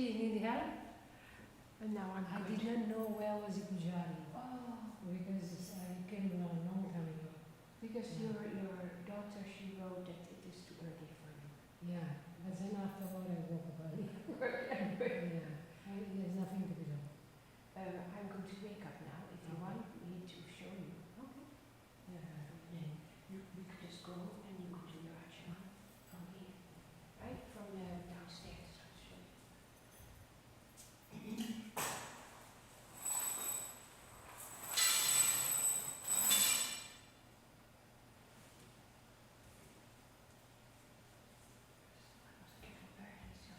you need help? And now I'm I good. didn't know where was the Pujari Oh, because I came a long time ago. because Yeah. your daughter, she wrote that it is too early for you. Yeah, but then afterward I woke up early. Yeah. There's nothing to be done. I'm going to wake up now. If you Okay. want me to show you, Okay. then we could just go and you could do your ajna from here, right? From downstairs. I'll show you. I was a little bird, so.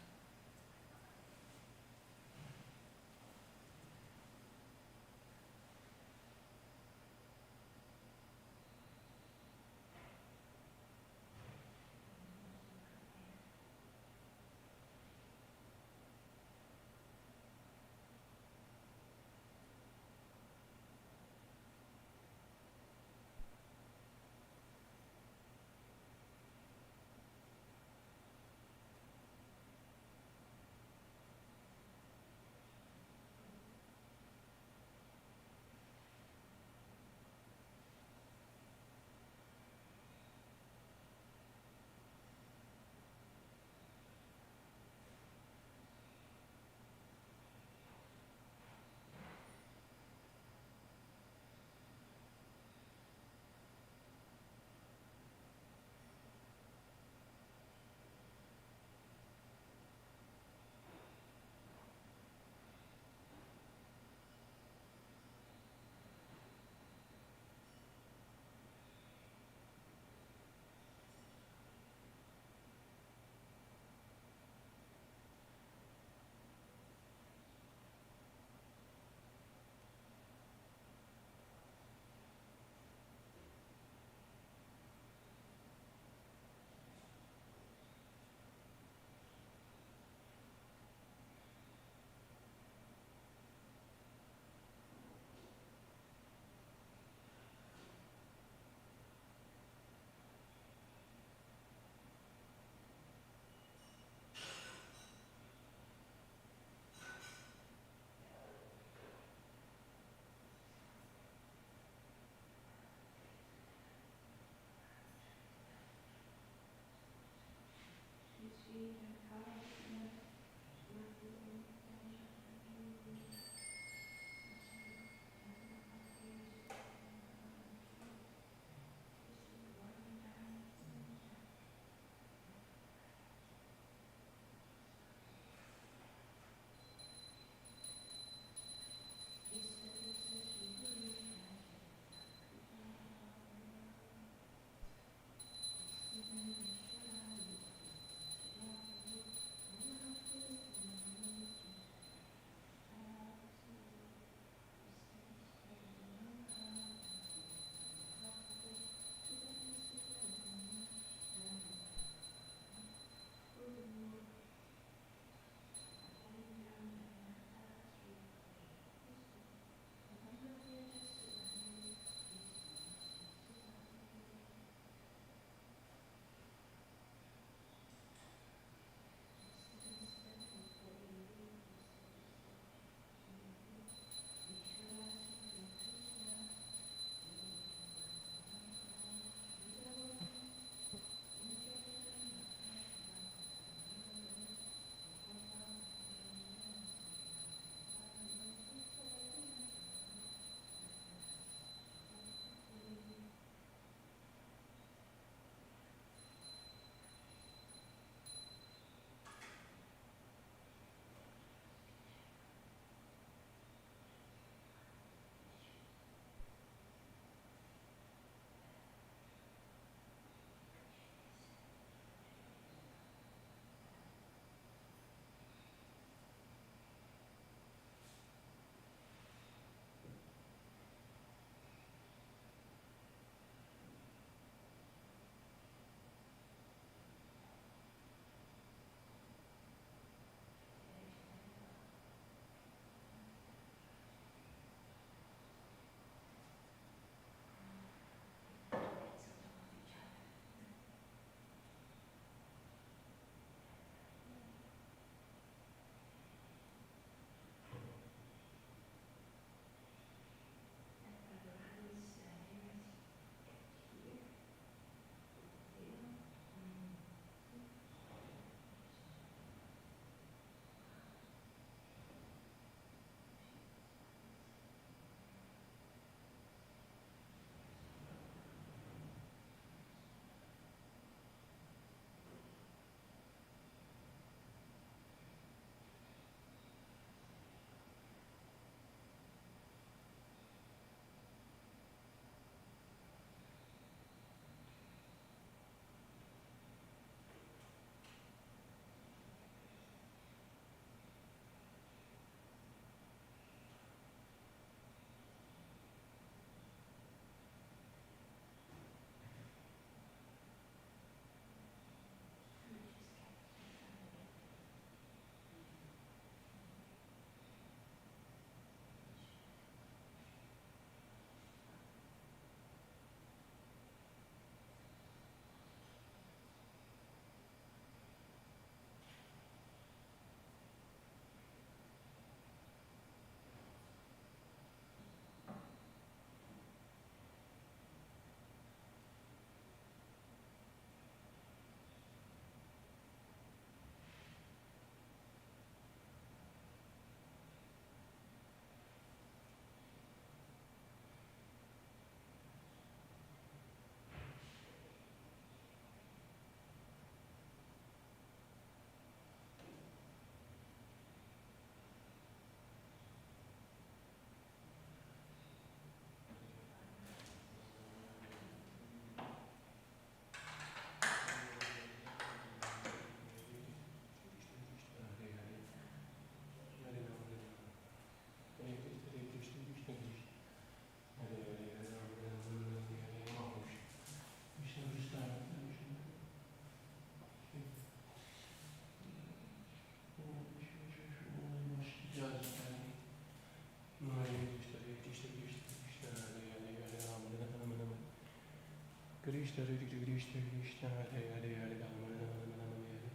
Krishna Hare Hare Hare Rama Rama Hare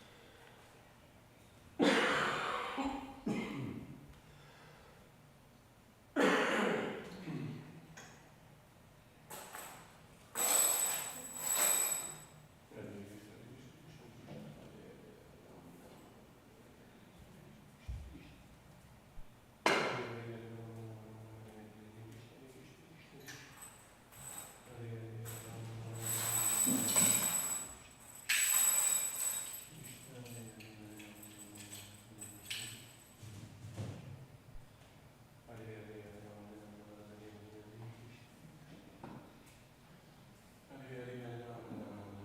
Hare Hare Rama Rama Hare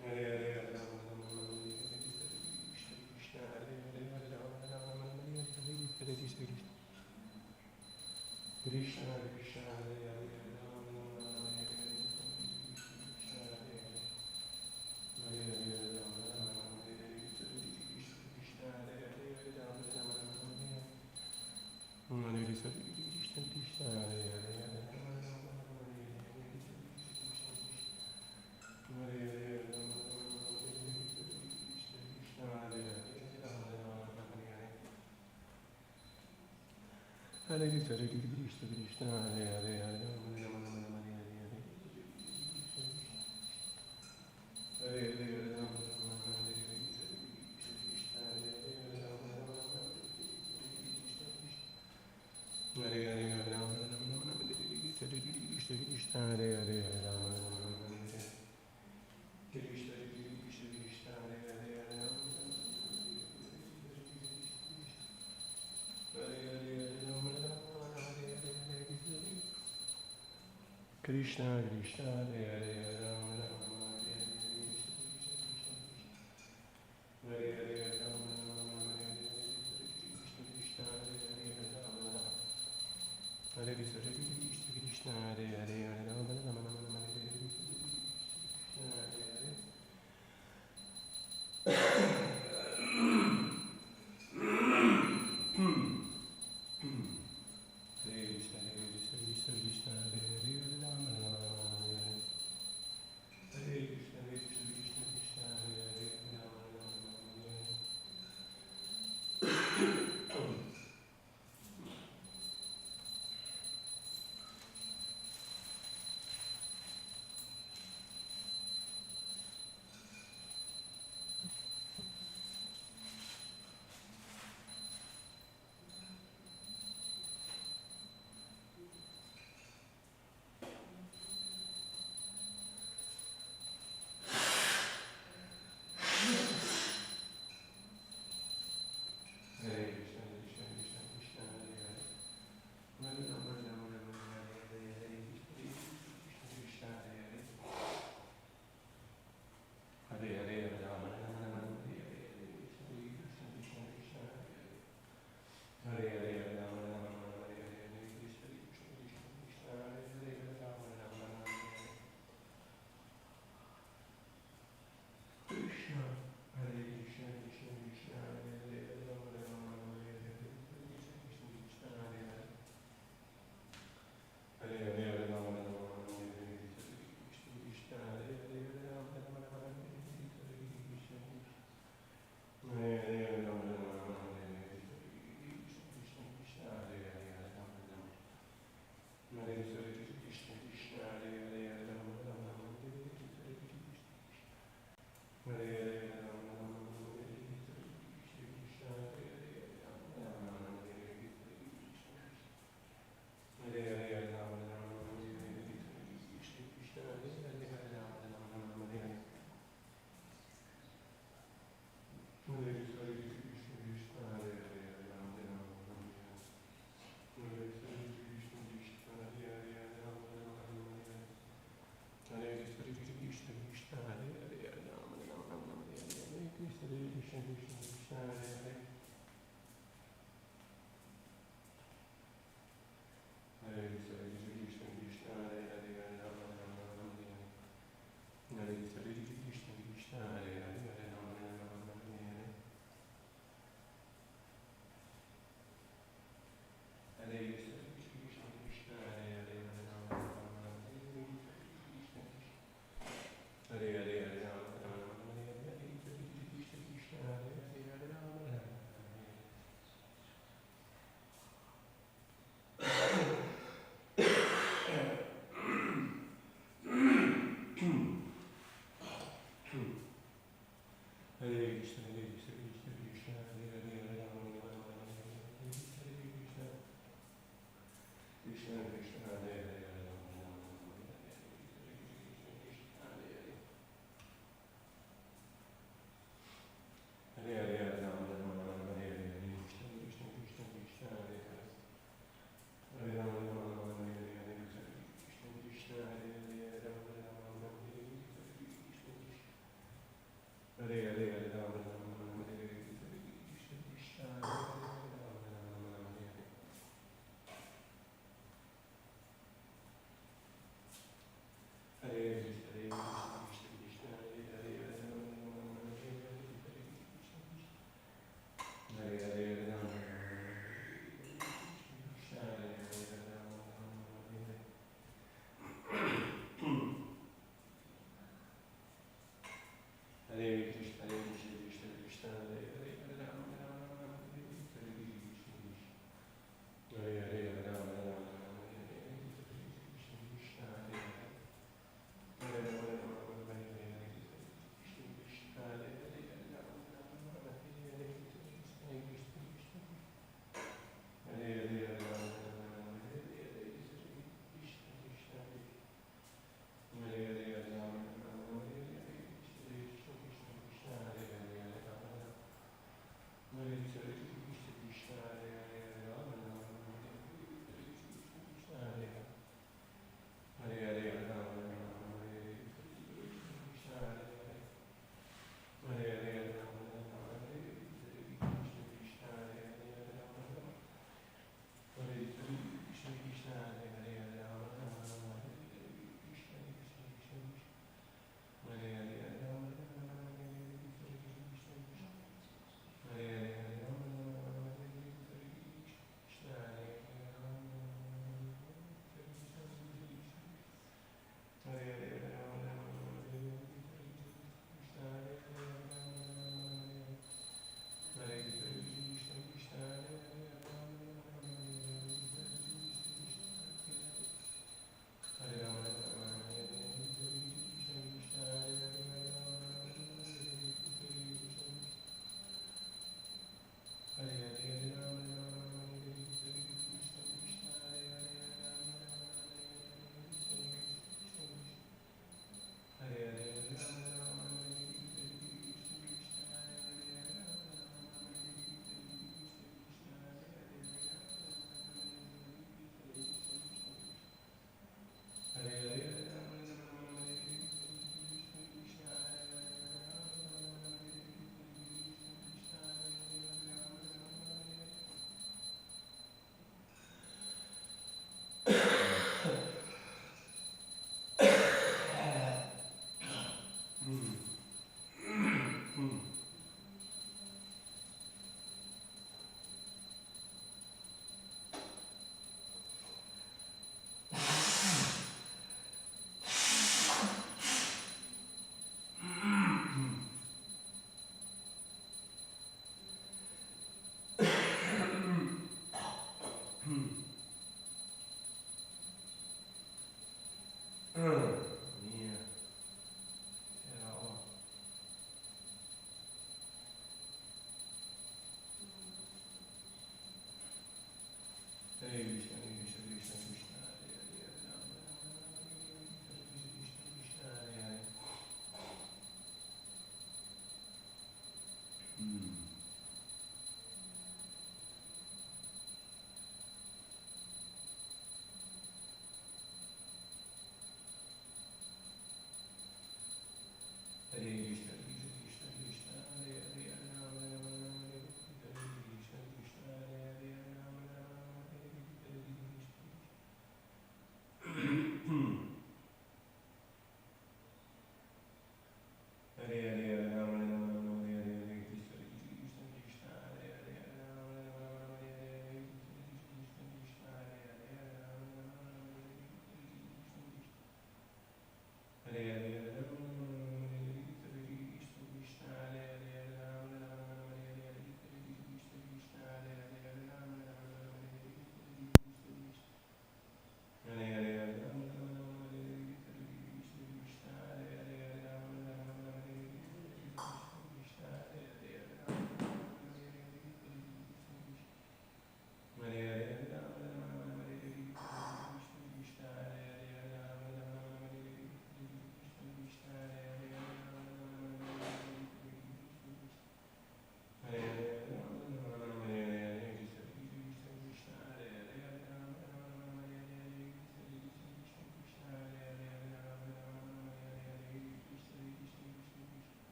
Hare Hare Rama Rama Krishna Hare Hare Hare Rama Rama Hare Hare Krishna Krishna Hare Krishna Hare Hare Hare Rama Rama Hare Hare Krishna Hare Hare Hare Hare Hare Rama Rama Hare Hare Krishna Hare Hare Hare Rama Rama Hare Krishna Krishna Hare Hare Hare Rama Rama Hare Hare Krishna Hare Hare Rama Rama Hare Krishna Krishna Hare Hare Hare Rama Rama Hare Hare Rama Hare Hare Rama Krishna Hare Hare Rama Krishna Krishna Hare Hare Rama Hare Hare Rama Krishna Krishna Hare Hare Rama Hare Hare Rama Krishna Hare Krishna Krishna Hare Hare Rama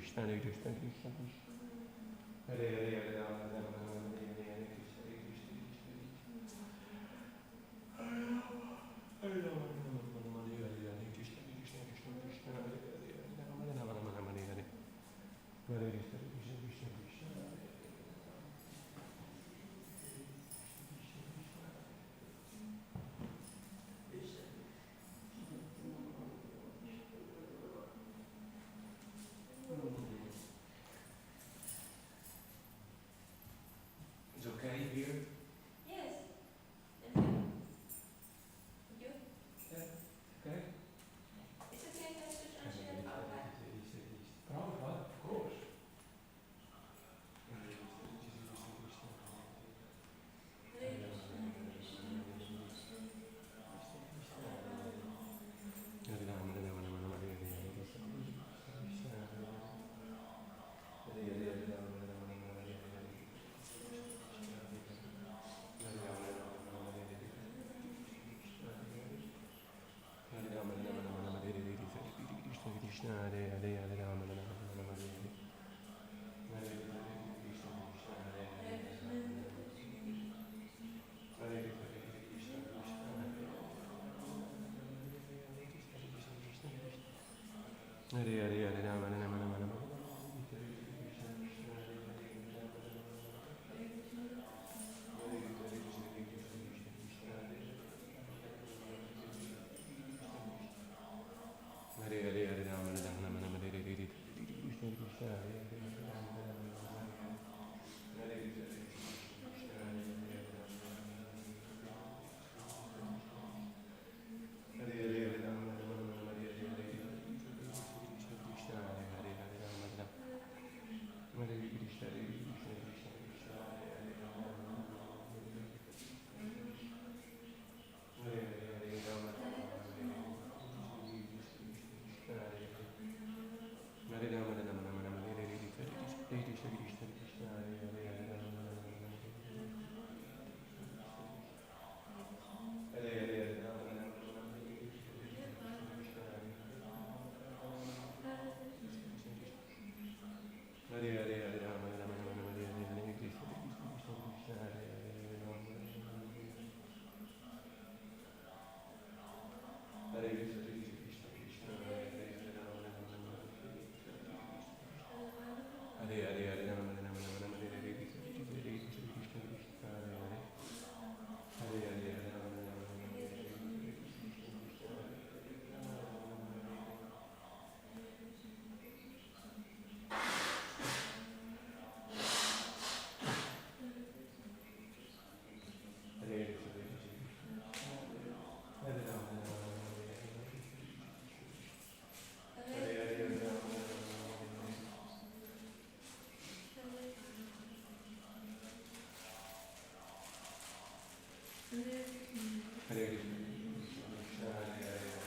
Krishna, Hare Krishna, Krishna Krishna, Hare Hare, Hare Rama, Rama Rama, Hare Hare, Hare Krishna, Hare Krishna, Krishna Krishna, Hare Rama, Rama Rama, Hare Hare, Hare Krishna, Krishna Krishna, Krishna Hare Hare, Hare Rama, Rama Rama, Hare Hare, Hare Krishna, Krishna Krishna, Krishna Hare Hare. It's okay here? Yes. And you? You? Yeah, okay. It's okay, Pastor John, Prabhupada. Prabhupada, of course. Hare Krishna, Krishna Krishna. Krishna, Hare Hare, Hare Rama, Rama Rama, Hare Hare. Hare Krishna, Krishna Krishna, Hare Hare, Hare Rama, Rama Rama, Hare Hare. Hare Hare, Hare Rama, Rama Rama, Hare Hare. Hare Hare, Hare Rama, Rama Rama, Hare Hare, Krishna Krishna, Hare Hare, Hare Rama, Rama Rama, Hare Hare, Hare Krishna, Krishna Krishna, Hare Hare, Hare Rama, Hare Hare, Hare Rama, Rama Rama, Hare Hare, Hare Krishna, Krishna, Hare Hare, Hare Rama, Hare Krishna, Krishna Krishna, Krishna, Hare Hare, Rama Rama, Hare Hare, Hare Rama, Rama Rama, Hare Hare. Hare Rama, Rama Rama, Hare Hare, Hare Krishna, Krishna Krishna, Hare Hare, Hare Rama, Rama Rama, Hare Hare, Hare Rama, Rama Rama, Hare Krishna, Krishna Krishna, Hare Hare, Hare Hare, Rama Rama, Hare Hare, Hare Krishna, Krishna Krishna, Hare Hare, Hare Rama, Hare Krishna, Krishna Krishna, Hare Hare, Hare Rama, Hare Hare, Hare Rama, Rama Rama, Hare Hare, Krishna, Krishna Krishna, Hare Hare, Hare Hare, Hare Rama, Rama Rama, Hare Hare, Hare Krishna, Krishna Krishna, Hare Hare,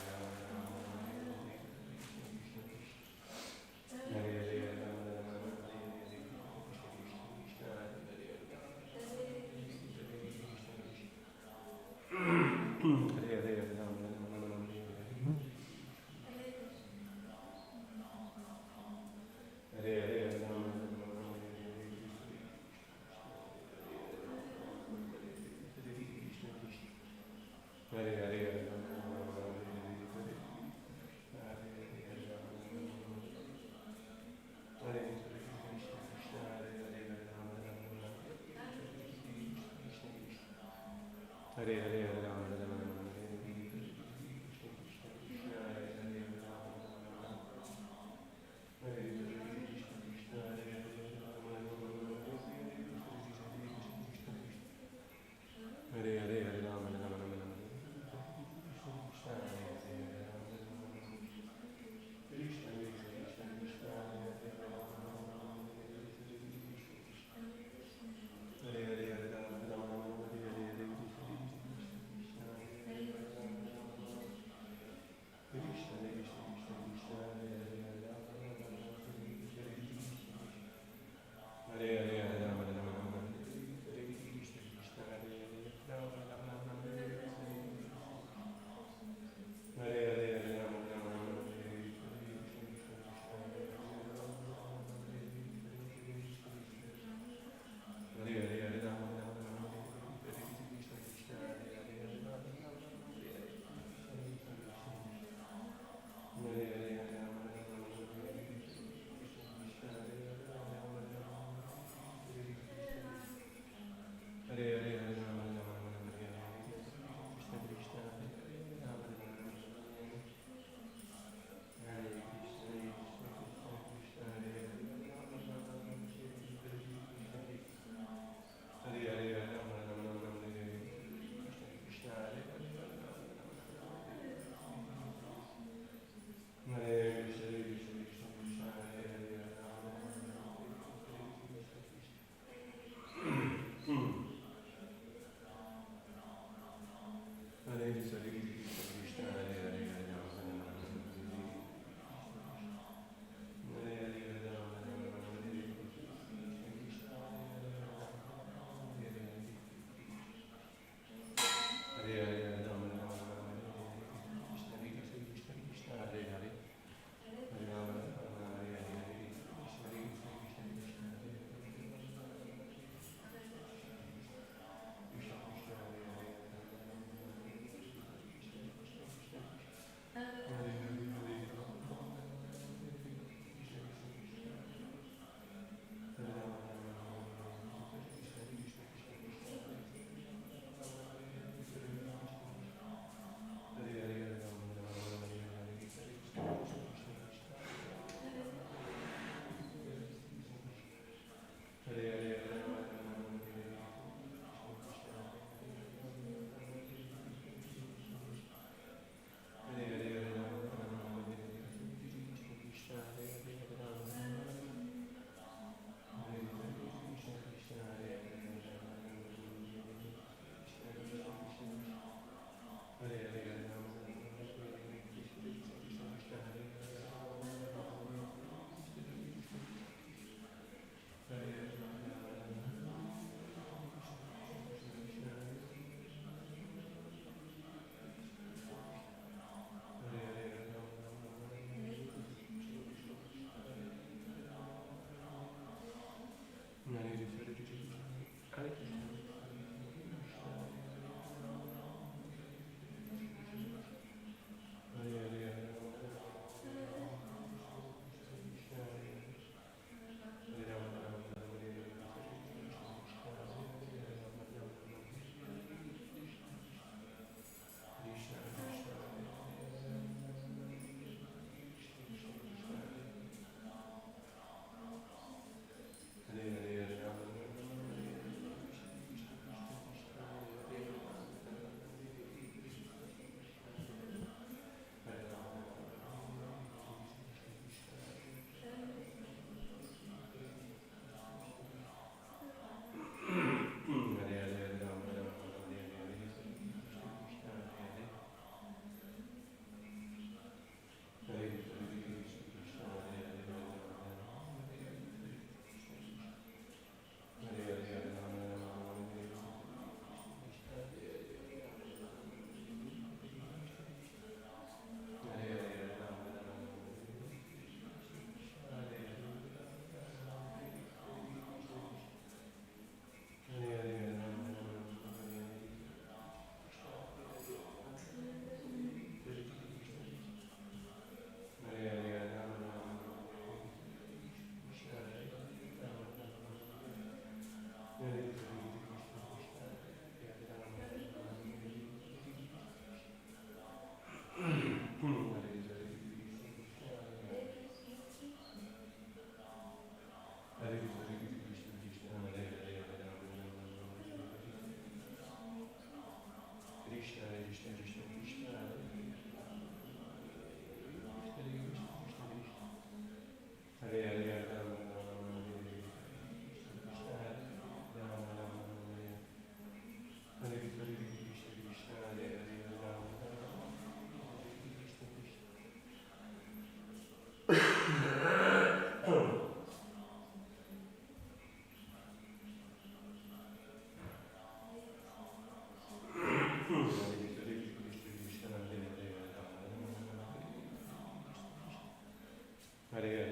Hare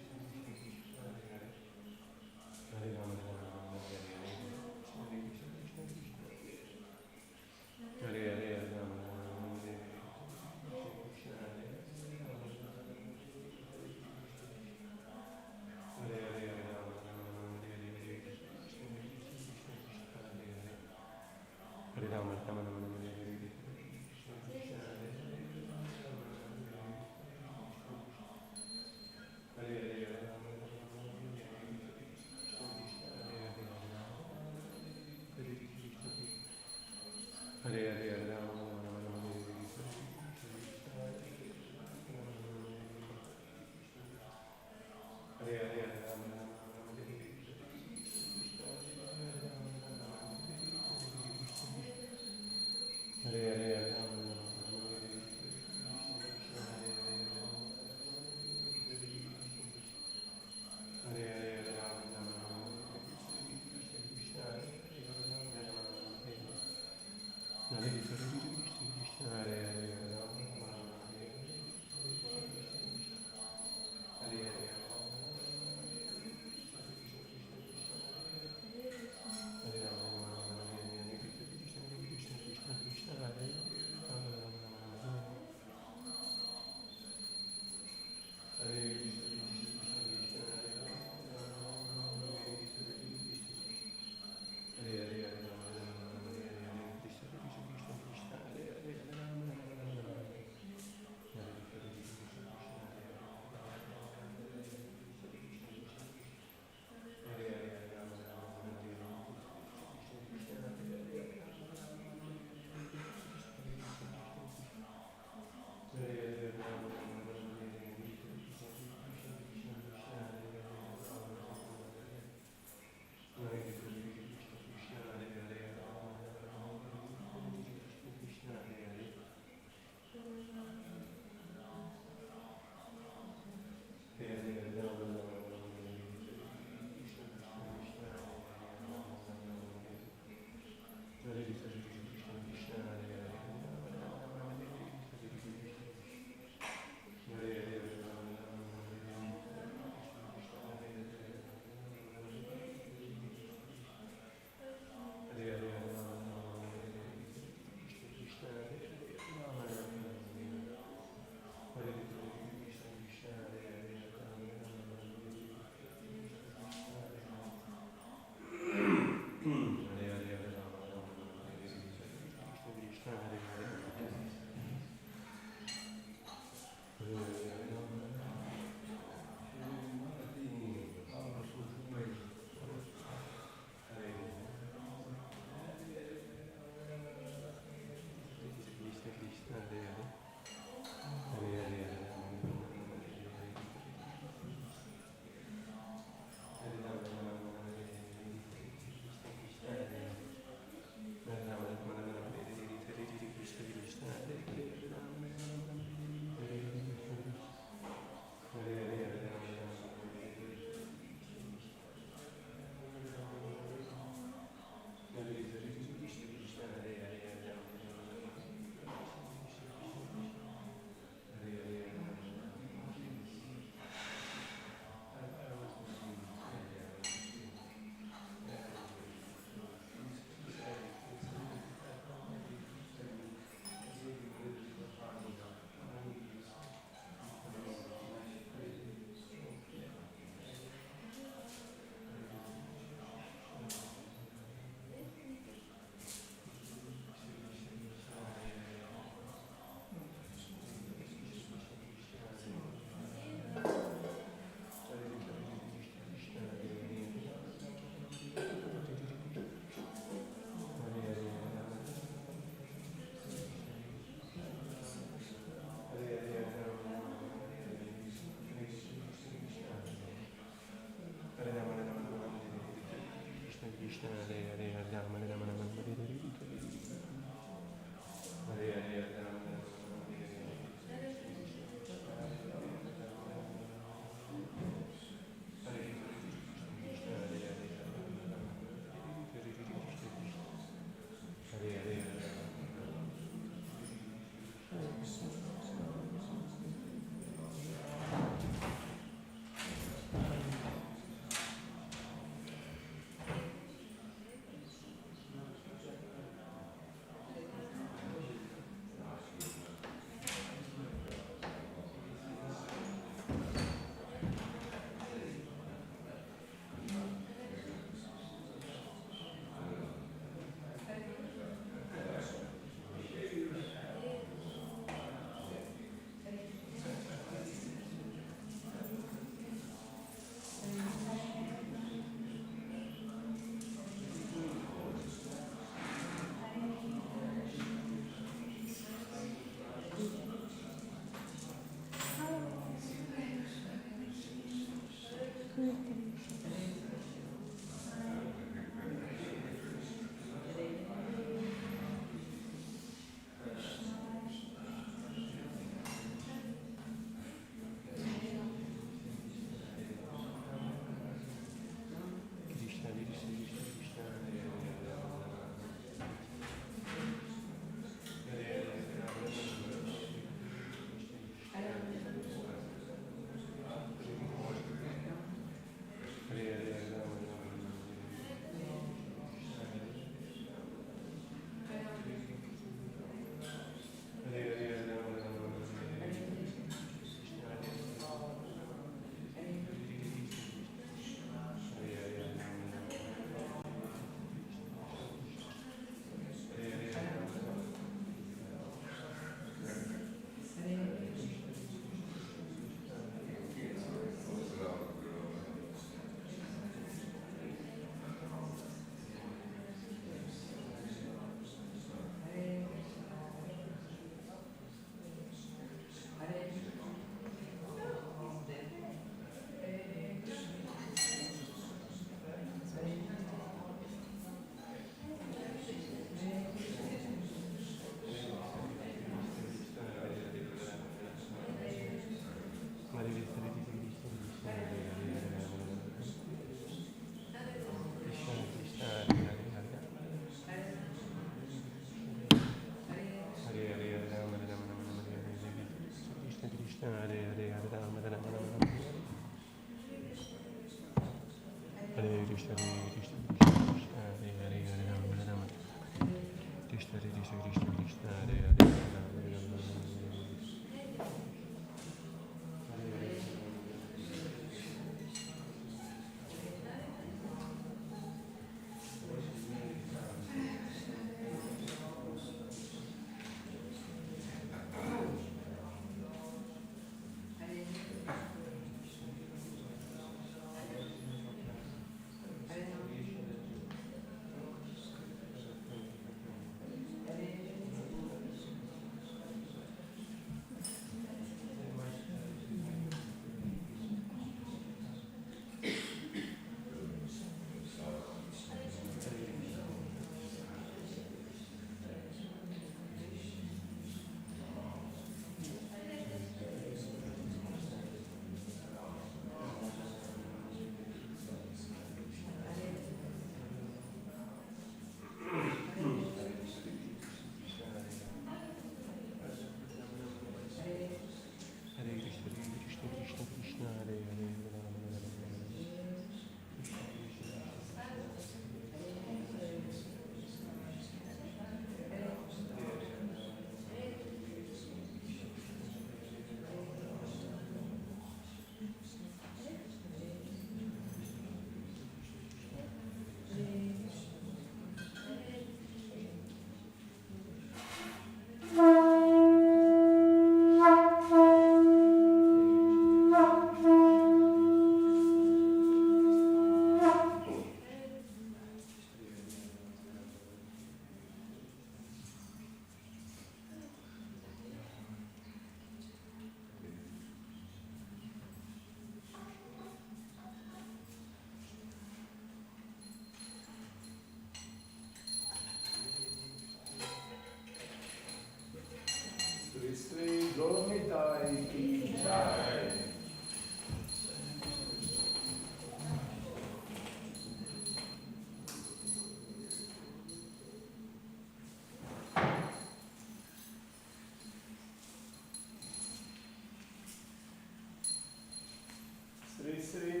Sri Sri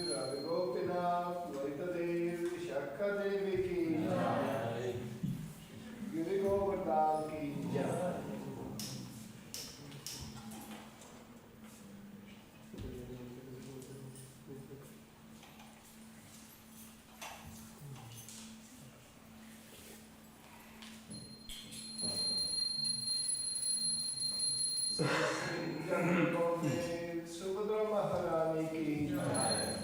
Radha Gopinath Radhadesh TV Channel Giri Govardhan ki Jai. Subhadra Maharani ki Jai.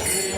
Shri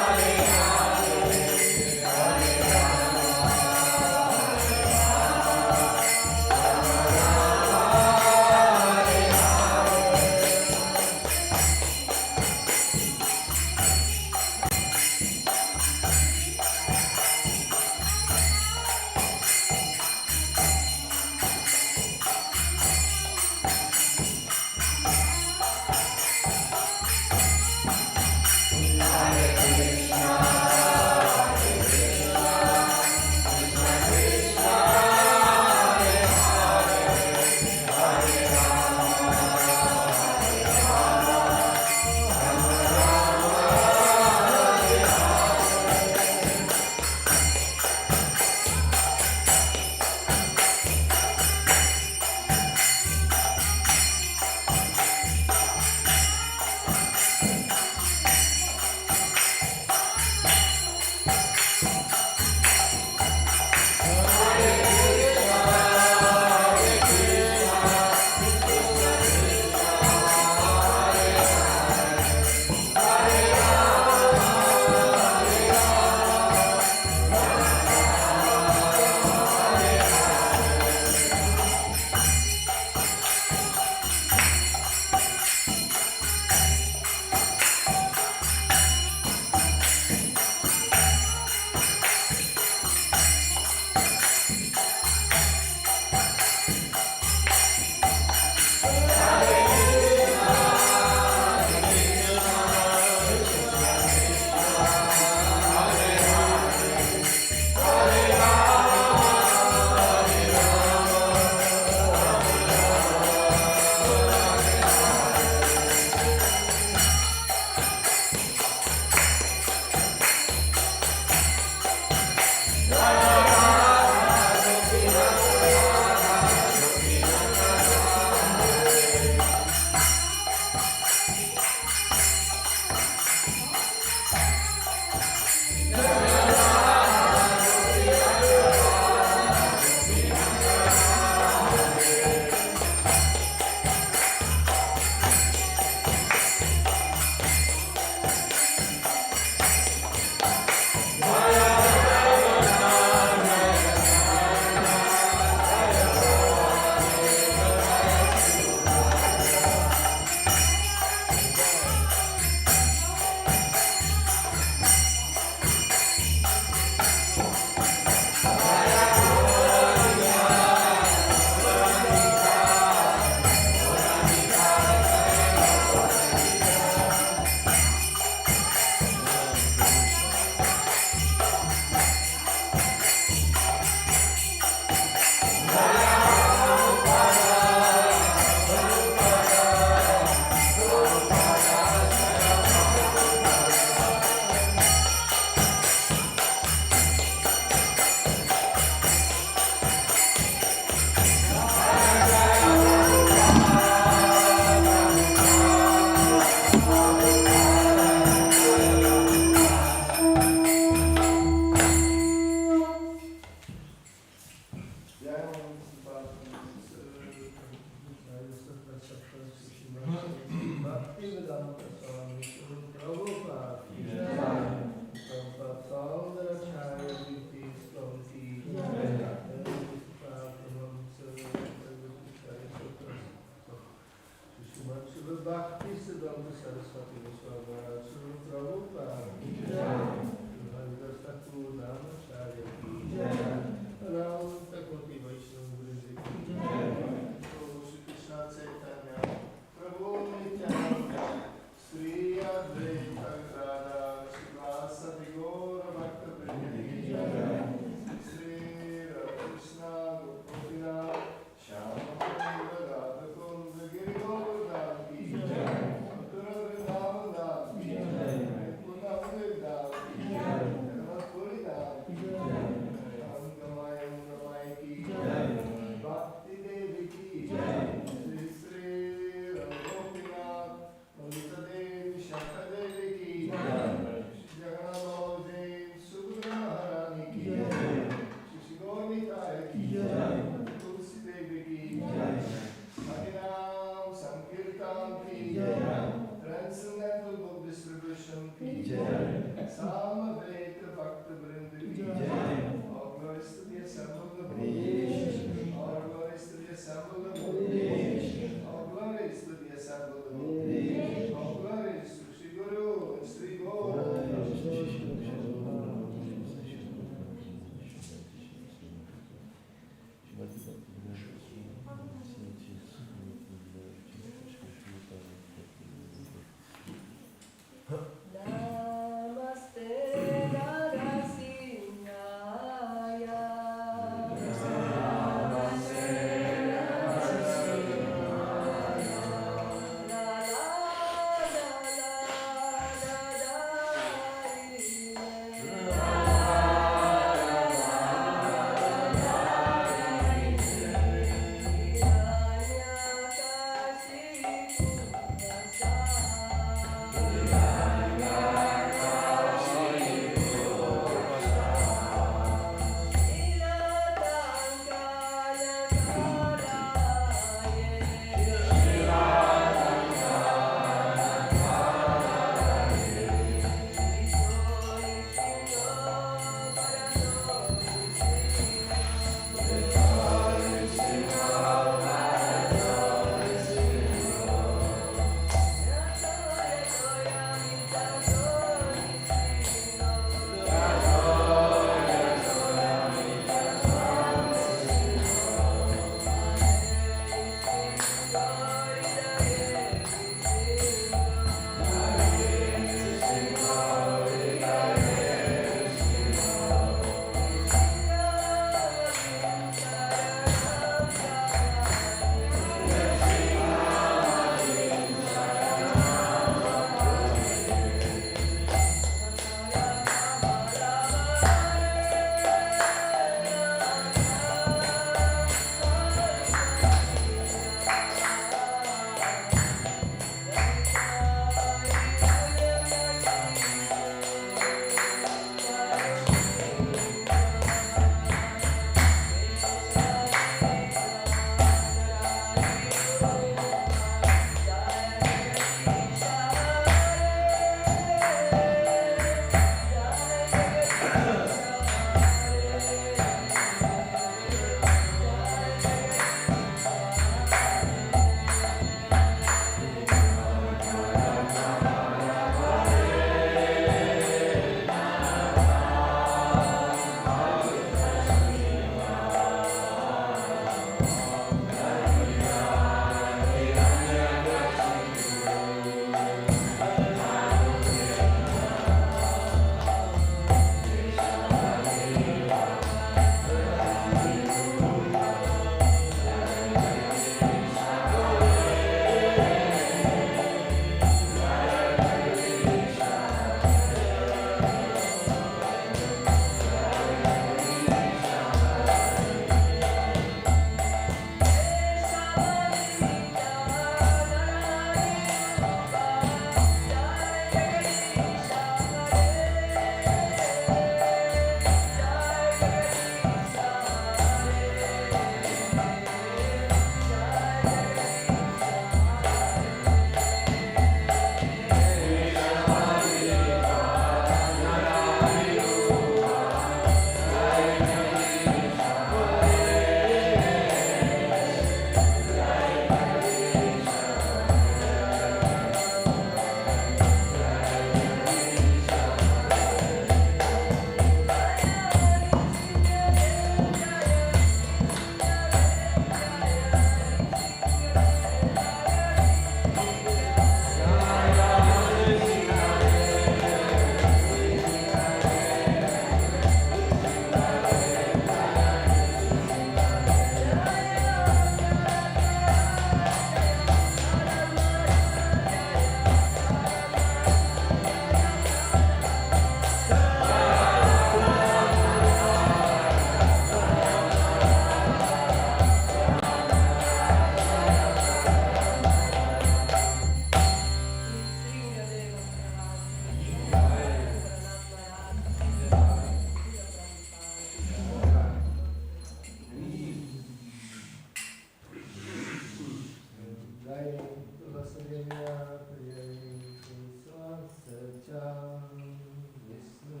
Vishnu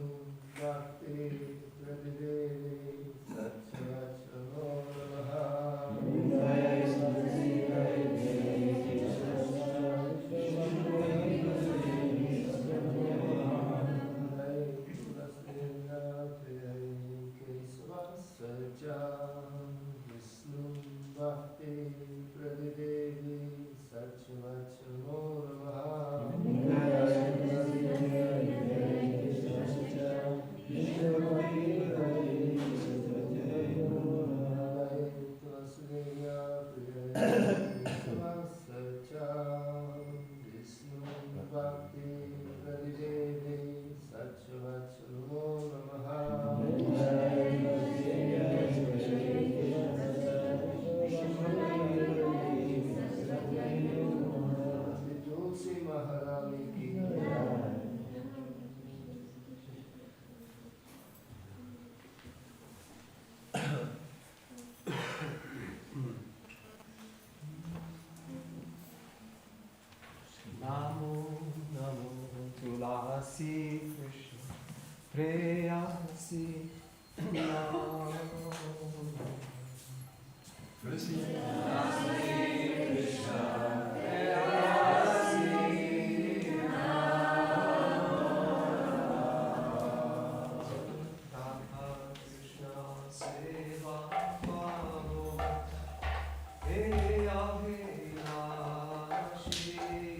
Bhakti Pradideve Satyachano Namaha Vishnu Bhakti Pradidevi Satyachano Namo Namo Tulasi Krishna Preyasi Namo Tulasi Krishna Preyasi Radha Krishna Seva Pavo Heya Heya Shri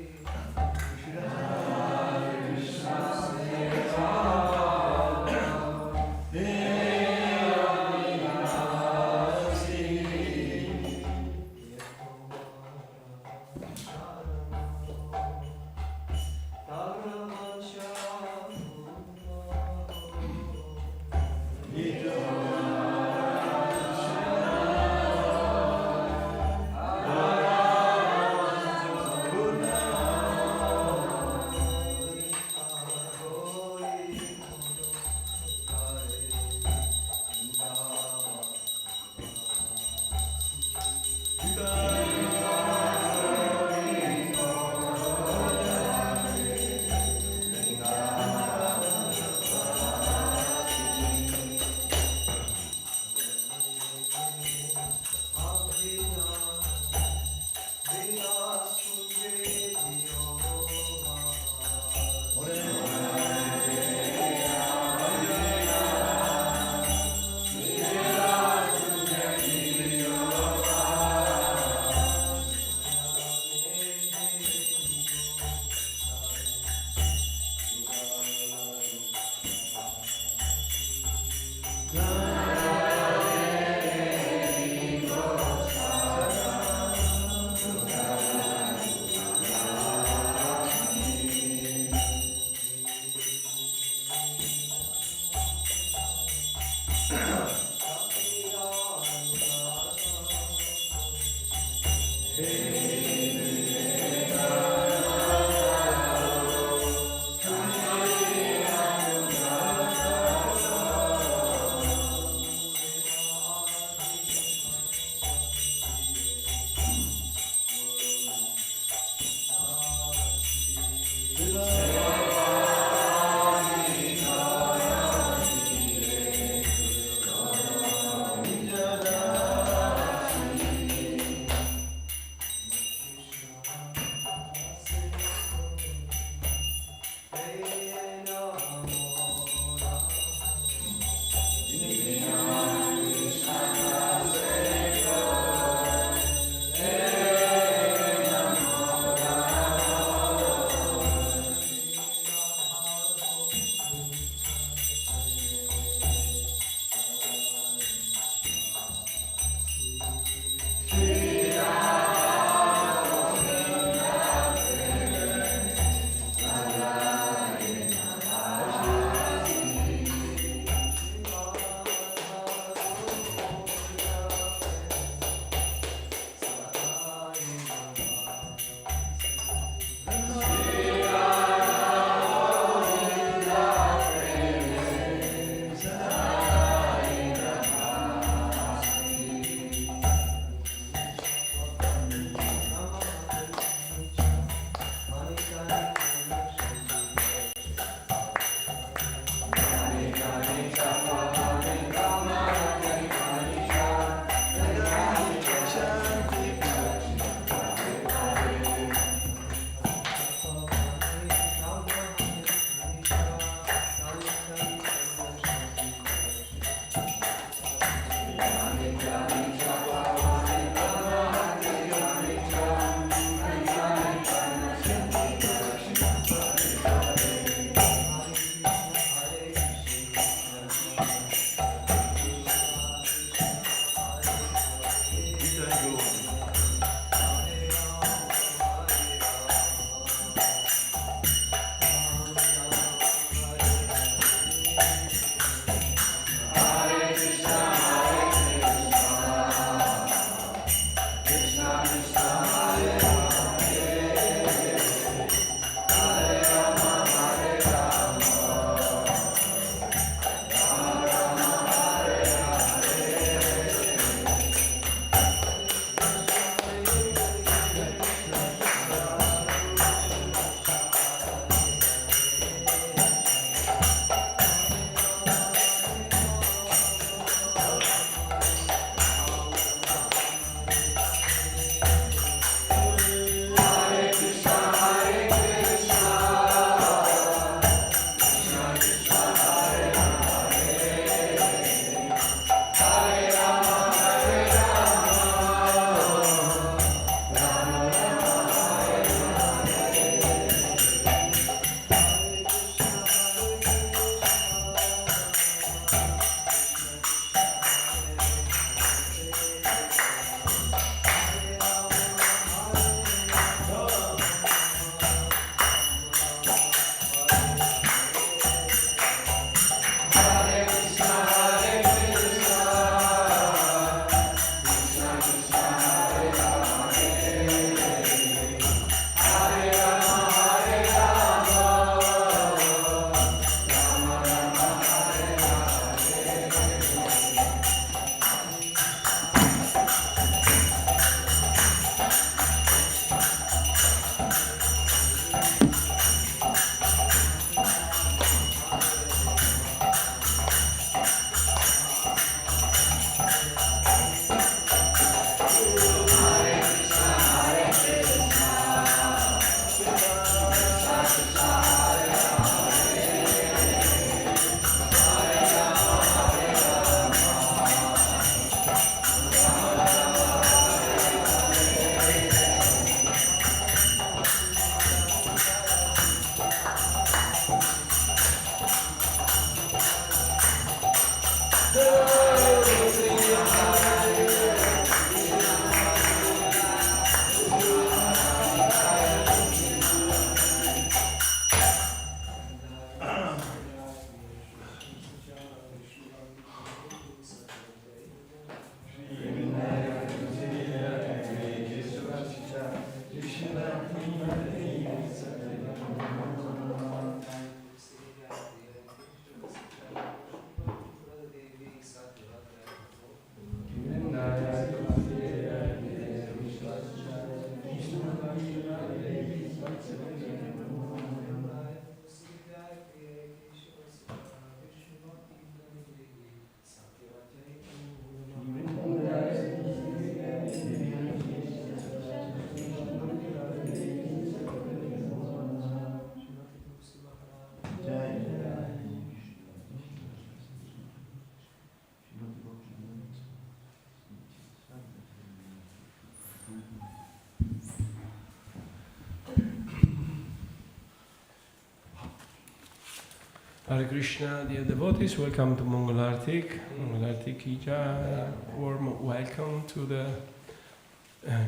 Hare Krishna, dear devotees, welcome to Mangalartik. Mangalartik ki jai. Warm welcome to the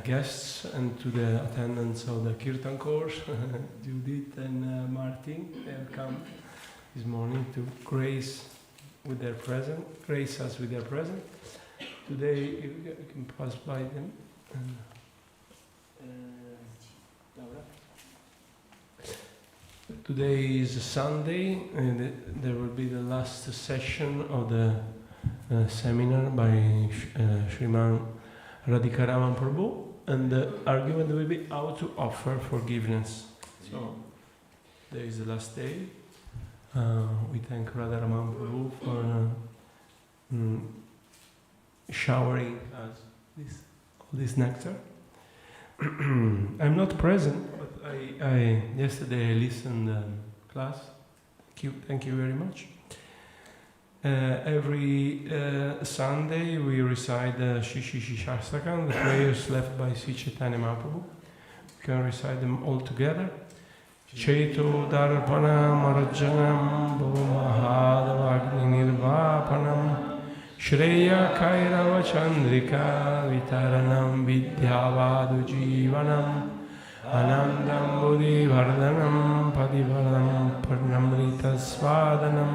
guests and to the attendants of the kirtan course. Judith and Martin, they have come this morning to grace us with their presence. Today you can pass by them. Laura? Today is Sunday, and there will be the last session of the seminar by Sriman Radhikaraman Prabhu, and the argument will be how to offer forgiveness. So, there is the last day. We thank Radharaman Prabhu for showering us all this nectar. I'm not present, but I yesterday I listened class. Thank you very much. Every Sunday we recite the Shishi Shastakam, the prayers left by Sri Chaitanya Mahaprabhu. We can recite them all together. Cheto Darpanam Arajanam Bhumahadavagni Nirvapanam Shreya Kairava Chandrika Vitaranam Vidyavadu Jivanam Anandam Buddhi Vardhanam Padivardhanam Parnamrita Svadanam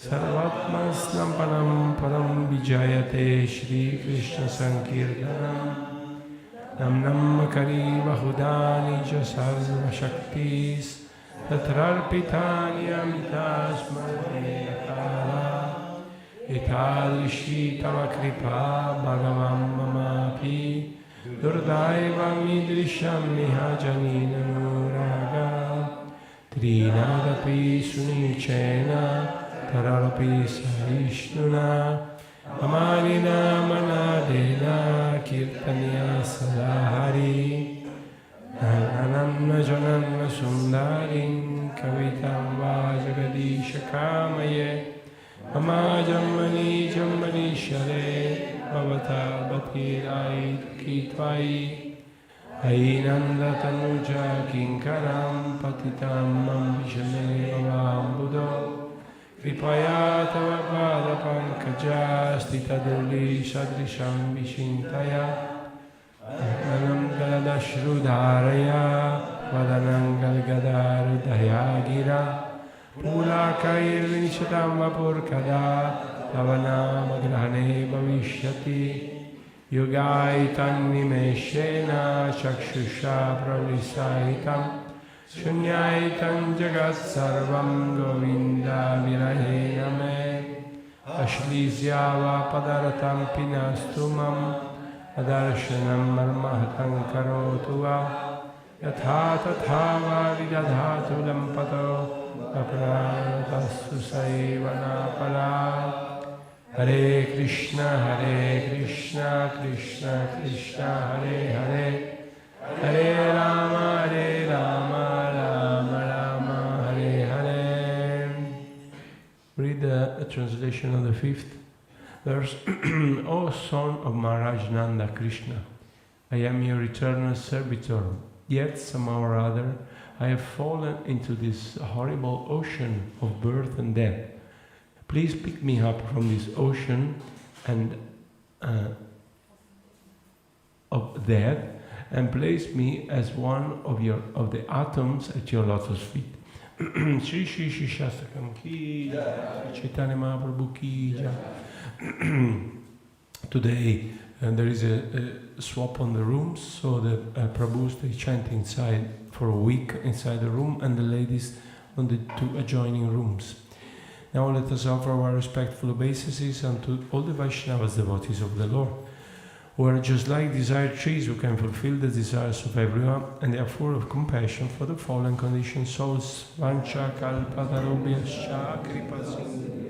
Sarvatma Snampanam Param Vijayate Shri Krishna Sankirtanam Namnam Kari Bahudani Jasarva Shaktis Tatrarpitani Amitasmane Akala Etadrishi Tava Kripa Bhagavam Mamapi Durdaiva Midrisham Nihajanina Nuraga Trinadapi Sunichena Tararapi Sahishnuna Amalina Manadena Kirtanya Sadahari Nananna Jananna Sundarin Kavitam Vajagadisha Kamaye Mama Jammani Jammani Share Bhavata Bhatirai Kitvai Ainanda Tanuja Kinkaram Patitam Ambishane Bhavam Buddha Kripaya Tava Pada Pankaja Stita Doli Sadrisham Vishintaya Anam Galadashrudaraya Vadanam Galgadar Gira Pulakair Vinishatam Vapurkada Tavanam Agrahane Bhavishyati Yogai Nimeshena Chakshusha Pravisahitam Shunyaitam Jagat Sarvam Govinda Virahena Me Ashlisyava Padaratam Pinastumam Adarshanam Marmahatam Karotuva Yatha Tathava Vidadhatu Lampato Apratastu Saivana Pala Hare Krishna Krishna Krishna Hare Hare Hare Rama Rama Rama Hare Hare. Read the translation of the 5th verse. O son of Maharaj Nanda Krishna, I am your eternal servitor, yet somehow or other I have fallen into this horrible ocean of birth and death. Please pick me up from this ocean and of death and place me as one of the atoms at your lotus feet. Shri Shri Shri Shastakam ki jai, Chaitanya Mahaprabhu ki jai. Today there is a swap on the rooms, so the Prabhus they chant inside for a week inside the room, and the ladies on the 2 adjoining rooms. Now let us offer our respectful obeisances unto all the Vaishnavas, devotees of the Lord. who are just like desired trees who can fulfill the desires of everyone, and they are full of compassion for the fallen conditioned souls. Vancha kalpatarubhyascha kripasindu.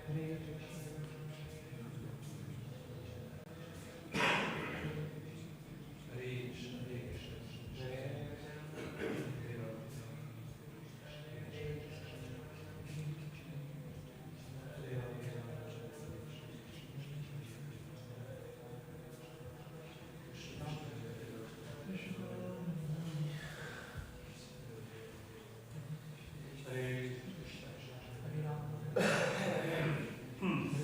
Hare Krishna. Hare Krishna, Hare Krishna, Hare Hare Krishna.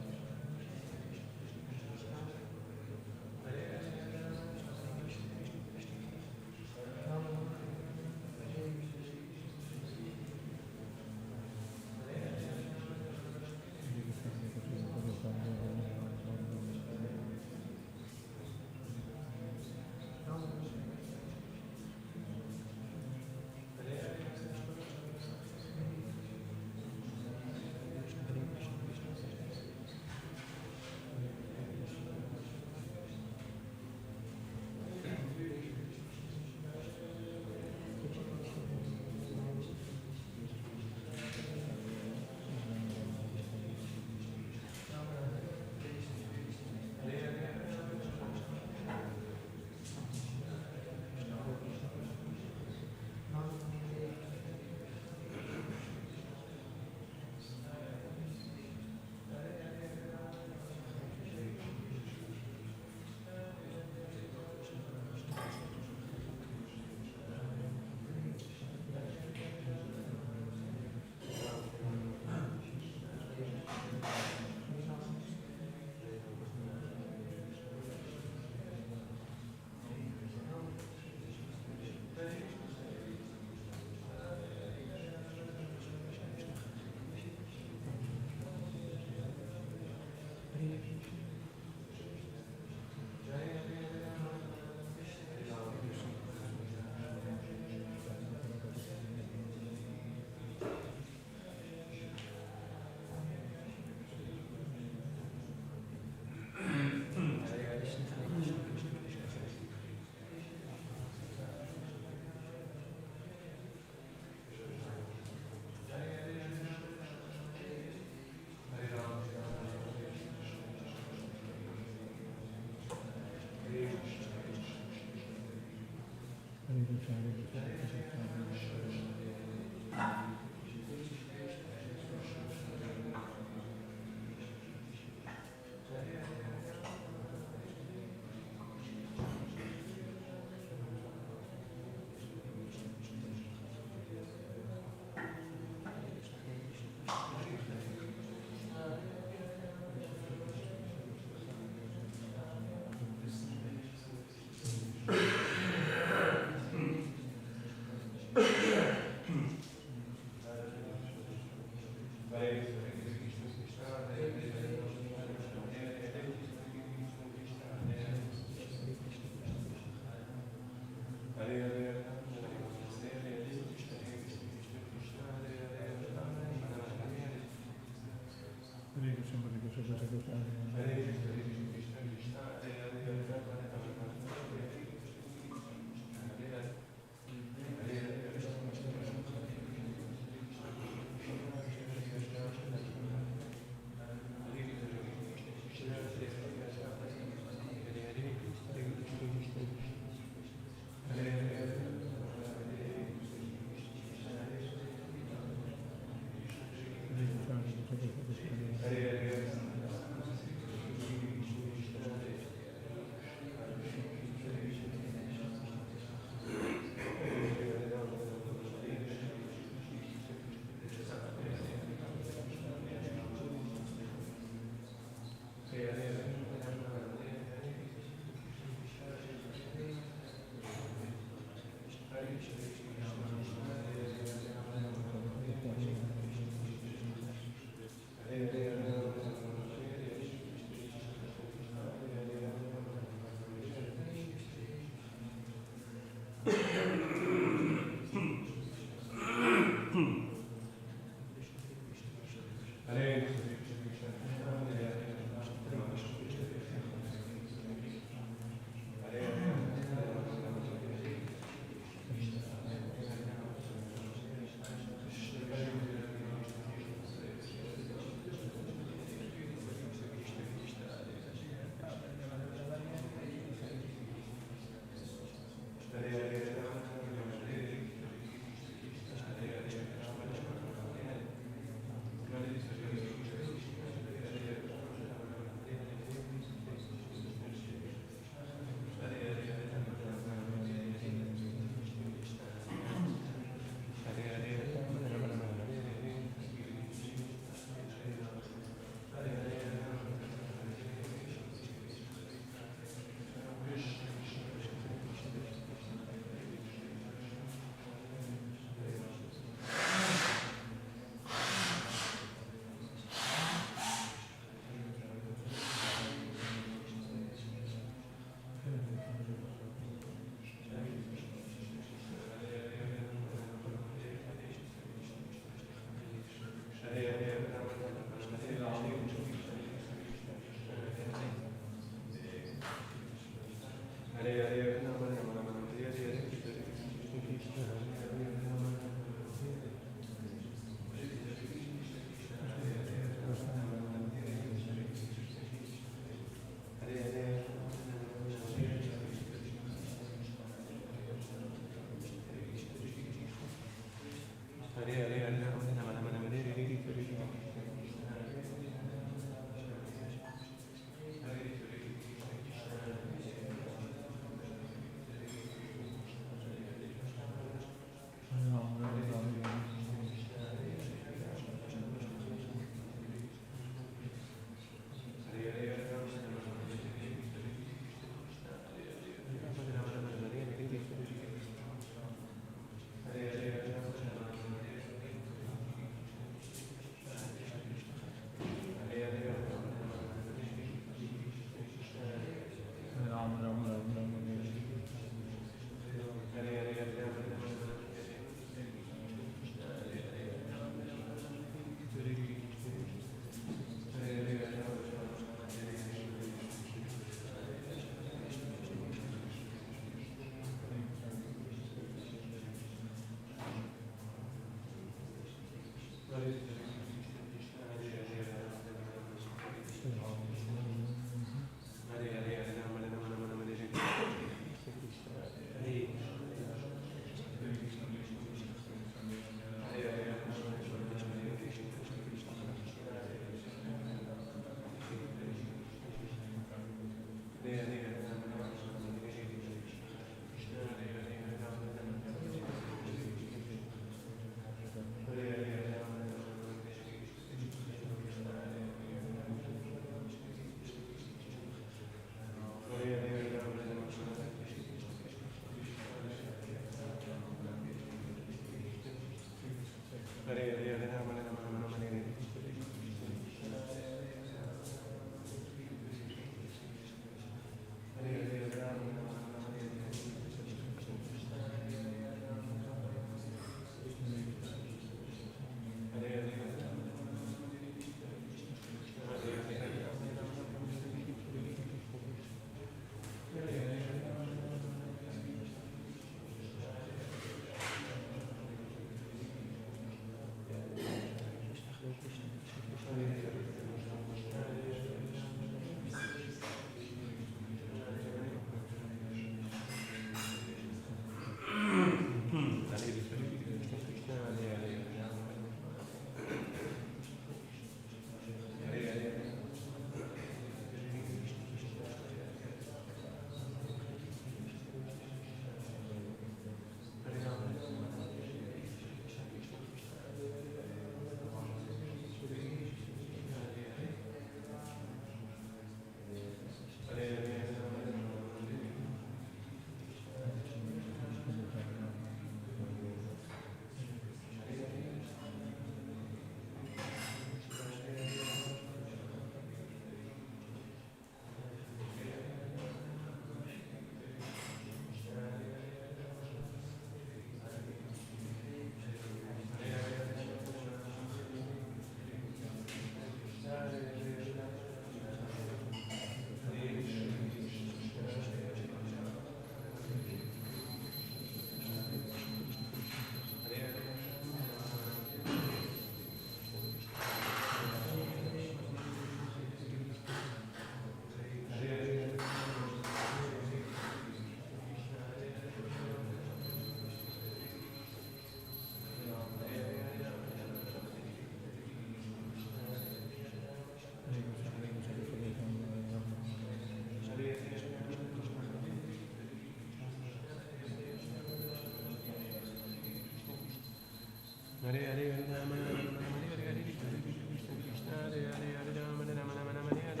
Hare Hare Hare Rama Rama Rama Hare Hare Hare Krishna Krishna Krishna Hare Hare Hare Rama Rama Rama Rama Hare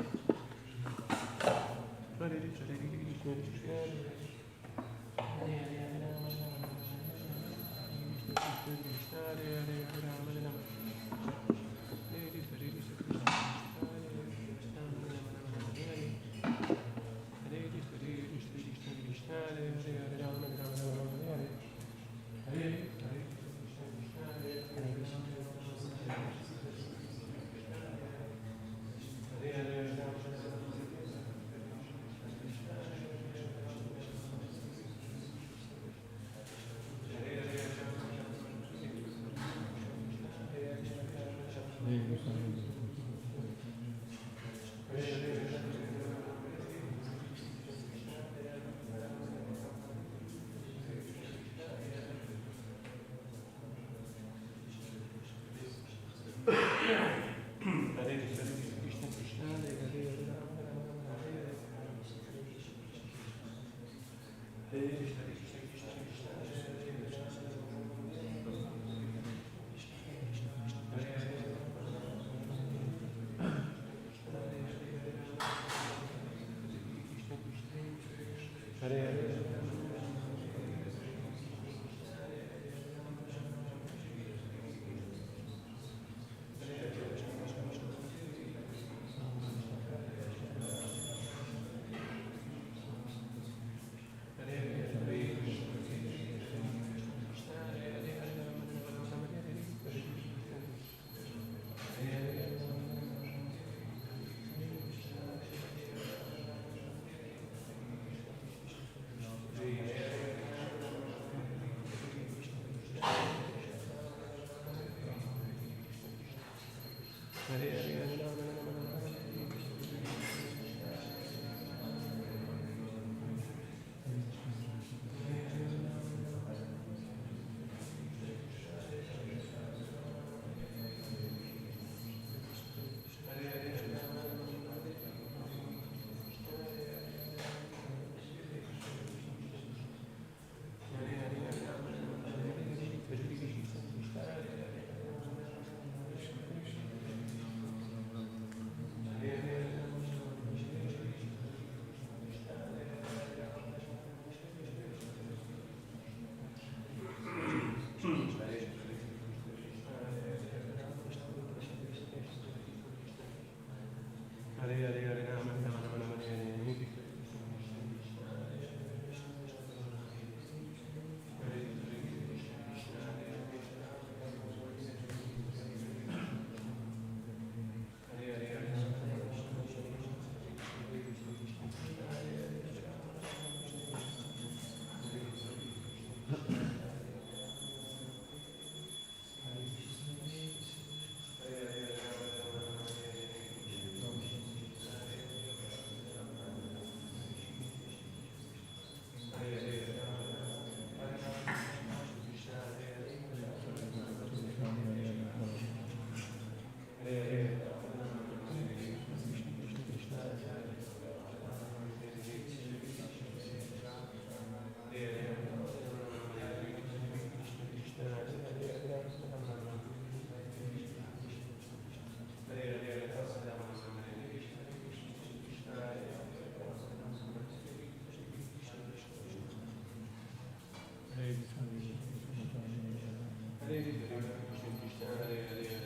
Hare Hare Krishna Krishna Krishna Hare Hare Hare Rama Rama Rama Hare Krishna Krishna Hare Hare Hare Rama Rama Hare Krishna Krishna Krishna Hare Rama Rama Hare Hare Hare Krishna Krishna Krishna Hare Hare Hare Rama Rama Hare Hare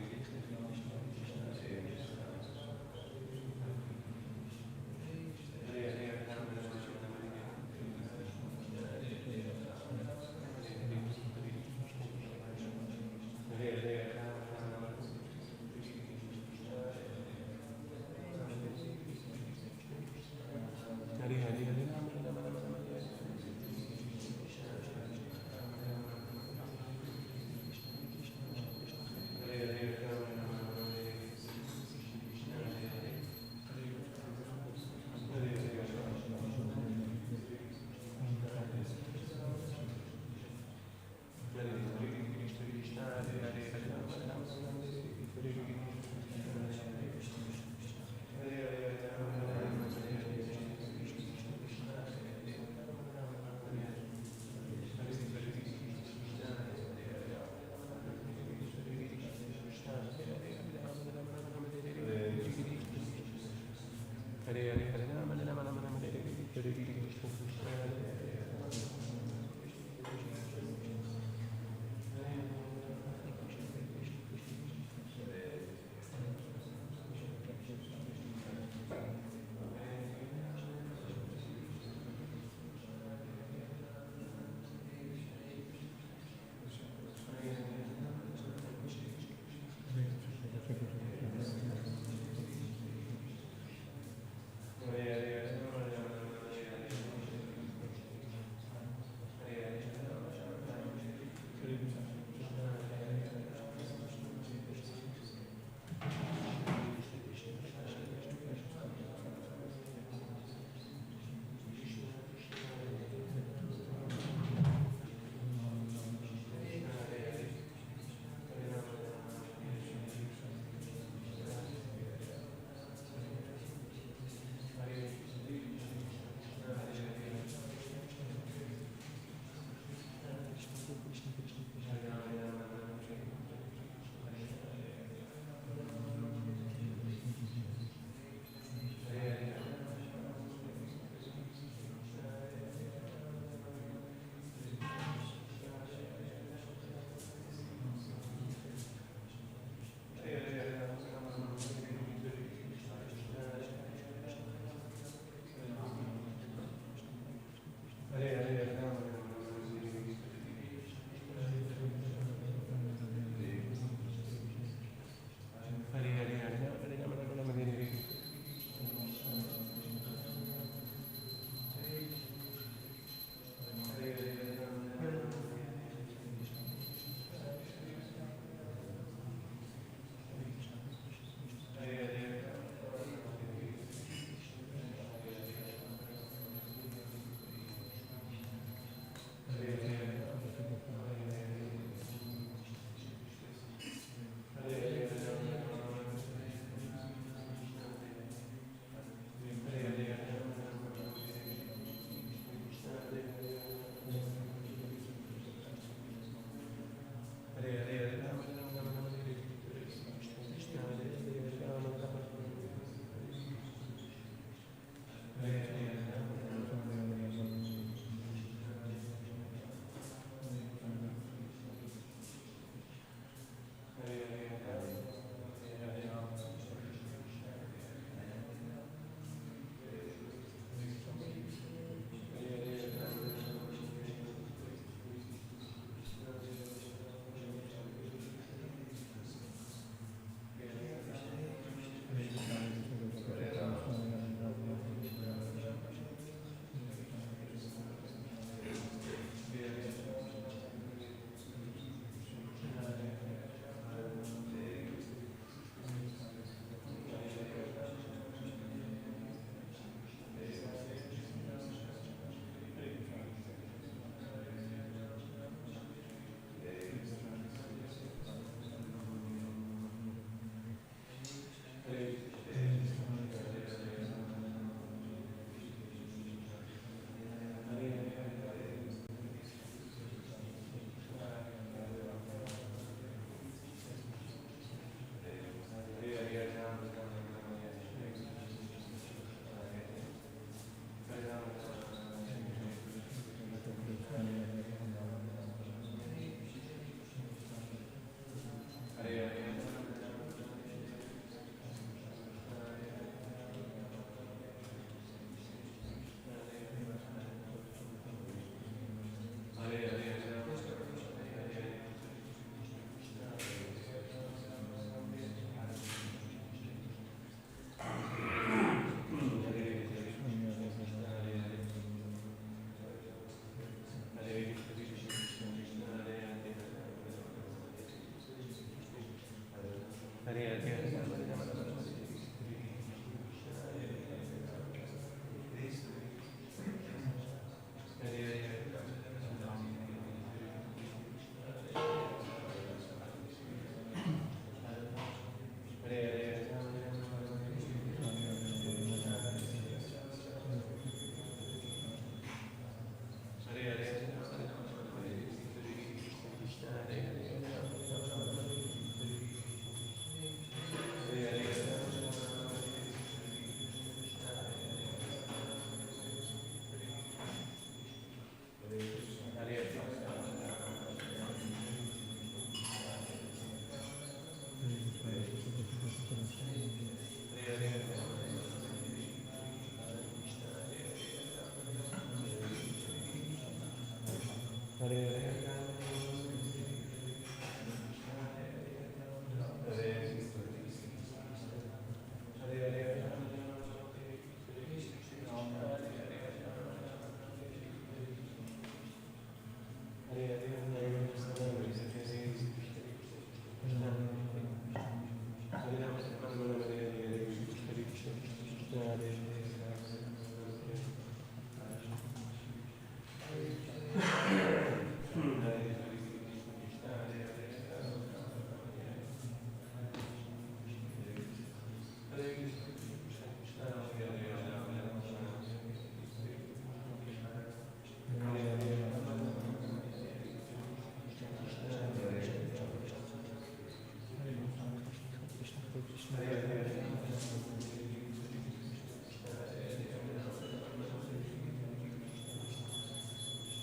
Hare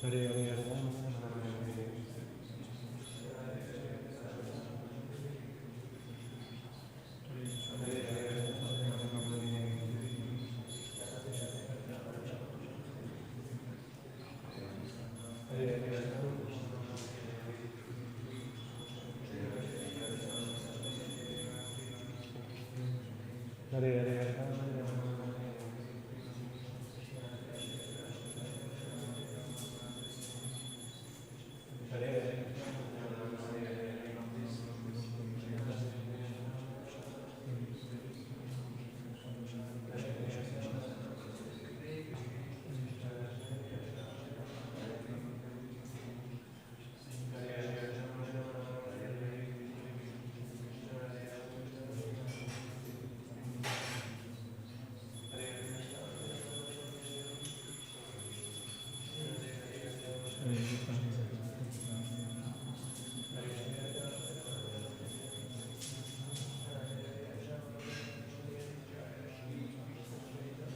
Hare Hare Hare Rama Rama Rama Hare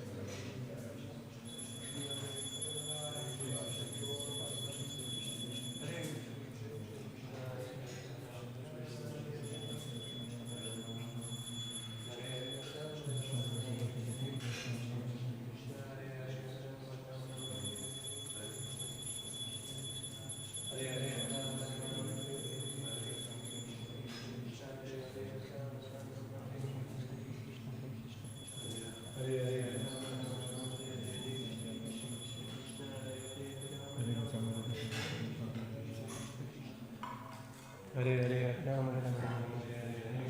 Hare. Hare Hare Hare Rama Rama Rama Hare Hare.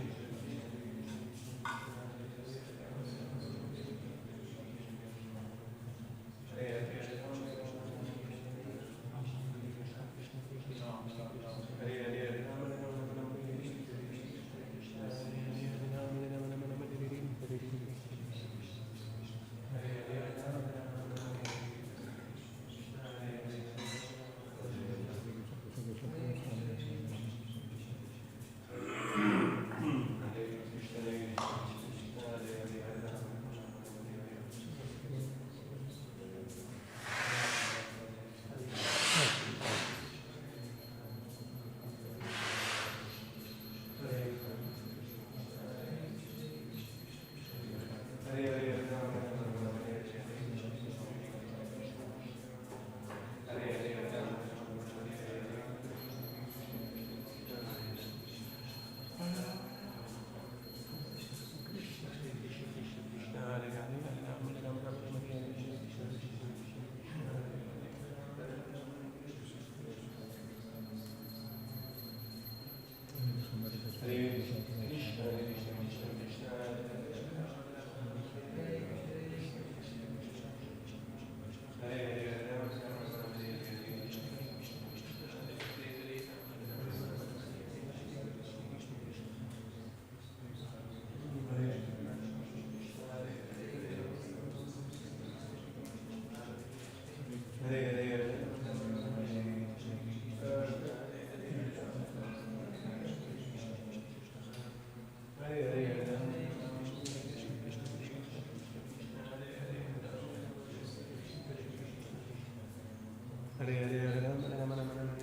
Hare Hare Hare Hare Rama Rama Rama Hare Hare.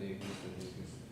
Hare Krishna, Hare Krishna.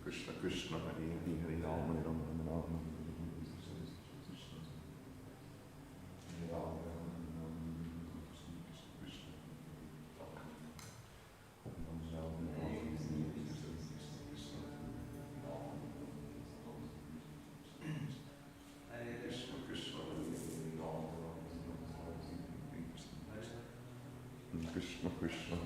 Krishna Krishna Hare Hare Hare Rama Rama Rama Krishna Krishna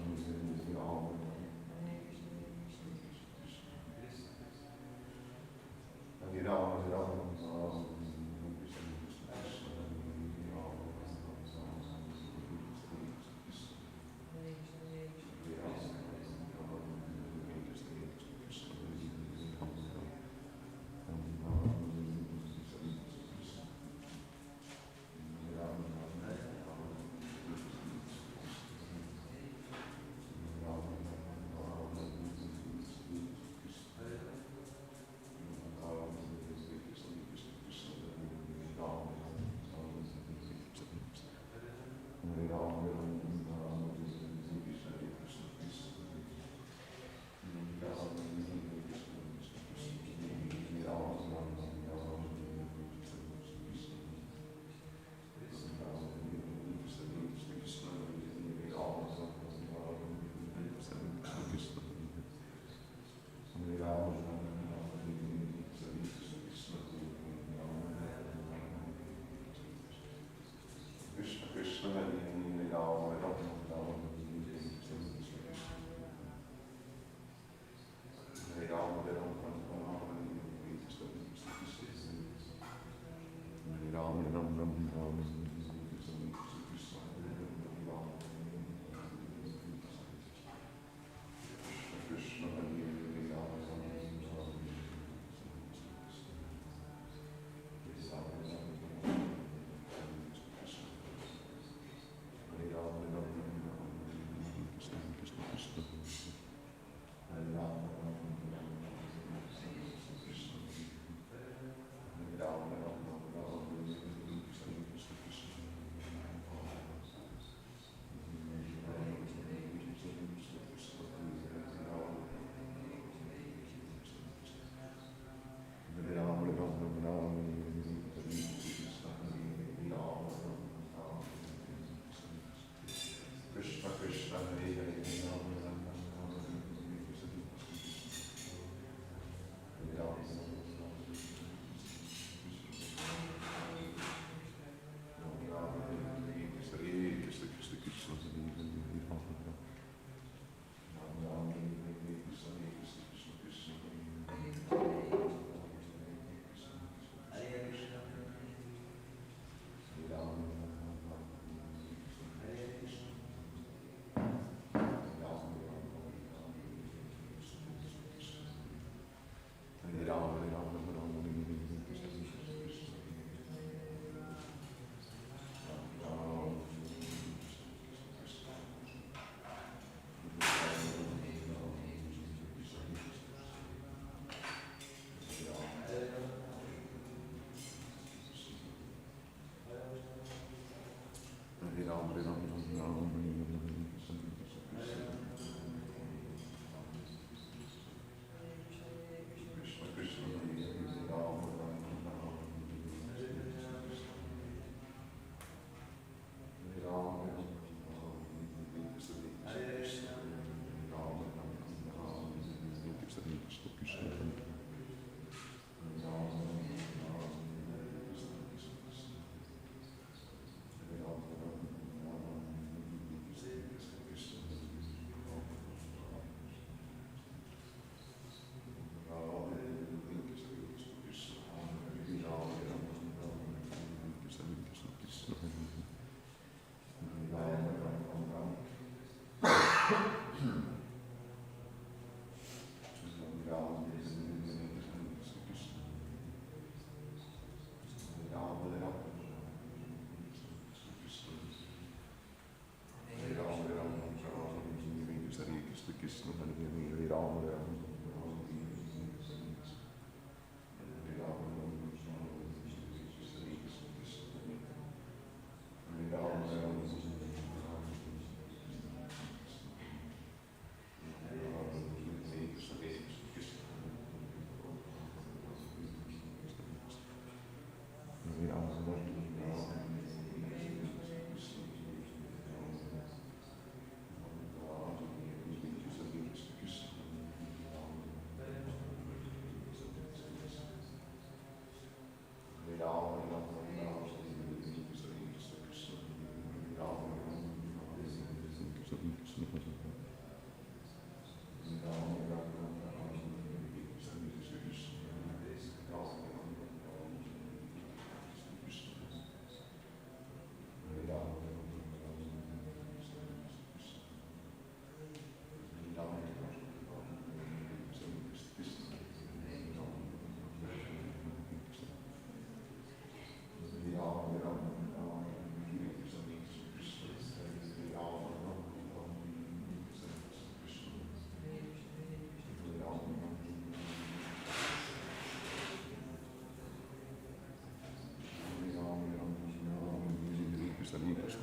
Ram Hare Ram Ram Ram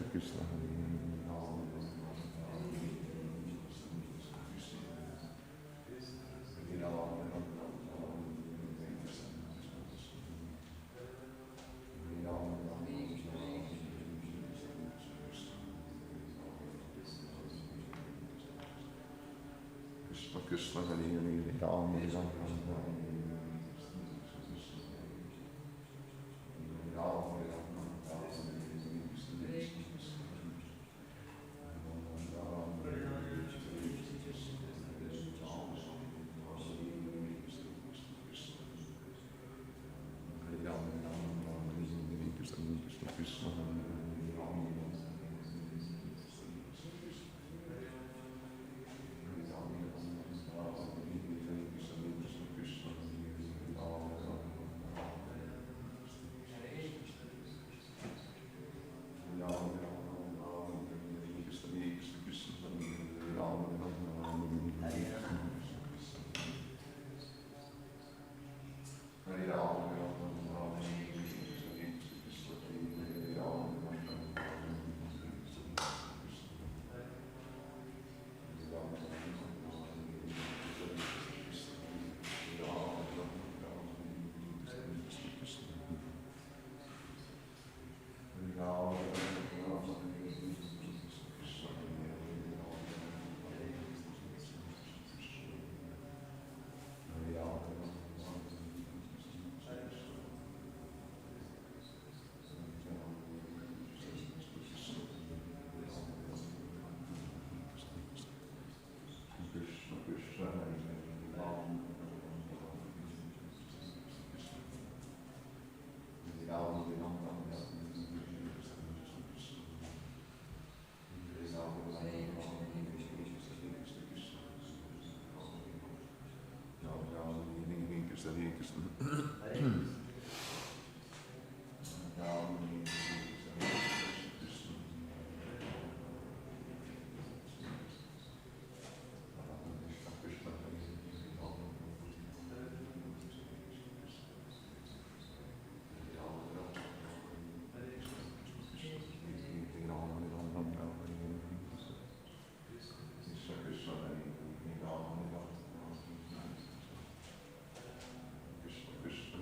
Krishna Hare Krishna Hare Hare Ram Ram Ram Krishna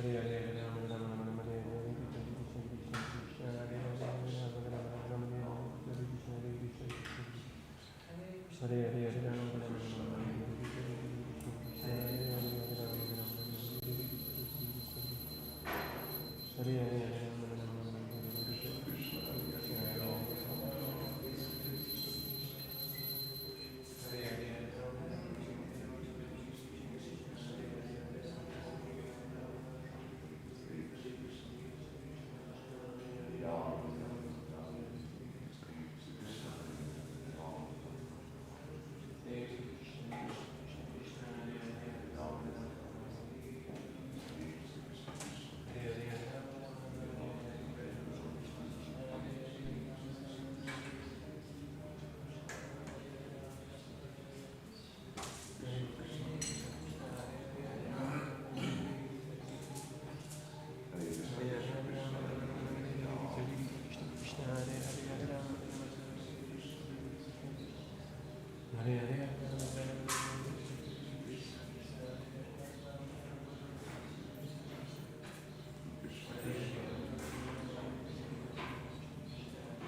Hare Hare Hare Rama Rama Rama Hare Hare Hare Krishna Krishna Krishna Hare Hare Hare Rama Rama Rama Hare Hare Krishna Krishna Hare Hare Hare Rama Rama Rama Hare Hare Krishna Krishna Hare Hare Hare Rama Rama Rama Hare Hare Krishna Hare Hare Hare Rama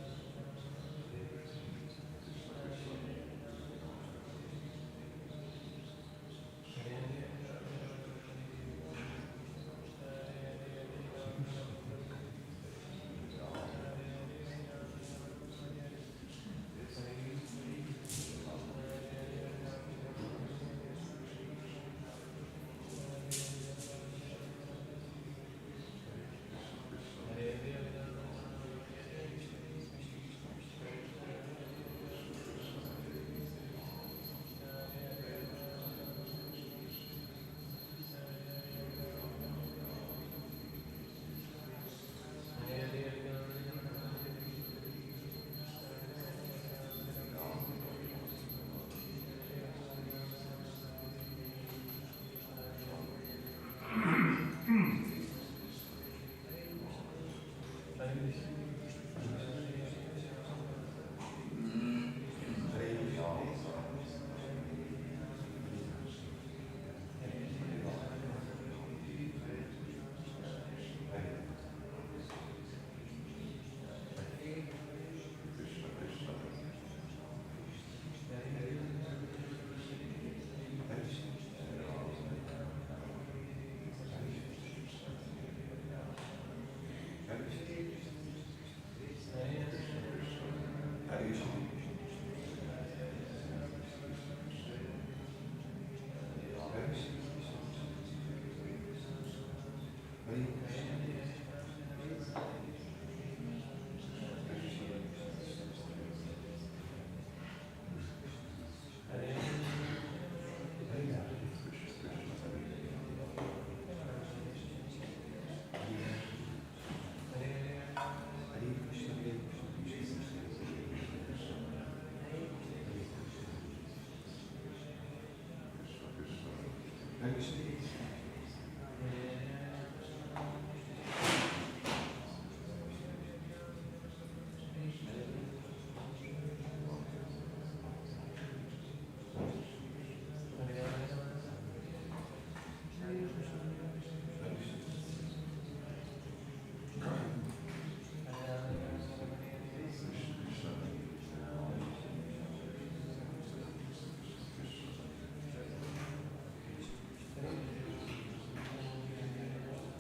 Rama Rama Hare Hare Krishna Krishna Hare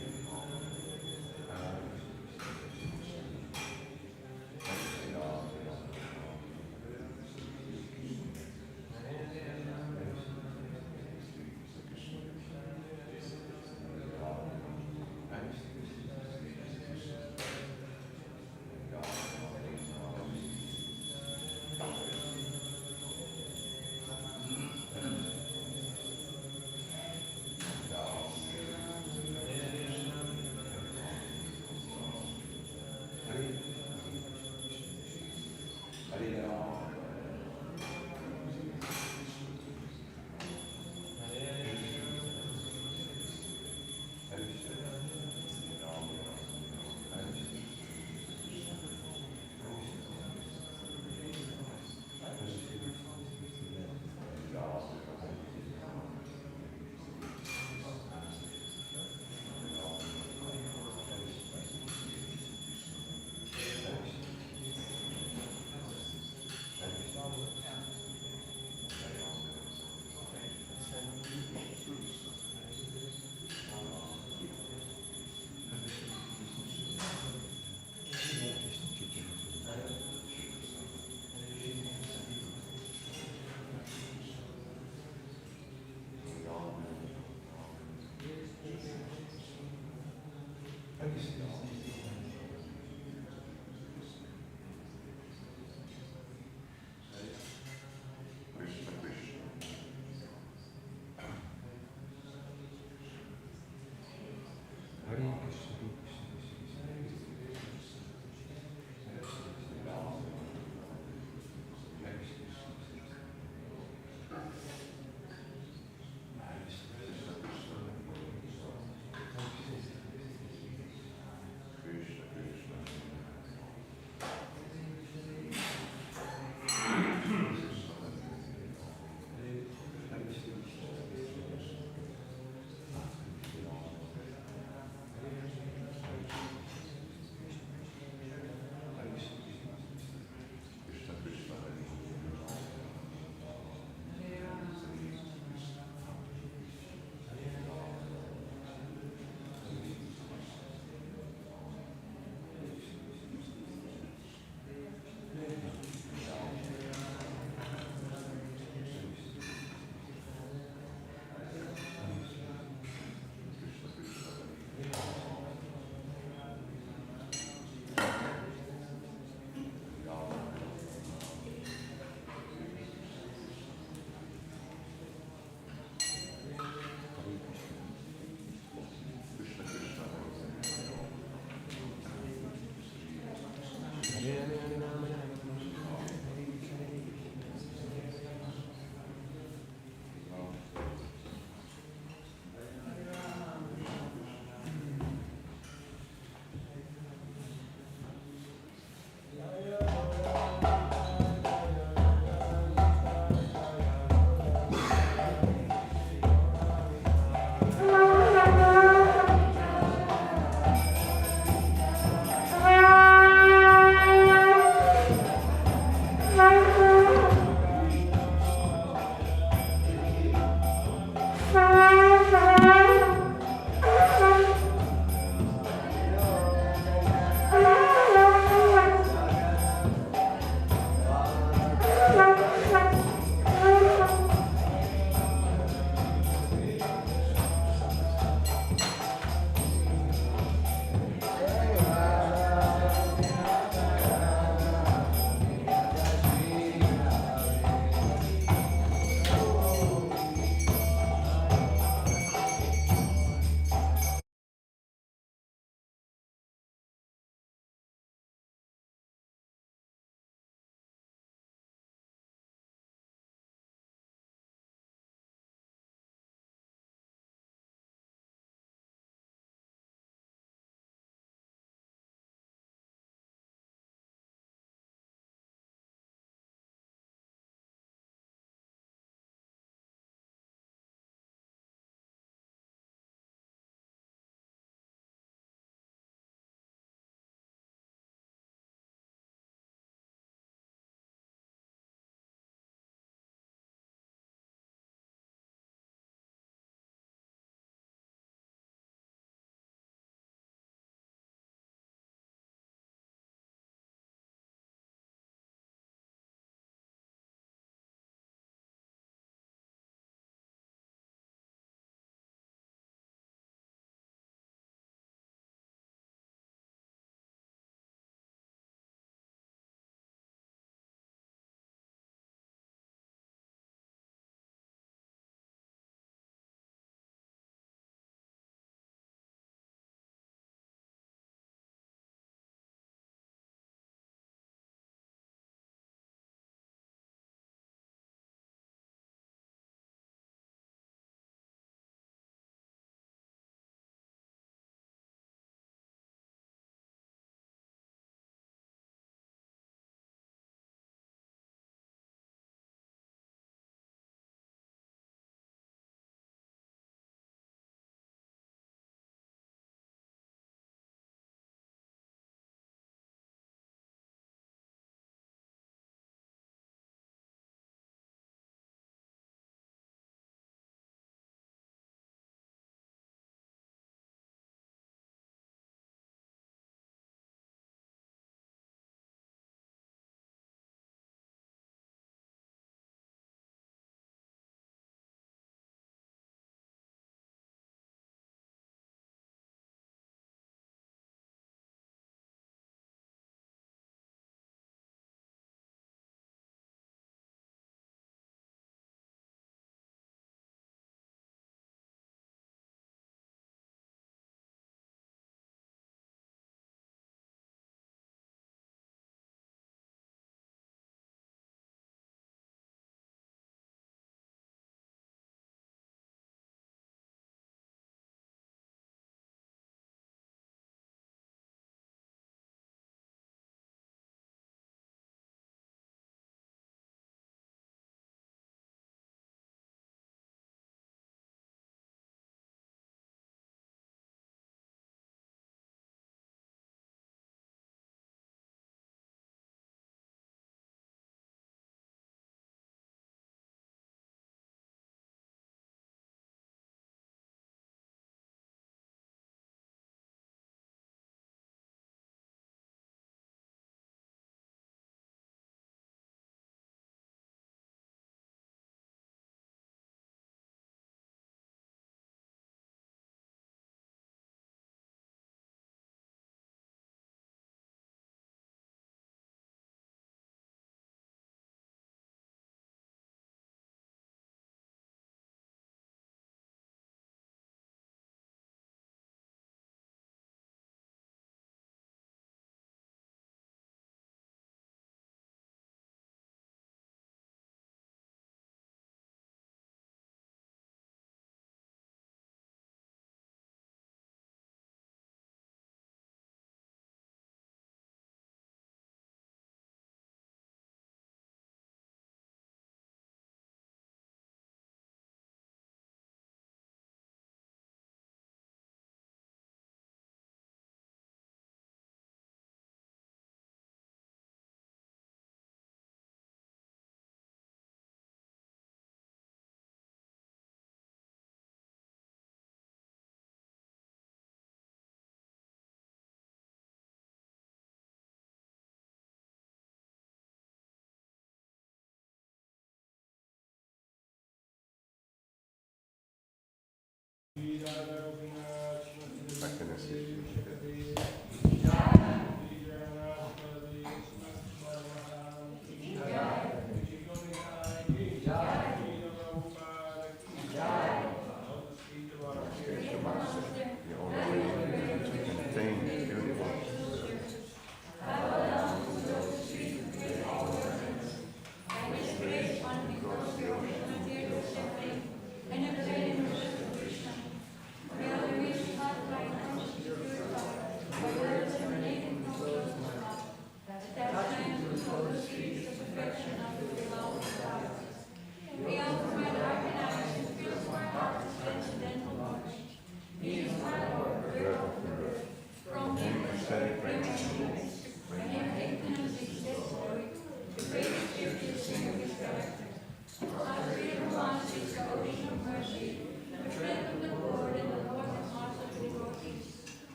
Hare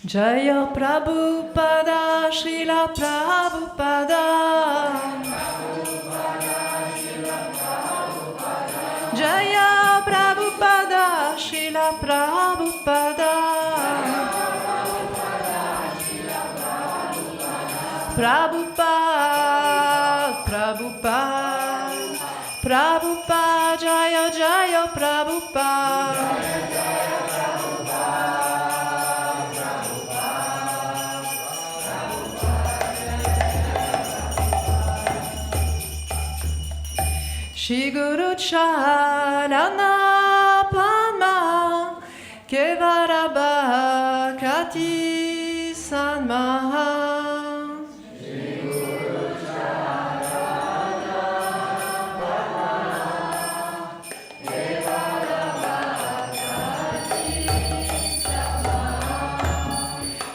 Jaya Prabhupada, Srila Prabhupada. Jaya Prabhupada, Srila Prabhupada. Prabhupada, Prabhupada, Prabhupada, Jaya Jaya Prabhupada. Shri Guru Charana Padma Kevaraba Kati Sanmaha.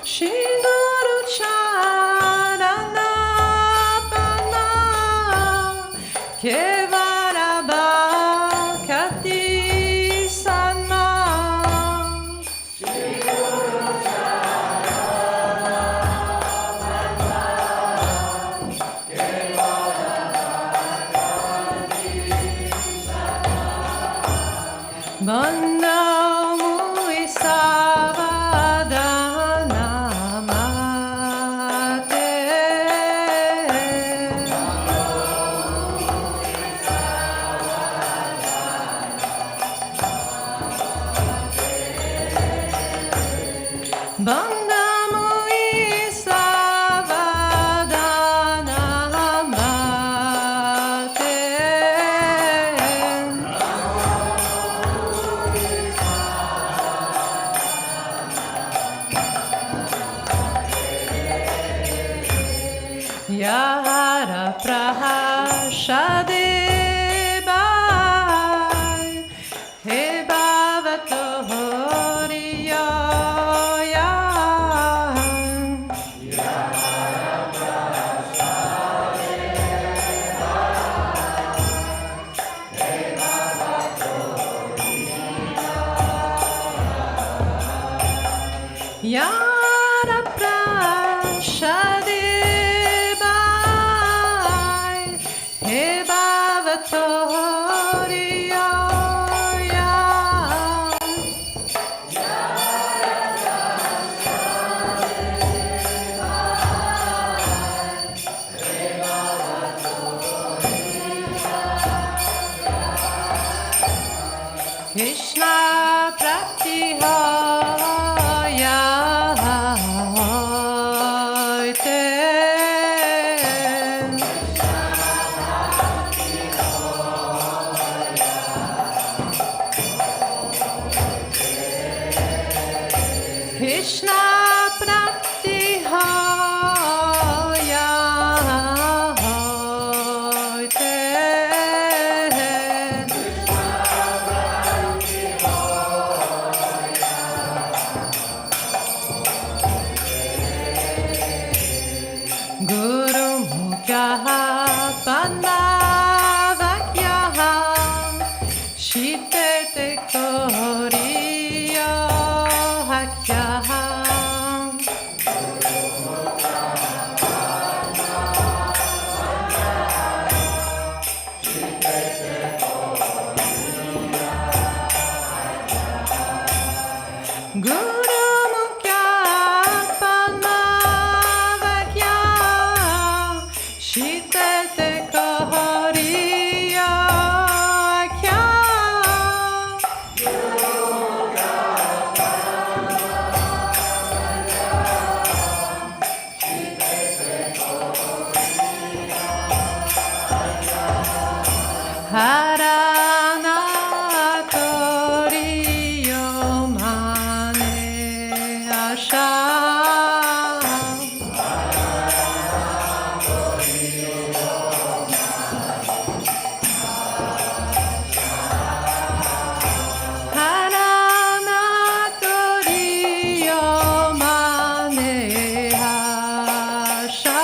Shri Guru Charana Padma Kevaraba Kati Sanmaha. Shri Guru Charana Padma Kevaraba Yara Prahashadebai He Bhavato Horiya Yara Prahashadebai He Bhavato Horiya Yara Prahashadebai Krishna Praktihaya Krishna Praktihaya Haranatoriyo mane asha. Haranatoriyo mane asha.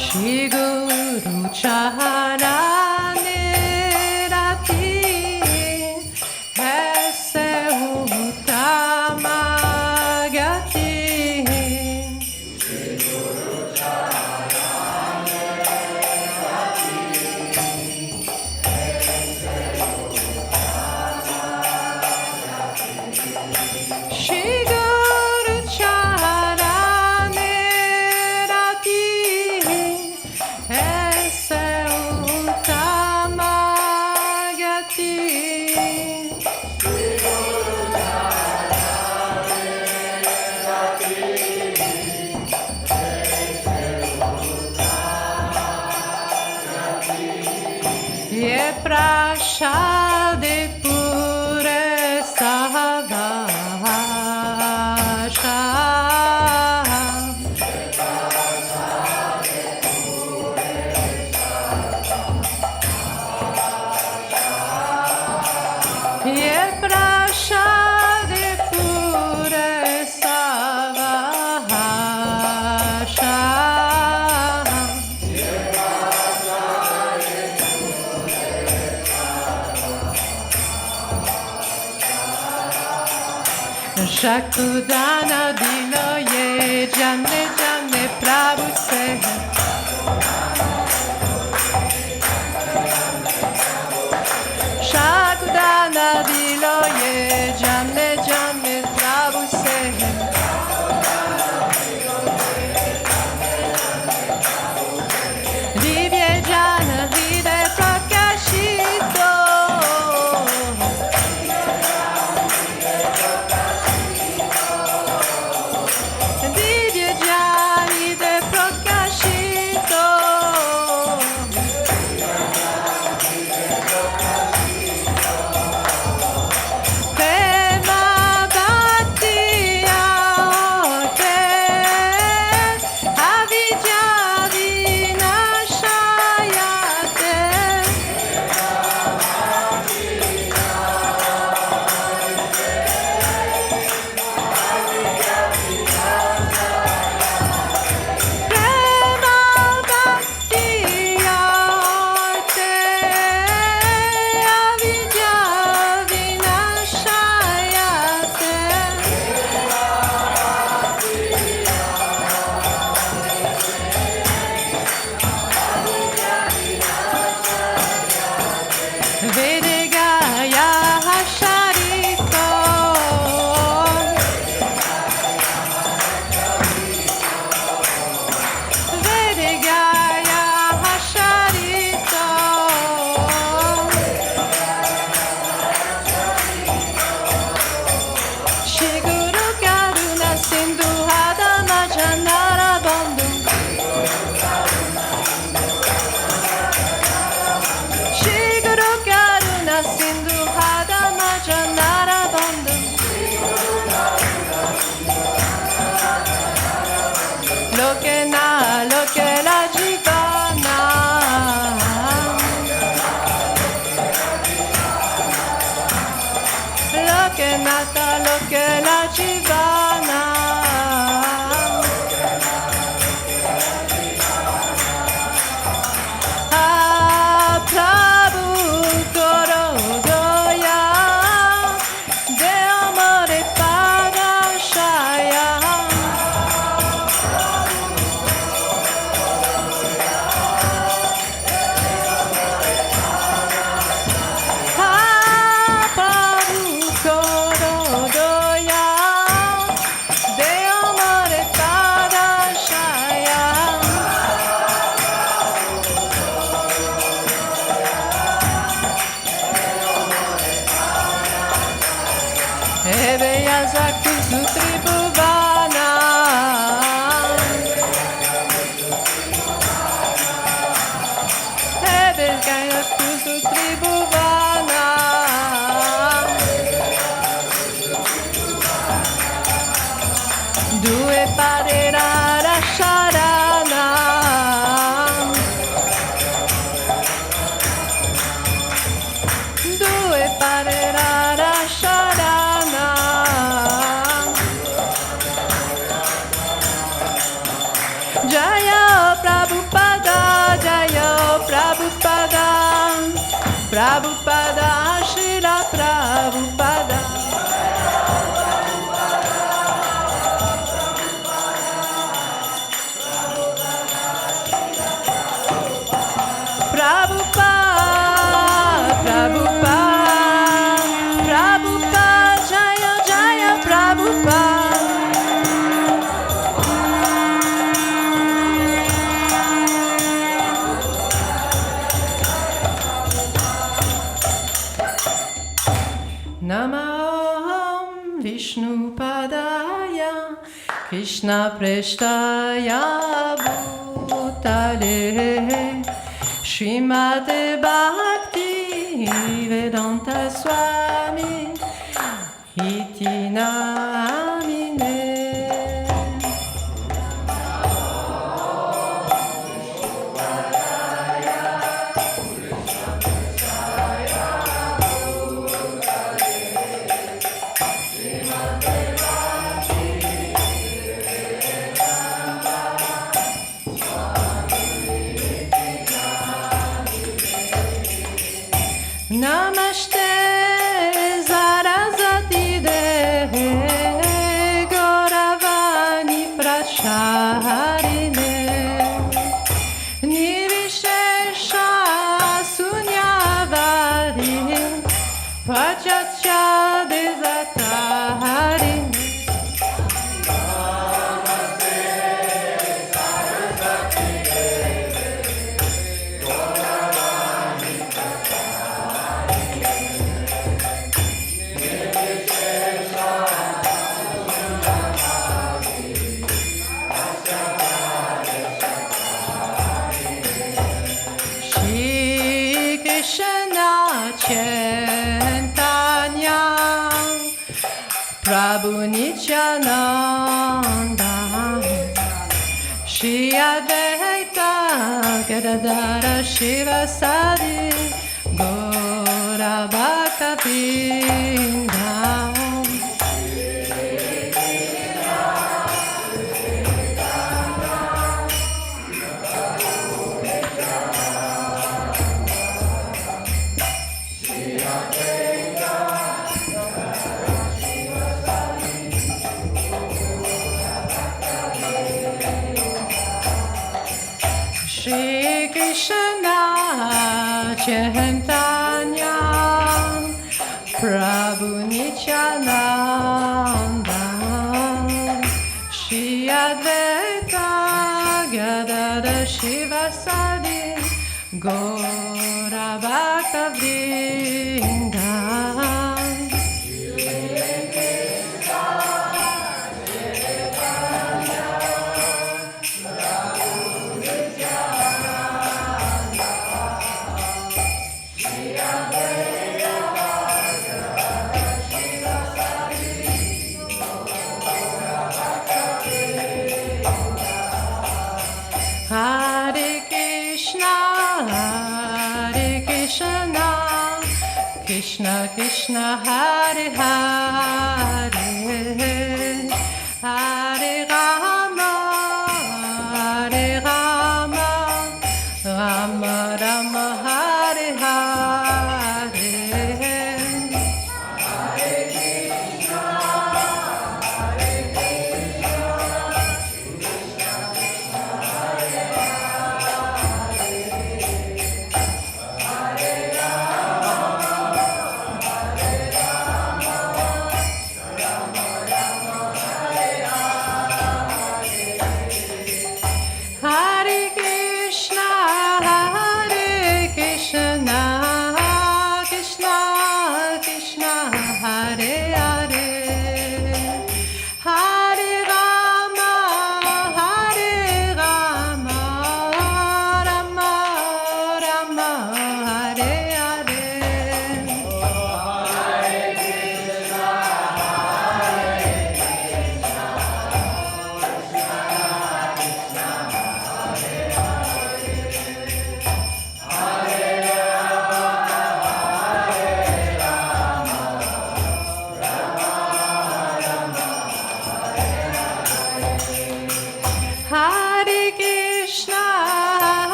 Shri Guru Charane Rati Aise Uttama Gati. Shri Guru Charane Rati Aise Uttama Gati. Ye prashade pure savasha. Ye prashade pure savasha. Shakudana dilo ye jane jane Prabhu se. Shakudana dilo ye jane jane Prabhu se. Divye jana hide prakashito. Divya Jani de Prakashito. Jaya Zakusu Tribhuvana Hare Jaya Zakusu Tribhuvana Due Parerara Sharana Due Parerara Sharana Jaya Prabhupada Jaya Prabhupada Prabhupada Srila Prabhupada Prabhupada, Prabhupada, Prabhupada, Jaya Jaya Prabhupada. Namah Vishnu Padaya Krishna Preshtaya Bhutale Srimate Bhakti Vedanta Swami Iti Namine Namaste Saraswati Devi Gauravani Pracharine Nirvishesha Sunyavari Pachachya Desatarine Krishna Chaitanya Prabhu Nityananda Shri Advaita Gadadara Shivasadi Gaura Bhakta-vrinda Shri Krishna Chaitanya Prabhu Nityananda Shri Advaita Gadadara Shivasadi Gaura Bhakta-vrinda Hare Krishna, Hare Krishna, Krishna Krishna, Hare Hare, Hare Rama, Hare Rama, Rama Rama, Hare Hare.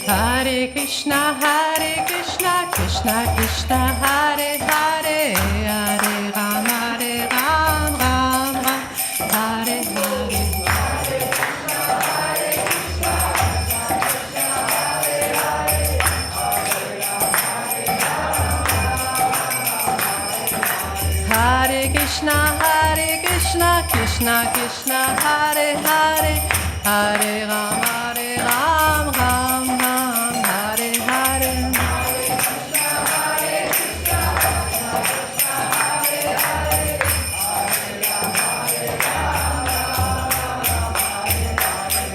Hare Krishna, Krishna Krishna, Hare Hare, Hare Ram, Ram Ram, Hare Hare. Hare Krishna, Krishna Krishna, Hare Hare, Hare Ram, Ram Ram, Hare Hare.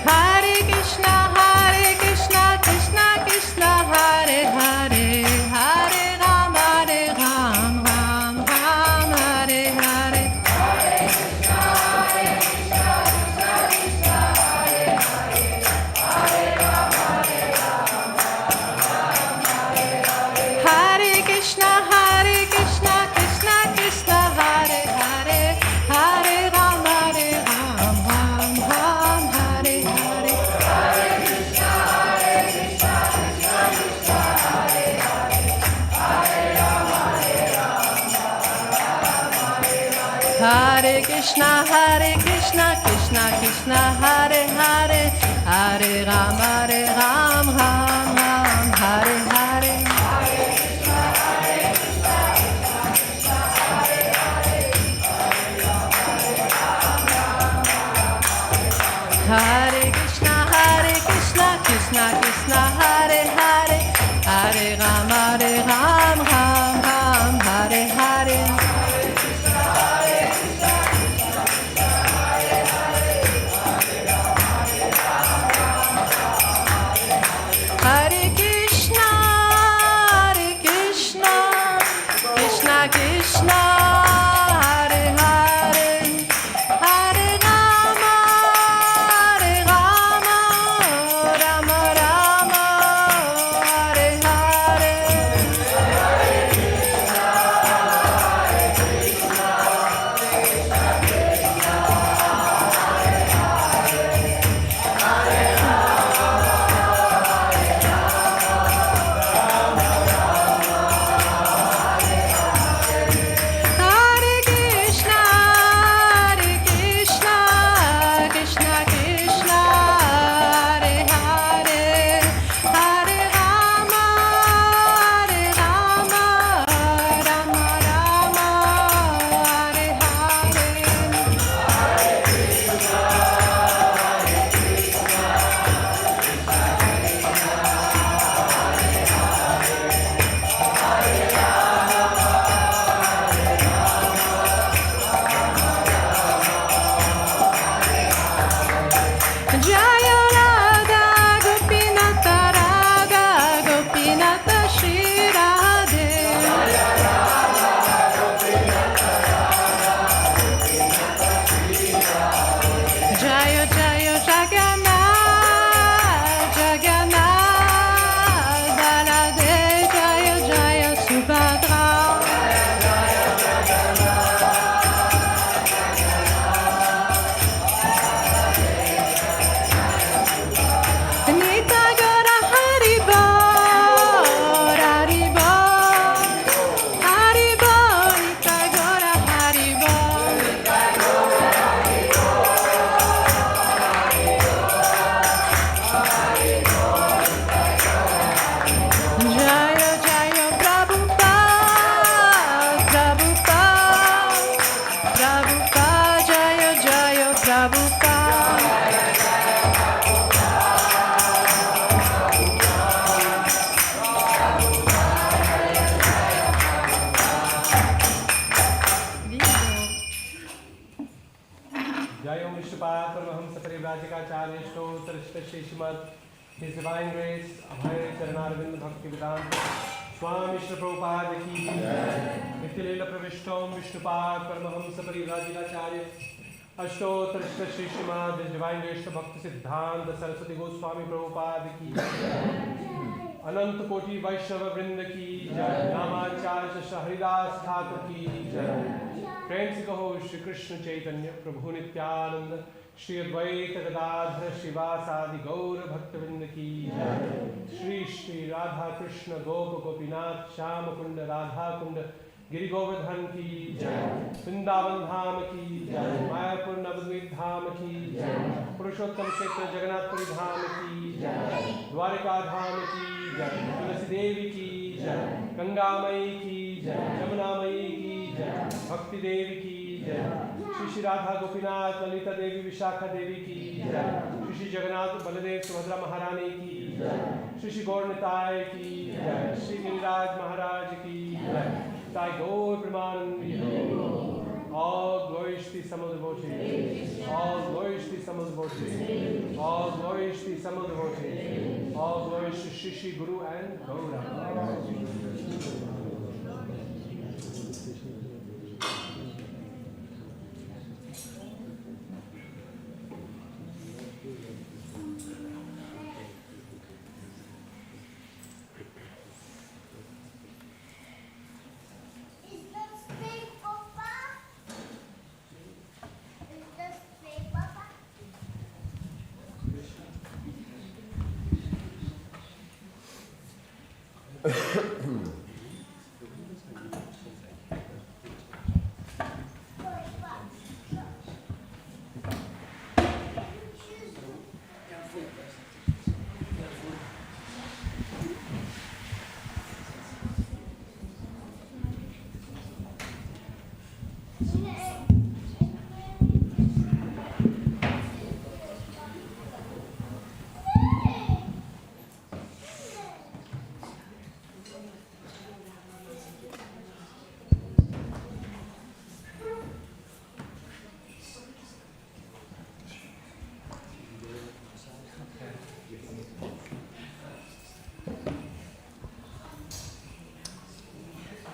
Hare Krishna, Krishna Krishna, Hare Hare, Hare Ram, Ram Ram, Hare Hare. Hare Krishna, Krishna Krishna, Hare Hare, Hare Ram, Ram Ram, Hare Hare. Hare Krishna, Krishna Krishna, Hare Hare, Hare Ram, Ram Ram, Hare Hare. Hare Krishna, Krishna Krishna, Hare Hare, Hare Ram, Ram Ram, Hare Hare. Hare Krishna, Krishna Krishna, Hare Hare, Hare Rama, Rama Rama, Hare Hare. Hare Krishna, Krishna Krishna, Hare Hare, Hare Rama, Rama Rama, Hare Hare. Jaya Radha Gopinata Radha, Gopinata Shri Radhe. Jaya Jaya Jagannath, Jagannath, Baladev, Jaya Jaya Subhadra. Nita Gora Haribo, Haribo, Haribo, Nita Gora Haribo. Jaya Jaya Prabhupada, Prabhupada, Prabhupada, Jaya Jaya Prabhupada. जय ओम विष्णुपाद परमहंस परिव्राजकाचार्य स्तोत्र Shri Shrimad His Divine Grace अभय चरणारविंद भक्ति वेदांत स्वामी श्री प्रभुपाद की नित्य लीला प्रविष्टोम Vishnupad Paramhans परिव्राजकाचार्य अष्टोत्तर Shri Shrimad His Divine Grace भक्ति सिद्धांत सरस्वती गोस्वामी प्रभुपाद की अनंत कोटि वैष्णव वृंद की जय। नामाचार्य हरिदास ठाकुर की जय। प्रेम से कहो श्री कृष्ण चैतन्य प्रभु नित्यानंद श्री अद्वैत गदाधर शिवासादि गौर भक्तवृंद की जय। श्री श्री राधा कृष्ण गोप गोपीनाथ श्याम कुंड राधा कुंड गिरि गोवर्धन की जय। वृंदावन धाम की जय। मायापुर नवद्वीप धाम की जय। पुरुषोत्तम क्षेत्र जगन्नाथपुरी धाम की जय। द्वारिका धाम की जय। तुलसी देवी की जय। गंगा मई की जय। जमुना मई की जय। भक्ति देवी की जय। श्री श्री राधा गोपीनाथ ललिता देवी विशाखा देवी की जय। श्री श्री जगन्नाथ बलदेव सुभद्रा महारानी की जय। श्री श्री गौर निताय की जय। श्री गिरिराज महाराज की जय। Thy Gaur Brahmanand, all glories to some of the devotees, all glories to some of the devotees, all glories to some of the devotees, all glories to Shri Shri Guru and Gaura.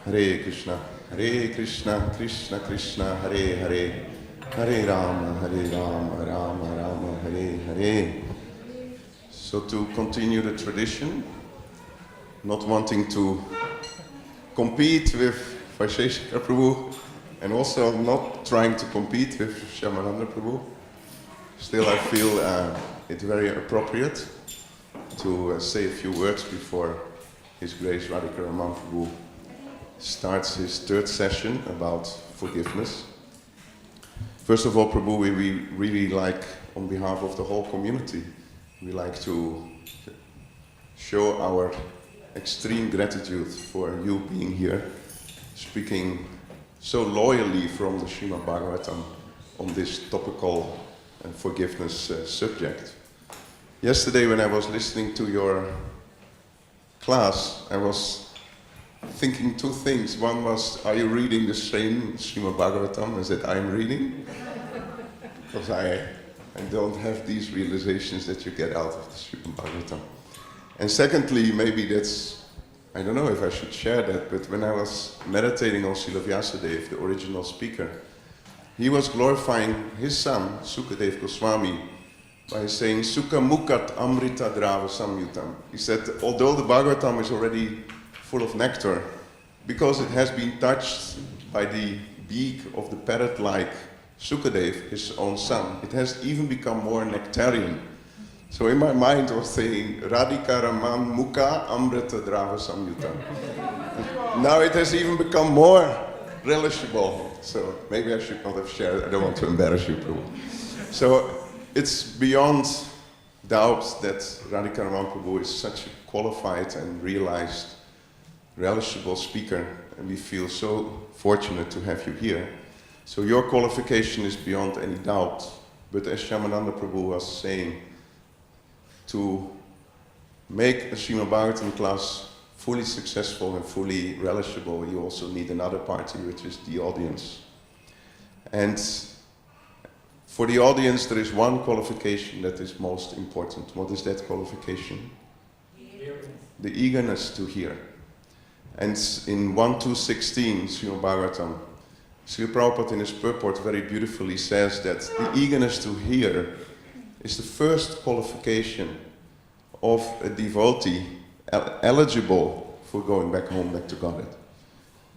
Hare Krishna, Krishna Krishna, Hare Hare, Hare Rama, Rama Rama, Hare Hare. So to continue the tradition, not wanting to compete with Vaisheshika Prabhu and also not trying to compete with Shyamananda Prabhu, still I feel it very appropriate to say a few words before His Grace Radhika Raman Prabhu starts his third session about forgiveness. First of all, Prabhu, we really like, on behalf of the whole community, we like to show our extreme gratitude for you being here, speaking so loyally from the Srimad Bhagavatam on this topical forgiveness subject. Yesterday, when I was listening to your class, I was thinking two things. One was, are you reading the same Srimad Bhagavatam as that I'm reading? Because I don't have these realizations that you get out of the Srimad Bhagavatam. And secondly, maybe that's, I don't know if I should share that, but when I was meditating on Srila Vyasadeva, the original speaker, he was glorifying his son, Sukadeva Goswami, by saying, Sukha Mukat Amrita Drava Samyutam. He said, although the Bhagavatam is already full of nectar, because it has been touched by the beak of the parrot-like Sukadeva, his own son, it has even become more nectarian. So in my mind I was saying, Radhika Raman Mukha Amrita Drava Samyutam. Now it has even become more relishable. So maybe I should not have shared, I don't want to embarrass you, Prabhu. So it's beyond doubt that Radhika Raman Prabhu is such a qualified and realized relishable speaker, and we feel so fortunate to have you here. So your qualification is beyond any doubt. But as Shyamananda Prabhu was saying, to make a Srimad Bhagavatam class fully successful and fully relishable, you also need another party, which is the audience. And for the audience, there is one qualification that is most important. What is that qualification? The eagerness to hear. And in 1.2.16, Srimad Bhagavatam, Srila Prabhupada in his purport very beautifully says that the eagerness to hear is the first qualification of a devotee eligible for going back to Godhead.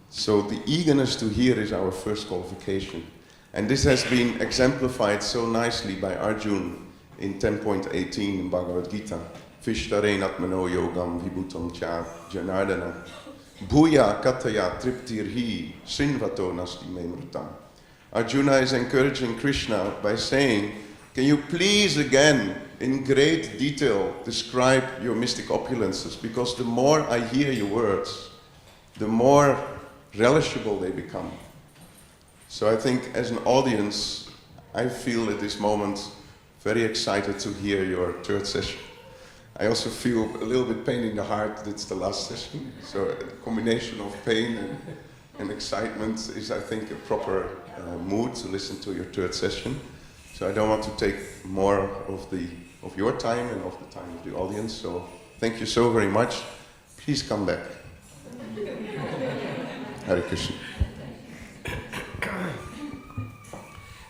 So the eagerness to hear is our first qualification. And this has been exemplified so nicely by Arjun in 10.18 in Bhagavad Gita. Vishtarenat mano yogam vibhutam cha janardana. Bhuya kataya triptirhi sinvato nasti me mrutam. Arjuna is encouraging Krishna by saying, can you please again, in great detail, describe your mystic opulences? Because the more I hear your words, the more relishable they become. So I think as an audience, I feel at this moment very excited to hear your third session. I also feel a little bit pain in the heart that it's the last session. So a combination of pain and excitement is, I think, a proper mood to listen to your third session. So I don't want to take more of your time and of the time of the audience. So thank you so very much. Please come back. Hare Krishna.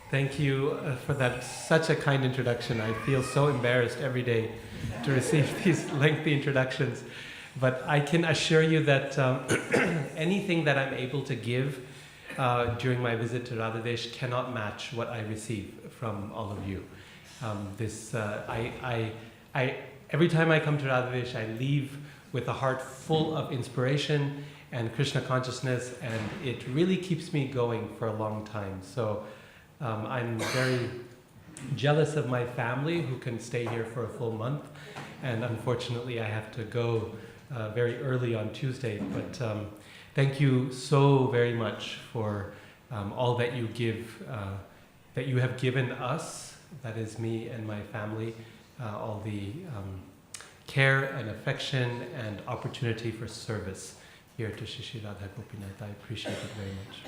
Thank you for that, such a kind introduction. I feel so embarrassed every day to receive these lengthy introductions. But I can assure you that anything that I'm able to give during my visit to Radhadesh cannot match what I receive from all of you. Every time I come to Radhadesh, I leave with a heart full of inspiration and Krishna consciousness, and it really keeps me going for a long time. So I'm very jealous of my family who can stay here for a full month, and unfortunately I have to go very early on Tuesday. But thank you so very much for all that you give, that you have given us, that is me and my family, all the care and affection and opportunity for service here to Shri Radha Gopinath. I appreciate it very much.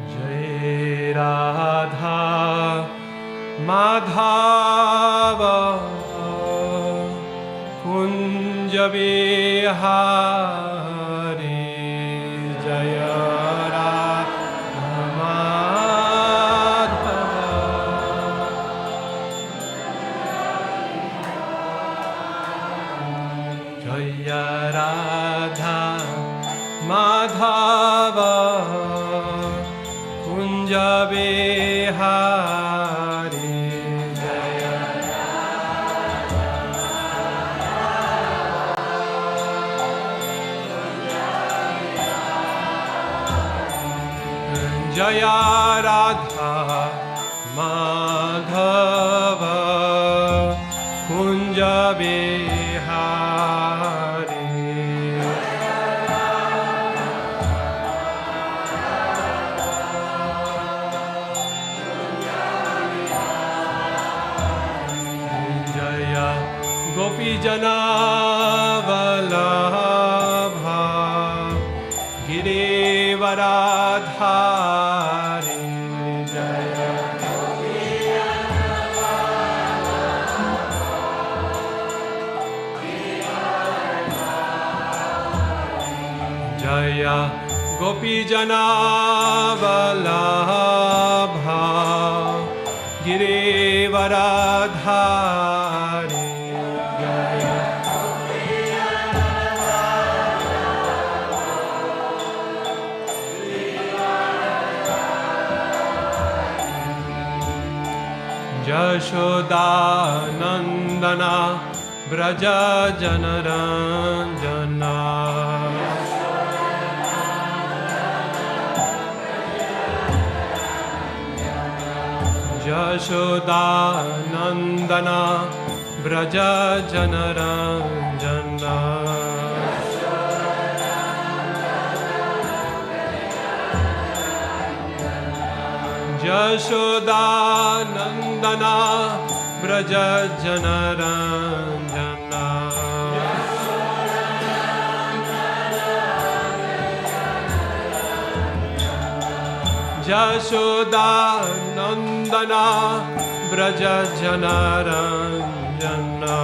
Jai Radha Madhava Kunja Vihari Jaya Radha Madhava Jaya Radha Madhava Kunja Vihari Jaya Jaya Radha Madhava Kunja Vihari Jaya Gopi Jana Vallabha Girivaradhari Jaya Jaya Gopi Jana Vallabha Girivaradhari Jaya Jashoda Nandana Braja Janaranjana Jashoda Nandana Braja Janaranjana Jashoda Nandana Braja Janaranjana Jashoda Nandana Braja Janaranjana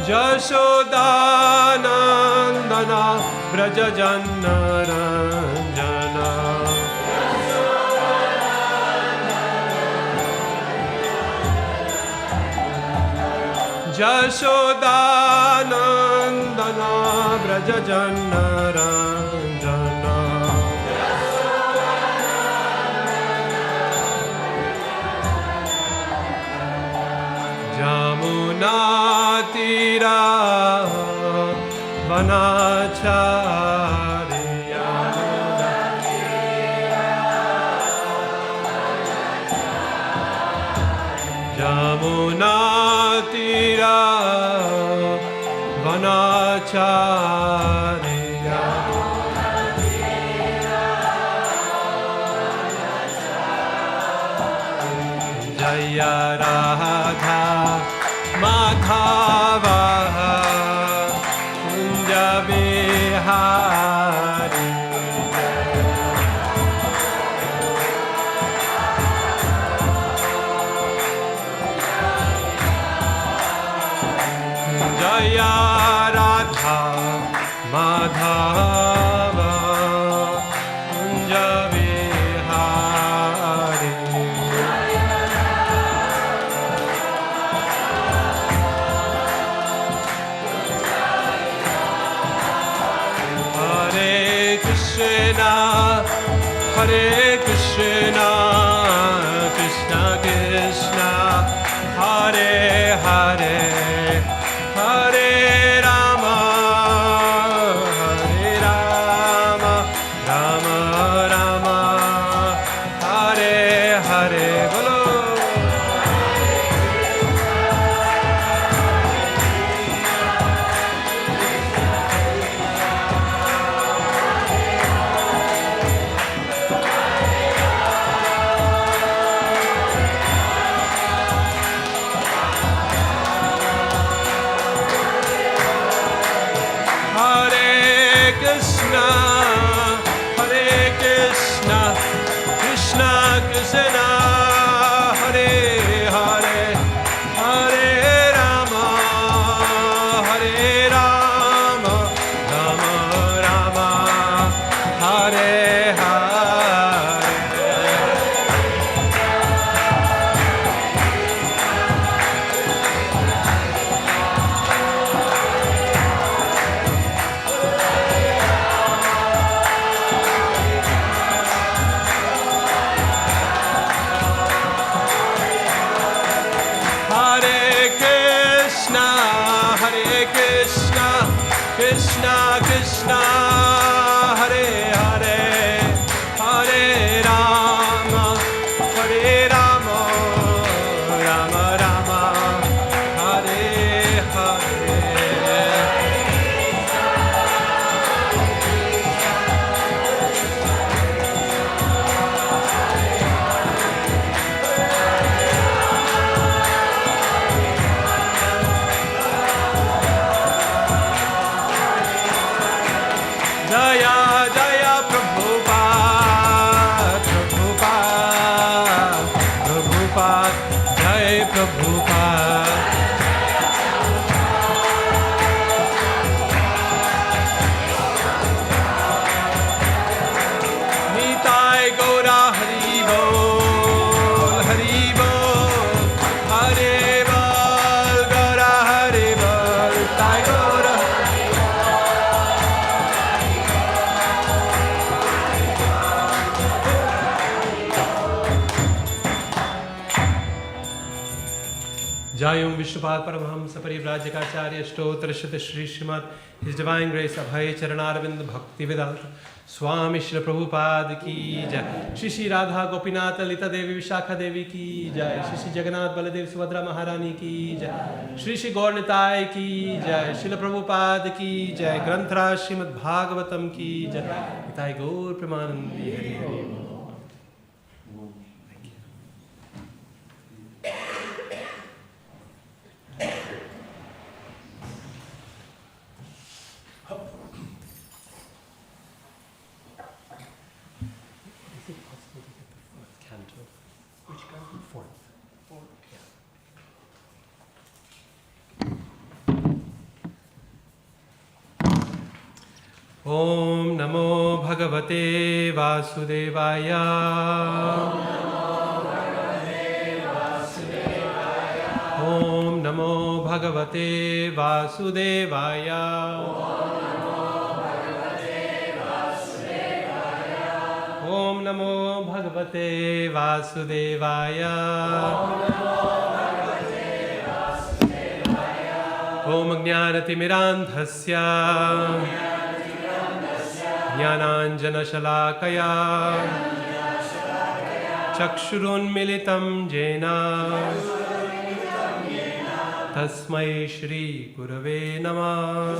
Jashodanandana Brajajanna Ranjana Jashodanandana Brajajanna Ranjana Jamuna Tira Vanacharya Jamuna Tira Vanacharya Jaya Radha Madhava Kunja Bihari Jaya Radha Madhava Kunja Bihari Hare Krishna, Hare Krishna, Krishna Krishna, Hare Hare, Hare Rama, Hare Rama, Rama Rama, Hare Hare. Bolo. Hare Krishna, Hare Krishna, Krishna Krishna, Hare Hare, Hare Rama, Hare Rama, Rama Rama, Hare Hare. Hare Krishna, Hare Krishna, Krishna Krishna, Hare Hare, Hare Rama, Hare Rama, Rama Rama, Hare Hare. Jaya Jaya Prabhupada, Prabhupada, Prabhupada, Jai Prabhupada. Nitai Gaura Hari Bol, Hari Bol, Hare Bol, Gaura Hari Bol, Nitai Gaura. Jayum Vishnupad Paramahamsa Parivrajakacarya Stotra Shata Shri Srimad His Divine Grace Abhay Charanarvind Bhakti Vedanta Swami Shri Prabhupada Ki Jai Shri Shri Radha Gopinath Lita Devi Vishakha Devi Ki Jai Shri Shri Jagannath Baladev Subhadra Maharani Ki Jai Shri Shri Gaur Nitai Ki Jai Shri Prabhupada Ki Jai Granthra Srimad Bhagavatam Ki Jai Nitai Gaur Premanandi Hari Hari. Is it possible to get the fourth canto? Which canto? Fourth. Fourth, yeah. Om Namo Bhagavate Vasudevaya. Om Namo Bhagavate Vasudevaya. Om Namo Bhagavate Vasudevaya. Om Jnanatimirandhasya Jnananjana Shalakaya Chakshurunmilitam Jena Tasmai Shri Gurave Namah.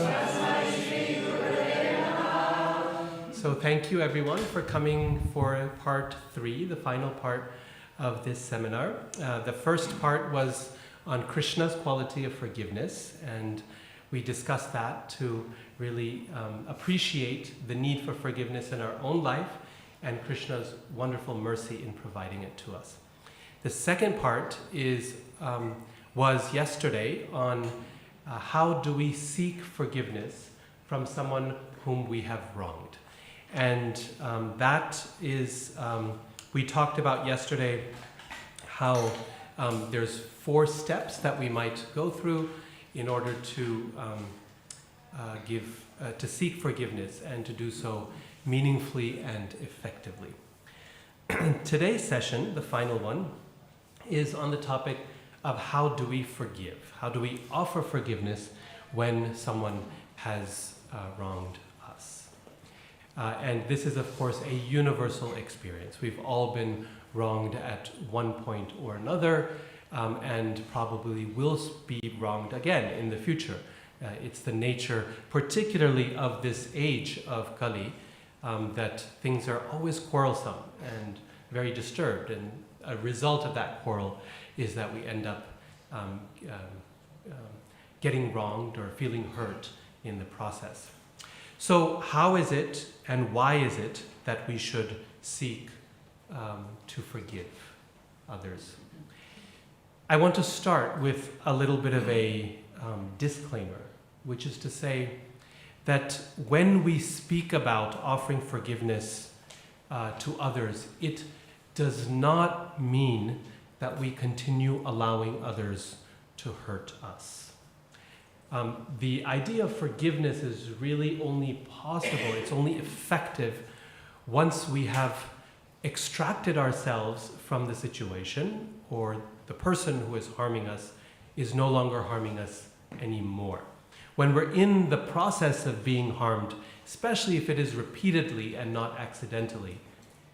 So thank you everyone for coming for part 3, the final part of this seminar. The first part was on Krishna's quality of forgiveness, and we discussed that to really appreciate the need for forgiveness in our own life and Krishna's wonderful mercy in providing it to us. The second part was yesterday on how do we seek forgiveness from someone whom we have wronged. And that is, we talked about yesterday how there's 4 steps that we might go through in order to to seek forgiveness and to do so meaningfully and effectively. Today's session, the final one, is on the topic of how do we forgive? How do we offer forgiveness when someone has wronged us? And this is, of course, a universal experience. We've all been wronged at one point or another, and probably will be wronged again in the future. It's the nature, particularly of this age of Kali, that things are always quarrelsome and very disturbed, and a result of that quarrel is that we end up getting wronged or feeling hurt in the process. So how is it and why is it that we should seek to forgive others? I want to start with a little bit of a disclaimer, which is to say that when we speak about offering forgiveness to others, it does not mean that we continue allowing others to hurt us. The idea of forgiveness is really only possible, it's only effective once we have extracted ourselves from the situation, or the person who is harming us is no longer harming us anymore. When we're in the process of being harmed, especially if it is repeatedly and not accidentally,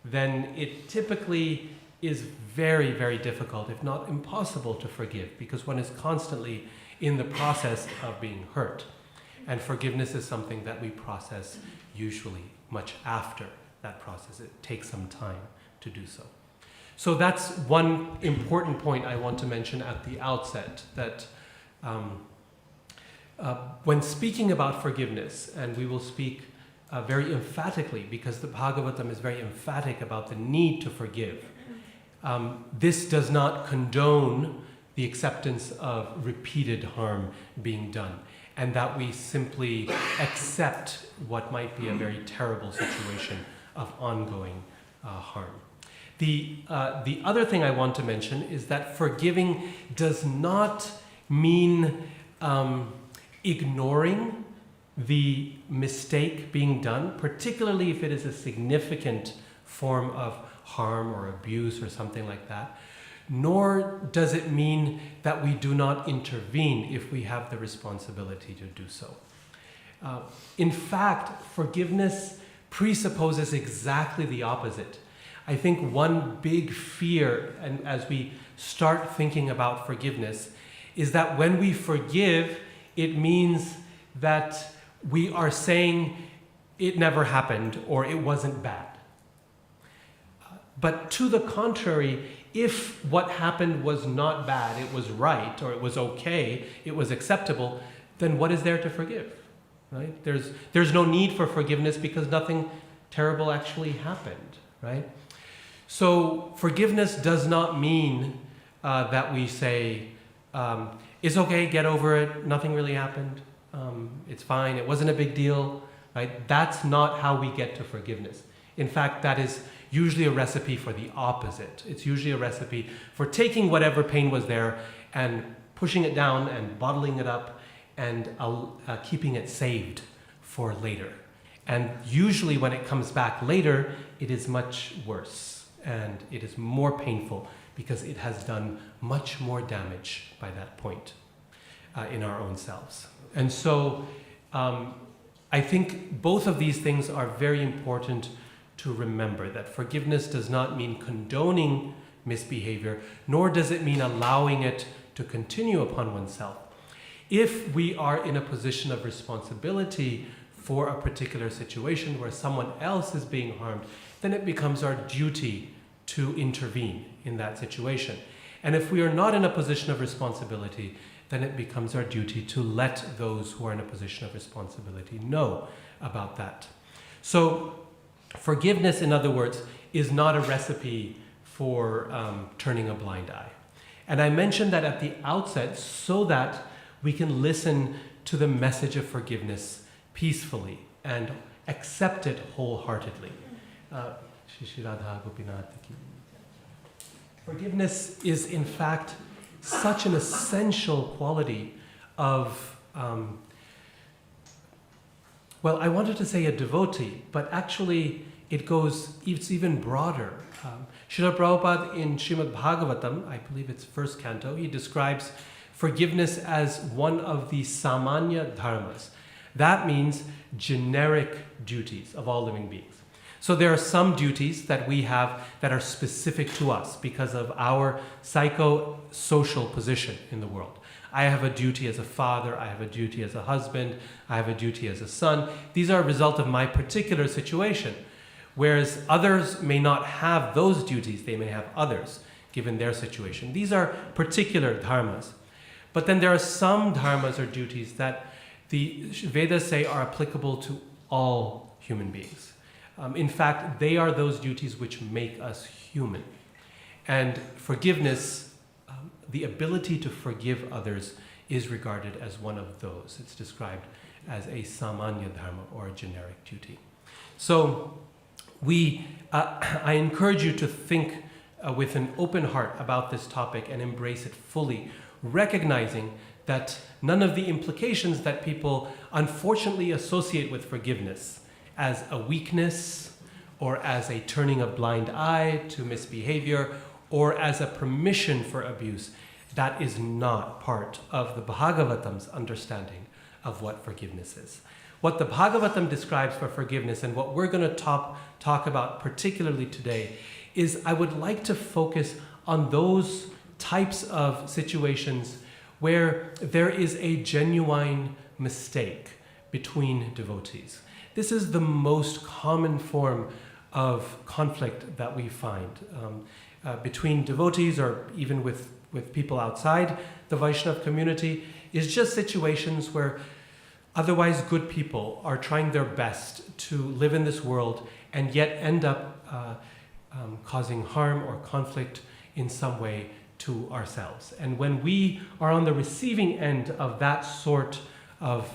then it typically is very, very difficult, if not impossible, to forgive, because one is constantly in the process of being hurt. And forgiveness is something that we process usually much after that process. It takes some time to do so. So that's one important point I want to mention at the outset, that when speaking about forgiveness, and we will speak very emphatically, because the Bhagavatam is very emphatic about the need to forgive, this does not condone the acceptance of repeated harm being done, and that we simply accept what might be a very terrible situation of ongoing harm. The other thing I want to mention is that forgiving does not mean ignoring the mistake being done, particularly if it is a significant form of harm or abuse or something like that. Nor does it mean that we do not intervene if we have the responsibility to do so. In fact, forgiveness presupposes exactly the opposite. I think one big fear, and as we start thinking about forgiveness, is that when we forgive, it means that we are saying it never happened or it wasn't bad. But to the contrary, if what happened was not bad, it was right, or it was okay, it was acceptable, then what is there to forgive? Right? There's no need for forgiveness because nothing terrible actually happened, right? So forgiveness does not mean that we say, it's okay, get over it, nothing really happened, it's fine, it wasn't a big deal, right? That's not how we get to forgiveness. In fact, that is usually a recipe for the opposite. It's usually a recipe for taking whatever pain was there and pushing it down and bottling it up and keeping it saved for later. And usually when it comes back later, it is much worse and it is more painful because it has done much more damage by that point in our own selves. And so I think both of these things are very important to remember, that forgiveness does not mean condoning misbehavior, nor does it mean allowing it to continue upon oneself. If we are in a position of responsibility for a particular situation where someone else is being harmed, then it becomes our duty to intervene in that situation. And if we are not in a position of responsibility, then it becomes our duty to let those who are in a position of responsibility know about that. So forgiveness, in other words, is not a recipe for turning a blind eye. And I mentioned that at the outset so that we can listen to the message of forgiveness peacefully and accept it wholeheartedly. Forgiveness is, in fact, such an essential quality of, well, I wanted to say a devotee, but actually it's even broader. Srila Prabhupada in Srimad Bhagavatam, I believe it's first canto, he describes forgiveness as one of the samanya dharmas. That means generic duties of all living beings. So there are some duties that we have that are specific to us because of our psychosocial position in the world. I have a duty as a father, I have a duty as a husband, I have a duty as a son. These are a result of my particular situation. Whereas others may not have those duties, they may have others given their situation. These are particular dharmas. But then there are some dharmas or duties that the Vedas say are applicable to all human beings. In fact, they are those duties which make us human. And forgiveness, the ability to forgive others, is regarded as one of those. It's described as a samanya dharma, or a generic duty. So I encourage you to think with an open heart about this topic and embrace it fully, recognizing that none of the implications that people unfortunately associate with forgiveness as a weakness or as a turning a blind eye to misbehavior or as a permission for abuse, that is not part of the Bhagavatam's understanding of what forgiveness is. What the Bhagavatam describes for forgiveness and what we're going to talk about particularly today is I would like to focus on those types of situations where there is a genuine mistake between devotees. This is the most common form of conflict that we find between devotees or even with people outside the Vaishnava community, is just situations where otherwise good people are trying their best to live in this world and yet end up causing harm or conflict in some way to ourselves. And when we are on the receiving end of that sort of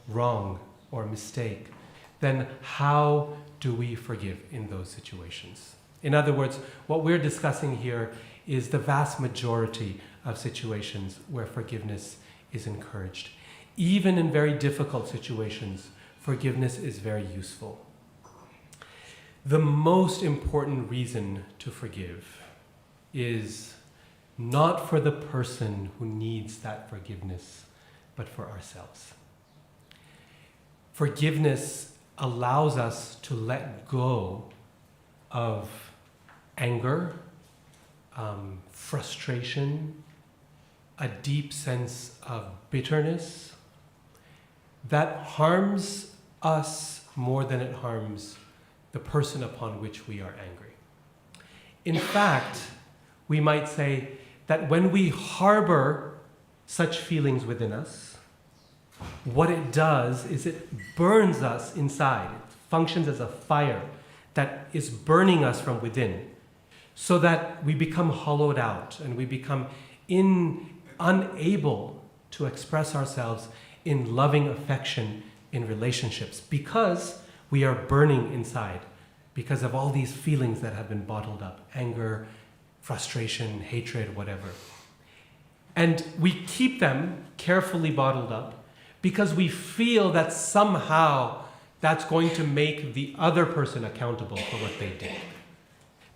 wrong or mistake, then how do we forgive in those situations? In other words, what we're discussing here is the vast majority of situations where forgiveness is encouraged. Even in very difficult situations, forgiveness is very useful. The most important reason to forgive is not for the person who needs that forgiveness, but for ourselves. Forgiveness allows us to let go of anger, frustration, a deep sense of bitterness that harms us more than it harms the person upon which we are angry. In fact, we might say that when we harbor such feelings within us, what it does is it burns us inside. It functions as a fire that is burning us from within, so that we become hollowed out and we become unable to express ourselves in loving affection in relationships because we are burning inside because of all these feelings that have been bottled up, anger, frustration, hatred, whatever. And we keep them carefully bottled up because we feel that somehow that's going to make the other person accountable for what they did.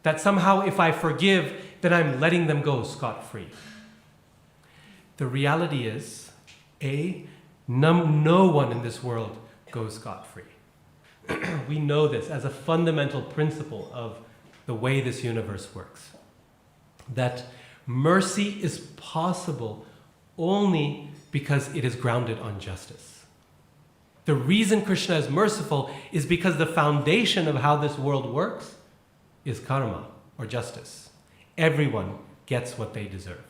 That somehow if I forgive, then I'm letting them go scot-free. The reality is, no one in this world goes scot-free. We know this as a fundamental principle of the way this universe works. That mercy is possible only because it is grounded on justice. The reason Krishna is merciful is because the foundation of how this world works is karma, or justice. Everyone gets what they deserve.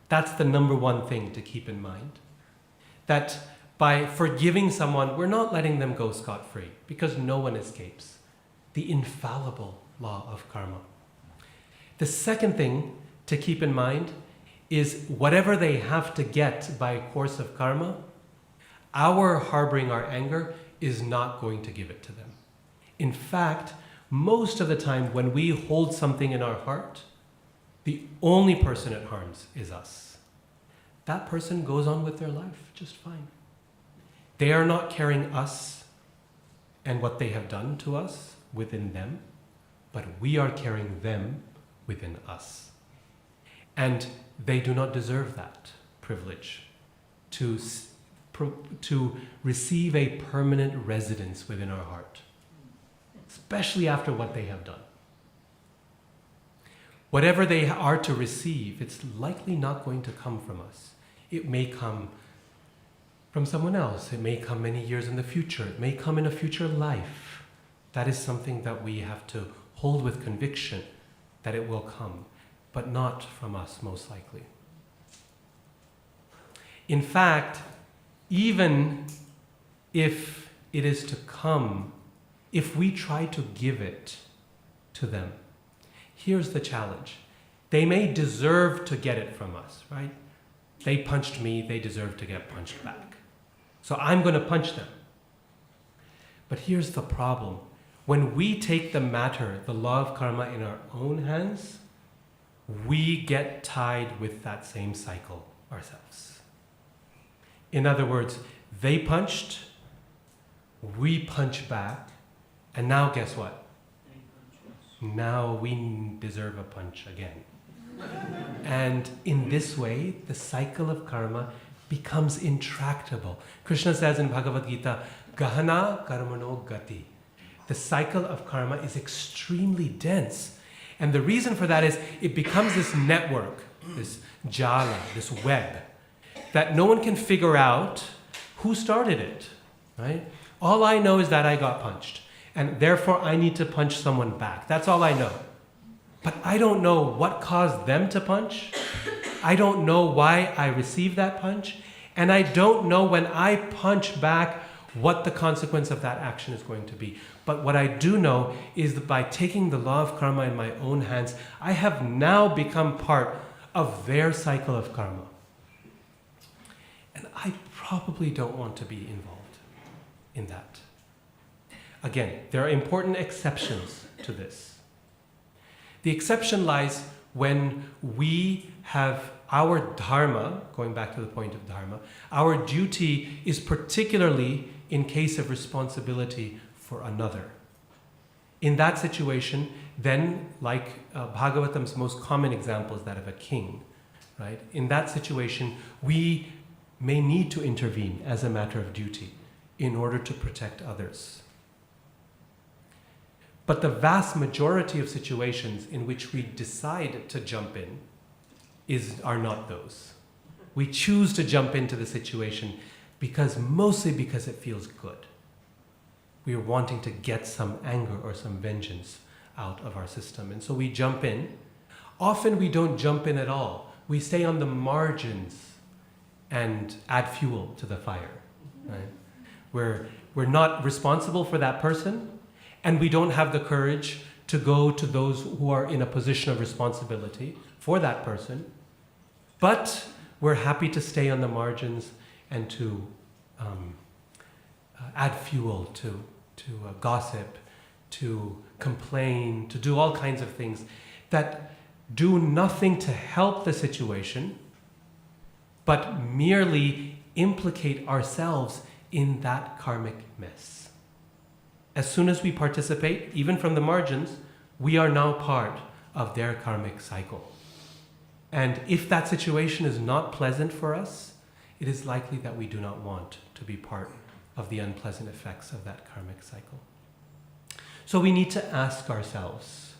That's the number one thing to keep in mind. That by forgiving someone, we're not letting them go scot-free, because no one escapes the infallible law of karma. The second thing to keep in mind is whatever they have to get by a course of karma, our harboring our anger is not going to give it to them. In fact, most of the time when we hold something in our heart, the only person it harms is us. That person goes on with their life just fine. They are not carrying us and what they have done to us within them, but we are carrying them within us. And they do not deserve that privilege to receive a permanent residence within our heart, especially after what they have done. Whatever they are to receive, it's likely not going to come from us. It may come from someone else. It may come many years in the future. It may come in a future life. That is something that we have to hold with conviction that it will come, but not from us, most likely. In fact, even if it is to come, if we try to give it to them, here's the challenge. They may deserve to get it from us, right? They punched me, they deserve to get punched back. So I'm going to punch them. But here's the problem. When we take the matter, the law of karma, in our own hands, we get tied with that same cycle ourselves. In other words, they punched, we punch back, and now guess what? Now we deserve a punch again. And in this way, the cycle of karma becomes intractable. Krishna says in Bhagavad Gita, Gahana karmano gati. The cycle of karma is extremely dense. And the reason for that is it becomes this network, this jala, this web, that no one can figure out who started it, right? All I know is that I got punched, and therefore I need to punch someone back. That's all I know. But I don't know what caused them to punch. I don't know why I received that punch. And I don't know when I punch back what the consequence of that action is going to be. But what I do know is that by taking the law of karma in my own hands, I have now become part of their cycle of karma. And I probably don't want to be involved in that. Again, there are important exceptions to this. The exception lies when we have our dharma, going back to the point of dharma, our duty is particularly in case of responsibility for another. In that situation, then, like Bhagavatam's most common example is that of a king, right? In that situation, we may need to intervene as a matter of duty in order to protect others. But the vast majority of situations in which we decide to jump in are not those. We choose to jump into the situation mostly because it feels good. We are wanting to get some anger or some vengeance out of our system. And so we jump in. Often we don't jump in at all. We stay on the margins and add fuel to the fire. Right? We're not responsible for that person, and we don't have the courage to go to those who are in a position of responsibility for that person. But we're happy to stay on the margins and to add fuel to gossip, to complain, to do all kinds of things that do nothing to help the situation, but merely implicate ourselves in that karmic mess. As soon as we participate, even from the margins, we are now part of their karmic cycle. And if that situation is not pleasant for us, it is likely that we do not want to be part of the unpleasant effects of that karmic cycle. So we need to ask ourselves,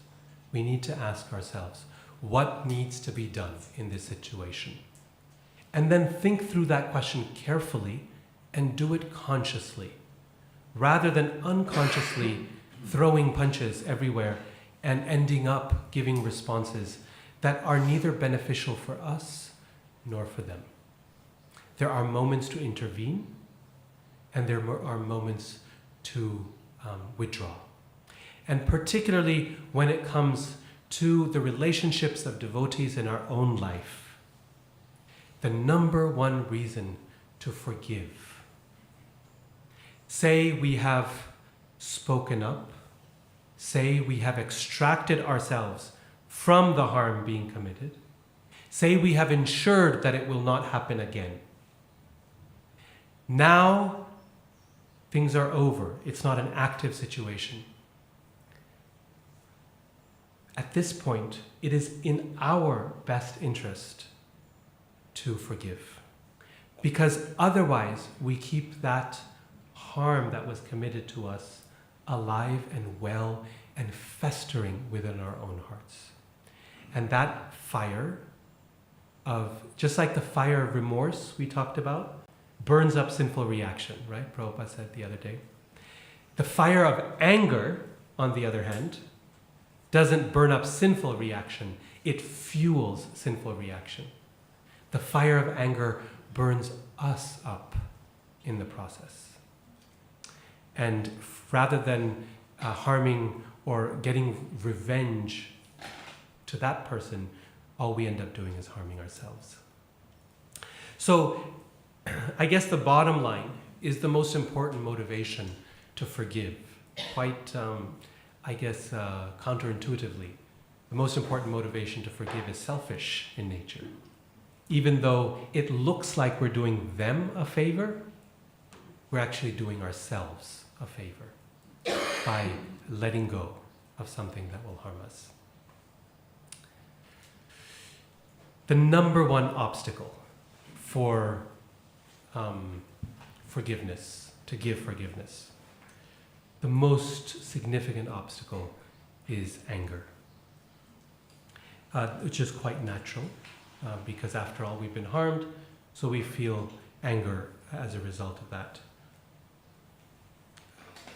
what needs to be done in this situation? And then think through that question carefully and do it consciously, rather than unconsciously throwing punches everywhere and ending up giving responses that are neither beneficial for us nor for them. There are moments to intervene, and there are moments to withdraw. And particularly when it comes to the relationships of devotees in our own life, the number one reason to forgive. Say we have spoken up, say we have extracted ourselves from the harm being committed, say we have ensured that it will not happen again. Now things are over. It's not an active situation. At this point, it is in our best interest to forgive, because otherwise we keep that harm that was committed to us alive and well and festering within our own hearts. And that fire of, just like the fire of remorse we talked about, burns up sinful reaction, right? Prabhupada said the other day. The fire of anger, on the other hand, doesn't burn up sinful reaction, it fuels sinful reaction. The fire of anger burns us up in the process. And rather than harming or getting revenge to that person, all we end up doing is harming ourselves. So I guess the bottom line is the most important motivation to forgive. Quite, counterintuitively, the most important motivation to forgive is selfish in nature. Even though it looks like we're doing them a favor, we're actually doing ourselves a favor by letting go of something that will harm us. The number one obstacle for forgiveness, to give forgiveness, the most significant obstacle is anger, which is quite natural because after all we've been harmed, so we feel anger as a result of that.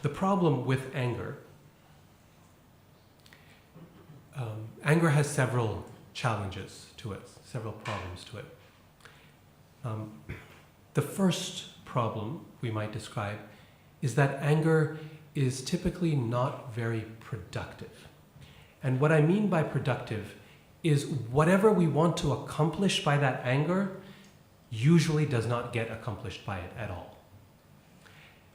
The problem with anger, anger has several challenges to it, several problems to it. The first problem we might describe is that anger is typically not very productive. And what I mean by productive is whatever we want to accomplish by that anger usually does not get accomplished by it at all.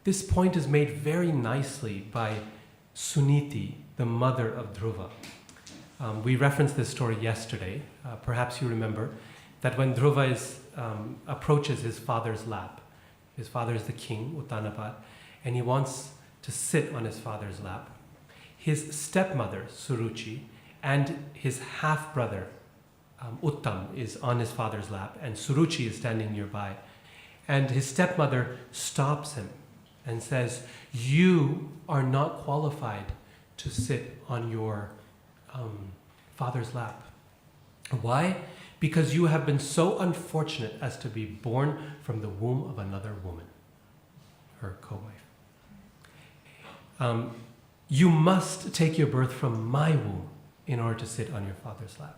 This point is made very nicely by Suniti, the mother of Dhruva. We referenced this story yesterday. Perhaps you remember that when Dhruva approaches his father's lap, his father is the king, Uttanapad, and he wants to sit on his father's lap. His stepmother, Suruchi, and his half-brother, Uttam, is on his father's lap, and Suruchi is standing nearby. And his stepmother stops him and says, "You are not qualified to sit on your father's lap." Why? Because you have been so unfortunate as to be born from the womb of another woman, her co-wife. You must take your birth from my womb in order to sit on your father's lap.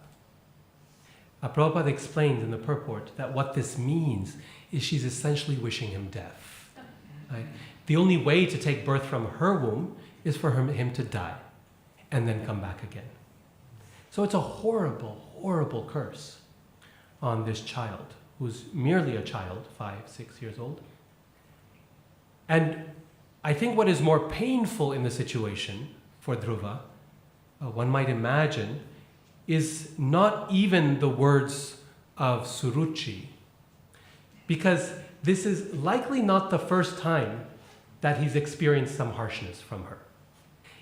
Prabhupada explains in the purport that what this means is she's essentially wishing him death. Right? The only way to take birth from her womb is for him to die and then come back again. So it's a horrible, horrible curse on this child who's merely a child, 5, 6 years old. And I think what is more painful in the situation for Dhruva, one might imagine, is not even the words of Suruchi, because this is likely not the first time that he's experienced some harshness from her.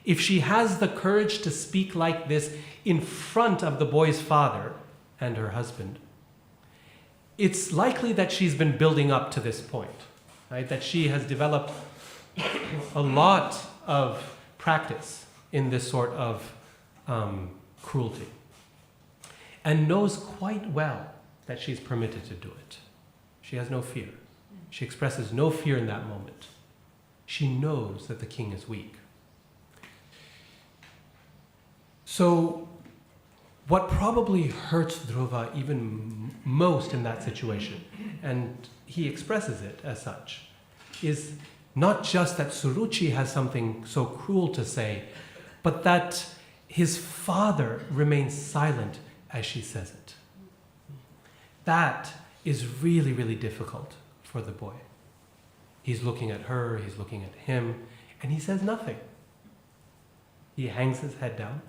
If she has the courage to speak like this in front of the boy's father and her husband, it's likely that she's been building up to this point, right? That she has developed a lot of practice in this sort of cruelty and knows quite well that she's permitted to do it. She has no fear. She expresses no fear in that moment. She knows that the king is weak. So what probably hurts Dhruva even most in that situation, and he expresses it as such, is not just that Suruchi has something so cruel to say, but that his father remains silent as she says it. That is really, really difficult for the boy. He's looking at her, he's looking at him, and he says nothing. He hangs his head down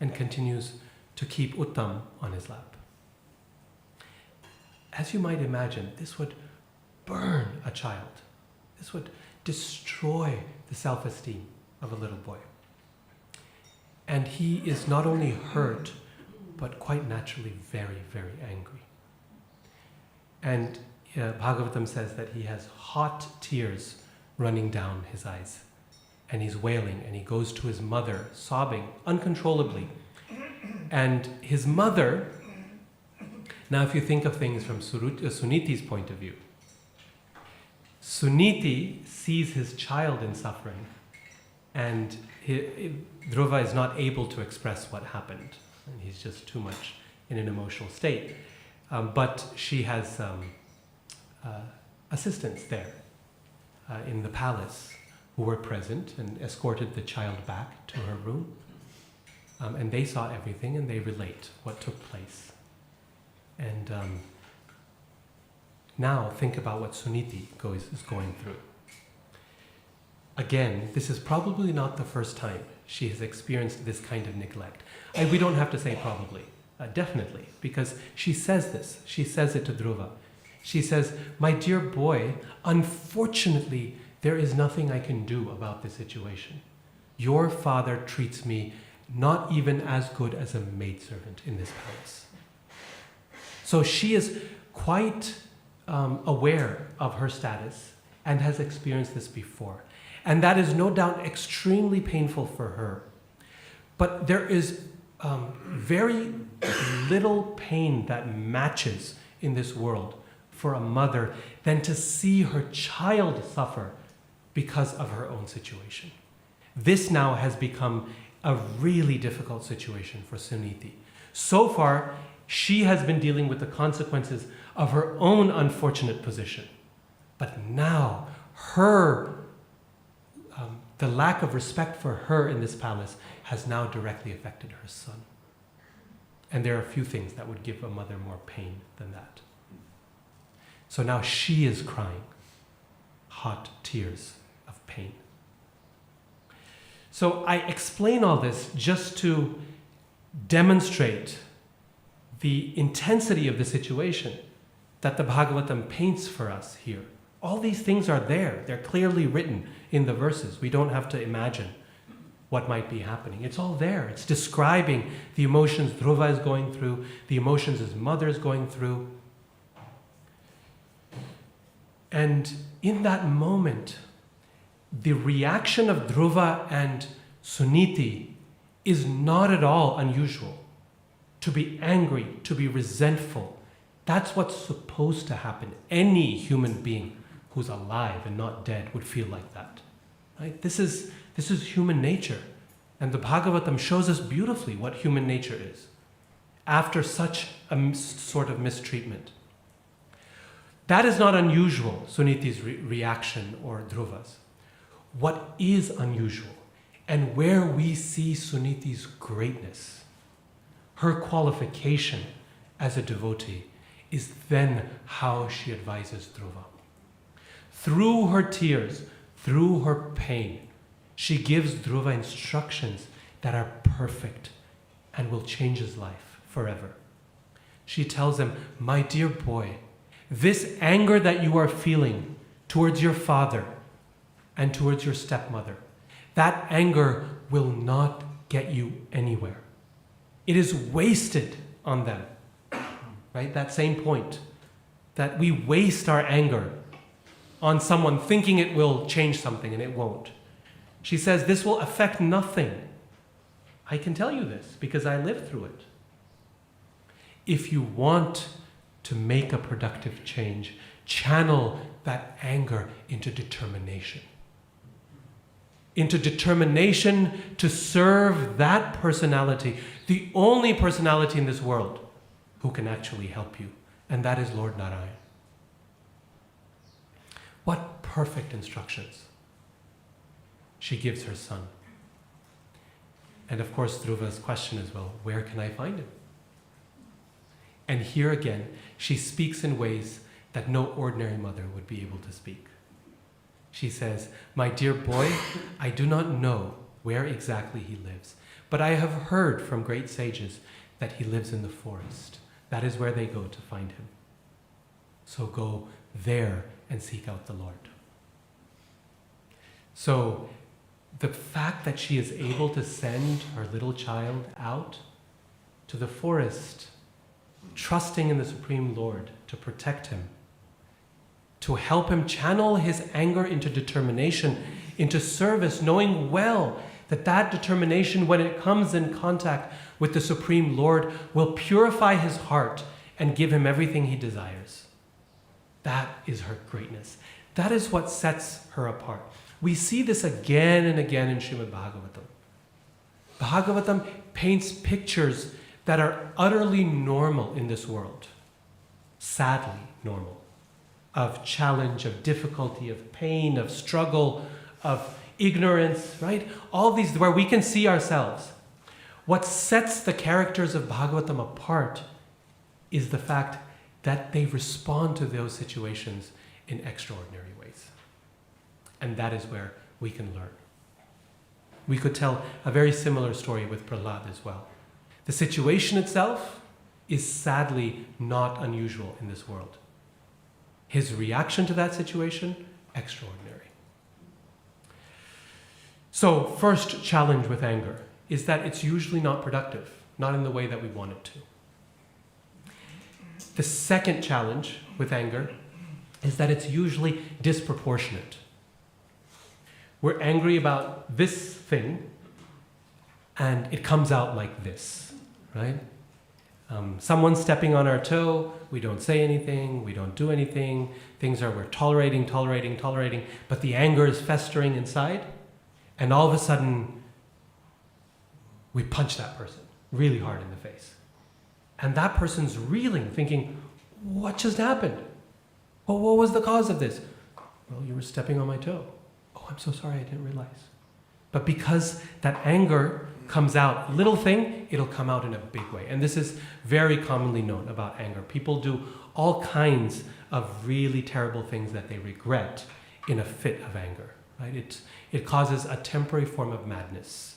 and continues to keep Uttam on his lap. As you might imagine, this would burn a child. This would destroy the self-esteem of a little boy. And he is not only hurt, but quite naturally very, very angry. And Bhagavatam says that he has hot tears running down his eyes. And he's wailing, and he goes to his mother, sobbing uncontrollably. And his mother, now if you think of things from Suniti's point of view, Suniti sees his child in suffering, and Dhruva is not able to express what happened. And he's just too much in an emotional state. But she has assistants there in the palace who were present and escorted the child back to her room. And they saw everything and they relate what took place. And now think about what Suniti is going through. Again, this is probably not the first time she has experienced this kind of neglect. We don't have to say probably, definitely, because she says this. She says it to Dhruva. She says, "My dear boy, unfortunately, there is nothing I can do about this situation. Your father treats me not even as good as a maidservant in this palace." So she is quite aware of her status and has experienced this before. And that is no doubt extremely painful for her. But there is very little pain that matches in this world for a mother than to see her child suffer because of her own situation. This now has become a really difficult situation for Suniti. So far, she has been dealing with the consequences of her own unfortunate position. But now, the lack of respect for her in this palace has now directly affected her son. And there are a few things that would give a mother more pain than that. So now she is crying hot tears of pain. So I explain all this just to demonstrate the intensity of the situation that the Bhagavatam paints for us here. All these things are there. They're clearly written in the verses. We don't have to imagine what might be happening. It's all there. It's describing the emotions Dhruva is going through, the emotions his mother is going through. And in that moment, the reaction of Dhruva and Suniti is not at all unusual. To be angry, to be resentful, that's what's supposed to happen. Any human being who's alive and not dead would feel like that. Right? This is human nature. And the Bhagavatam shows us beautifully what human nature is after such a sort of mistreatment. That is not unusual, Suniti's reaction or Dhruva's. What is unusual, and where we see Suniti's greatness, her qualification as a devotee, is then how she advises Dhruva. Through her tears, through her pain, she gives Dhruva instructions that are perfect and will change his life forever. She tells him, my dear boy, this anger that you are feeling towards your father and towards your stepmother, that anger will not get you anywhere. It is wasted on them, right? That same point, that we waste our anger on someone thinking it will change something and it won't. She says, this will affect nothing. I can tell you this because I lived through it. If you want to make a productive change, channel that anger into determination. Into determination to serve that personality, the only personality in this world who can actually help you, and that is Lord Narayan. What perfect instructions she gives her son. And of course, Dhruva's question is, well, where can I find him? And here again, she speaks in ways that no ordinary mother would be able to speak. She says, my dear boy, I do not know where exactly he lives, but I have heard from great sages that he lives in the forest. That is where they go to find him. So go there and seek out the Lord. So the fact that she is able to send her little child out to the forest, trusting in the Supreme Lord to protect him, to help him channel his anger into determination, into service, knowing well that that determination, when it comes in contact with the Supreme Lord, will purify his heart and give him everything he desires. That is her greatness. That is what sets her apart. We see this again and again in Srimad Bhagavatam. Bhagavatam paints pictures that are utterly normal in this world, sadly normal, of challenge, of difficulty, of pain, of struggle, of ignorance, right? All these where we can see ourselves. What sets the characters of Bhagavatam apart is the fact that they respond to those situations in extraordinary ways. And that is where we can learn. We could tell a very similar story with Prahlad as well. The situation itself is sadly not unusual in this world. His reaction to that situation, extraordinary. So, first challenge with anger is that it's usually not productive, not in the way that we want it to. The second challenge with anger is that it's usually disproportionate. We're angry about this thing, and it comes out like this, right? Someone's stepping on our toe, we don't say anything, we don't do anything, we're tolerating, but the anger is festering inside, and all of a sudden, we punch that person really hard in the face. And that person's reeling, thinking, what just happened? Well, what was the cause of this? Well, you were stepping on my toe. Oh, I'm so sorry, I didn't realize. But because that anger comes out, little thing, it'll come out in a big way. And this is very commonly known about anger. People do all kinds of really terrible things that they regret in a fit of anger. Right? It causes a temporary form of madness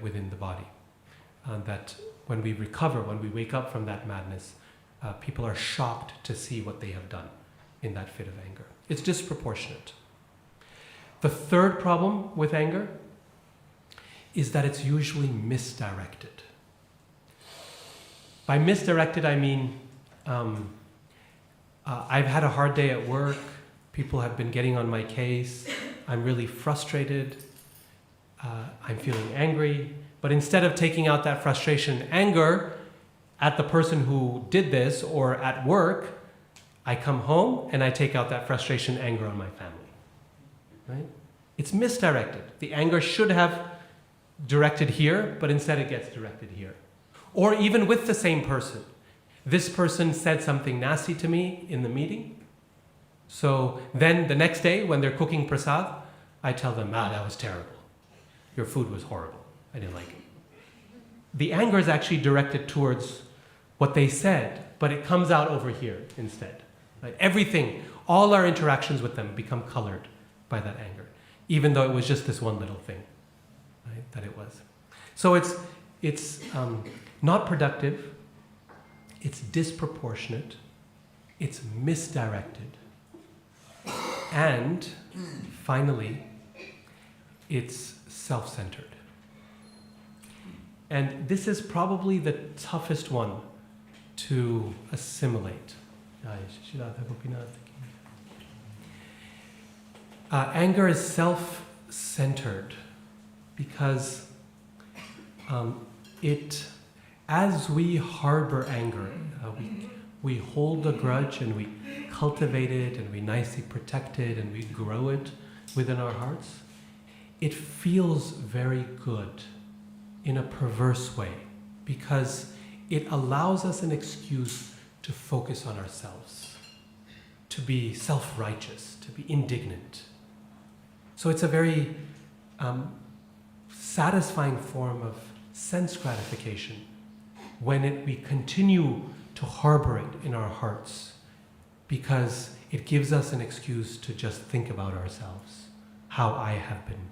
within the body. That when we recover, when we wake up from that madness, people are shocked to see what they have done in that fit of anger. It's disproportionate. The third problem with anger is that it's usually misdirected. By misdirected, I mean, I've had a hard day at work, people have been getting on my case, I'm really frustrated, I'm feeling angry, but instead of taking out that frustration and anger at the person who did this or at work, I come home and I take out that frustration and anger on my family. Right? It's misdirected. The anger should have directed here, but instead it gets directed here. Or even with the same person. This person said something nasty to me in the meeting. So then the next day when they're cooking prasad, I tell them, that was terrible. Your food was horrible. I didn't like it. The anger is actually directed towards what they said, but it comes out over here instead. Right? Everything, all our interactions with them become colored by that anger, even though it was just this one little thing, right, that it was. So it's not productive, it's disproportionate, it's misdirected, and finally, it's self-centered. And this is probably the toughest one to assimilate. Anger is self-centered because as we harbor anger, we hold a grudge and we cultivate it and we nicely protect it and we grow it within our hearts. It feels very good in a perverse way because it allows us an excuse to focus on ourselves, to be self-righteous, to be indignant. So it's a very satisfying form of sense gratification when we continue to harbor it in our hearts because it gives us an excuse to just think about ourselves, how I have been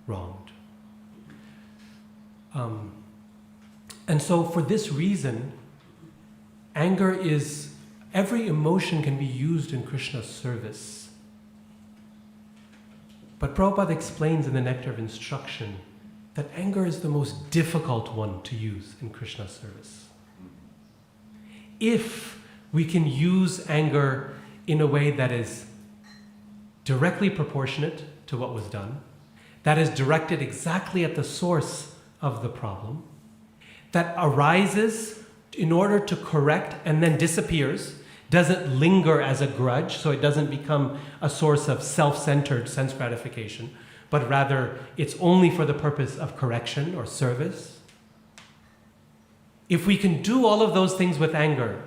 wronged. And so for this reason, anger is, every emotion can be used in Krishna's service. But Prabhupada explains in the Nectar of Instruction that anger is the most difficult one to use in Krishna's service. If we can use anger in a way that is directly proportionate to what was done, that is directed exactly at the source of the problem, that arises in order to correct and then disappears, doesn't linger as a grudge, so it doesn't become a source of self-centered sense gratification, but rather it's only for the purpose of correction or service. If we can do all of those things with anger,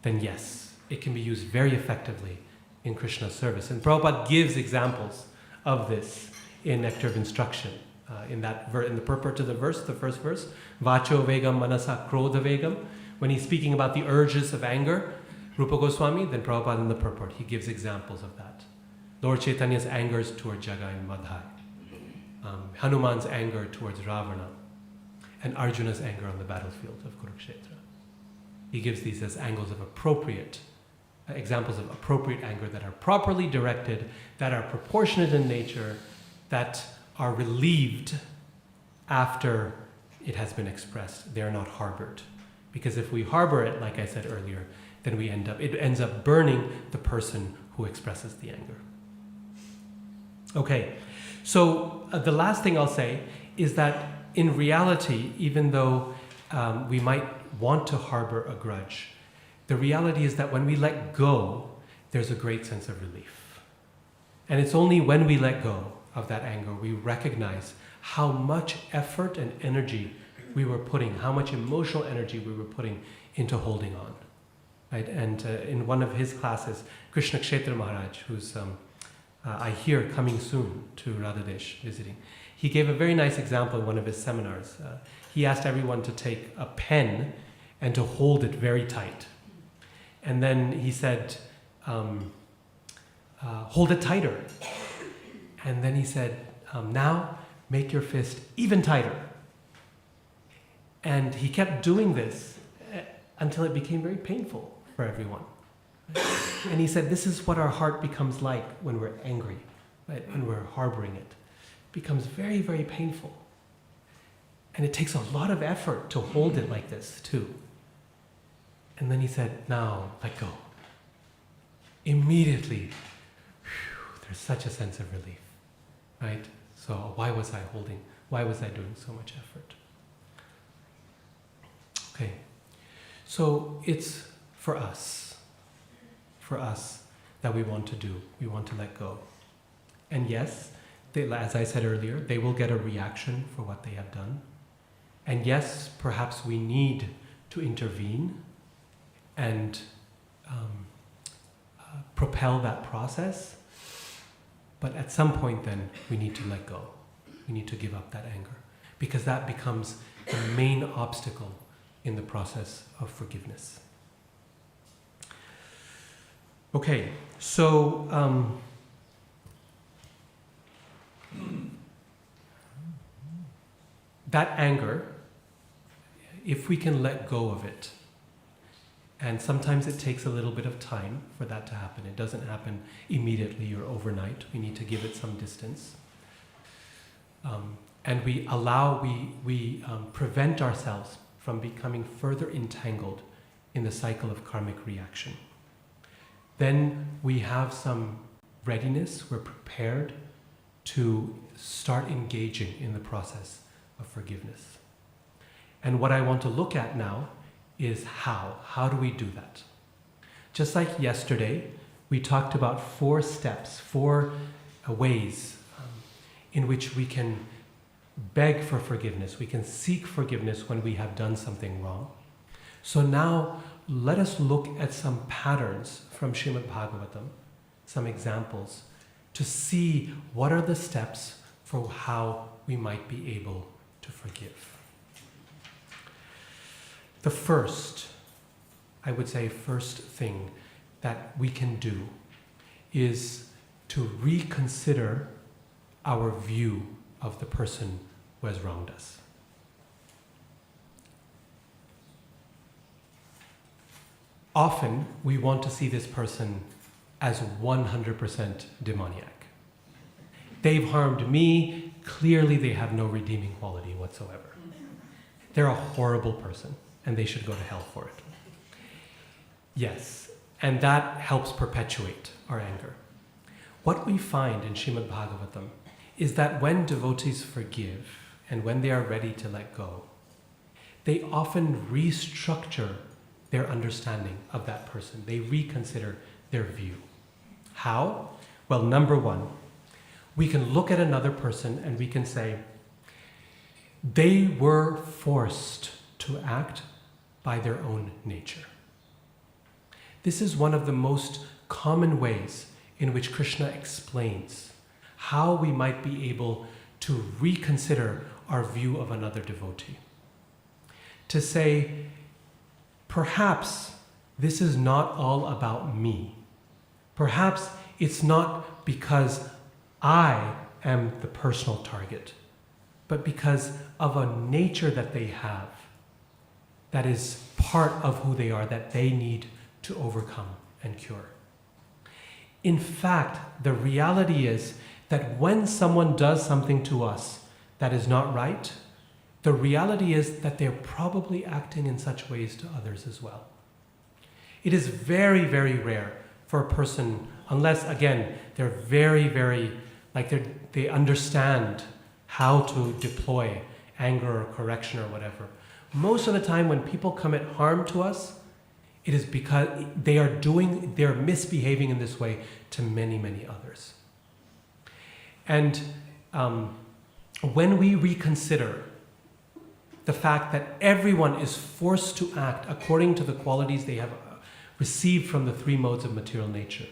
then yes, it can be used very effectively in Krishna's service. And Prabhupada gives examples of this in Nectar of Instruction. In the purport to the verse, the first verse, Vacho Vegam Manasa Krodha Vegam, when he's speaking about the urges of anger, Rupa Goswami, then Prabhupada in the purport, he gives examples of that. Lord Chaitanya's angers toward Jagai and Madhai, Hanuman's anger towards Ravana, and Arjuna's anger on the battlefield of Kurukshetra. He gives these as examples of appropriate anger that are properly directed, that are proportionate in nature, that are relieved after it has been expressed. They are not harbored. Because if we harbor it, like I said earlier, then it ends up burning the person who expresses the anger. Okay, so the last thing I'll say is that in reality, even though we might want to harbor a grudge, the reality is that when we let go, there's a great sense of relief. And it's only when we let go of that anger, we recognize how much effort and energy we were putting, how much emotional energy we were putting into holding on. Right? And in one of his classes, Krishna Kshetra Maharaj, who's I hear coming soon to Radhadesh visiting, he gave a very nice example in one of his seminars. He asked everyone to take a pen and to hold it very tight. And then he said, hold it tighter. And then he said, now make your fist even tighter. And he kept doing this until it became very painful for everyone. And he said, this is what our heart becomes like when we're angry, right? When we're harboring it. It becomes very, very painful. And it takes a lot of effort to hold it like this, too. And then he said, now let go. Immediately, there's such a sense of relief, right? So why was I holding? Why was I doing so much effort? Okay, so it's for us that we want to do. We want to let go. And yes, as I said earlier, they will get a reaction for what they have done. And yes, perhaps we need to intervene and propel that process. But at some point then, we need to let go. We need to give up that anger. Because that becomes the main obstacle in the process of forgiveness. Okay, so that anger, if we can let go of it, and sometimes it takes a little bit of time for that to happen. It doesn't happen immediately or overnight. We need to give it some distance. And we prevent ourselves from becoming further entangled in the cycle of karmic reaction. Then we have some readiness, we're prepared to start engaging in the process of forgiveness. And what I want to look at now is how. How do we do that? Just like yesterday, we talked about 4 steps, 4 ways in which we can beg for forgiveness, we can seek forgiveness when we have done something wrong. So now let us look at some patterns from Srimad Bhagavatam, some examples, to see what are the steps for how we might be able to forgive. The first, I would say, first thing that we can do is to reconsider our view of the person who has wronged us. Often, we want to see this person as 100% demoniac. They've harmed me, clearly they have no redeeming quality whatsoever. They're a horrible person, and they should go to hell for it. Yes, and that helps perpetuate our anger. What we find in Srimad Bhagavatam is that when devotees forgive, and when they are ready to let go, they often restructure their understanding of that person. They reconsider their view. How? Well, number one, we can look at another person and we can say, they were forced to act by their own nature. This is one of the most common ways in which Krishna explains how we might be able to reconsider our view of another devotee. To say, perhaps this is not all about me. Perhaps it's not because I am the personal target, but because of a nature that they have that is part of who they are, that they need to overcome and cure. In fact, the reality is that when someone does something to us that is not right, the reality is that they're probably acting in such ways to others as well. It is very, very rare for a person, unless, again, they're very, very, they understand how to deploy anger or correction or whatever. Most of the time when people commit harm to us, it is because they're misbehaving in this way to many, many others. And when we reconsider the fact that everyone is forced to act according to the qualities they have received from the 3 modes of material nature,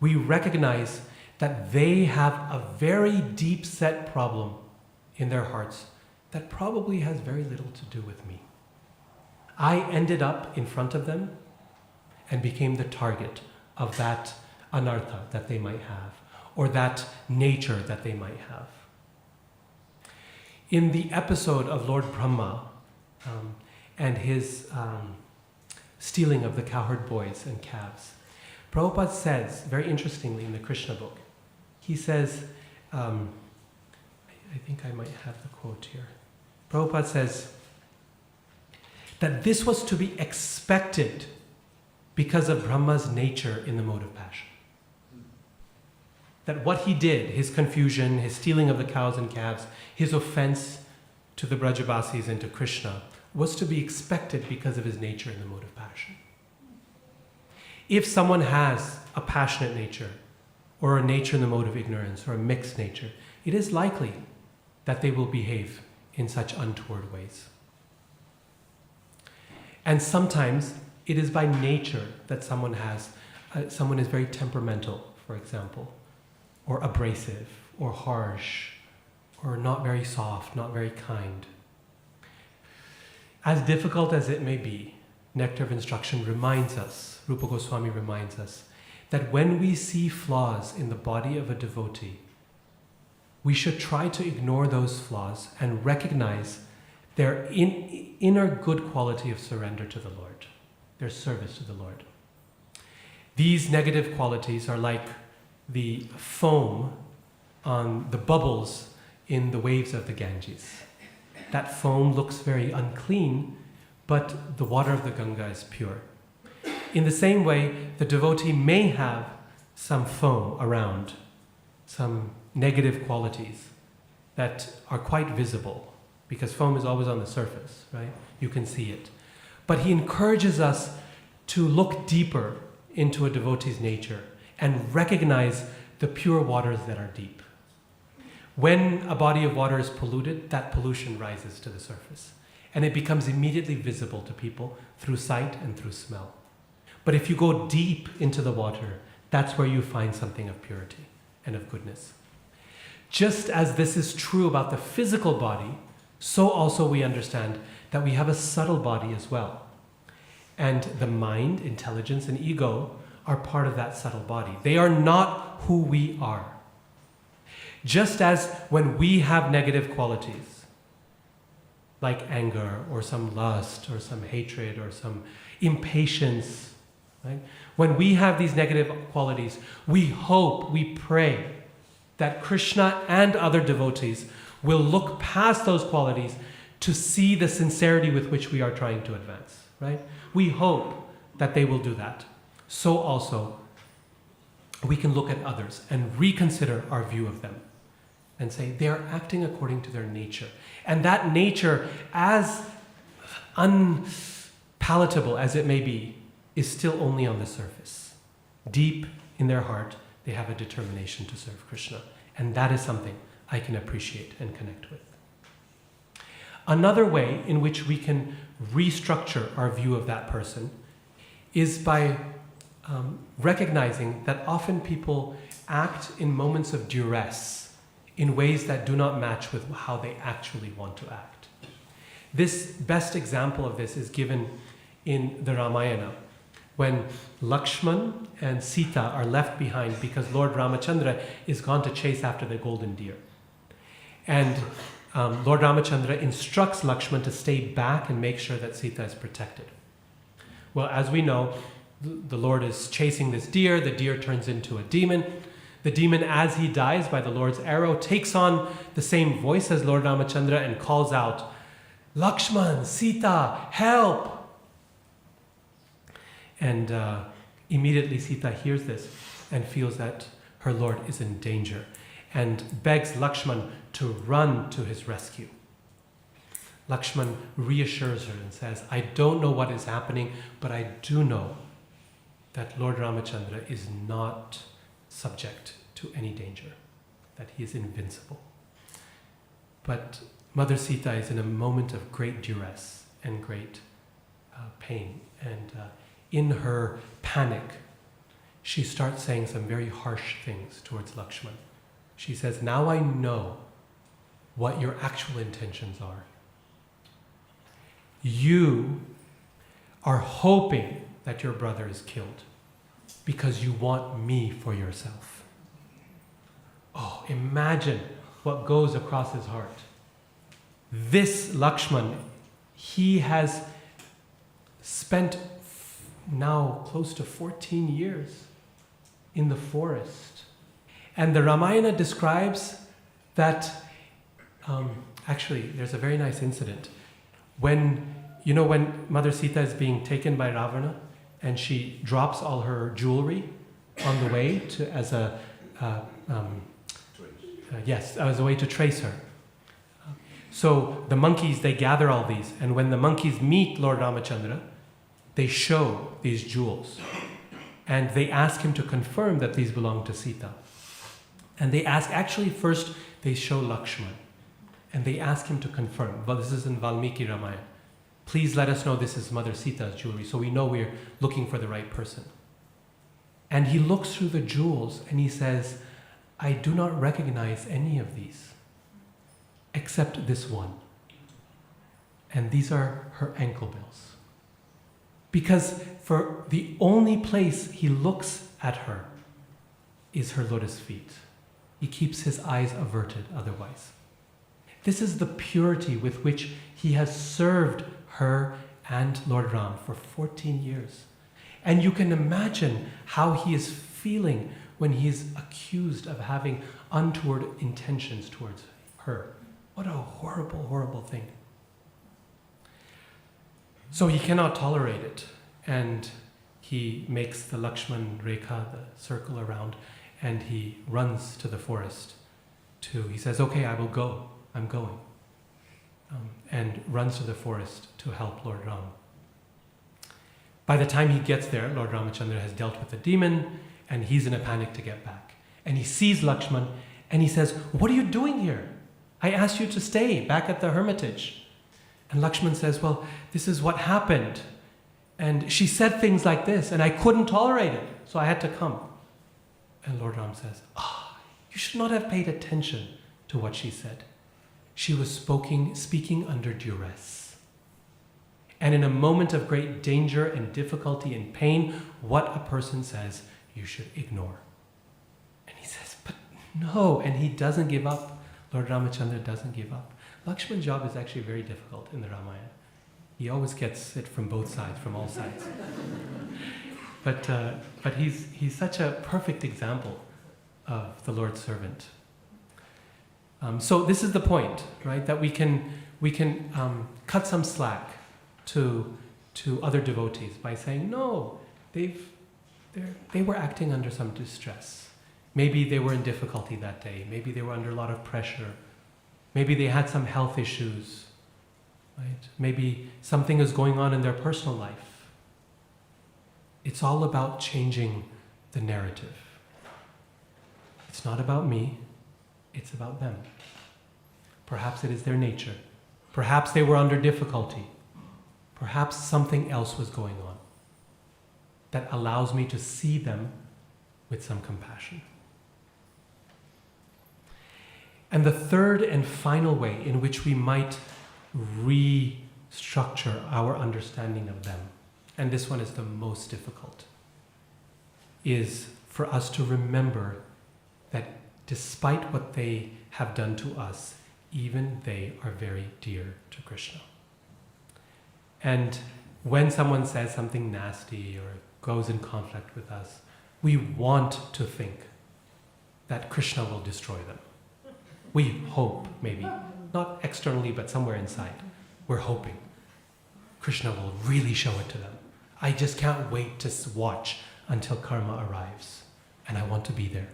we recognize that they have a very deep-set problem in their hearts that probably has very little to do with me. I ended up in front of them and became the target of that anartha that they might have, or that nature that they might have. In the episode of Lord Brahma and his stealing of the cowherd boys and calves, Prabhupada says, very interestingly in the Krishna book, he says, I think I might have the quote here. Prabhupada says that this was to be expected because of Brahma's nature in the mode of passion. That what he did, his confusion, his stealing of the cows and calves, his offense to the Brajabasis and to Krishna, was to be expected because of his nature in the mode of passion. If someone has a passionate nature, or a nature in the mode of ignorance, or a mixed nature, it is likely that they will behave in such untoward ways. And sometimes it is by nature that someone is very temperamental, for example, or abrasive, or harsh, or not very soft, not very kind. As difficult as it may be, Nectar of Instruction reminds us, Rupa Goswami reminds us, that when we see flaws in the body of a devotee, we should try to ignore those flaws and recognize their inner good quality of surrender to the Lord, their service to the Lord. These negative qualities are like the foam on the bubbles in the waves of the Ganges. That foam looks very unclean, but the water of the Ganga is pure. In the same way, the devotee may have some foam around, some negative qualities that are quite visible, because foam is always on the surface, right? You can see it. But he encourages us to look deeper into a devotee's nature and recognize the pure waters that are deep. When a body of water is polluted, that pollution rises to the surface, and it becomes immediately visible to people through sight and through smell. But if you go deep into the water, that's where you find something of purity and of goodness. Just as this is true about the physical body, so also we understand that we have a subtle body as well. And the mind, intelligence, and ego are part of that subtle body. They are not who we are. Just as when we have negative qualities, like anger or some lust or some hatred or some impatience, right? When we have these negative qualities, we hope, we pray that Krishna and other devotees will look past those qualities to see the sincerity with which we are trying to advance, right? We hope that they will do that. So also, we can look at others and reconsider our view of them and say they are acting according to their nature. And that nature, as unpalatable as it may be, is still only on the surface. Deep in their heart, they have a determination to serve Krishna. And that is something I can appreciate and connect with. Another way in which we can restructure our view of that person is by recognizing that often people act in moments of duress in ways that do not match with how they actually want to act. This best example of this is given in the Ramayana, when Lakshman and Sita are left behind because Lord Ramachandra is gone to chase after the golden deer. And Lord Ramachandra instructs Lakshman to stay back and make sure that Sita is protected. Well, as we know, the Lord is chasing this deer. The deer turns into a demon. The demon, as he dies by the Lord's arrow, takes on the same voice as Lord Ramachandra and calls out, "Lakshman, Sita, help!" And immediately Sita hears this and feels that her Lord is in danger and begs Lakshman to run to his rescue. Lakshman reassures her and says, "I don't know what is happening, but I do know that Lord Ramachandra is not subject to any danger, that he is invincible." But Mother Sita is in a moment of great duress and great pain, and in her panic, she starts saying some very harsh things towards Lakshman. She says, "Now I know what your actual intentions are. You are hoping that your brother is killed because you want me for yourself." Oh, imagine what goes across his heart. This Lakshman, he has spent now close to 14 years in the forest. And the Ramayana describes that, actually, there's a very nice incident. When Mother Sita is being taken by Ravana and she drops all her jewelry on the way as a way to trace her. So the monkeys, they gather all these, and when the monkeys meet Lord Ramachandra, they show these jewels. And they ask him to confirm that these belong to Sita. And they ask, actually first they show Lakshman. And they ask him to confirm. Well, this is in Valmiki Ramayana. Please let us know this is Mother Sita's jewelry, so we know we're looking for the right person. And he looks through the jewels and he says, "I do not recognize any of these, except this one." and these are her ankle bills. Because for the only place he looks at her is her lotus feet. He keeps his eyes averted otherwise. This is the purity with which he has served her and Lord Ram for 14 years. And you can imagine how he is feeling when he is accused of having untoward intentions towards her. What a horrible, horrible thing. So he cannot tolerate it, and he makes the Lakshman Rekha, the circle around, and he runs to the forest. He says, okay, I will go, I'm going. And runs to the forest to help Lord Ram. By the time he gets there, Lord Ramachandra has dealt with the demon, and he's in a panic to get back. And he sees Lakshman, and he says, what are you doing here? I asked you to stay back at the hermitage. And Lakshman says, well, this is what happened. And she said things like this, and I couldn't tolerate it, so I had to come. And Lord Ram says, you should not have paid attention to what she said. She was speaking under duress. And in a moment of great danger and difficulty and pain, what a person says, you should ignore. And he says, but no, and he doesn't give up. Lord Ramachandra doesn't give up. Lakshman's job is actually very difficult in the Ramayana. He always gets it from both sides, from all sides. But he's such a perfect example of the Lord's servant. So this is the point, right? That we can cut some slack to other devotees by saying, no, they were acting under some distress. Maybe they were in difficulty that day. Maybe they were under a lot of pressure. Maybe they had some health issues, right? Maybe something is going on in their personal life. It's all about changing the narrative. It's not about me, it's about them. Perhaps it is their nature. Perhaps they were under difficulty. Perhaps something else was going on that allows me to see them with some compassion. And the third and final way in which we might restructure our understanding of them, and this one is the most difficult, is for us to remember that despite what they have done to us, even they are very dear to Krishna. And when someone says something nasty or goes in conflict with us, we want to think that Krishna will destroy them. We hope, maybe, not externally, but somewhere inside. We're hoping Krishna will really show it to them. I just can't wait to watch until karma arrives, and I want to be there.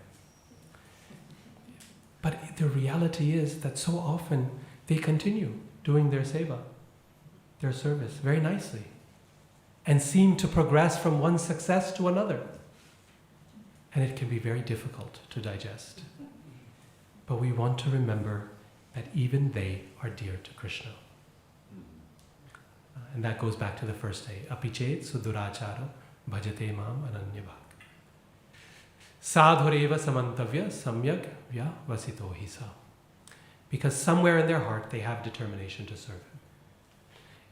But the reality is that so often they continue doing their seva, their service, very nicely, and seem to progress from one success to another. And it can be very difficult to digest. But we want to remember that even they are dear to Krishna. And that goes back to the first day. Apichet suduracharo bhajate mam ananyabhak. Sadhureva samantavya samyak vya vasito hisa. Because somewhere in their heart they have determination to serve him.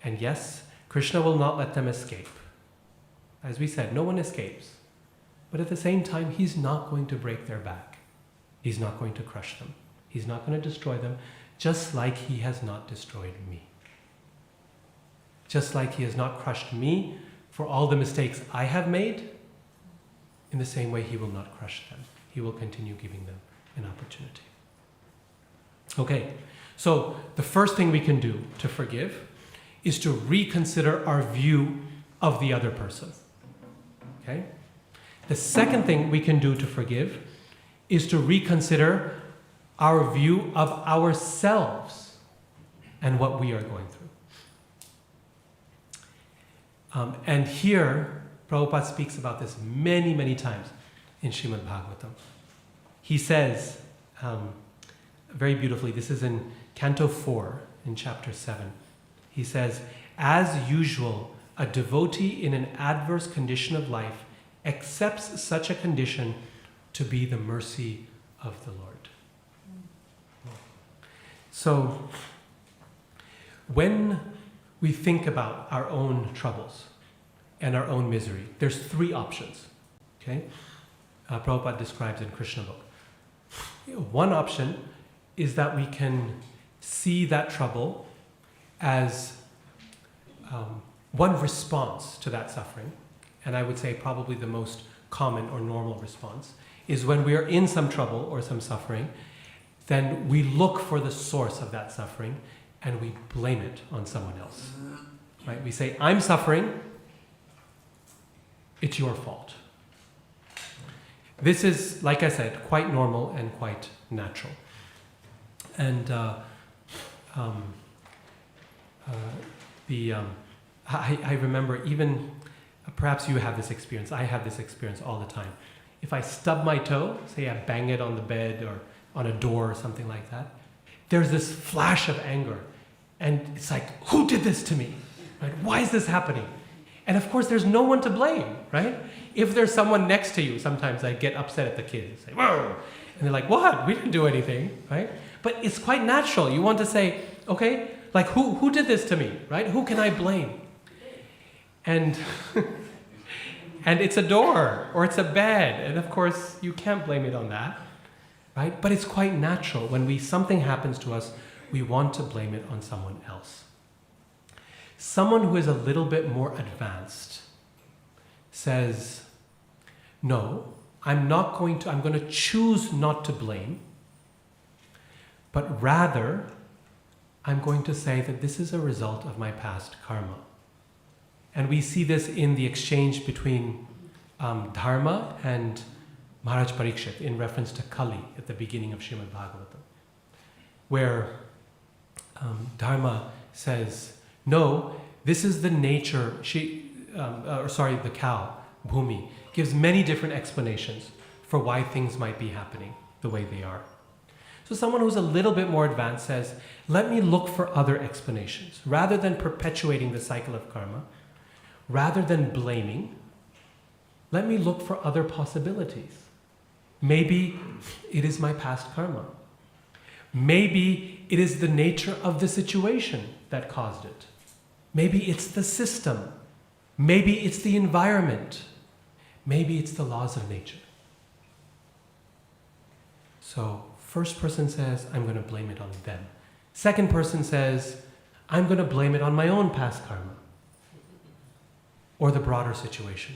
And yes, Krishna will not let them escape. As we said, no one escapes. But at the same time, he's not going to break their back. He's not going to crush them. He's not going to destroy them, just like he has not destroyed me. Just like he has not crushed me for all the mistakes I have made, in the same way he will not crush them. He will continue giving them an opportunity. Okay, so the first thing we can do to forgive is to reconsider our view of the other person. Okay? The second thing we can do to forgive is to reconsider our view of ourselves and what we are going through. And here, Prabhupada speaks about this many, many times in Srimad Bhagavatam. He says, very beautifully, this is in Canto 4, in Chapter 7. He says, as usual, a devotee in an adverse condition of life accepts such a condition to be the mercy of the Lord. So, when we think about our own troubles and our own misery, there's three options. Okay? Prabhupada describes in Krishna book. One option is that we can see that trouble as one response to that suffering, and I would say probably the most common or normal response is when we are in some trouble or some suffering, then we look for the source of that suffering and we blame it on someone else. Right? We say, I'm suffering, it's your fault. This is, like I said, quite normal and quite natural. And I remember even, perhaps you have this experience, I have this experience all the time. If I stub my toe, say I bang it on the bed or on a door or something like that, there's this flash of anger. And it's like, who did this to me? Right? Why is this happening? And of course, there's no one to blame, right? If there's someone next to you, sometimes I get upset at the kids. Say, whoa! And they're like, what? We didn't do anything, right? But it's quite natural. You want to say, okay, like who did this to me, right? Who can I blame? And and it's a door or it's a bed. And of course, you can't blame it on that, right? But it's quite natural. When something happens to us, we want to blame it on someone else. Someone who is a little bit more advanced says, no, I'm going to choose not to blame, but rather I'm going to say that this is a result of my past karma. And we see this in the exchange between Dharma and Maharaj Parikshit in reference to Kali at the beginning of Srimad Bhagavatam, where Dharma says, no, this is the nature, the cow, Bhumi, gives many different explanations for why things might be happening the way they are. So someone who's a little bit more advanced says, let me look for other explanations. Rather than perpetuating the cycle of karma, rather than blaming, let me look for other possibilities. Maybe it is my past karma. Maybe it is the nature of the situation that caused it. Maybe it's the system. Maybe it's the environment. Maybe it's the laws of nature. So, first person says, I'm going to blame it on them. Second person says, I'm going to blame it on my own past karma or the broader situation.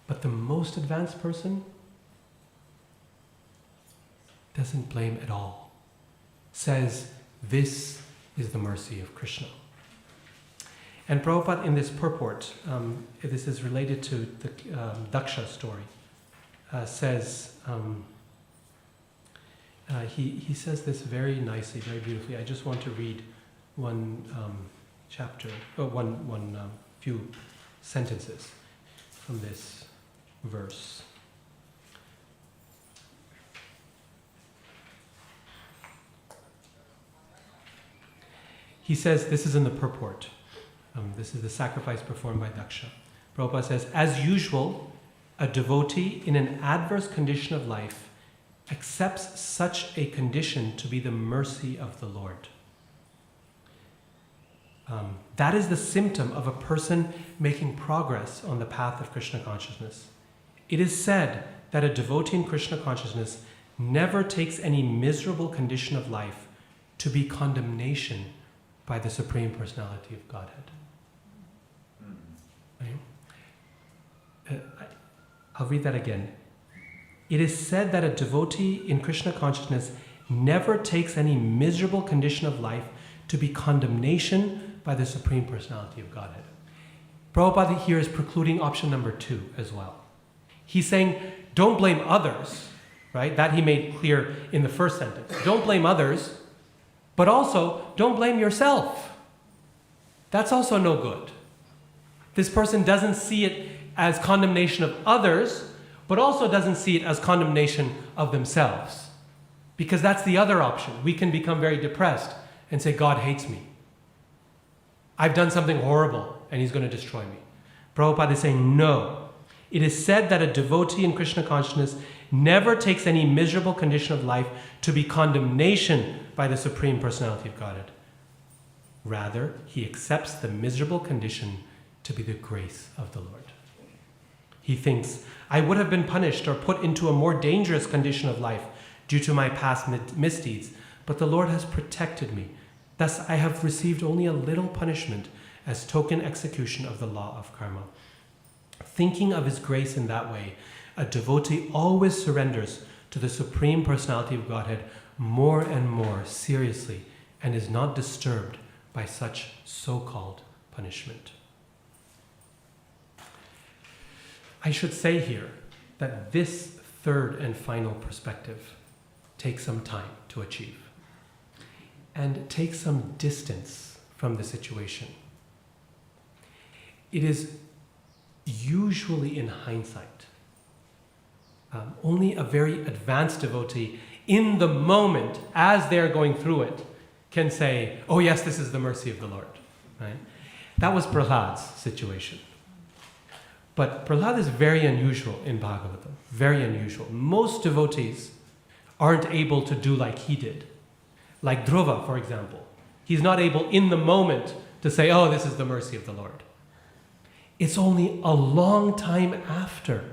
But the most advanced person doesn't blame at all. Says, this is the mercy of Krishna. And Prabhupada in this purport, this is related to the Daksha story, says, he says this very nicely, very beautifully. I just want to read one few sentences from this verse. He says, this is in the purport. This is the sacrifice performed by Daksha. Prabhupada says, as usual, a devotee in an adverse condition of life accepts such a condition to be the mercy of the Lord. That is the symptom of a person making progress on the path of Krishna consciousness. It is said that a devotee in Krishna consciousness never takes any miserable condition of life to be condemnation by the Supreme Personality of Godhead. Right? I'll read that again. It is said that a devotee in Krishna consciousness never takes any miserable condition of life to be condemnation by the Supreme Personality of Godhead. Prabhupada here is precluding option number 2 as well. He's saying, don't blame others, right? That he made clear in the first sentence. Don't blame others, but also don't blame yourself. That's also no good. This person doesn't see it as condemnation of others, but also doesn't see it as condemnation of themselves. Because that's the other option. We can become very depressed and say, God hates me. I've done something horrible and he's going to destroy me. Prabhupada is saying, no. It is said that a devotee in Krishna consciousness never takes any miserable condition of life to be condemnation by the Supreme Personality of Godhead. Rather, he accepts the miserable condition to be the grace of the Lord. He thinks, I would have been punished or put into a more dangerous condition of life due to my past misdeeds, but the Lord has protected me. Thus I have received only a little punishment as token execution of the law of karma. Thinking of his grace in that way, a devotee always surrenders to the Supreme Personality of Godhead more and more seriously and is not disturbed by such so-called punishment. I should say here that this third and final perspective takes some time to achieve and takes some distance from the situation. It is usually in hindsight. Only a very advanced devotee in the moment as they're going through it can say, oh yes, this is the mercy of the Lord. Right? That was Prahlad's situation. But Prahlad is very unusual in Bhagavatam, very unusual. Most devotees aren't able to do like he did. Like Dhruva, for example. He's not able in the moment to say, oh, this is the mercy of the Lord. It's only a long time after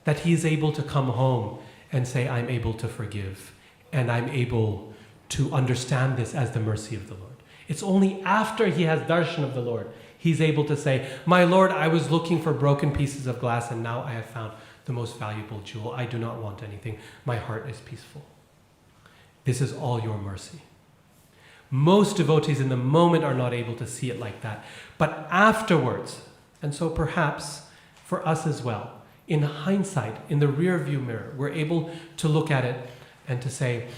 that he is able to come home and say, I'm able to forgive, and I'm able to understand this as the mercy of the Lord. It's only after he has darshan of the Lord, he's able to say, my Lord, I was looking for broken pieces of glass, and now I have found the most valuable jewel. I do not want anything. My heart is peaceful. This is all your mercy. Most devotees in the moment are not able to see it like that. But afterwards, and so perhaps for us as well, in hindsight, in the rear view mirror, we're able to look at it and to say,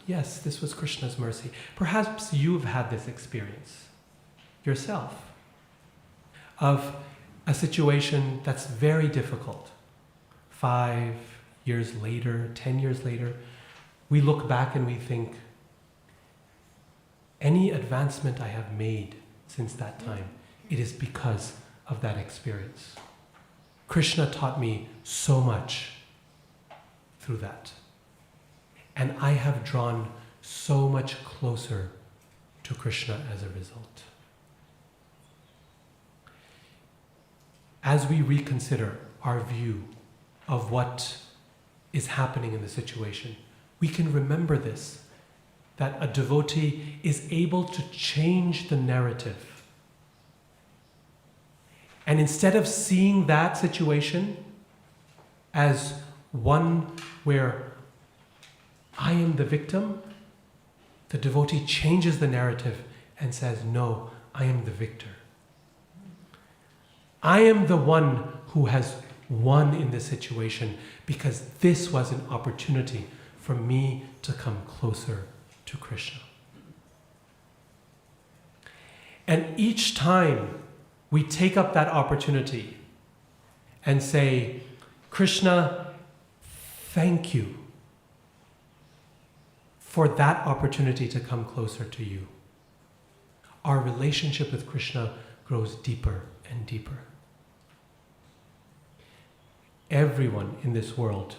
yes, this was Krishna's mercy. Perhaps you've had this experience yourself of a situation that's very difficult. 5 years later, 10 years later, we look back and we think, any advancement I have made since that time, it is because of that experience. Krishna taught me so much through that. And I have drawn so much closer to Krishna as a result. As we reconsider our view of what is happening in the situation, we can remember this, that a devotee is able to change the narrative. And instead of seeing that situation as one where I am the victim, the devotee changes the narrative and says, no, I am the victor. I am the one who has won in this situation because this was an opportunity for me to come closer to Krishna. And each time we take up that opportunity and say, Krishna, thank you for that opportunity to come closer to you. Our relationship with Krishna grows deeper and deeper. Everyone in this world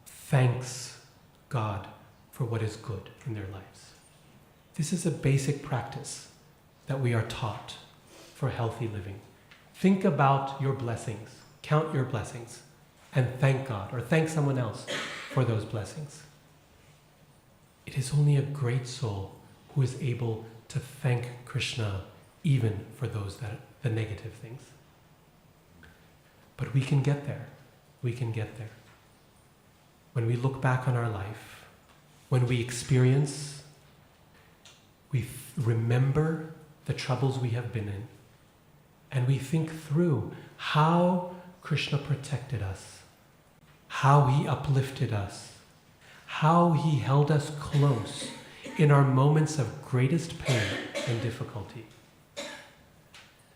thanks God for what is good in their lives. This is a basic practice that we are taught for healthy living. Think about your blessings, count your blessings, and thank God or thank someone else for those blessings. It is only a great soul who is able to thank Krishna even for the negative things. But we can get there. We can get there. When we look back on our life, when we experience, we remember the troubles we have been in, and we think through how Krishna protected us, how he uplifted us, how he held us close in our moments of greatest pain and difficulty.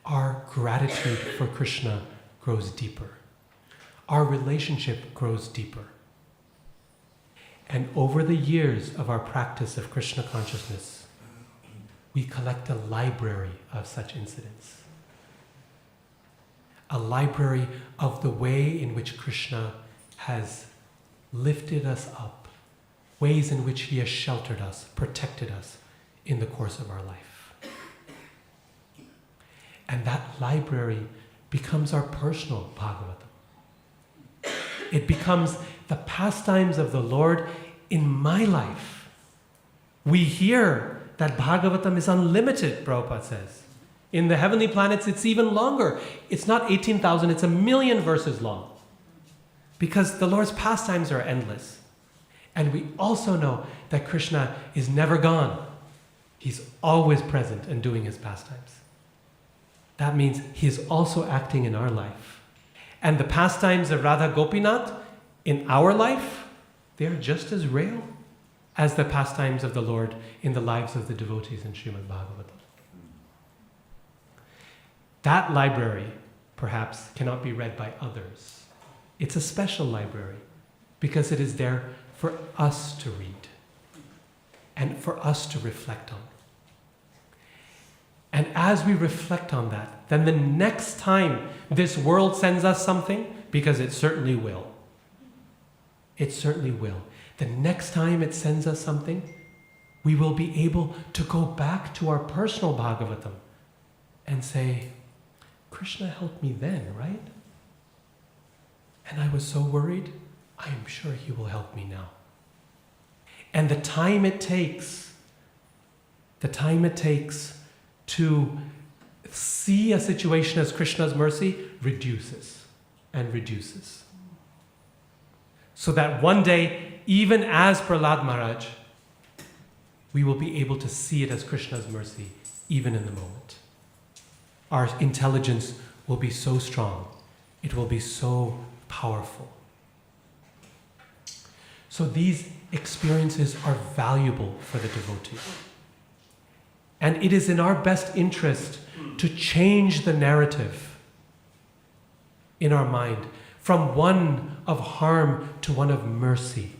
Our gratitude for Krishna grows deeper. Our relationship grows deeper. And over the years of our practice of Krishna consciousness, we collect a library of such incidents. A library of the way in which Krishna has lifted us up, ways in which he has sheltered us, protected us in the course of our life. And that library becomes our personal Bhagavatam. It becomes the pastimes of the Lord in my life. We hear that Bhagavatam is unlimited, Prabhupada says. In the heavenly planets, it's even longer. It's not 18,000, it's 1,000,000 verses long. Because the Lord's pastimes are endless. And we also know that Krishna is never gone. He's always present and doing his pastimes. That means he is also acting in our life. And the pastimes of Radha Gopinath in our life, they are just as real as the pastimes of the Lord in the lives of the devotees in Srimad Bhagavatam. That library, perhaps, cannot be read by others. It's a special library because it is there for us to read and for us to reflect on. And as we reflect on that, then the next time this world sends us something, because it certainly will, the next time it sends us something, we will be able to go back to our personal Bhagavatam and say, Krishna helped me then, right? And I was so worried, I am sure he will help me now. And the time it takes to see a situation as Krishna's mercy reduces and reduces. So that one day, even as Prahlad Maharaj, we will be able to see it as Krishna's mercy, even in the moment. Our intelligence will be so strong. It will be so powerful. So these experiences are valuable for the devotee. And it is in our best interest to change the narrative in our mind from one of harm to one of mercy.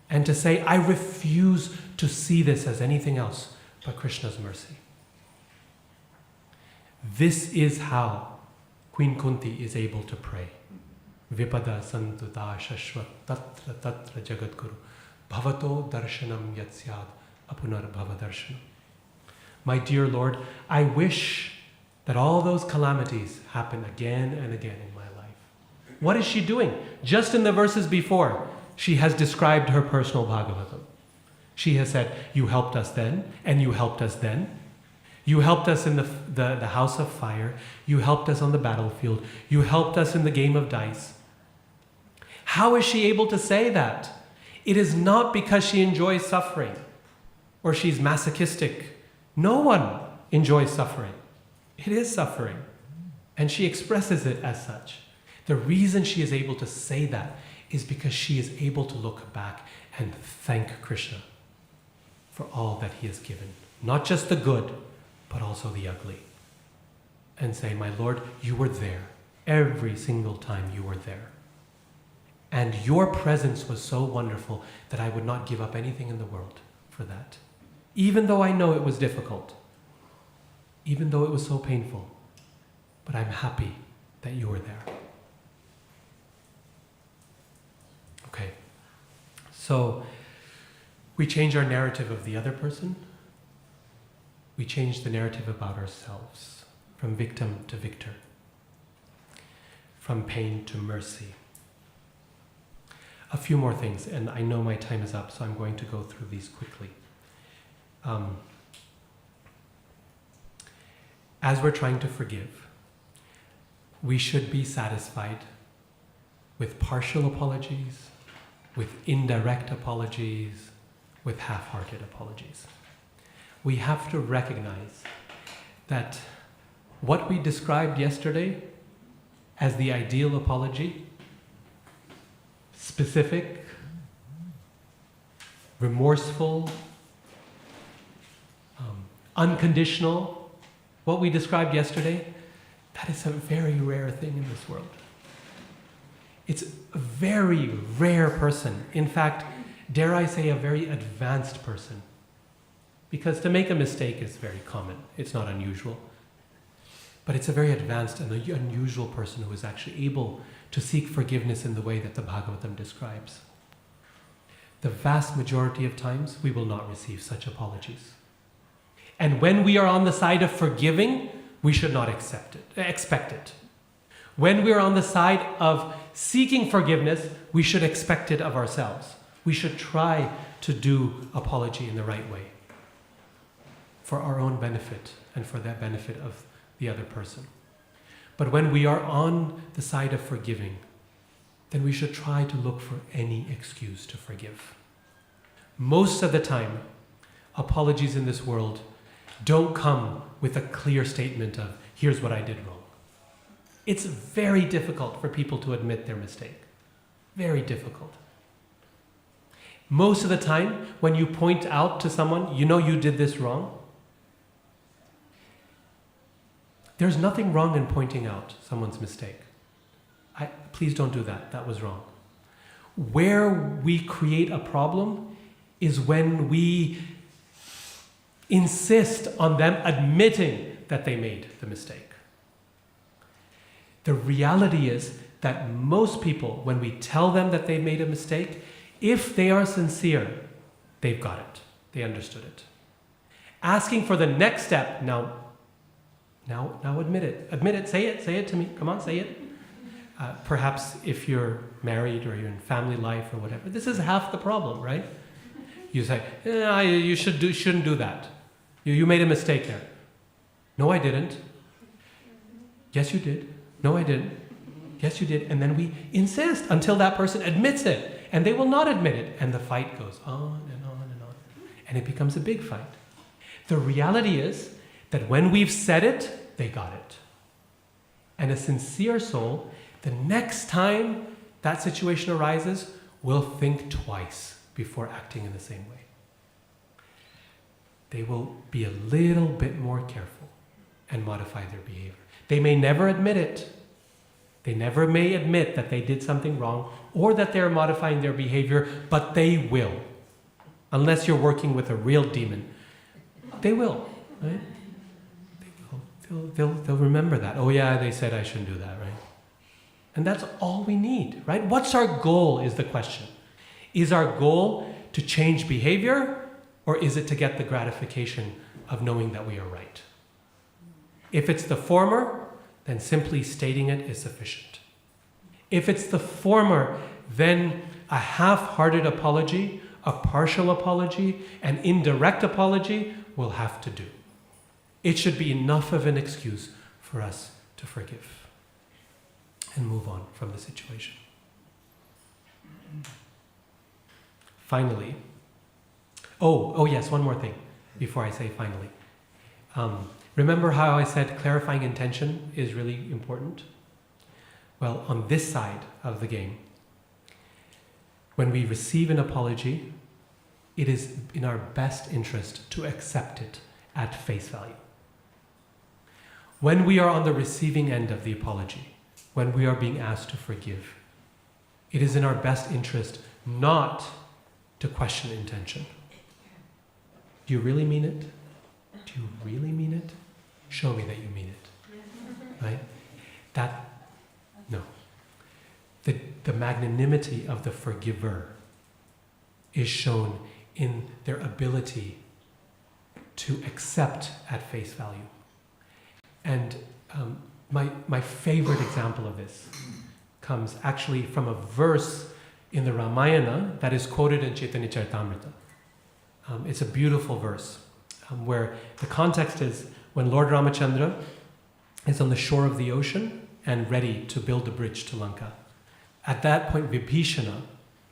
And to say, I refuse to see this as anything else but Krishna's mercy. This is how Queen Kunti is able to pray. Vipada santuta shashvat tatra tatra jagadguru bhavato darshanam yatsyad apunar bhava darshanam. My dear Lord, I wish that all those calamities happen again and again in my life. What is she doing? Just in the verses before, she has described her personal Bhagavatam. She has said, you helped us then, and you helped us then. You helped us in the house of fire. You helped us on the battlefield. You helped us in the game of dice. How is she able to say that? It is not because she enjoys suffering or she's masochistic. No one enjoys suffering. It is suffering. And she expresses it as such. The reason she is able to say that is because she is able to look back and thank Krishna for all that he has given. Not just the good, but also the ugly. And say, my Lord, you were there. Every single time you were there. And your presence was so wonderful that I would not give up anything in the world for that. Even though I know it was difficult. Even though it was so painful. But I'm happy that you were there. Okay. So, we change our narrative of the other person. We change the narrative about ourselves. From victim to victor. From pain to mercy. A few more things, and I know my time is up, so I'm going to go through these quickly. As we're trying to forgive, we should be satisfied with partial apologies, with indirect apologies, with half-hearted apologies. We have to recognize that what we described yesterday as the ideal apology, specific, remorseful, unconditional, what we described yesterday, that is a very rare thing in this world. It's a very rare person. In fact, dare I say, a very advanced person. Because to make a mistake is very common. It's not unusual. But it's a very advanced and unusual person who is actually able to seek forgiveness in the way that the Bhagavatam describes. the vast majority of times we will not receive such apologies. And when we are on the side of forgiving, we should not expect it. When we are on the side of seeking forgiveness, we should expect it of ourselves. We should try to do apology in the right way for our own benefit and for the benefit of the other person. But when we are on the side of forgiving, then we should try to look for any excuse to forgive. Most of the time, apologies in this world don't come with a clear statement of, here's what I did wrong. It's very difficult for people to admit their mistake. Very difficult. Most of the time, when you point out to someone, you know you did this wrong, there's nothing wrong in pointing out someone's mistake. Please don't do that. That was wrong. Where we create a problem is when we insist on them admitting that they made the mistake. The reality is that most people, when we tell them that they made a mistake, if they are sincere, they've got it. They understood it. Asking for the next step, now admit it. Admit it, say it to me. Come on, say it. Perhaps if you're married or you're in family life or whatever, this is half the problem, right? You say, you shouldn't do that. You made a mistake there. No, I didn't. Yes, you did. No, I didn't. Yes, you did. And then we insist until that person admits it. And they will not admit it. And the fight goes on and on and on. And it becomes a big fight. The reality is that when we've said it, they got it. And a sincere soul, the next time that situation arises, will think twice before acting in the same way. They will be a little bit more careful and modify their behavior. They may never admit it. They never may admit that they did something wrong or that they're modifying their behavior, but they will. Unless you're working with a real demon. They will, right? They'll remember that. Oh yeah, they said I shouldn't do that, right? And that's all we need, right? What's our goal is the question. Is our goal to change behavior, or is it to get the gratification of knowing that we are right? If it's the former, then simply stating it is sufficient. If it's the former, then a half-hearted apology, a partial apology, an indirect apology will have to do. It should be enough of an excuse for us to forgive and move on from the situation. Finally, oh yes, one more thing before I say finally. Remember how I said clarifying intention is really important? Well, on this side of the game, when we receive an apology, it is in our best interest to accept it at face value. When we are on the receiving end of the apology, when we are being asked to forgive, it is in our best interest not to question intention. Do you really mean it? Do you really mean it? Show me that you mean it. Right? No. The magnanimity of the forgiver is shown in their ability to accept at face value. And my favorite example of this comes actually from a verse in the Ramayana that is quoted in Chaitanya Charitamrita. It's a beautiful verse where the context is when Lord Ramachandra is on the shore of the ocean and ready to build a bridge to Lanka. At that point, Vibhishana,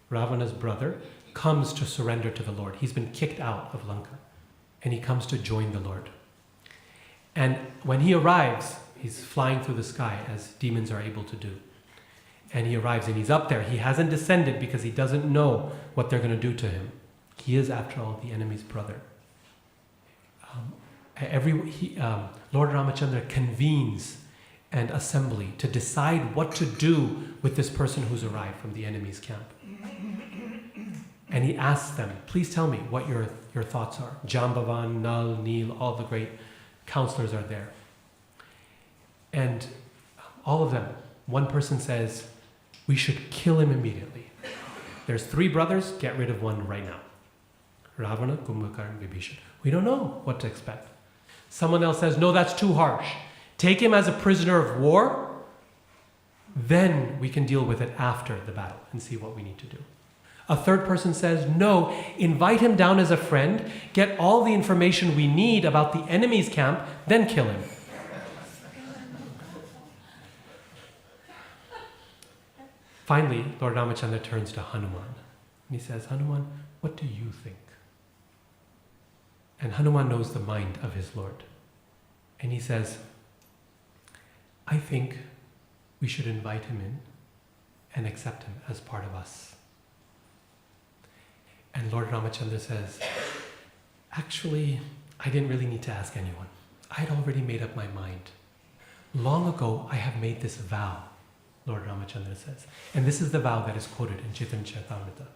Ravana's brother, comes to surrender to the Lord. He's been kicked out of Lanka and he comes to join the Lord. And when he arrives, he's flying through the sky as demons are able to do. And he arrives and he's up there. He hasn't descended because he doesn't know what they're going to do to him. He is, after all, the enemy's brother. Lord Ramachandra convenes an assembly to decide what to do with this person who's arrived from the enemy's camp. And he asks them, please tell me what your thoughts are. Jambavan, Nal, Neel, all the great counselors are there. And all of them, one person says, we should kill him immediately. There's 3 brothers, get rid of one right now. Ravana, Kumbhakarna, Vibhishan. We don't know what to expect. Someone else says, no, that's too harsh. Take him as a prisoner of war, then we can deal with it after the battle and see what we need to do. A third person says, no, invite him down as a friend, get all the information we need about the enemy's camp, then kill him. Finally, Lord Ramachandra turns to Hanuman. And he says, Hanuman, what do you think? And Hanuman knows the mind of his Lord. And he says, I think we should invite him in and accept him as part of us. And Lord Ramachandra says, actually, I didn't really need to ask anyone. I had already made up my mind. Long ago, I have made this vow, Lord Ramachandra says. And this is the vow that is quoted in Chaitanya Charitamrita.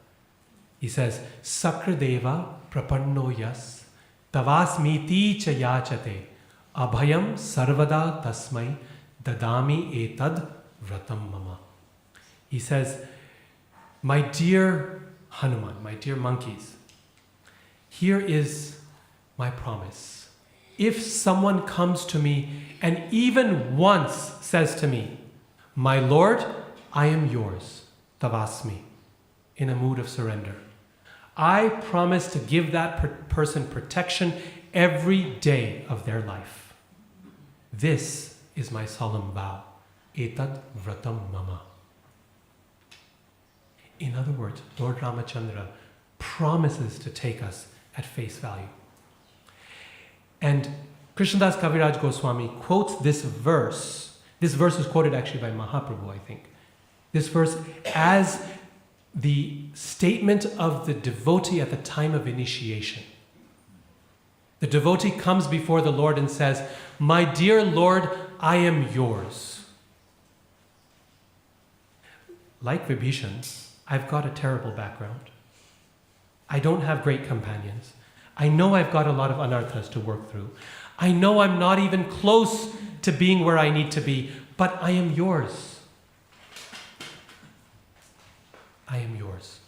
He says, Sakradeva prapanno yas tavasmiti cha yachate abhayam sarvada tasmai dadami etad vratam mama. He says, my dear Hanuman, my dear monkeys, here is my promise. If someone comes to me and even once says to me, my Lord, I am yours, tavasmi, in a mood of surrender, I promise to give that person protection every day of their life. This is my solemn vow. Etad vratam mama. In other words, Lord Ramachandra promises to take us at face value. And Krishnadas Kaviraj Goswami quotes this verse. This verse is quoted actually by Mahaprabhu, I think. This verse as the statement of the devotee at the time of initiation. The devotee comes before the Lord and says, my dear Lord, I am yours. Like Vibhishan, I've got a terrible background. I don't have great companions. I know I've got a lot of anarthas to work through. I know I'm not even close to being where I need to be, but I am yours. I am yours.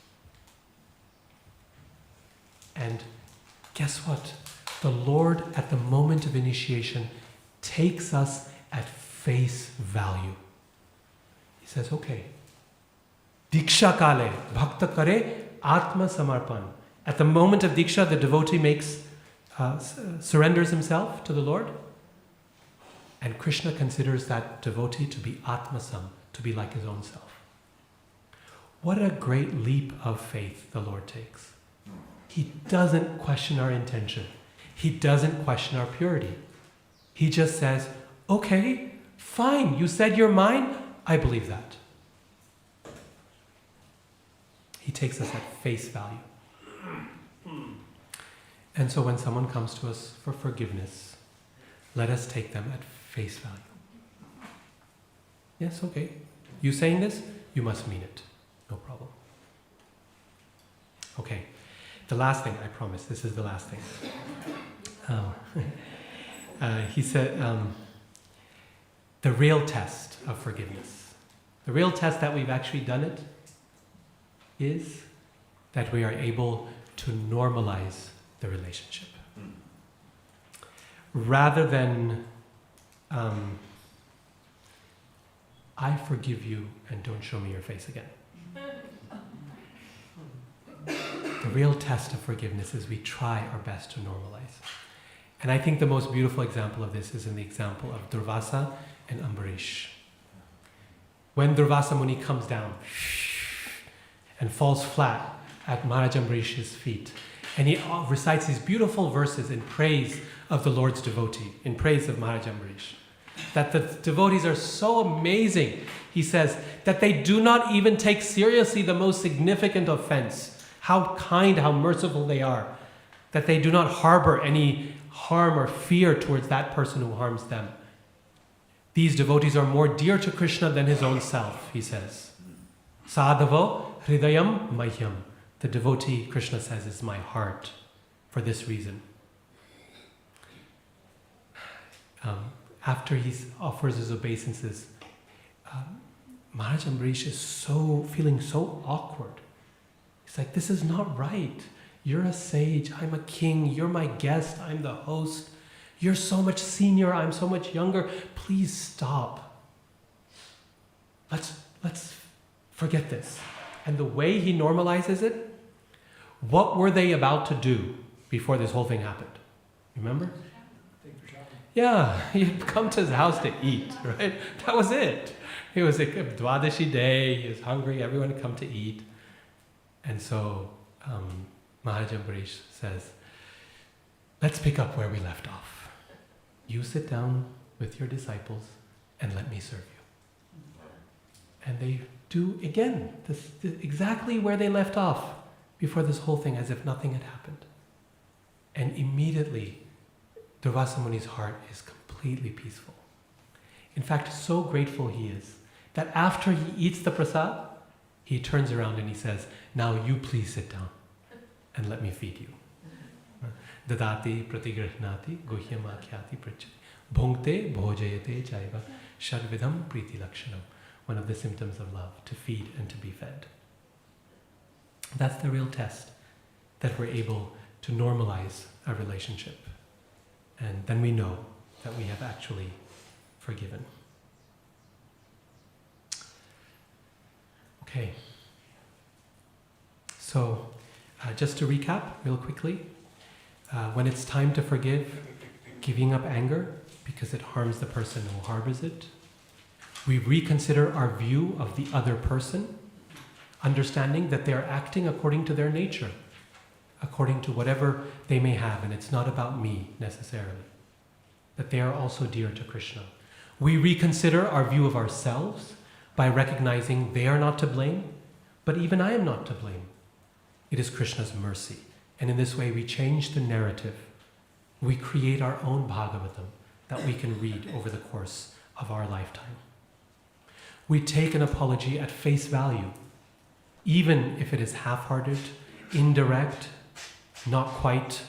And guess what? The Lord, at the moment of initiation, takes us at face value. He says, okay, Diksha kale, bhakta kare, atma samarpan. At the moment of Diksha, the devotee surrenders himself to the Lord. And Krishna considers that devotee to be atmasam, to be like his own self. What a great leap of faith the Lord takes. He doesn't question our intention. He doesn't question our purity. He just says, okay, fine, you said you're mine, I believe that. He takes us at face value. And so when someone comes to us for forgiveness, let us take them at face value. Yes, okay. You saying this? You must mean it. No problem. Okay. The last thing, I promise, this is the last thing. He said, the real test of forgiveness. The real test that we've actually done it is that we are able to normalize the relationship. Rather than, I forgive you and don't show me your face again. The real test of forgiveness is we try our best to normalize. And I think the most beautiful example of this is in the example of Durvasa and Ambarish. When Durvasa Muni comes down and falls flat at Maharaj Ambarish's feet, and he recites these beautiful verses in praise of the Lord's devotee, in praise of Maharaj Ambarish, that the devotees are so amazing, he says, that they do not even take seriously the most significant offense. How kind, how merciful they are, that they do not harbor any harm or fear towards that person who harms them. These devotees are more dear to Krishna than his own self, he says. Sadhavo hridayam mahyam. The devotee, Krishna says, is my heart for this reason. After he offers his obeisances, Maharaj Ambarish is feeling so awkward. He's like, this is not right. You're a sage, I'm a king, you're my guest, I'm the host. You're so much senior, I'm so much younger. Please stop. Let's forget this. And the way he normalizes it, what were they about to do before this whole thing happened? Remember? Yeah, he'd come to his house to eat, right? That was it. It was a Dwadashi day, he was hungry, everyone had come to eat. And so Maharaja Ambarish says, let's pick up where we left off. You sit down with your disciples and let me serve you. And they do again, exactly where they left off before this whole thing, as if nothing had happened. And immediately, Durvasa Muni's heart is completely peaceful. In fact, so grateful he is that after he eats the prasad, he turns around and he says, now you please sit down and let me feed you. Dadati pratigrihnati guhyam akhyati prachati bhungte bhojayate chaiva shadvidham priti lakshanam. One of the symptoms of love, to feed and to be fed. That's the real test, that we're able to normalize our relationship. And then we know that we have actually forgiven. Okay. So, just to recap real quickly, when it's time to forgive, giving up anger because it harms the person who harbors it, we reconsider our view of the other person, understanding that they are acting according to their nature, according to whatever they may have, and it's not about me necessarily, that they are also dear to Krishna. We reconsider our view of ourselves by recognizing they are not to blame, but even I am not to blame. It is Krishna's mercy. And in this way we change the narrative. We create our own Bhagavatam that we can read over the course of our lifetime. We take an apology at face value, even if it is half-hearted, indirect, not quite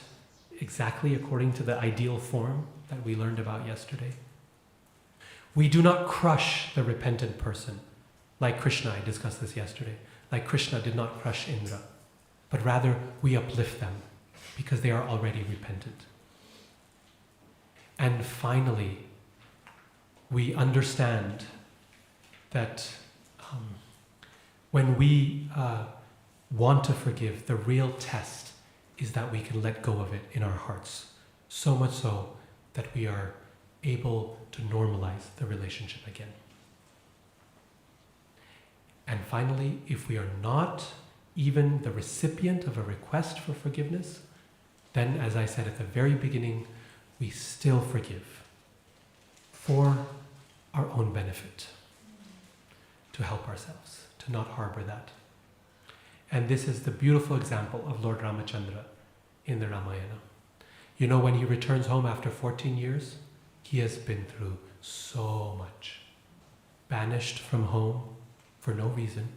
exactly according to the ideal form that we learned about yesterday. We do not crush the repentant person, like Krishna, I discussed this yesterday, like Krishna did not crush Indra, but rather we uplift them because they are already repentant. And finally, we understand that when we want to forgive, the real test is that we can let go of it in our hearts, so much so that we are able to normalize the relationship again. And finally, if we are not even the recipient of a request for forgiveness, then, as I said at the very beginning, we still forgive for our own benefit, to help ourselves, to not harbor that. And this is the beautiful example of Lord Ramachandra in the Ramayana. You know, when he returns home after 14 years, he has been through so much. Banished from home for no reason,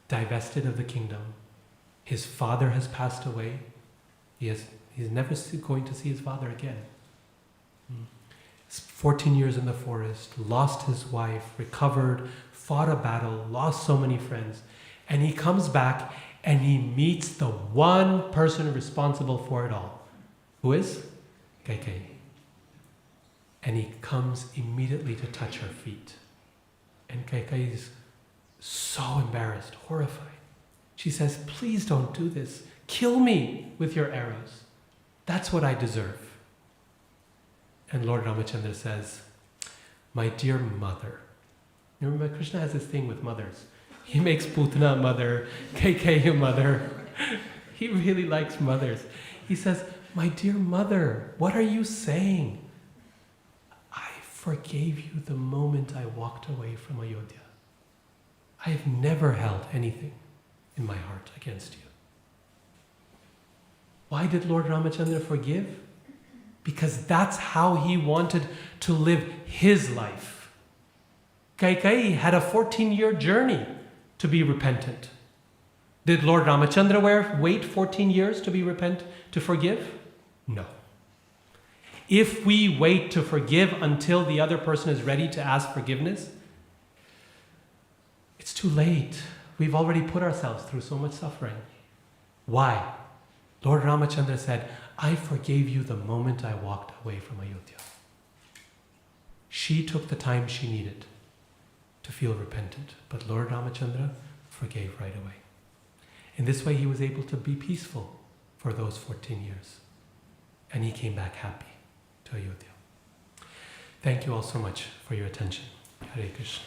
divested of the kingdom. His father has passed away. He's never going to see his father again. 14 years in the forest, lost his wife, recovered, fought a battle, lost so many friends. And he comes back and he meets the one person responsible for it all. Who is? Kaikeyi. And he comes immediately to touch her feet. And Kaikeyi is so embarrassed, horrified. She says, please don't do this. Kill me with your arrows. That's what I deserve. And Lord Ramachandra says, my dear mother. Remember, Krishna has this thing with mothers. He makes Putana mother, Kaikeyi mother. He really likes mothers. He says, my dear mother, what are you saying? I forgave you the moment I walked away from Ayodhya. I have never held anything in my heart against you. Why did Lord Ramachandra forgive? Because that's how he wanted to live his life. Kaikeyi had a 14-year journey to be repentant. Did Lord Ramachandra wait 14 years to forgive? No. If we wait to forgive until the other person is ready to ask forgiveness, it's too late. We've already put ourselves through so much suffering. Why? Lord Ramachandra said, I forgave you the moment I walked away from Ayodhya. She took the time she needed to feel repentant, but Lord Ramachandra forgave right away. In this way, he was able to be peaceful for those 14 years. And he came back happy to Ayodhya. Thank you all so much for your attention. Hare Krishna.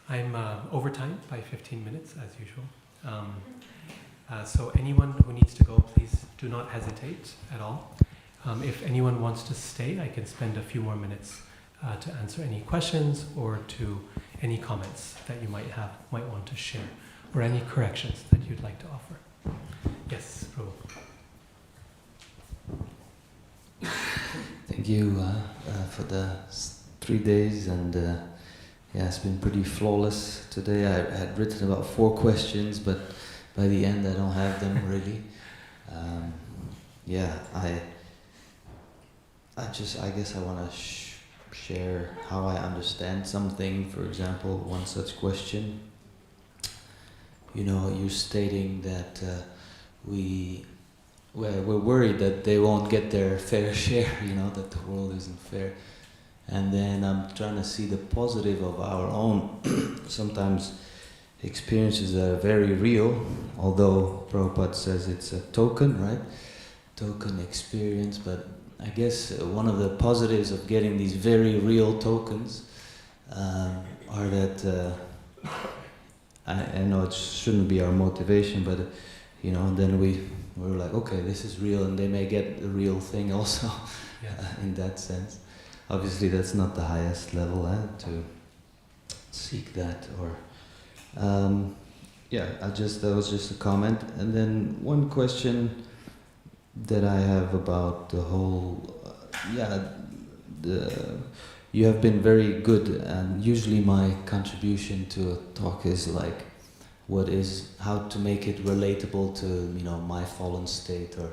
I'm over time by 15 minutes, as usual. So anyone who needs to go, please do not hesitate at all. If anyone wants to stay, I can spend a few more minutes to answer any questions or to any comments that you might want to share, or any corrections that you'd like to offer. Yes, Prabhu. Thank you for the 3 days, and yeah, it's been pretty flawless today. I had written about 4 questions, but by the end I don't have them really. Yeah, I guess I want to share how I understand something. For example, one such question. You know, you're stating that we're worried that they won't get their fair share, you know, that the world isn't fair. And then I'm trying to see the positive of our own, sometimes experiences that are very real, although Prabhupada says it's a token, right? Token experience, but I guess one of the positives of getting these very real tokens are that, I know it shouldn't be our motivation, but you know, then we're like, okay, this is real, and they may get the real thing also. Yes. In that sense. Obviously that's not the highest level to seek that, or yeah, that was just a comment. And then one question that I have about the whole, you have been very good, and usually my contribution to a talk is like, how to make it relatable to, you know, my fallen state, or,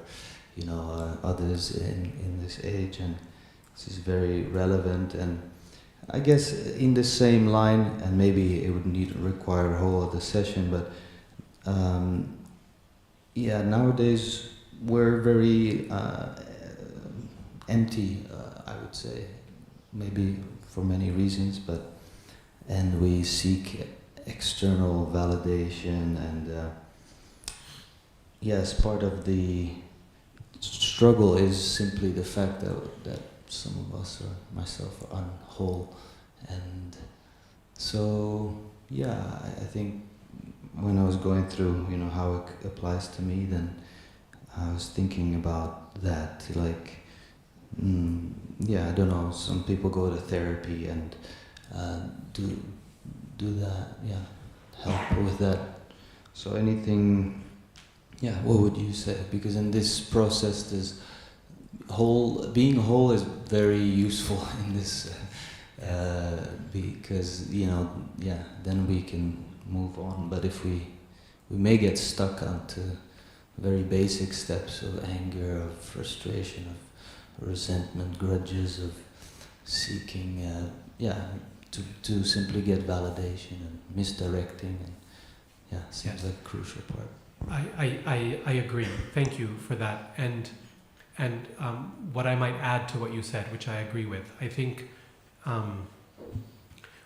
you know, others in this age, and this is very relevant. And I guess in the same line, and maybe it would require a whole other session, but yeah, nowadays we're very empty, I would say, maybe for many reasons, and we seek external validation, and yes, part of the struggle is simply the fact that some of us, or myself, are unwhole. And so yeah, I think when I was going through, you know, how it applies to me, then I was thinking about that, like, yeah, I don't know, some people go to therapy and do that, yeah, help with that. So anything, yeah, what would you say? Because in this process, being whole is very useful in this, because, you know, yeah, then we can move on. But if we may get stuck onto very basic steps of anger, of frustration, of resentment, grudges, of seeking, to simply get validation and misdirecting, and yeah, seems like a crucial part. I agree. Thank you for that. And what I might add to what you said, which I agree with, I think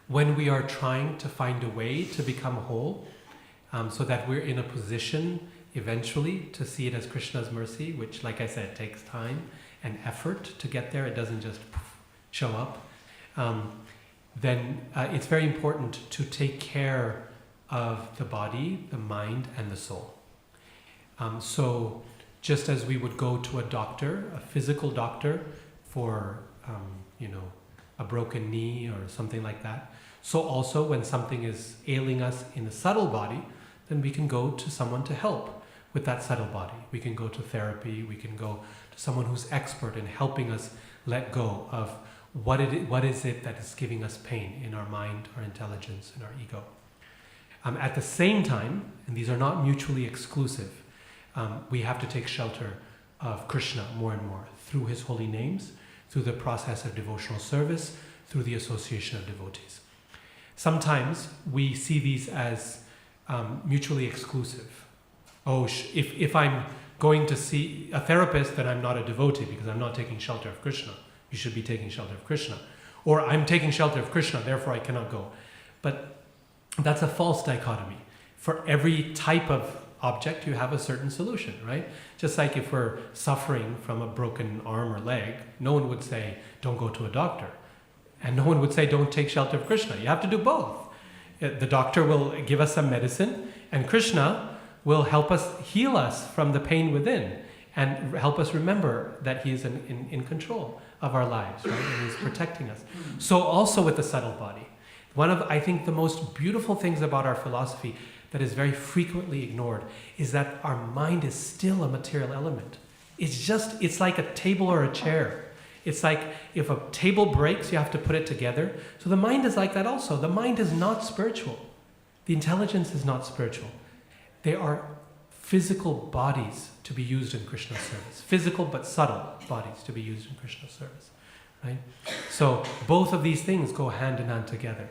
when we are trying to find a way to become whole, so that we're in a position eventually to see it as Krishna's mercy, which, like I said, takes time and effort to get there. It doesn't just show up. Then it's very important to take care of the body, the mind, and the soul. So just as we would go to a doctor, a physical doctor, for you know, a broken knee or something like that, so also when something is ailing us in the subtle body, then we can go to someone to help with that subtle body. We can go to therapy, we can go to someone who's expert in helping us let go of what is it that is giving us pain in our mind, our intelligence, and our ego. At the same time, and these are not mutually exclusive, we have to take shelter of Krishna more and more through his holy names, through the process of devotional service, through the association of devotees. Sometimes we see these as mutually exclusive. Oh, if I'm going to see a therapist, then I'm not a devotee because I'm not taking shelter of Krishna. You should be taking shelter of Krishna. Or I'm taking shelter of Krishna, therefore I cannot go. But that's a false dichotomy. For every type of object, you have a certain solution, right? Just like if we're suffering from a broken arm or leg, no one would say, don't go to a doctor. And no one would say, don't take shelter of Krishna. You have to do both. The doctor will give us some medicine, and Krishna will help us, heal us from the pain within, and help us remember that he is in control of our lives, right? And he's protecting us. So also with the subtle body. One of, I think, the most beautiful things about our philosophy that is very frequently ignored is that our mind is still a material element. It's like a table or a chair. It's like if a table breaks, you have to put it together. So the mind is like that also. The mind is not spiritual. The intelligence is not spiritual. They are physical bodies to be used in Krishna's service. Physical but subtle bodies to be used in Krishna's service. Right? So both of these things go hand in hand together.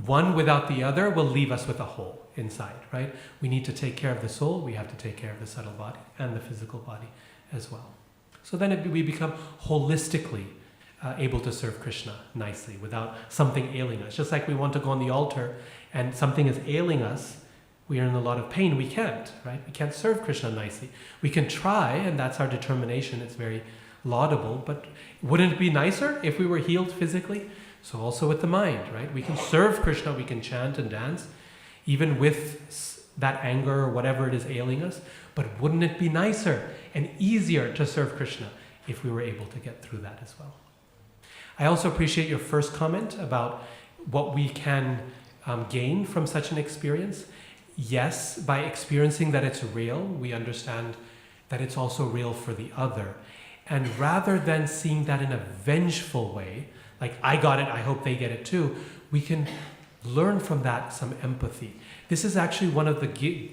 One without the other will leave us with a hole inside, right? We need to take care of the soul, we have to take care of the subtle body and the physical body as well. So then we become holistically able to serve Krishna nicely without something ailing us. Just like we want to go on the altar and something is ailing us, we are in a lot of pain, we can't, right? We can't serve Krishna nicely. We can try, and that's our determination, it's very laudable, but wouldn't it be nicer if we were healed physically? So also with the mind, right? We can serve Krishna, we can chant and dance, even with that anger or whatever it is ailing us, but wouldn't it be nicer and easier to serve Krishna if we were able to get through that as well? I also appreciate your first comment about what we can gain from such an experience. Yes, by experiencing that it's real, we understand that it's also real for the other. And rather than seeing that in a vengeful way, like I got it, I hope they get it too, we can learn from that some empathy. This is actually one of the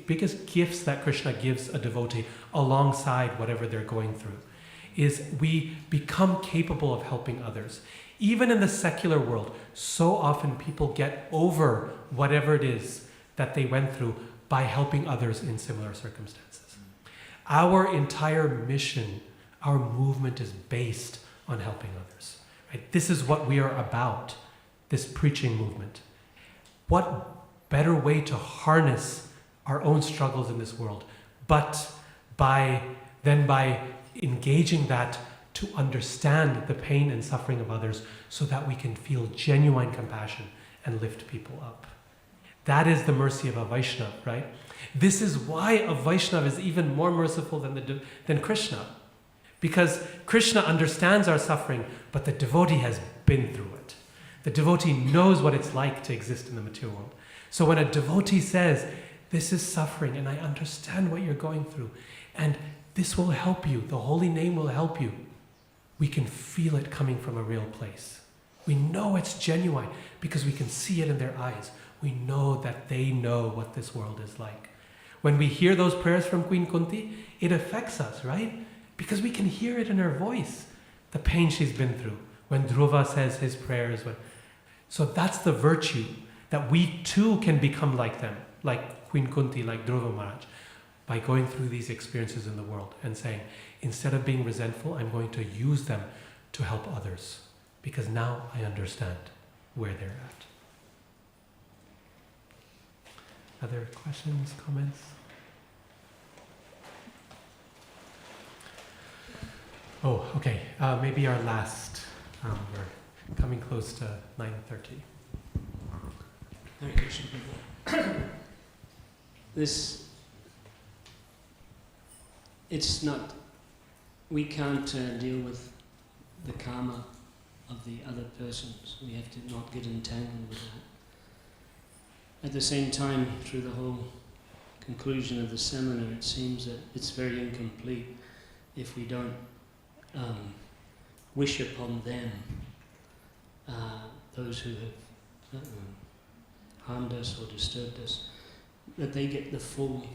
biggest gifts that Krishna gives a devotee alongside whatever they're going through, is we become capable of helping others. Even in the secular world, so often people get over whatever it is that they went through by helping others in similar circumstances. Our entire mission, our movement is based on helping others. Right? This is what we are about, this preaching movement. What better way to harness our own struggles in this world, but by engaging that to understand the pain and suffering of others so that we can feel genuine compassion and lift people up. That is the mercy of a Vaishnava, right? This is why a Vaishnava is even more merciful than Krishna. Because Krishna understands our suffering, but the devotee has been through it. The devotee knows what it's like to exist in the material world. So when a devotee says, this is suffering and I understand what you're going through, and this will help you, the holy name will help you, we can feel it coming from a real place. We know it's genuine because we can see it in their eyes. We know that they know what this world is like. When we hear those prayers from Queen Kunti, it affects us, right? Because we can hear it in her voice, the pain she's been through. When Dhruva says his prayers. So that's the virtue, that we too can become like them, like Queen Kunti, like Dhruva Maharaj, by going through these experiences in the world and saying, instead of being resentful, I'm going to use them to help others, because now I understand where they're at. Other questions, comments? Oh, okay. Maybe our last. We're coming close to 9:30. Hare Krishna. It's not. We can't deal with the karma of the other persons. We have to not get entangled with that. At the same time, through the whole conclusion of the seminar, it seems that it's very incomplete if we don't wish upon them, those who have harmed us or disturbed us, that they get the full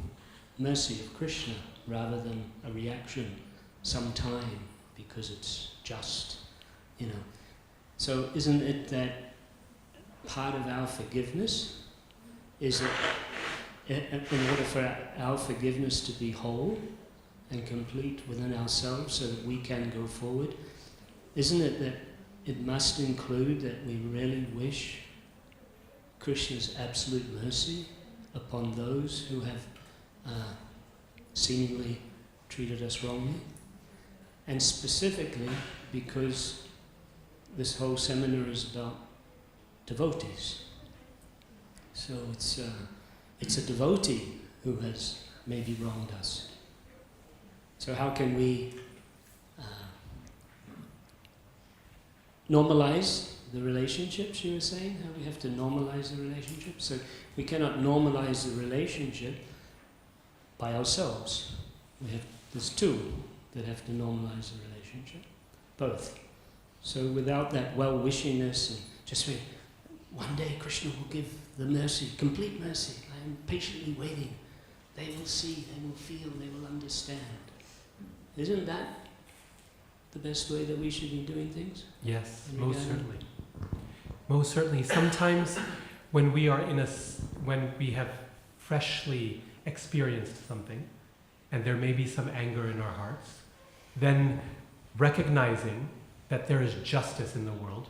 mercy of Krishna rather than a reaction sometime because it's just, So isn't it that part of our forgiveness is that in order for our forgiveness to be whole and complete within ourselves so that we can go forward, isn't it that it must include that we really wish Krishna's absolute mercy upon those who have seemingly treated us wrongly? And specifically because this whole seminar is about devotees. So it's a devotee who has maybe wronged us. So how can we normalize the relationships, you were saying? How we have to normalize the relationship? So we cannot normalize the relationship by ourselves. There's two that have to normalize the relationship. Both. So without that well-wishingness and just saying, one day Krishna will give the mercy, complete mercy. I am patiently waiting. They will see, they will feel, they will understand. Isn't that the best way that we should be doing things? Yes, most certainly. Most certainly. Sometimes when we are when we have freshly experienced something, and there may be some anger in our hearts, then recognizing that there is justice in the world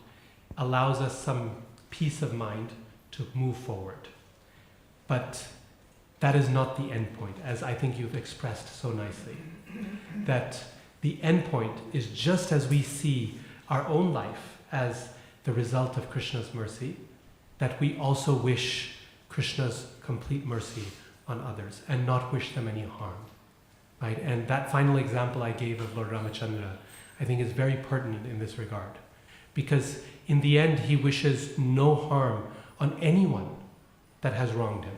allows us some peace of mind to move forward. But that is not the end point, as I think you've expressed so nicely. That the end point is just as we see our own life as the result of Krishna's mercy, that we also wish Krishna's complete mercy on others and not wish them any harm. Right? And that final example I gave of Lord Ramachandra, I think is very pertinent in this regard. Because in the end, he wishes no harm on anyone that has wronged him.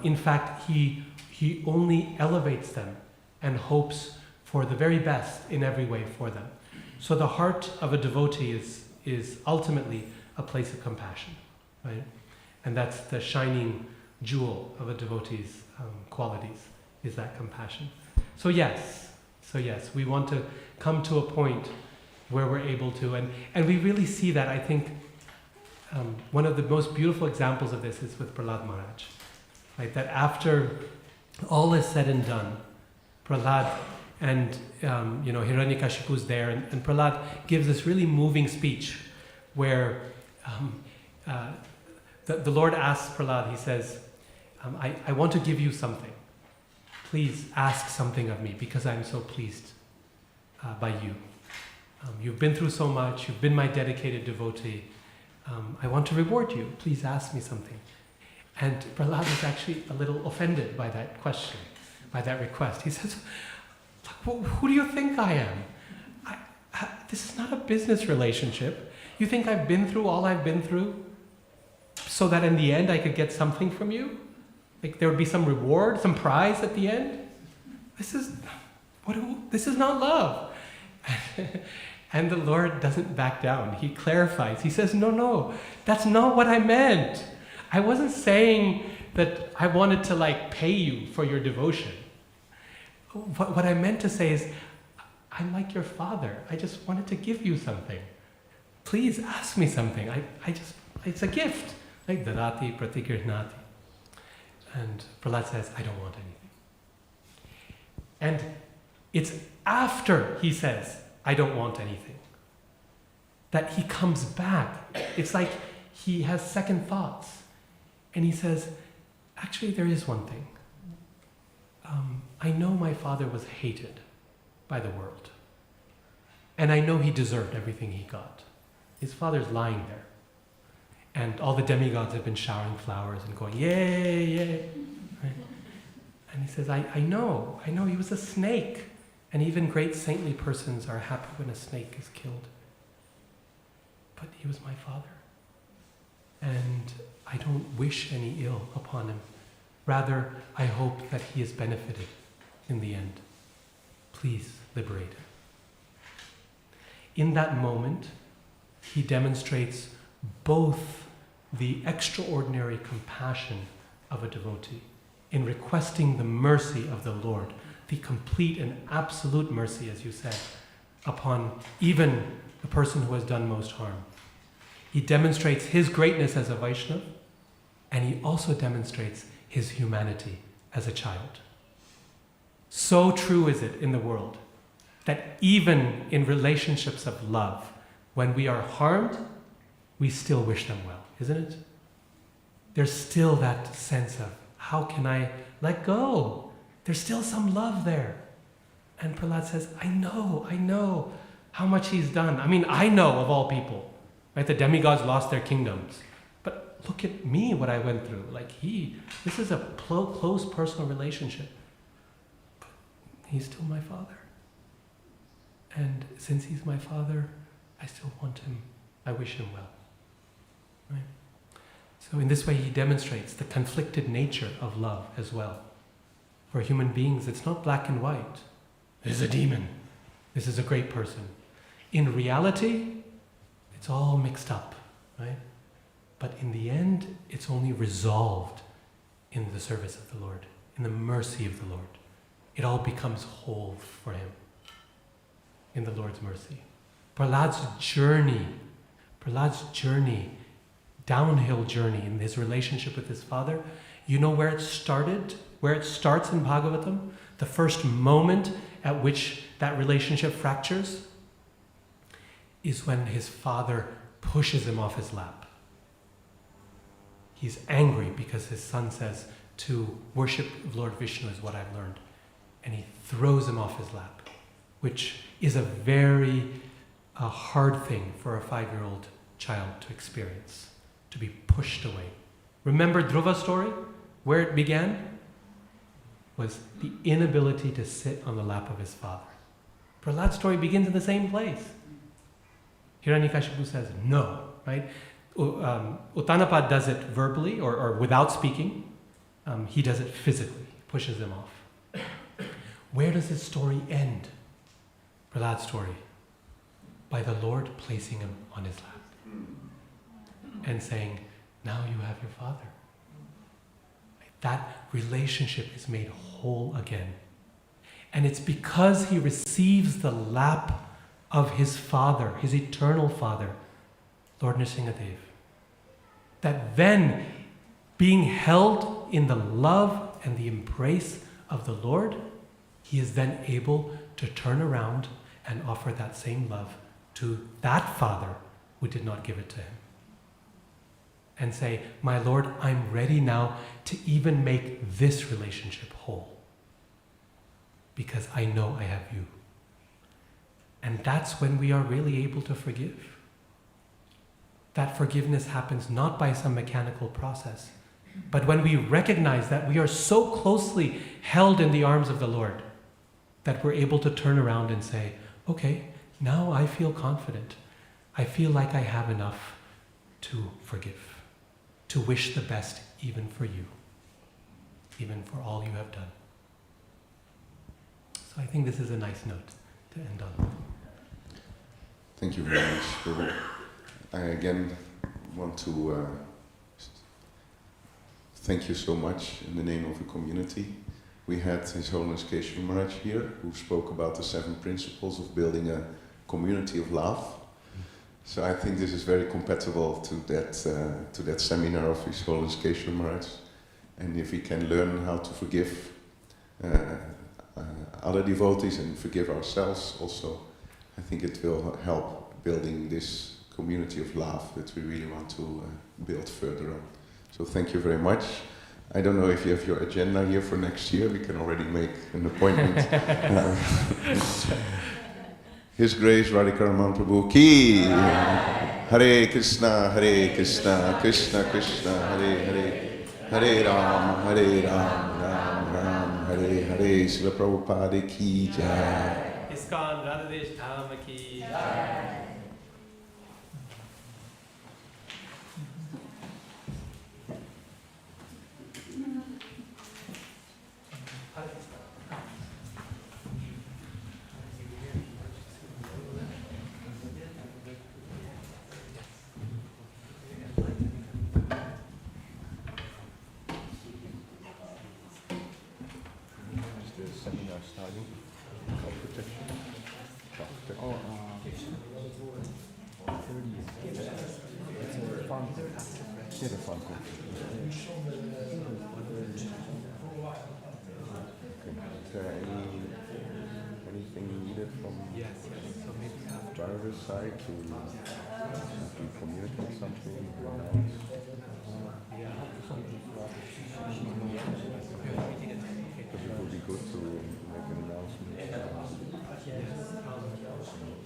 In fact, he only elevates them and hopes for the very best in every way for them. So the heart of a devotee is ultimately a place of compassion, right? And that's the shining jewel of a devotee's qualities, is that compassion. So yes, we want to come to a point where we're able to, and we really see that. I think one of the most beautiful examples of this is with Prahlad Maharaj, right? That after all is said and done, Prahlad and Hiranyakashipu's there, and Prahlad gives this really moving speech where the Lord asks Prahlad, he says, I want to give you something. Please ask something of me because I'm so pleased by you. You've been through so much, you've been my dedicated devotee. I want to reward you. Please ask me something. And Prahlad is actually a little offended by that question, by that request. He says, who do you think I am? This is not a business relationship. You think I've been through all I've been through so that in the end I could get something from you? Like there would be some reward, some prize at the end? This is not love. And the Lord doesn't back down. He clarifies. He says, no, that's not what I meant. I wasn't saying that I wanted to pay you for your devotion. What I meant to say is, I'm like your father. I just wanted to give you something. Please ask me something. It's a gift. Like dadati pratikirnati. And Prahlad says, I don't want anything. And it's after he says, I don't want anything, that he comes back. It's like he has second thoughts. And he says, actually, there is one thing. I know my father was hated by the world. And I know he deserved everything he got. His father's lying there. And all the demigods have been showering flowers and going, yay, yay. Right? And he says, I know he was a snake. And even great saintly persons are happy when a snake is killed. But he was my father. And I don't wish any ill upon him. Rather, I hope that he has benefited in the end. Please liberate him. In that moment, he demonstrates both the extraordinary compassion of a devotee in requesting the mercy of the Lord, the complete and absolute mercy, as you said, upon even the person who has done most harm. He demonstrates his greatness as a Vaishnava, and he also demonstrates his humanity as a child. So true is it in the world that even in relationships of love, when we are harmed, we still wish them well, isn't it? There's still that sense of, how can I let go? There's still some love there. And Prahlad says, I know how much he's done. I mean, I know of all people, right? The demigods lost their kingdoms. But look at me, what I went through. This is a close personal relationship. But he's still my father. And since he's my father, I still want him. I wish him well. Right? So in this way, he demonstrates the conflicted nature of love as well. For human beings, it's not black and white. This is a demon. This is a great person. In reality, it's all mixed up, right? But in the end, it's only resolved in the service of the Lord, in the mercy of the Lord. It all becomes whole for him in the Lord's mercy. Prahlad's journey, downhill journey in his relationship with his father, you know where it started? Where it starts in Bhagavatam? The first moment at which that relationship fractures is when his father pushes him off his lap. He's angry because his son says to worship Lord Vishnu is what I've learned. And he throws him off his lap, which is a very hard thing for a 5-year-old child to experience, to be pushed away. Remember Dhruva's story? Where it began was the inability to sit on the lap of his father. Prahlad's story begins in the same place. Hiranyakashipu says no, right? Uttanapad does it verbally or without speaking. He does it physically, pushes him off. Where does his story end? Prahlad's story. By the Lord placing him on his lap and saying, now you have your father. That relationship is made whole again. And it's because he receives the lap of his father, his eternal father, Lord Nrsimhadev, that then, being held in the love and the embrace of the Lord, he is then able to turn around and offer that same love to that father who did not give it to him. And say, my Lord, I'm ready now to even make this relationship whole. Because I know I have you. And that's when we are really able to forgive. That forgiveness happens not by some mechanical process, but when we recognize that we are so closely held in the arms of the Lord that we're able to turn around and say, okay, now I feel confident. I feel like I have enough to forgive, to wish the best even for you, even for all you have done. So I think this is a nice note to end on. Thank you very much, Prabhu. I again want to thank you so much in the name of the community. We had His Holiness Keshav Maharaj here, who spoke about the 7 principles of building a community of love. So I think this is very compatible to that seminar of His Holiness Keshav Maharaj. And if we can learn how to forgive other devotees and forgive ourselves also, I think it will help building this community of love that we really want to build further on. So thank you very much. I don't know if you have your agenda here for next year. We can already make an appointment. His Grace Radhikaraman Prabhu ki. Hare Krishna, Krishna Krishna, Hare Hare, Hare Ram, Ram Ram, Hare Hare. Srila Prabhupada ki jai. ISKCON Radhadesh TV Channel. Farm. Yes, yes. So maybe after. Driver's side to communicate something, announce. Yeah. Because it would be good to make an announcement. Yes.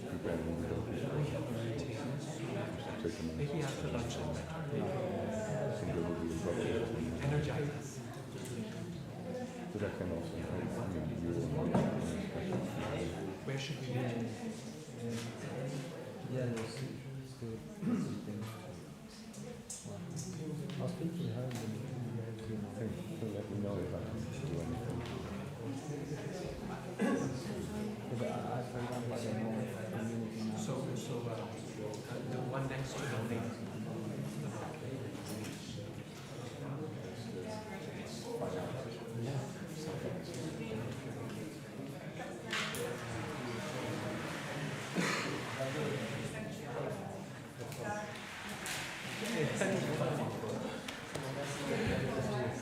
Preparing the take them Maybe after lunch is better. I think there will be a problem. Energize us. But I can also, you Where should we meet? Yeah, that's good. I'll speak to her and then let me know if I can do anything. for example, I don't know community now. So the one next to the lake.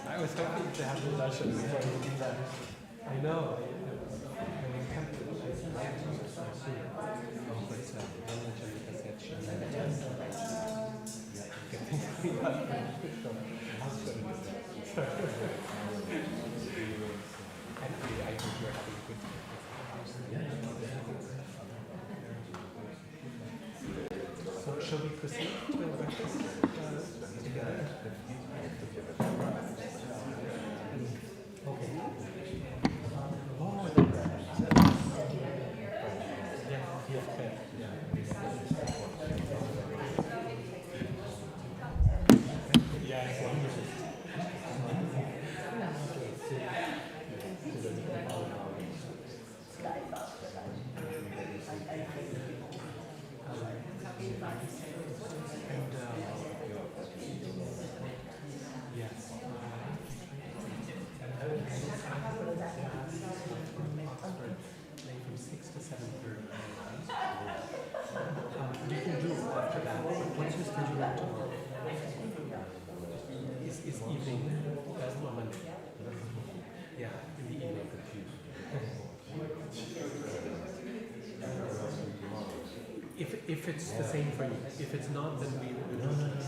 I was hoping to have the session before we do that. I know. So shall we proceed to breakfast together? Okay. Oh, from 6 to 7:30. You can do after that. What's your schedule out tomorrow? Is evening or Monday? Yeah, in the evening. If it's the same for you. If it's not, then we will do it.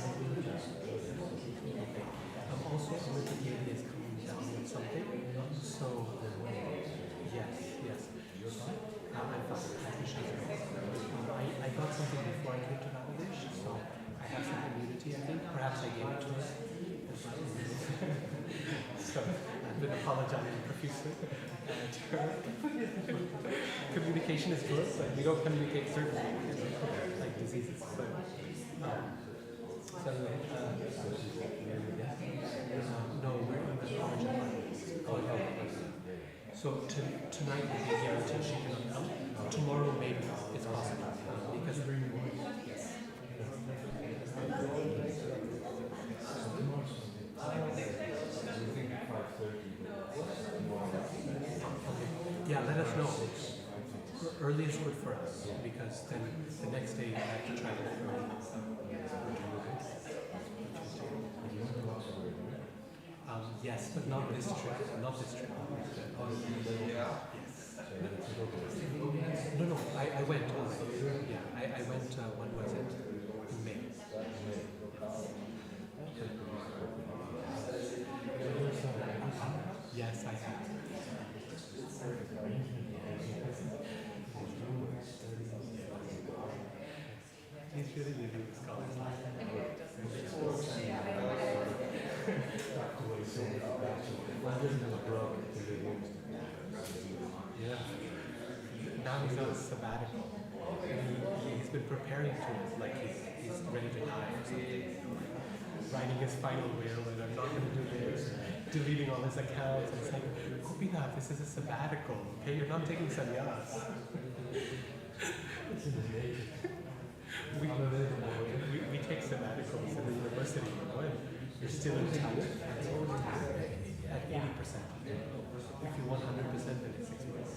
Also, Amrita Devi is coming down with something. So, yes. I got something before I came to Radhadesh, so I have some immunity, I think. Perhaps I gave it to her. So, I've been apologizing profusely to her. Communication is good, but we don't communicate certain things, like diseases. No, we're in the origin line. So tonight will be guaranteed she cannot come. Tomorrow maybe it's possible because yeah, let us know. Early is good for us because then the next day you have to travel early. Yes, but not this trip. Not this trip. Yes. No, I went also. Yeah, I went, when was it? In May. Yes, I have. He's really living the scholars life. Yeah. Now he's on a sabbatical. He's been preparing to it like he's ready to die or something. Writing his final will, and I'm not going to do this. Deleting all his accounts. And it's like, Gopinath, this is a sabbatical. Okay, you're not taking sannyas. we take sabbaticals in the university. You're still in touch at 80%. If you want 100%, then it's 6 months.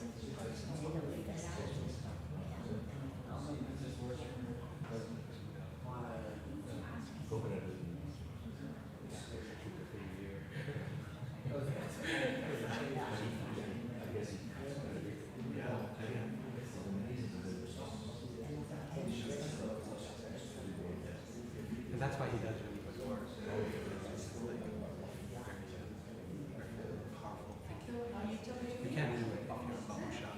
that's why he does really good work. It's like very powerful thinking. You can't do it if you're a bubble shop.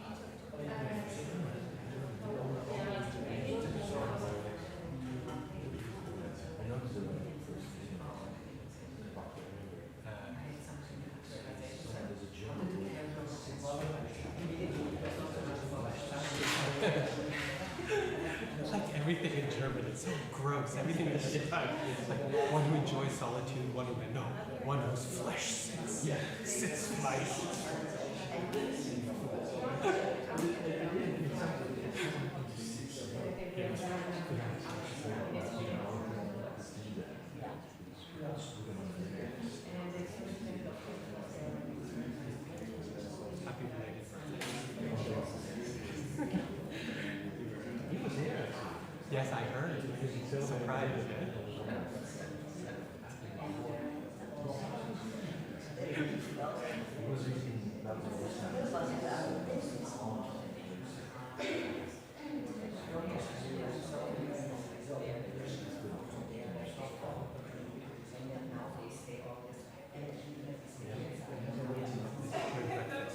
Like everything in German, it's so gross. Everything is like one who enjoys solitude, one who no, one whose flesh sits flesh. Happy belated birthday. He was here. Yes, I heard. So surprised.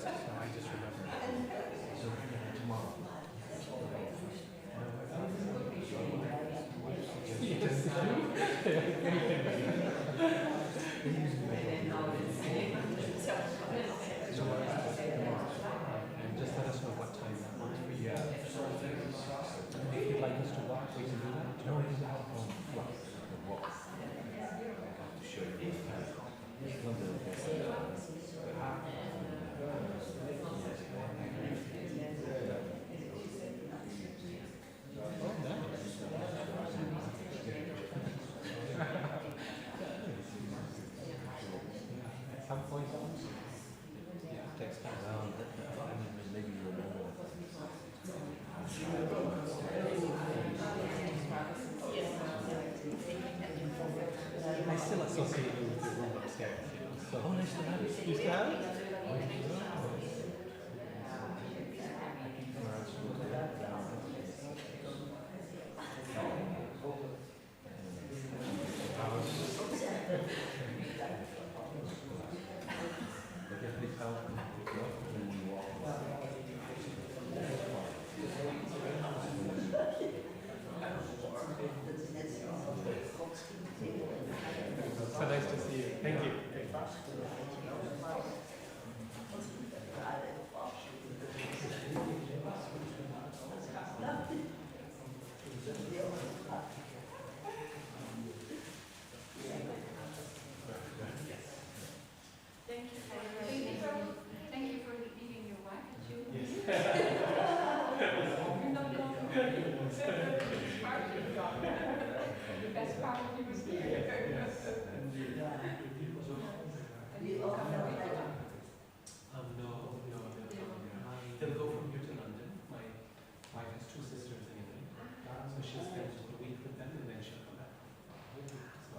So I just remember. And just let us know what time that works for you. If you'd like us to walk, we can do that. No, it's not. At some point, yeah, it takes time. I still associate you with the room upstairs. So, oh, nice to have it. You still have it? So nice to see you. Thank you. Thank you for leaving your wife at you. Yes. The best part of you was here. No. They'll go from here to London. My wife has two sisters in England, so she'll spend a week with them and then she'll come back.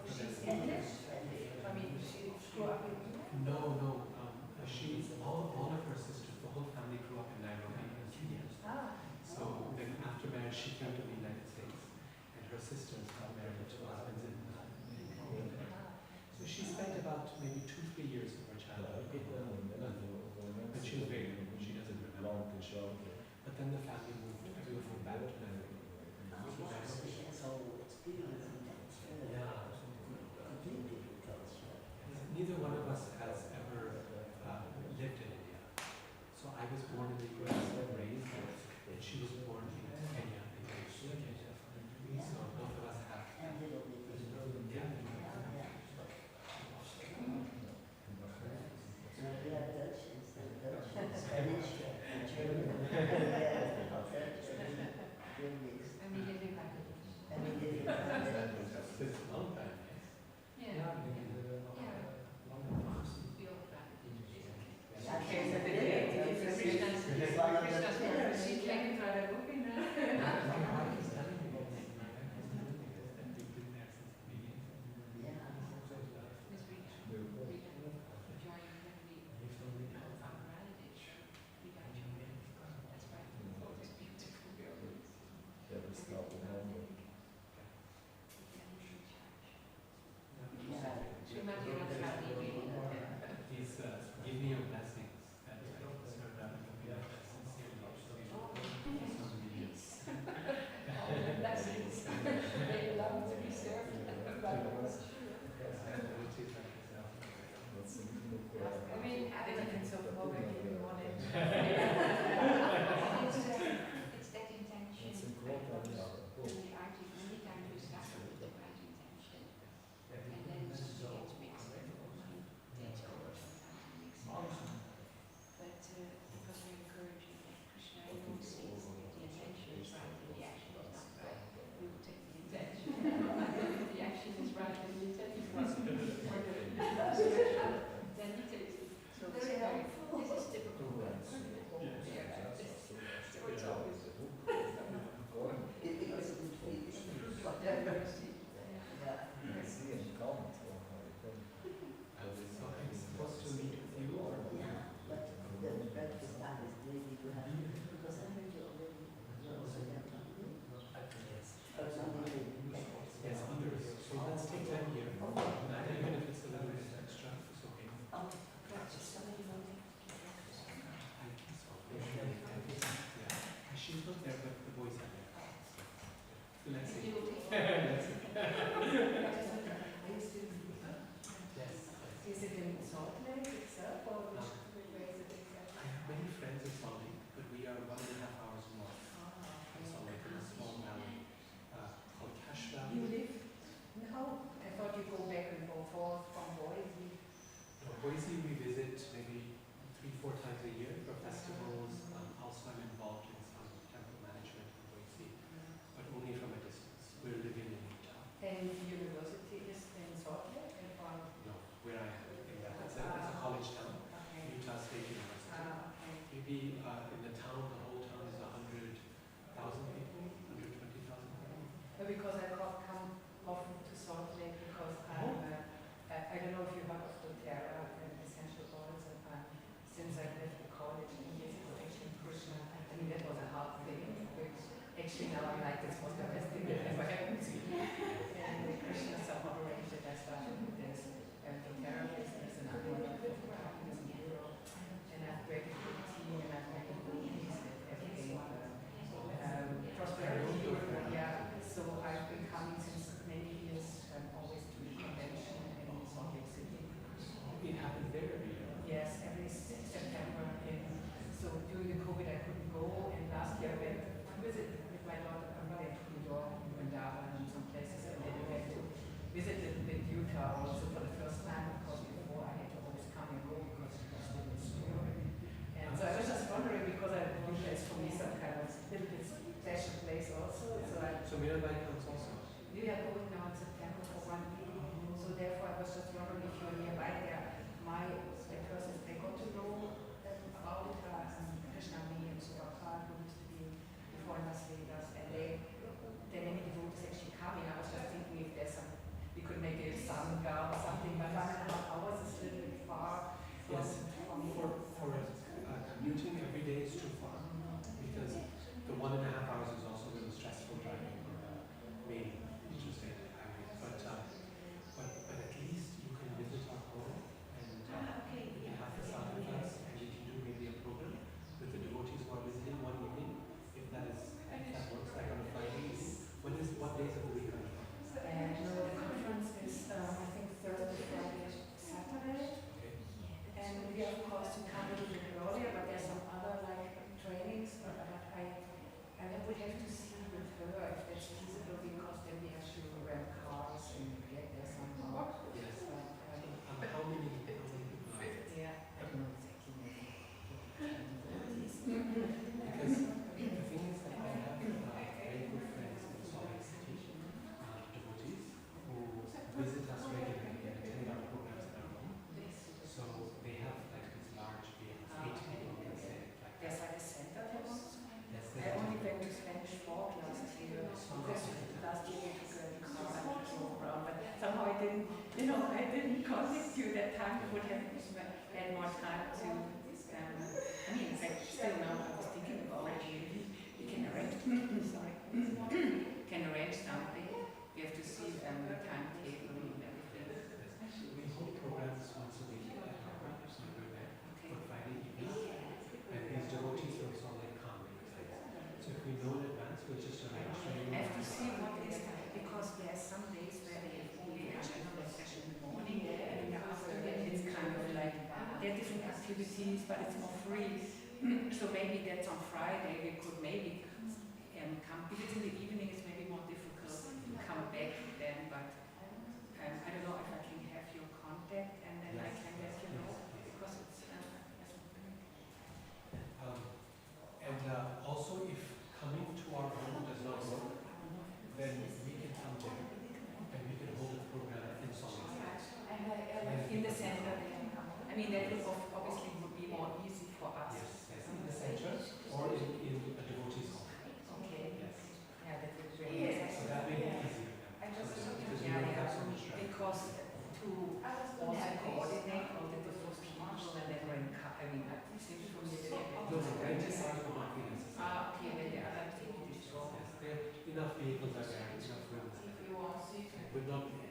She's English? I mean, she grew up in England? No. She's all of her sisters. The whole family grew up in Nairobi in Kenya. So then after marriage, she came to the United States, and her sisters got married to husbands in England. So she spent about maybe 2-3 years of her childhood in London, but she was very young. She doesn't remember. But then the family moved back to Nairobi. Yeah. Neither one of us has ever lived in India. So I was born in the US and raised there, and she was born in Kenya and raised in Kenya. So both of us have. took there, but the boys are there. Let's see. Is it in Salt Lake itself, or where is it exactly? I have many friends in Salt Lake, but we are 1.5 hours north in Salt Lake, in a small valley called Cache You Valley. live? No, I thought you go back and go forth from Boise. Boise we visit maybe 3-4 times a year for festivals. Also I'm involved in some temple management in Boise, but only from a distance. We're living in Utah. And the university is in Salt Lake? No, where I am. It's a college town, Okay. Utah State University. Okay. Maybe in the town, the whole town is 100,000 people, 120,000 people. Because I come often to Salt Lake because I don't know if you heard of doTERRA and essential oils, and since I left the college years ago, actually Krishna, I mean that was a hard thing, which actually now I'm like, this was the best thing that ever happened to me. And Krishna somehow arranged that I started with this doTERRA business, and I'm one of the companies in Europe, and I've created a good team, and I've made employees that have gained prosperity. Yeah, so I've been coming since many years, always to the convention in Salt Lake City. It happens there every year. Yes, every September. So during the COVID I couldn't go, and last year I went to visit with my daughter. I went to New York, Vrindavan, and some places, and then I went to visit with Utah also for the first time, because before I had to always come and go because it was still in school. And so I was just wondering, because Utah is for me some kind of little bit special place also. So Mirabai comes also. We are going now in September for 1 week, so therefore I was just wondering if you're nearby there. The persons, they got to know about Krishnami and Subhakar, who used to be before Las Vegas, and many devotees actually coming. I was just thinking if there's some, we could make it Sangha or something, but 1.5 hours is a little bit far. Yes, for commuting every day is too far, because the 1.5 hours is also a little stressful driving on the main interstate highway. But at least you can visit our home, and you can have the sound with us, and you can do maybe a program with the devotees who are visiting one evening, if that works, like on a Friday. What days of the week are you on? The conference is, I think, Thursday, Friday, Saturday. Okay. And we are, of course, to come a little bit earlier, but there's some other trainings, but I would have to see with her if that's feasible, because then we have to rent cars and get there somehow. Yes. But How many people are there? yeah, I don't know exactly. Because the thing is that I have very good friends in Salt Lake City, devotees, who visit us regularly and attend our programs at our home. So they have like these large vehicles, 8 people can say. There's like a center there. Yes, I only went to Spanish Fork last year. Last year we took a car and drove around, but somehow I didn't contact you that time. We would have had more time to, still now I was thinking about it. We can arrange, can arrange something. We have to see the timetable and everything. We hold programs once a week at our home, so we're there for Friday evening. And these devotees from Salt Lake come. So if we know in advance, we'll just arrange for you. I have to see what is, because there are some days where they have only a general session in the morning, and in the afternoon it's kind of like, there are different activities, but it's more free. So maybe that's on Friday, we could maybe come, if it's in the evening, it's maybe more difficult to come back then, but I don't know if I can have your contact, and then I can let you know, because it's, And also, if coming to our home does not work, then we can come there and we can hold a program in Salt Lake City. in the center. I mean, that would obviously would be more easy for us. Yes, in the center or in a devotee's home. Okay. Yes. Yeah, that would be really So that may be easier. Because we don't have so much traffic. because to also coordinate all the different people and then rent car, I mean, I think for me No, renting cars will not be necessary. okay, then the other activities Yes, go. enough vehicles are there, enough room is there.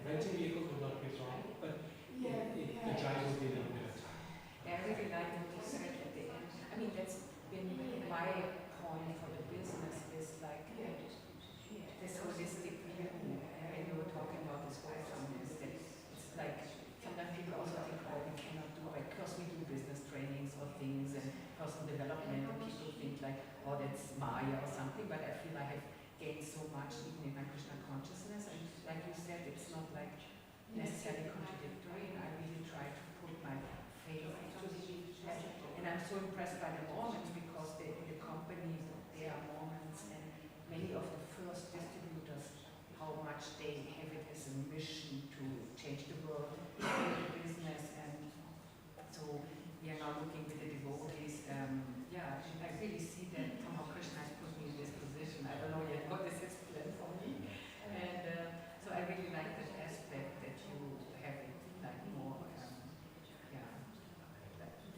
Renting vehicles would not be a problem, but the drive would be a little bit of time. Yeah, I really like what you said at the end. I mean, that's been my point for the business, much even in my Krishna consciousness. And like you said, it's not like necessarily contradictory. And I really try to put my faith into the and I'm so impressed by the Mormons because the company, they are Mormons, and many of the first distributors, how much they have it as a mission to change the world, the business, and so we are now looking with the devotees. Yeah, I really see that somehow Krishna has put me in this position. I don't know yet what this is planned for me, and so I really like that aspect that you have it like more. Yeah,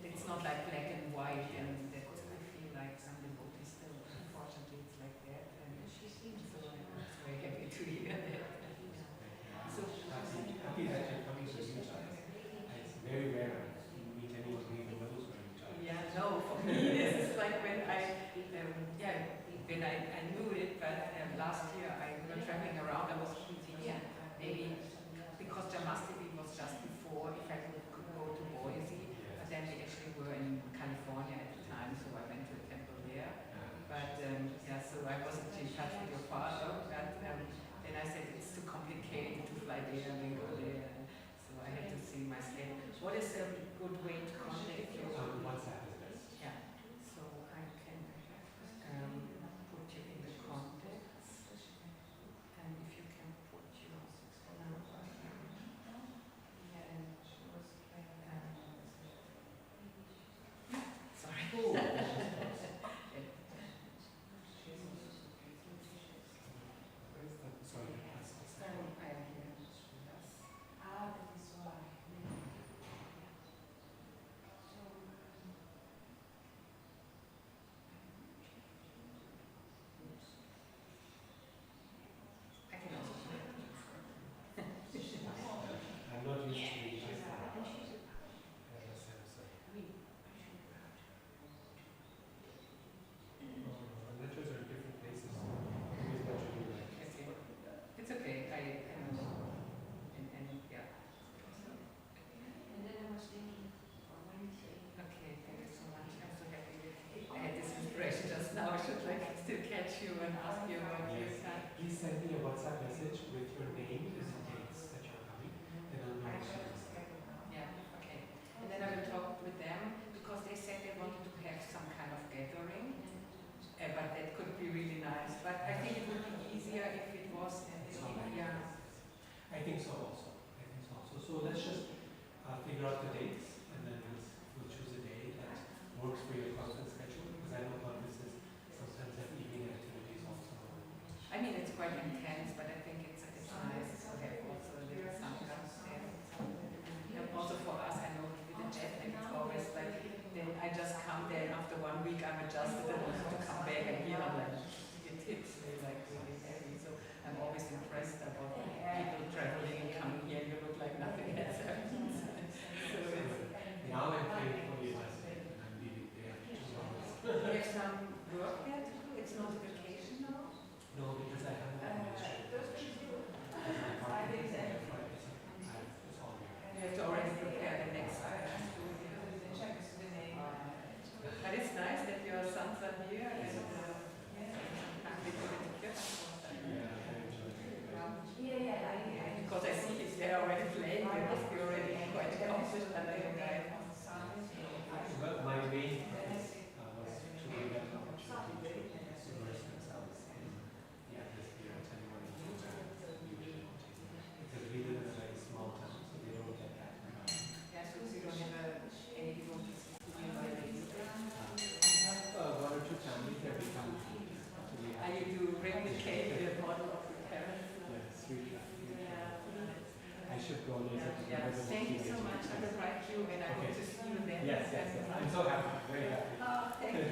it's not like black and white, and that I feel like some devotees still, unfortunately, it's like that. And so I'm very happy to hear that. So Happy that you're coming to Utah. It's very rare to meet anyone who even knows where Utah is. yeah, no, for me this is like when I knew it, but last year I was traveling around. I was thinking, maybe because Jamastini was just before, if I could go to Boise, but then we actually were in California at the time, so I went to a temple there. But so I wasn't in touch with your father, but then I said it's too complicated to fly there and then go there. So I had to see my schedule. What is a good way to contact you? WhatsApp is best. Yeah, so I can put you in the contacts, and if you can put your number sorry. I'm not used to it. Letters are in different places. Here's what you do like. It's okay. I know. And yeah. Okay, thank you so much. I'm so happy. I had this inspiration just now. I should like still catch you and ask you about your time. Please send me a WhatsApp message with your name and the dates that you're coming, and I'll know what Yeah, okay. And then I will talk with them because they said they wanted to have some kind of gathering, but that could be really nice. But I think it would be easier if it was, I think so also. So let's just figure out the dates, and then we'll choose a day that works for your conference schedule, because I know conferences sometimes have evening activities also. I mean, it's quite intense, but I think it's nice to have also a little sangha there. And also for us, I know with the jet lag, it's always like, then I just come there and after 1 week I'm adjusted and I have to come back and here I'm like, it hits me like really heavy. So I'm always impressed about people traveling and coming here and you look like nothing has happened. So Now I'm paying for the investment, and I'm leaving there to you have some work there to do? It's not a vacation now? No, because I haven't You have to already prepare the next But it's nice that your sons are here and because I see if they're already playing, they must be already quite accomplished and they But my main purpose was to give them an opportunity to immerse themselves in the atmosphere of anyone in the because we live in a very small town, so they don't get that. Yeah, so you don't have any devotees nearby One or two families that become and you replicate the model of your parents. I should go later. Yeah, thank you so much. I will write you and I hope to see you then. Yes. I'm so happy, very happy. Oh, thank you.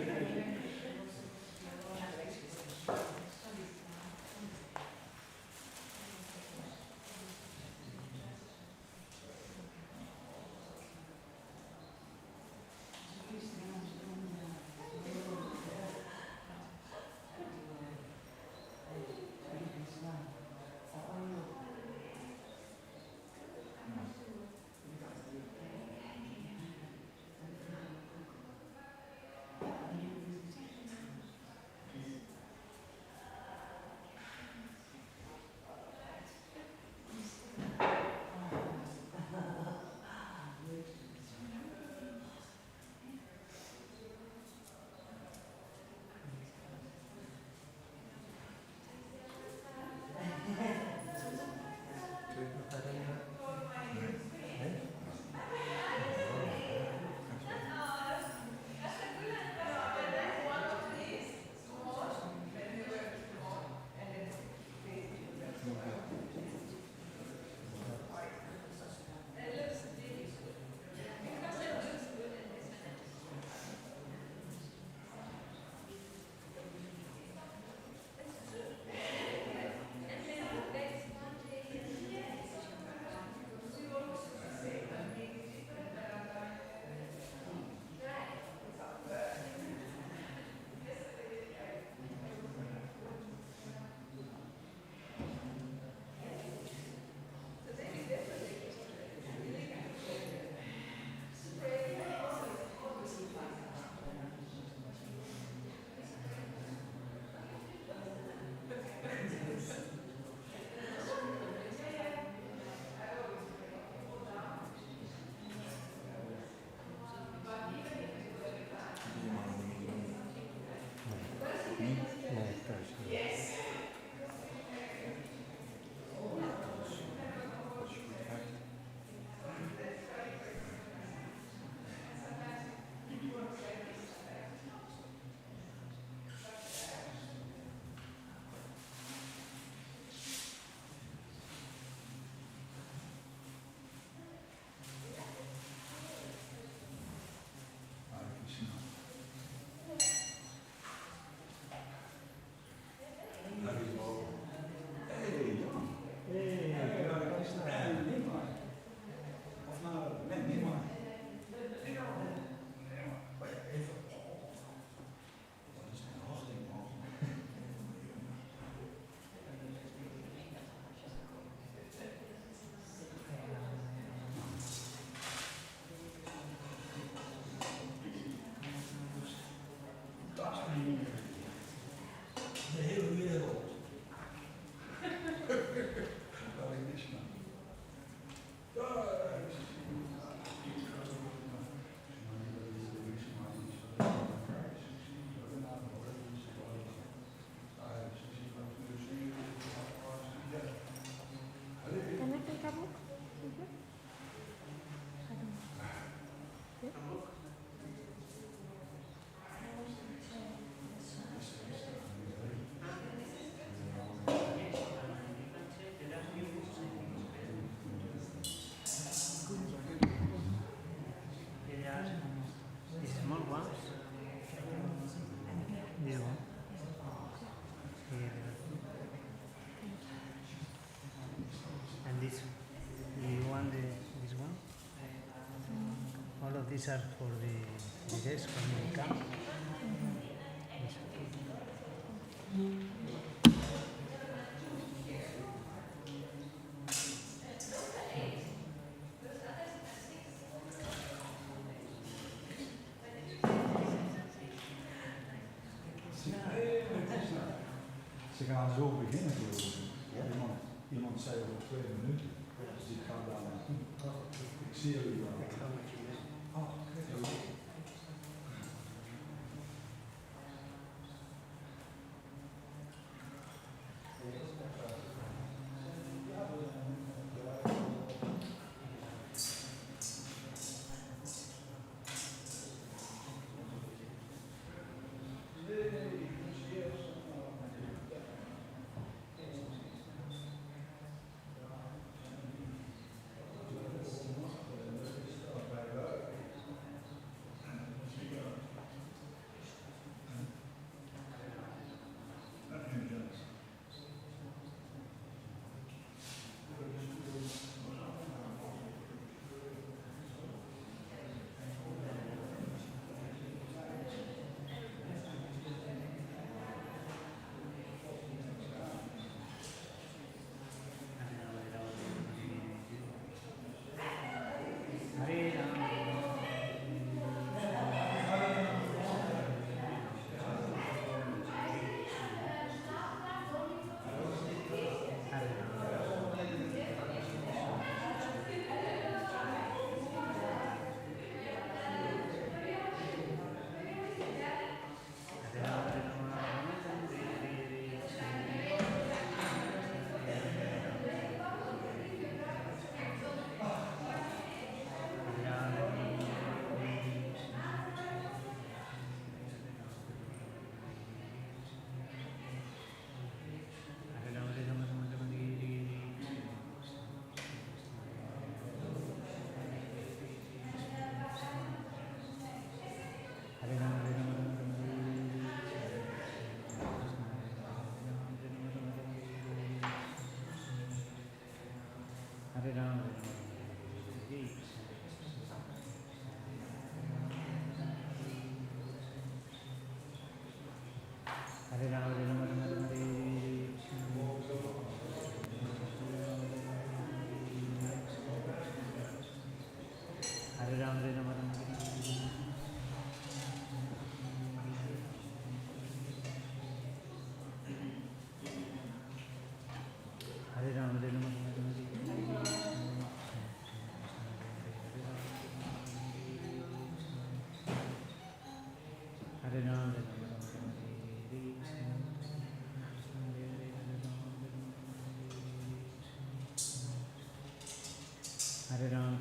this you want this one? All of these are for the guests when they come. Ze gaan zo beginnen geloof ik. Iemand zei over 2 minuten. Dus ik ga daar naartoe. Ik zie jullie wel. Ik ga met je mee. Oh, oké. Hare Ram.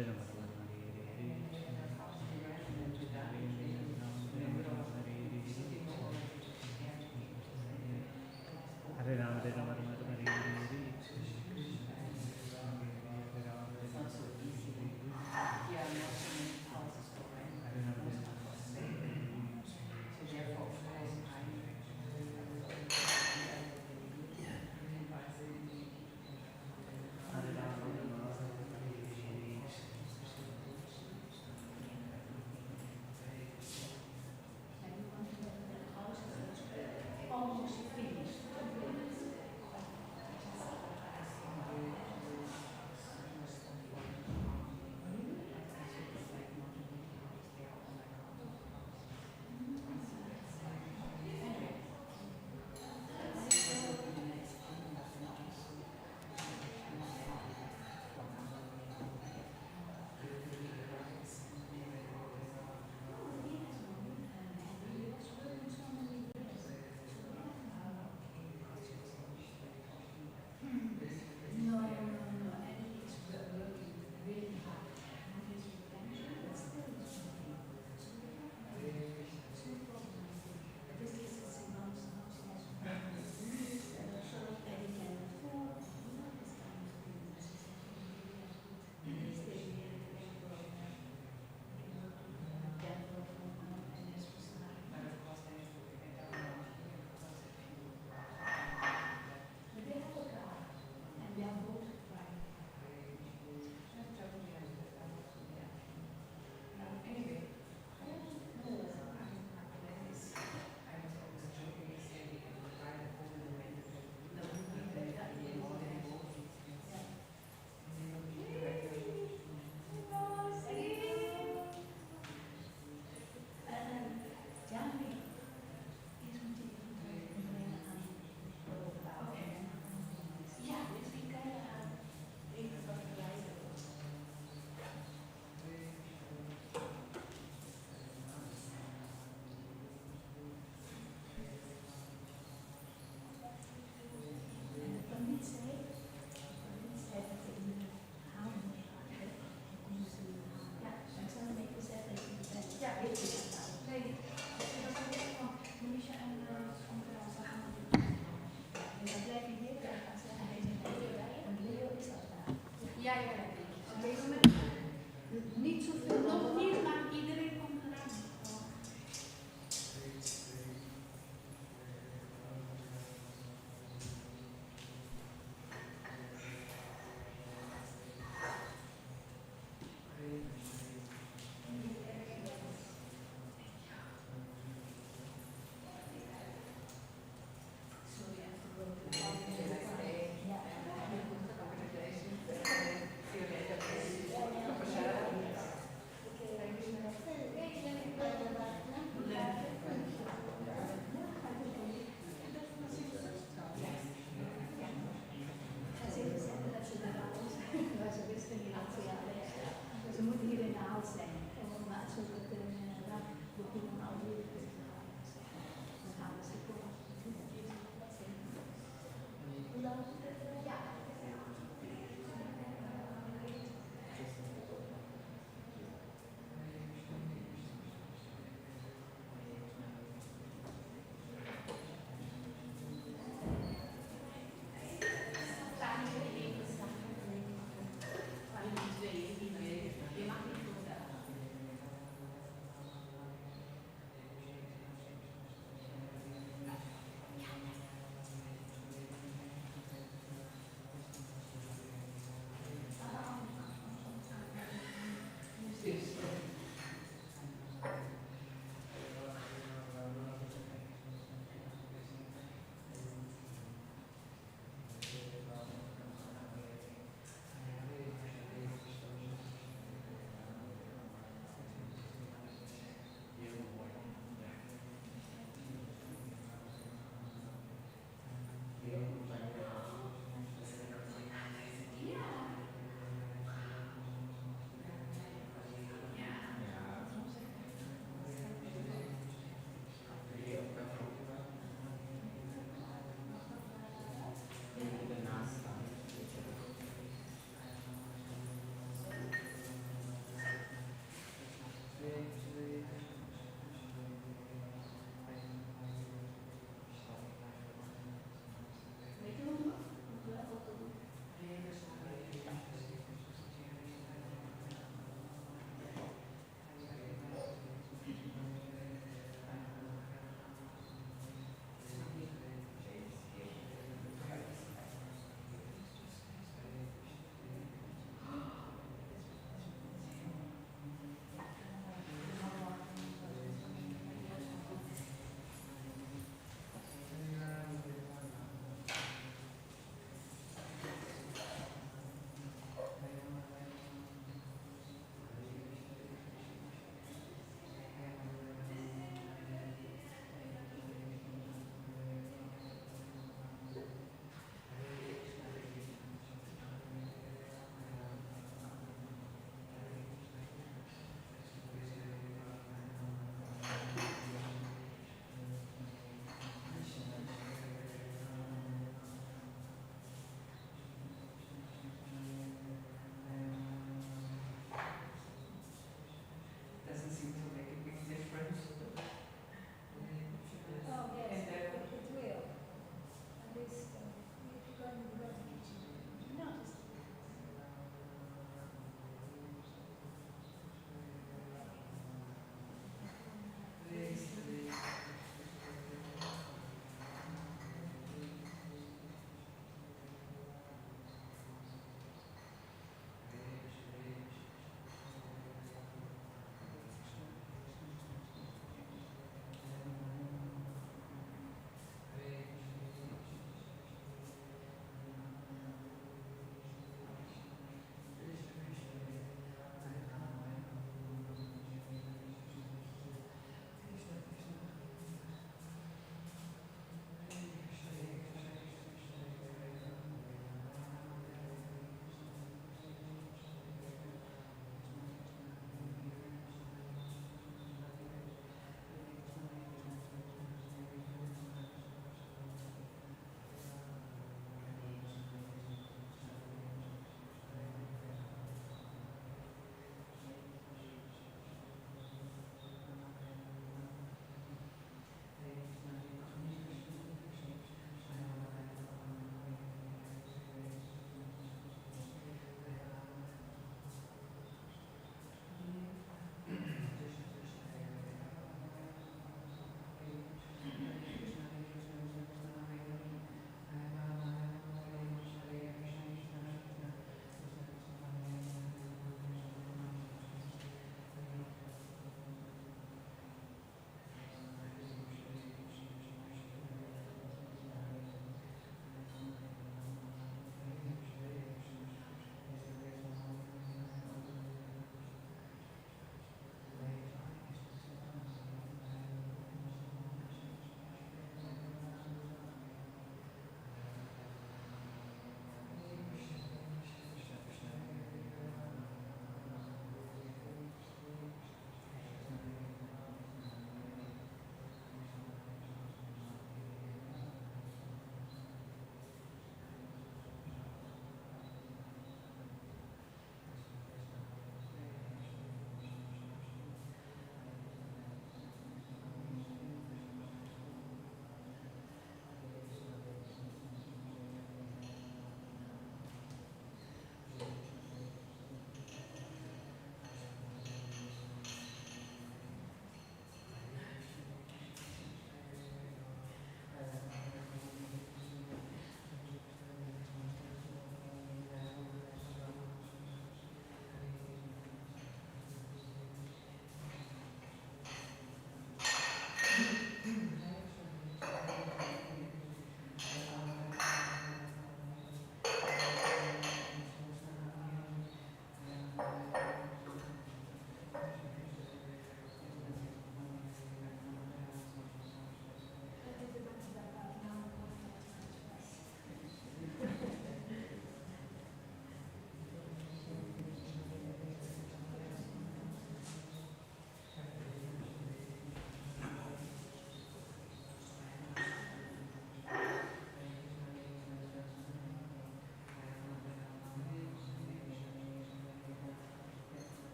Hare Rama Rama Rama Hare Hare Hare Rama Hare Rama Rama Rama Hare Hare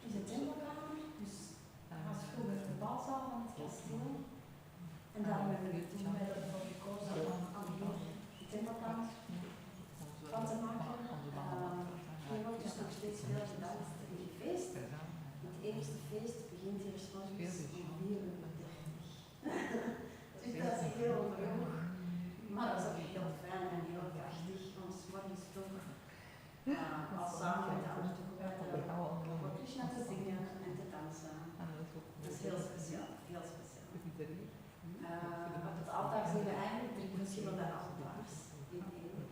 Is het timmerkamer, dus was vroeger de balzaal van het kasteel. En daarom hebben we toen ervoor gekozen om aan hier de timmerkamer van te maken. Hier wordt dus nog steeds veel gedanst en gefeest. Het eerste feest begint hier s'morgens om 4:30. Dus dat is heel vroeg. Maar dat is ook heel fijn en heel krachtig om s'morgens vroeg als samen met de anderen voor Krishna te zingen en te dansen. Dat is heel speciaal, heel speciaal. Op het altaar zien we eigenlijk 3 verschillende altaars in één.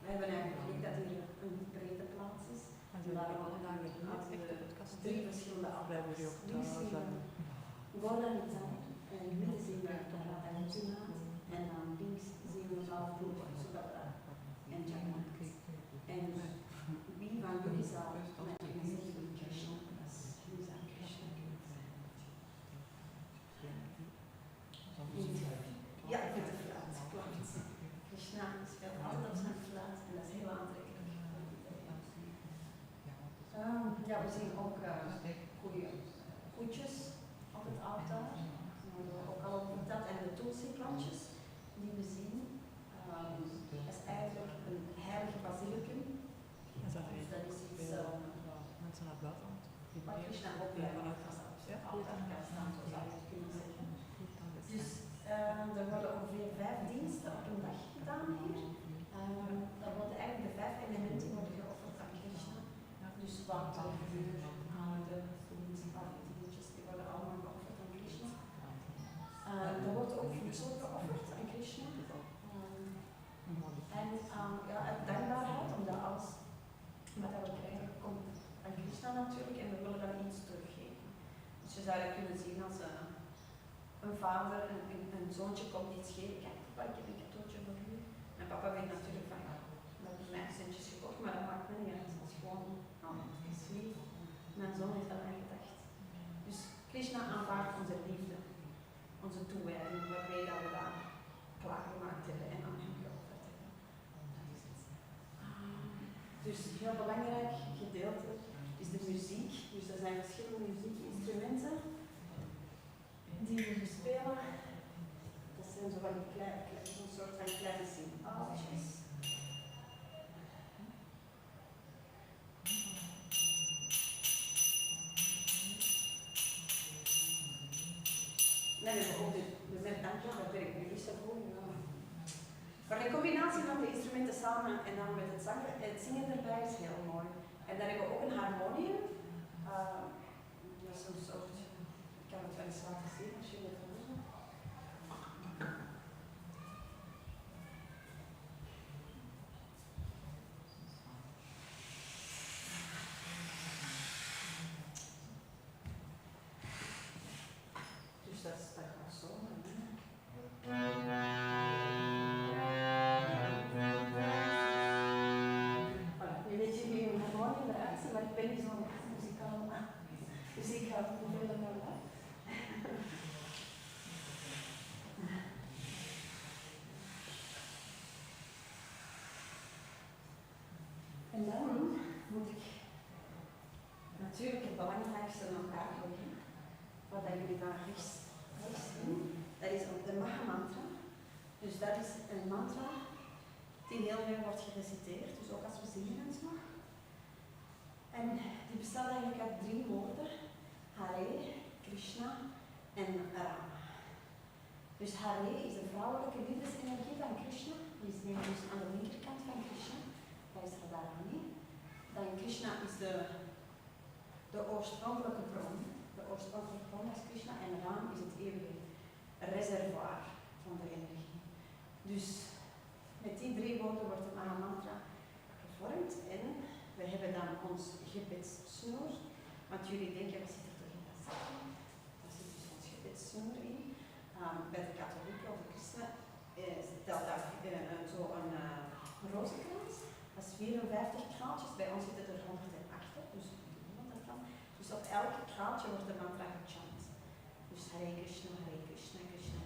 We hebben eigenlijk geluk dat hier een brede plaats is. En daarom hadden we 3 verschillende altaars. Links zien we Goranitan en midden zien we Radhadesh en dan links zien we Malvoer, Subhadra en Jagannath. En wie van jullie zou met me zeggen Krishna is? Wie zou Krishna ja, met de fluit, klopt. Krishna speelt altijd op zijn fluit en dat is heel aantrekkelijk. Ja, we zien ook goede koetjes op het altaar. Ook al verteld en de tulsi-plantjes die we zien. Dat is eigenlijk een heilige basilicum. Dus dat is iets wat Krishna ook vanuit het altaar kan staan, zo zou je het kunnen zeggen. Dus er worden ongeveer 5 diensten op een dag gedaan hier. Daar worden eigenlijk de 5 elementen worden geofferd aan Krishna. Dus water, vuur, aarde, municipaliteitjes, die worden allemaal geofferd aan Krishna. Er wordt ook voedsel geofferd aan Krishna. En uit dankbaarheid, omdat alles wat we krijgen komt aan Krishna natuurlijk en we willen dan iets teruggeven. Dus je zou dat kunnen zien als een vader, een zoontje komt iets geven. Kijk papa, ik heb een cadeautje voor u. En papa weet natuurlijk van, dat is mijn centjes gekocht, maar dat maakt me niet uit. Dat is gewoon, het is lief. Mijn zoon heeft dat aan gedacht. Dus Krishna aanvaardt onze liefde, onze toewijding, waarmee dat we daar klaargemaakt hebben en aan hem geofferd hebben. Dus heel belangrijk gedeelte is de muziek. Dus er zijn verschillende muziekinstrumenten die we spelen. Dat zijn zo van die zo'n soort van kleine cymbaaltjes. Nee, ook de merkantje, dat werkt nu niet zo goed. Maar de combinatie van de instrumenten samen en dan met het zingen erbij is heel mooi. En dan hebben we ook een harmonium. Dat is een soort, ik kan het wel eens laten zien als jullie het willen. Dus dat is zo. zomer. Voilà, nu weet jullie hoe gewoon eruit zien, maar ik ben niet zo muzikaal. Dus ik ga het proberen naar uit. En dan moet ik natuurlijk het belangrijkste nog uitleggen, wat jullie daar rechts zien. Dat is de Maha-mantra. Dus dat is een mantra die heel veel wordt gereciteerd, dus ook als we zingen en zo. En die bestaat eigenlijk uit 3 woorden: Hare, Krishna en Rama. Dus Hare is de vrouwelijke liedesenergie van Krishna, die is dus aan de linkerkant van Krishna, dat is Radharani. Dan Krishna is de oorspronkelijke bron, is Krishna, en Ram is het eeuwige reservoir van de energie. Dus met die 3 woorden wordt het Maha-mantra gevormd en we hebben dan ons gebedssnoer, want jullie denken, wat zit er toch in dat zakje? Daar zit dus ons gebedssnoer in. Bij de katholieken of de christenen stelt daar zo'n rozenkrans. Dat is 54 kraaltjes, bij ons zitten er 108, dus ervan. Dus op elk kraaltje wordt de mantra gechant. Dus Hare Krishna, Krishna Krishna,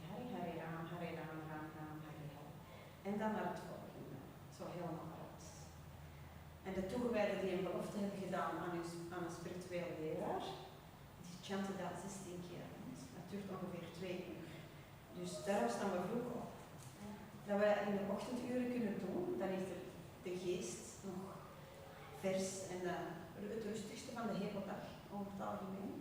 Hare Hare, Hare Ram, Ram Ram, Hare Hare. En dan naar het volgende, zo helemaal uit. En de toegewijden die een belofte hebben gedaan aan een spiritueel leraar, die chanten dat 16 keer. Dat duurt ongeveer 2 uur. Dus daarom staan we vroeg op. Dat we dat in de ochtenduren kunnen doen, dan is de geest nog vers en het rustigste van de hele dag, over het algemeen.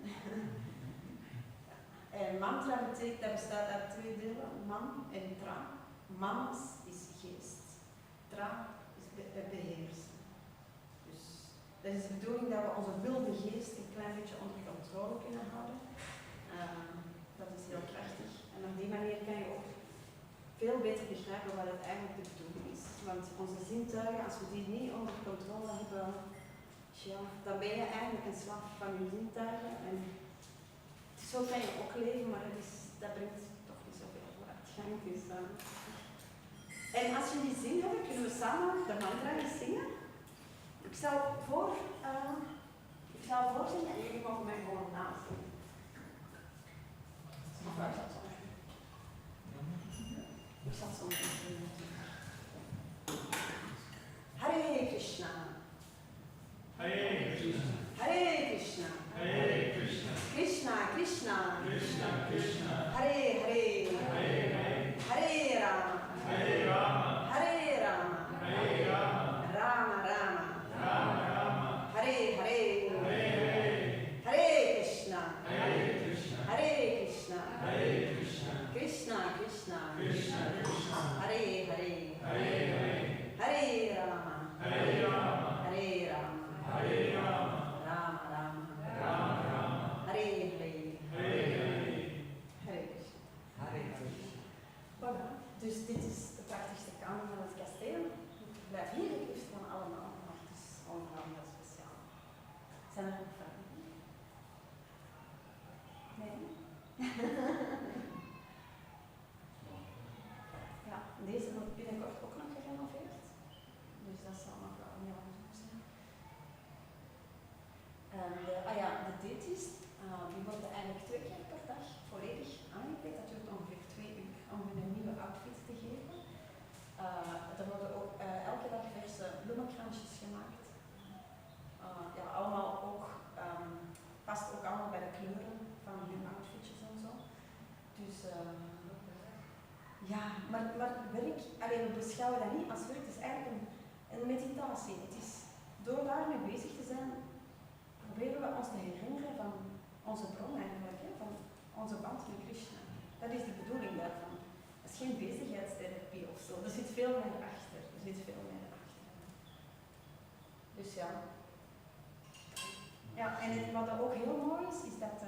Mantra betekent, dat bestaat uit 2 delen, man en tra. Manas is geest, tra is beheersen. Dus dat is de bedoeling dat we onze wilde geest een klein beetje onder controle kunnen houden. Dat is heel krachtig. En op die manier kan je ook veel beter begrijpen wat het eigenlijk de bedoeling is. Want onze zintuigen, als we die niet onder controle hebben, ja, dan ben je eigenlijk een slaaf van je zintuigen. En zo kan je ook leven, maar dat brengt toch niet zoveel vooruitgang. Dus, en als jullie zin hebben, kunnen we samen de mantra eens zingen. Ik zal voorzingen en jullie mogen mij gewoon nazingen. Of waar zat zo? Ik zat zo meteen. Hare Krishna. Hare Krishna. Hare Krishna. Hare Krishna. Krishna Krishna. Krishna Krishna. Hare Hare. Hare Hare. Hare Rama. Hare Rama. Hare Rama. Hare Rama. Rama Rama. Rama Rama. Hare Hare. Hare Hare. Hare Krishna. Hare Krishna. Hare Krishna. Hare Krishna. Krishna Krishna. Krishna Krishna. Hare Hare. Hare Hare. Hare Rama. Hare Rama. Hare Rama. Hare Rama. Rama Rama. Rama Rama. Hare Hare. Hare Hare. Hare Krishna. Hare Krishna. Voilà. Dus dit is de prachtigste kamer van het kasteel. Ik blijf hier, ik liefst van allemaal, maar het is allemaal heel speciaal. Zijn er nog vragen? Nee? Ja, deze wordt binnenkort ook nog gerenoveerd. Dus dat zal nog wel een heel goed zijn. En de diëtist, die worden eigenlijk 2 keer per dag volledig aangekleed. Dat duurt ongeveer 2 uur om hun een nieuwe outfit te geven. Er worden ook elke dag verse bloemenkransjes gemaakt. Allemaal ook, past ook allemaal bij de kleuren van hun outfitjes en zo. Dus ja, maar werk, we beschouwen dat niet als werk, het is eigenlijk een meditatie. Het is, door daarmee bezig te zijn, proberen we ons te herinneren van onze bron eigenlijk, van onze band met Krishna. Dat is de bedoeling daarvan. Het is geen bezigheidstherapie of zo, er zit veel meer achter. Dus ja. Ja, en wat ook heel mooi is, is dat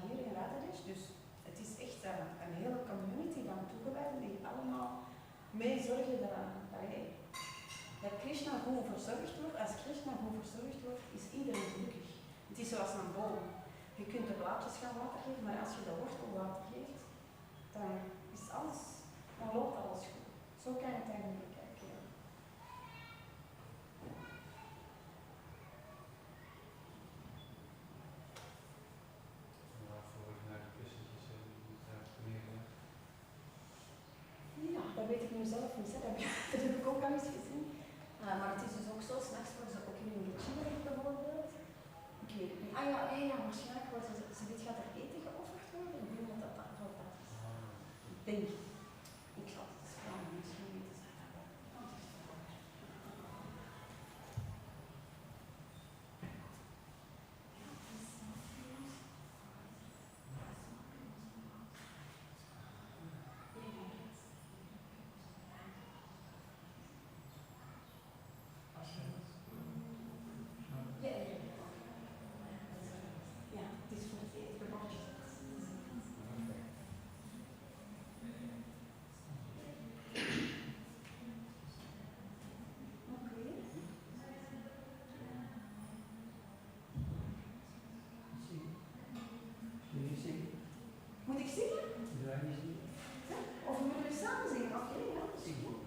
hier in Radhadesh, dus het is echt een hele community van toegewijden die allemaal meezorgen dat Krishna goed verzorgd wordt. Als Krishna goed verzorgd wordt, is iedereen gelukkig. Het is zoals een boom. Je kunt de blaadjes gaan water geven, maar als je de wortel water geeft, En ik zal het vragen, misschien weten ze dat wel. Ja, het is voor het eten bordje. Moet ik zingen? Ja. Of moeten we samen zingen? Oké, ja, dat is goed.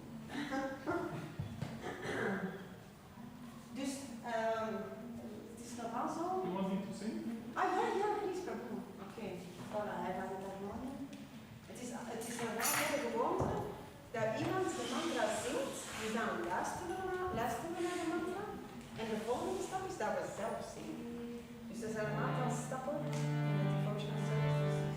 Dus, het is normaal zo. You want me to sing? Ah ja, ja, please, pardon. Oké, voilà, hij gaat het harmonie. Het is normaal bij de gewoonte dat iemand de mantra zingt, we dan luisteren naar de mantra. En de volgende stap is dat we zelf zingen. Dus er zijn een aantal stappen in het devotional service.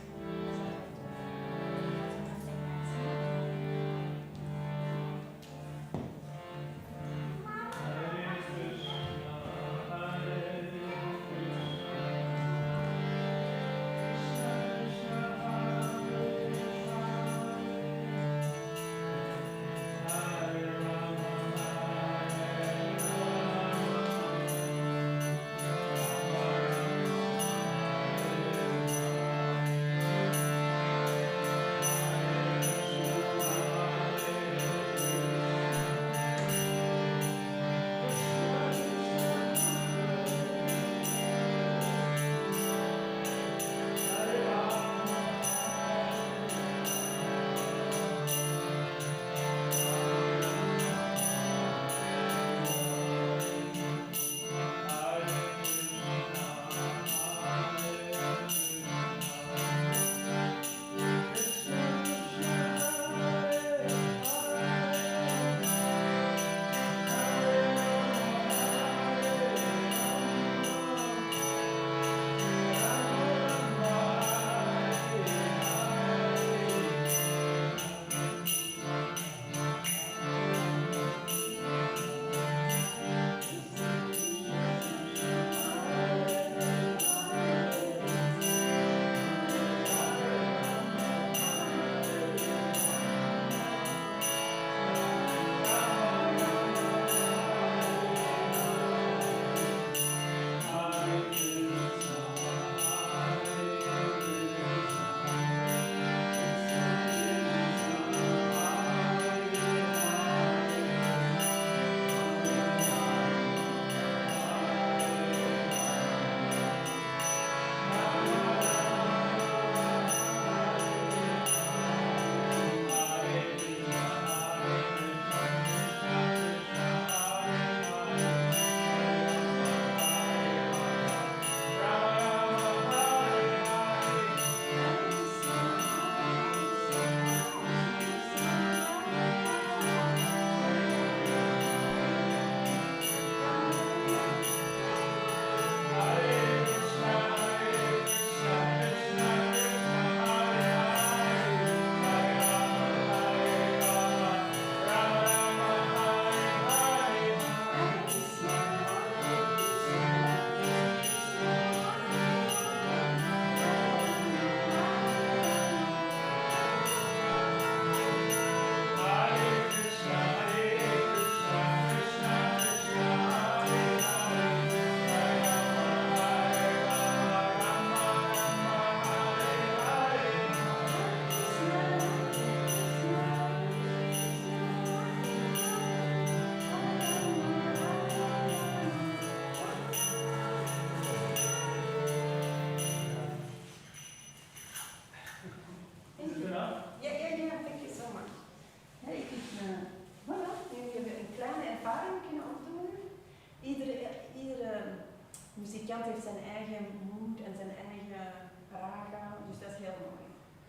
muzikant heeft zijn eigen mood en zijn eigen raga, dus dat is heel mooi.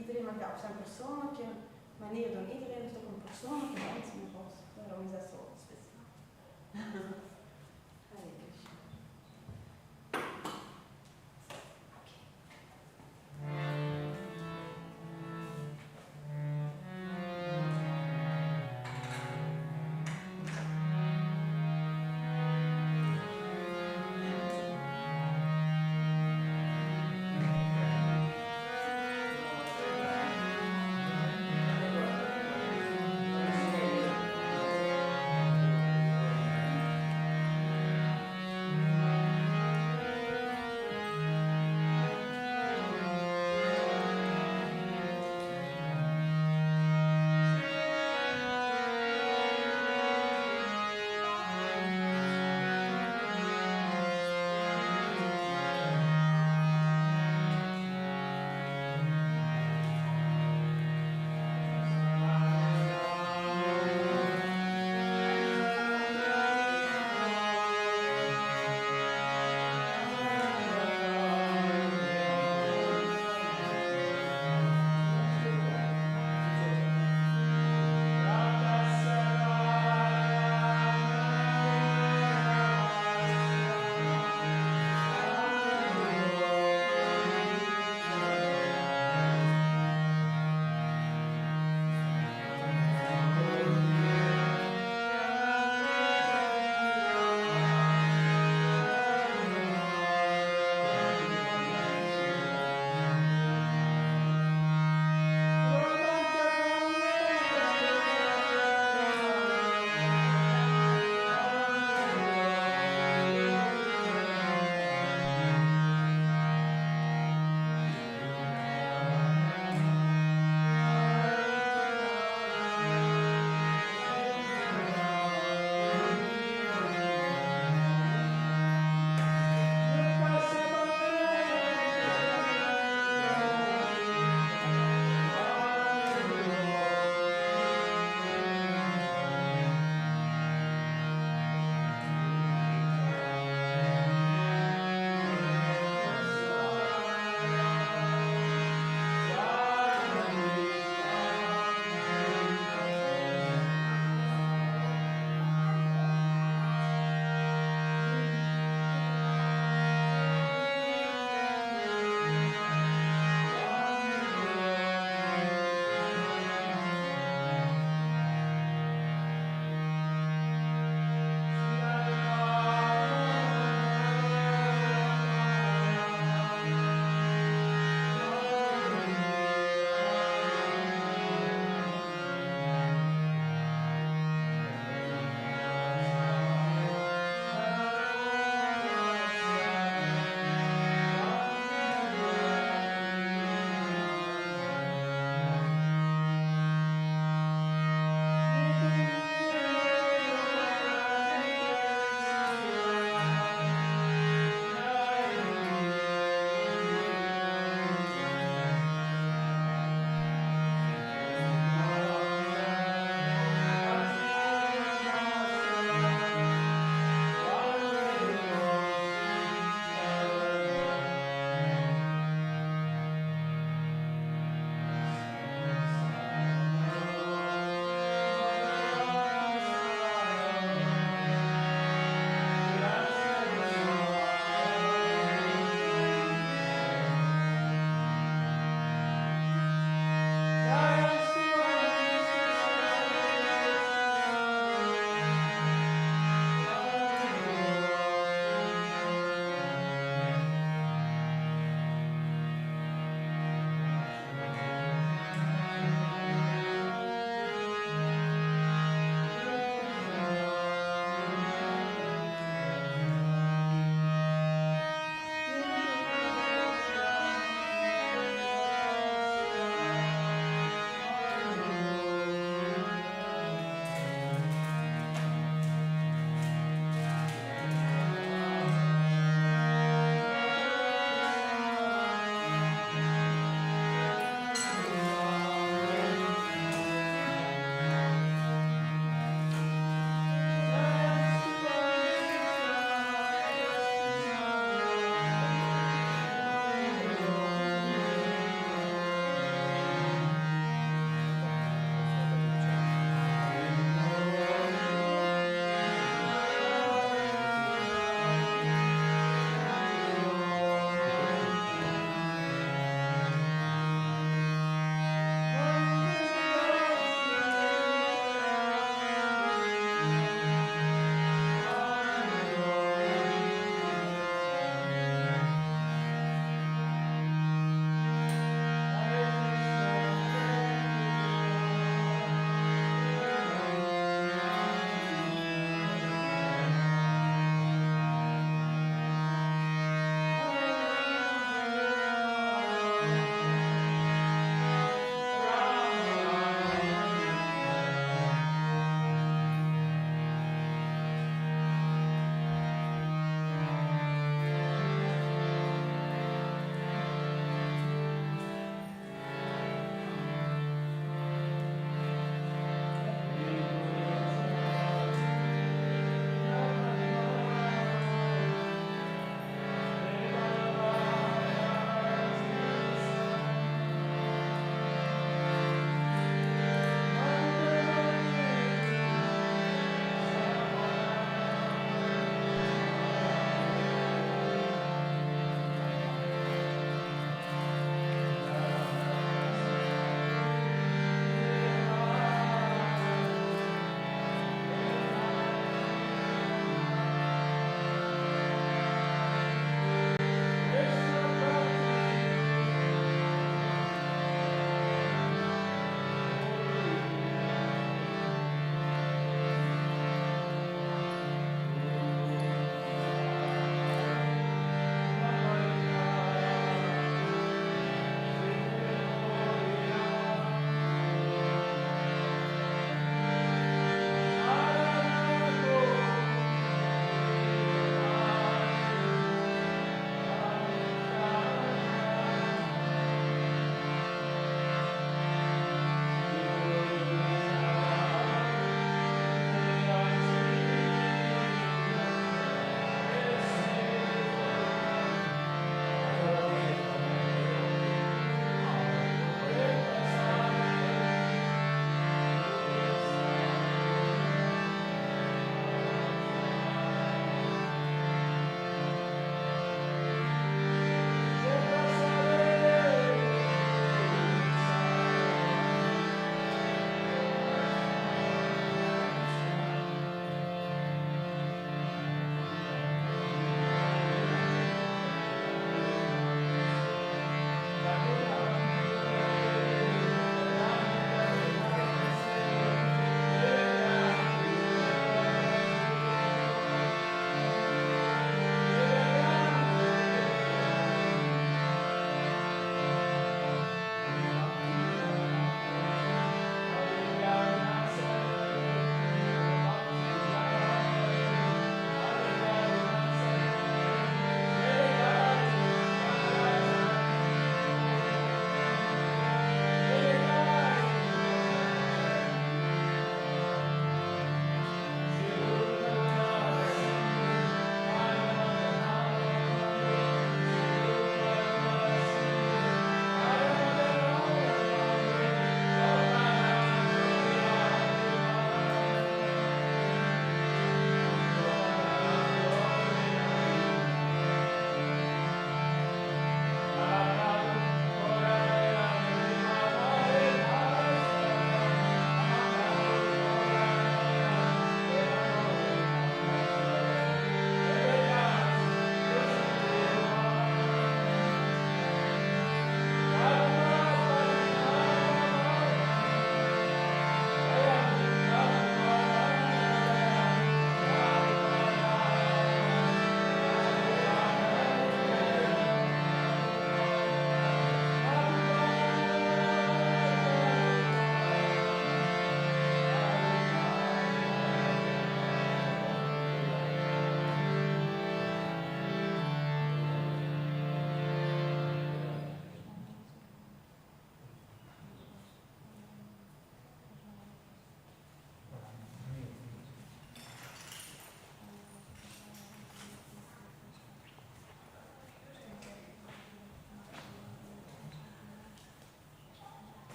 Iedereen mag dat op zijn persoonlijke manier doen. Iedereen heeft ook een persoonlijke band met God. Daarom is dat zo speciaal. Hare Krishna.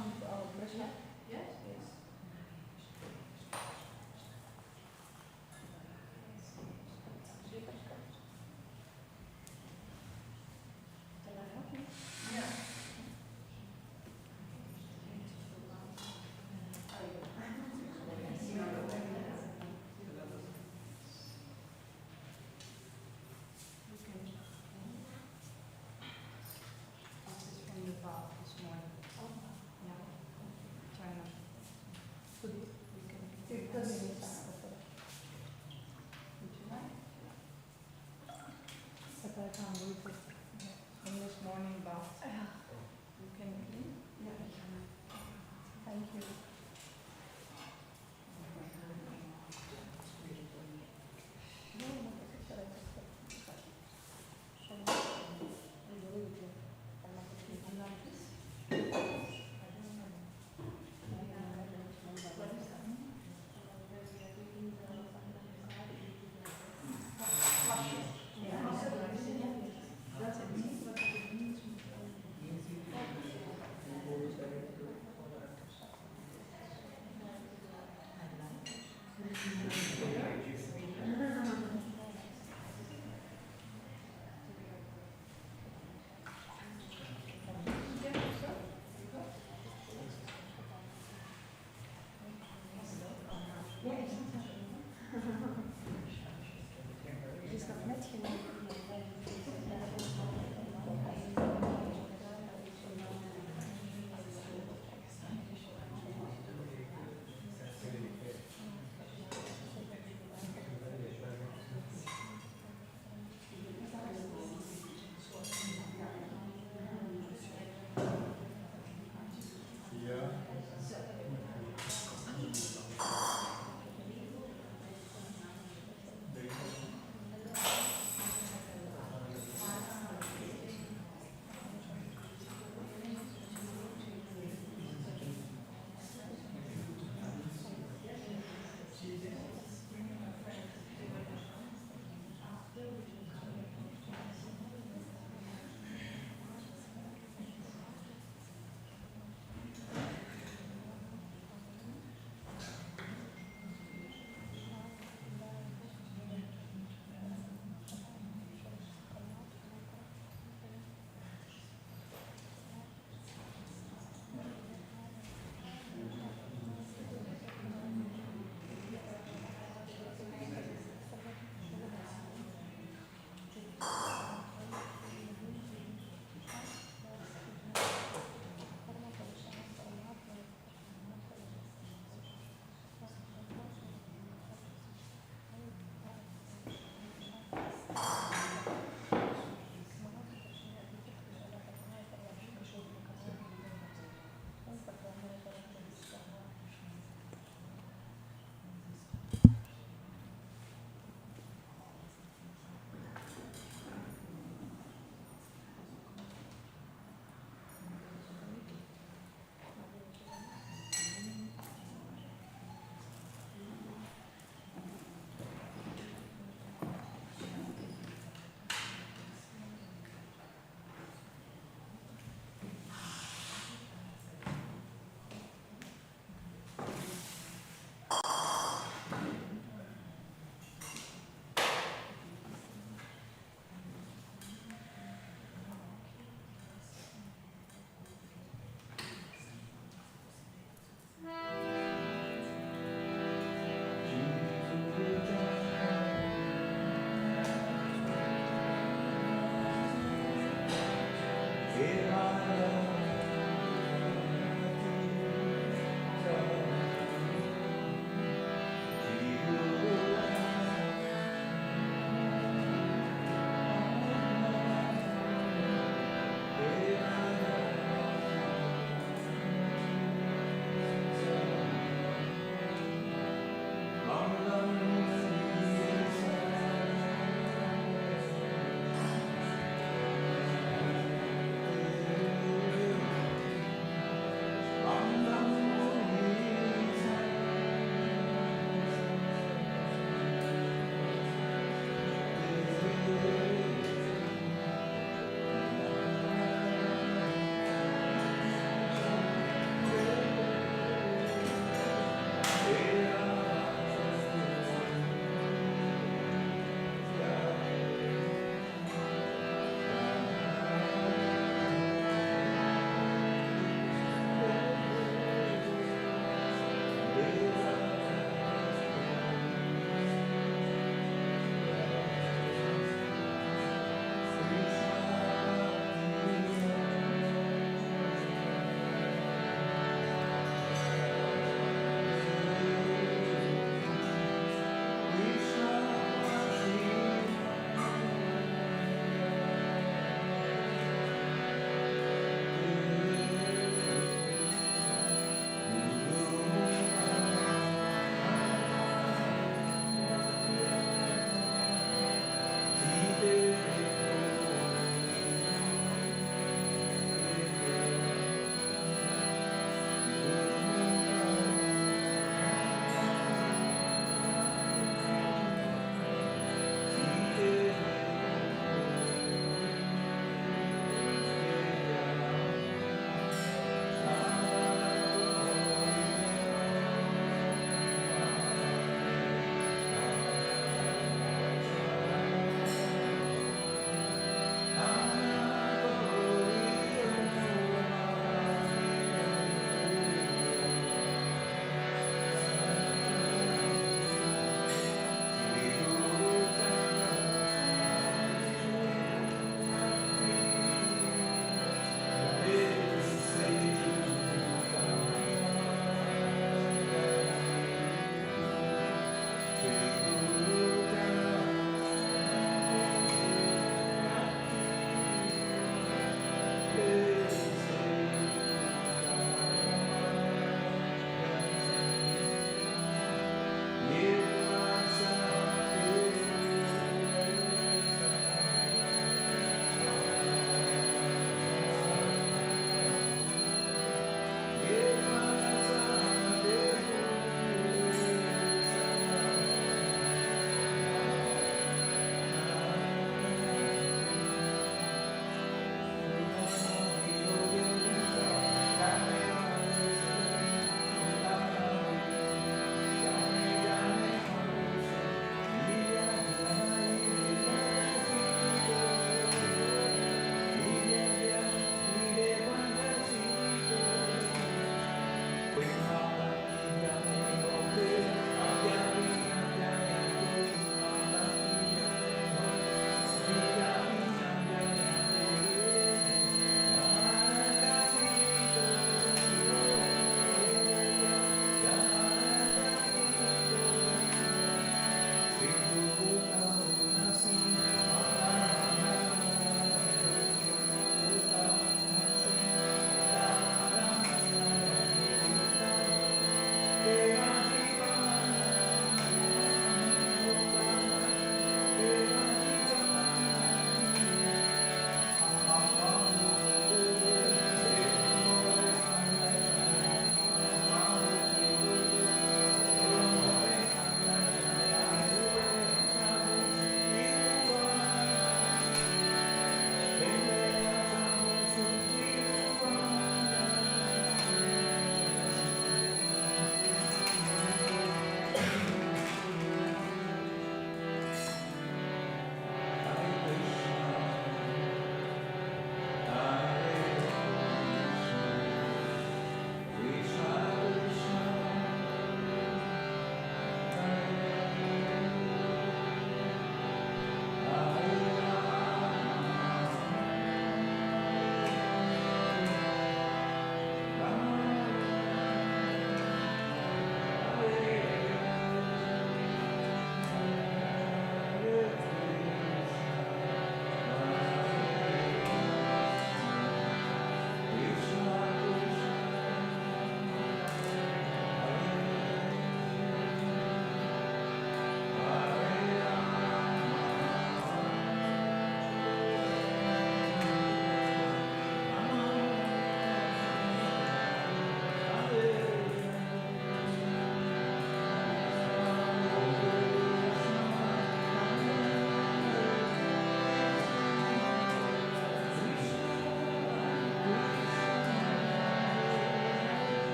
come Krishna? Yes, yes. Can I help you? Yeah. This is from the bath this morning. Yeah. China.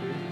Krishna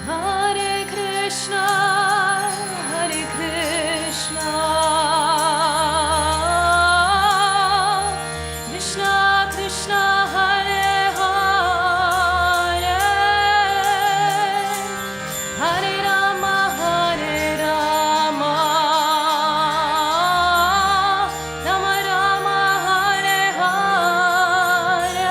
Hare Krishna, Hare Krishna, Krishna Krishna, Hare Hare, Hare Rama, Hare Rama, Rama Rama, Hare Hare.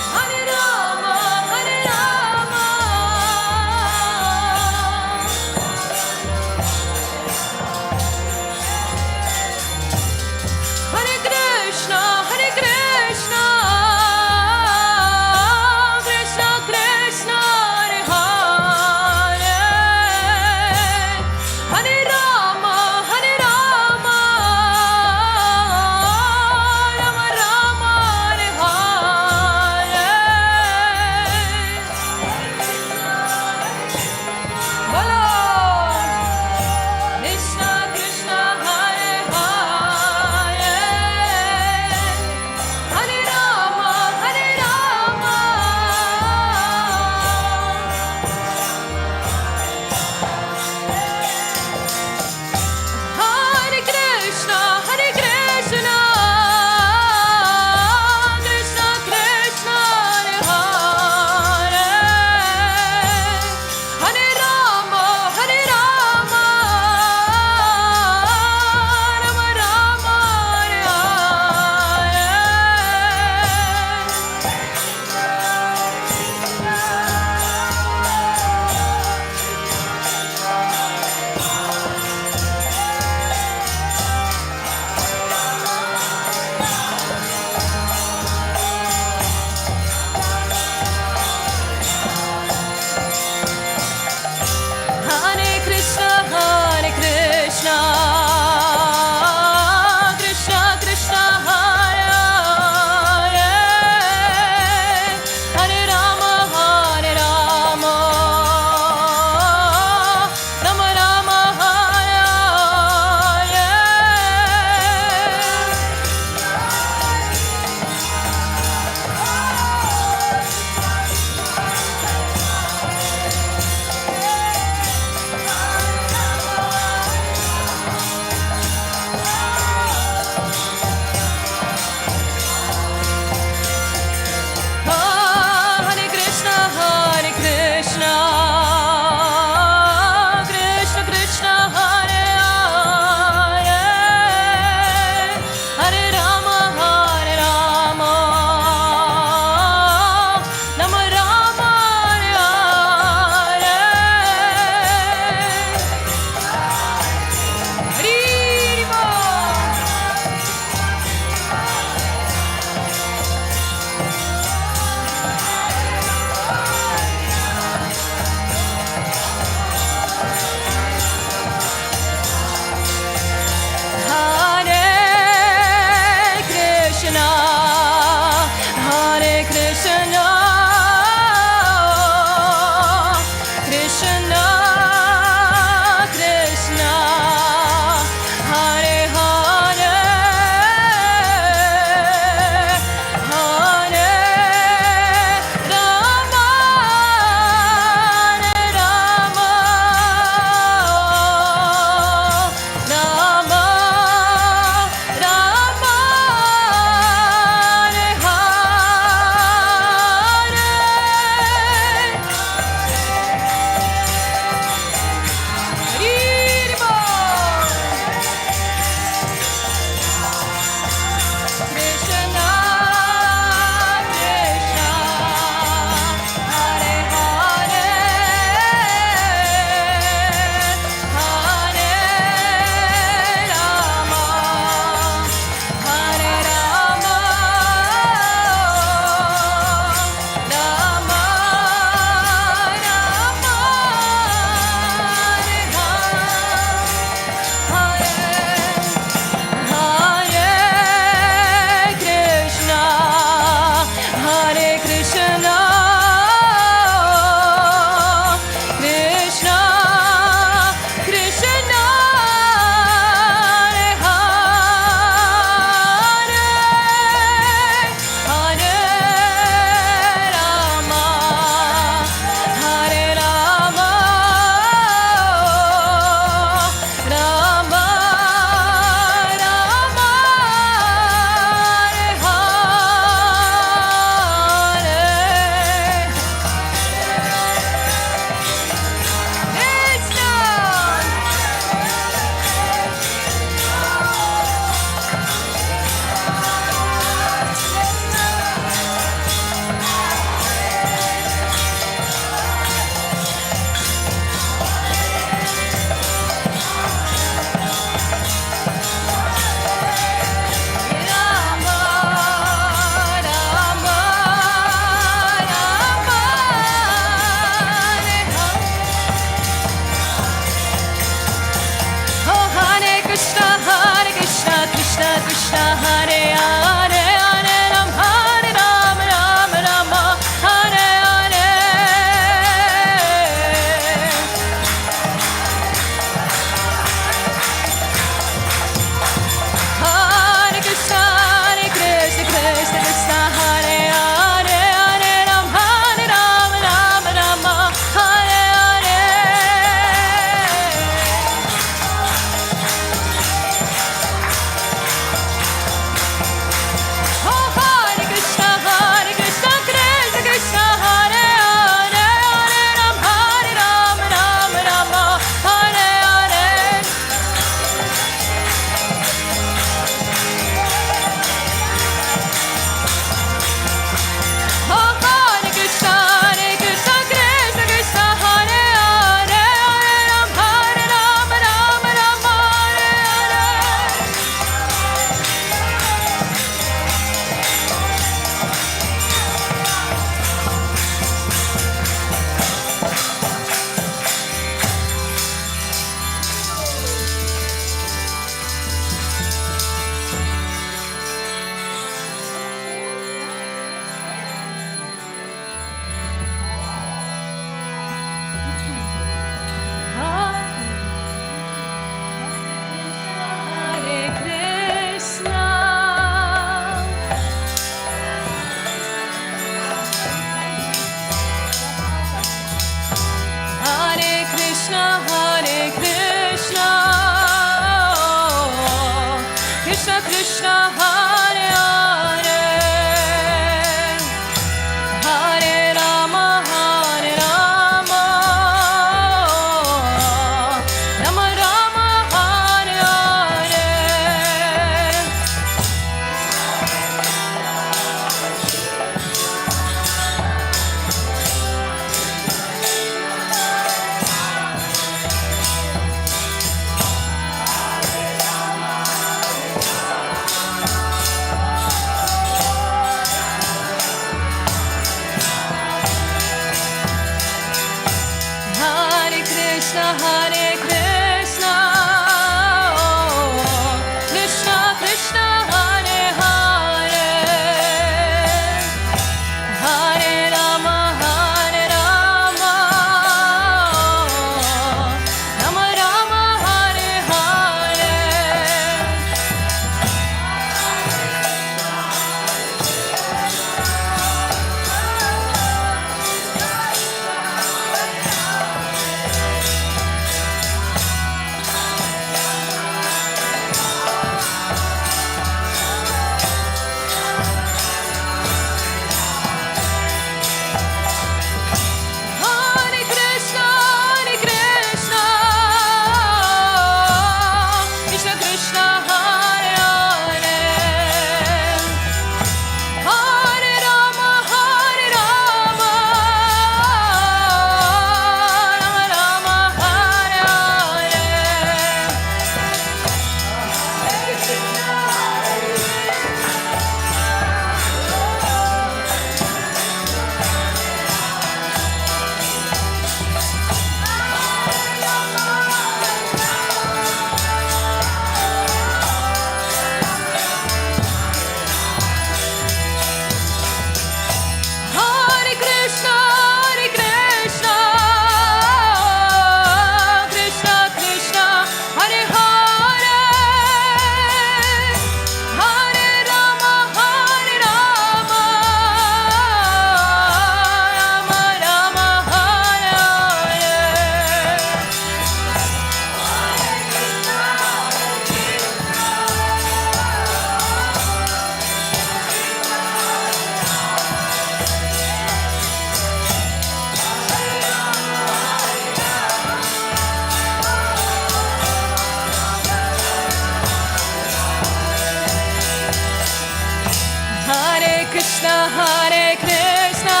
Hare Krishna,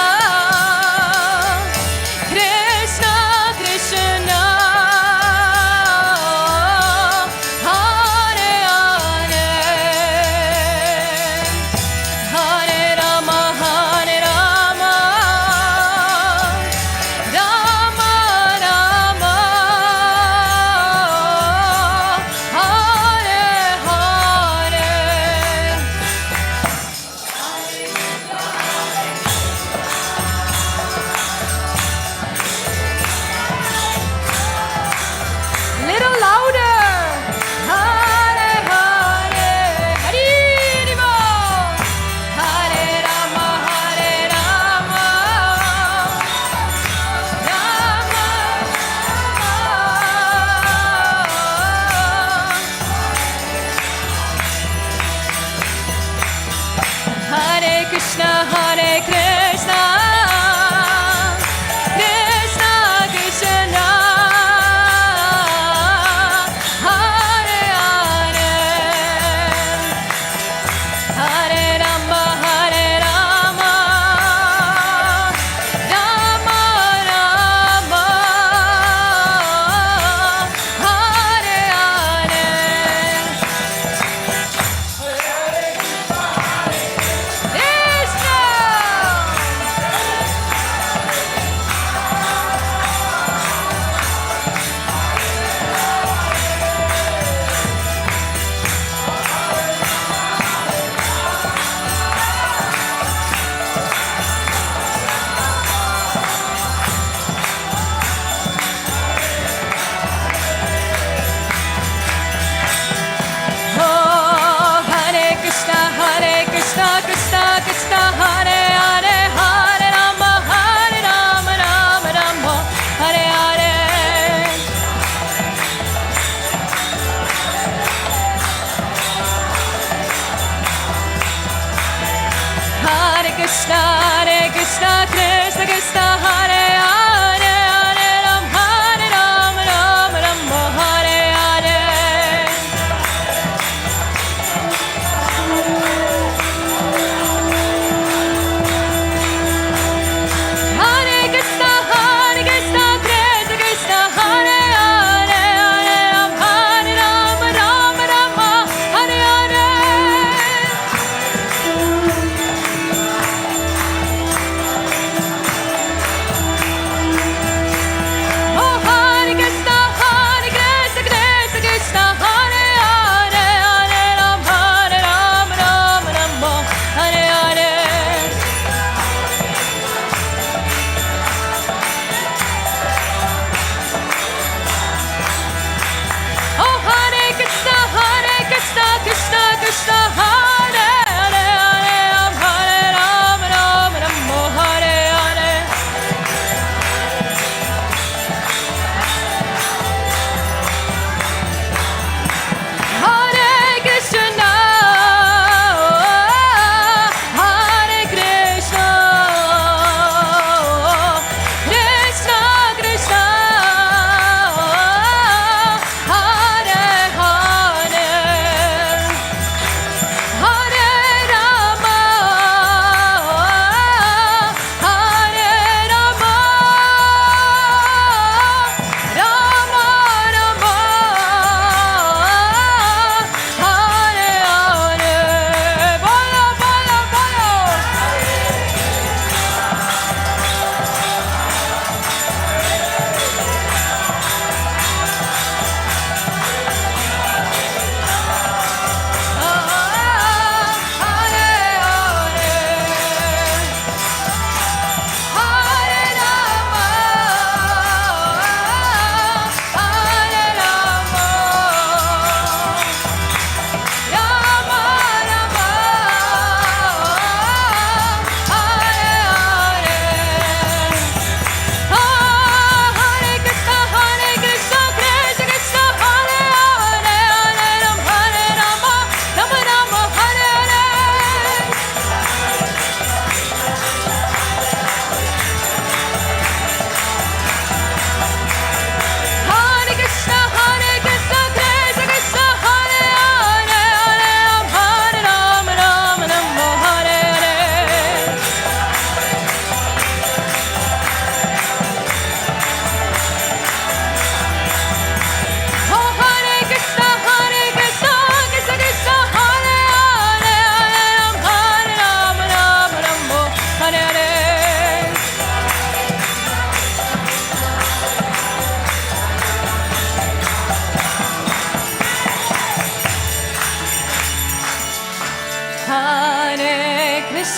Krishna Krishna, Hare Hare, Hare Rama, Rama Rama, Hare Hare.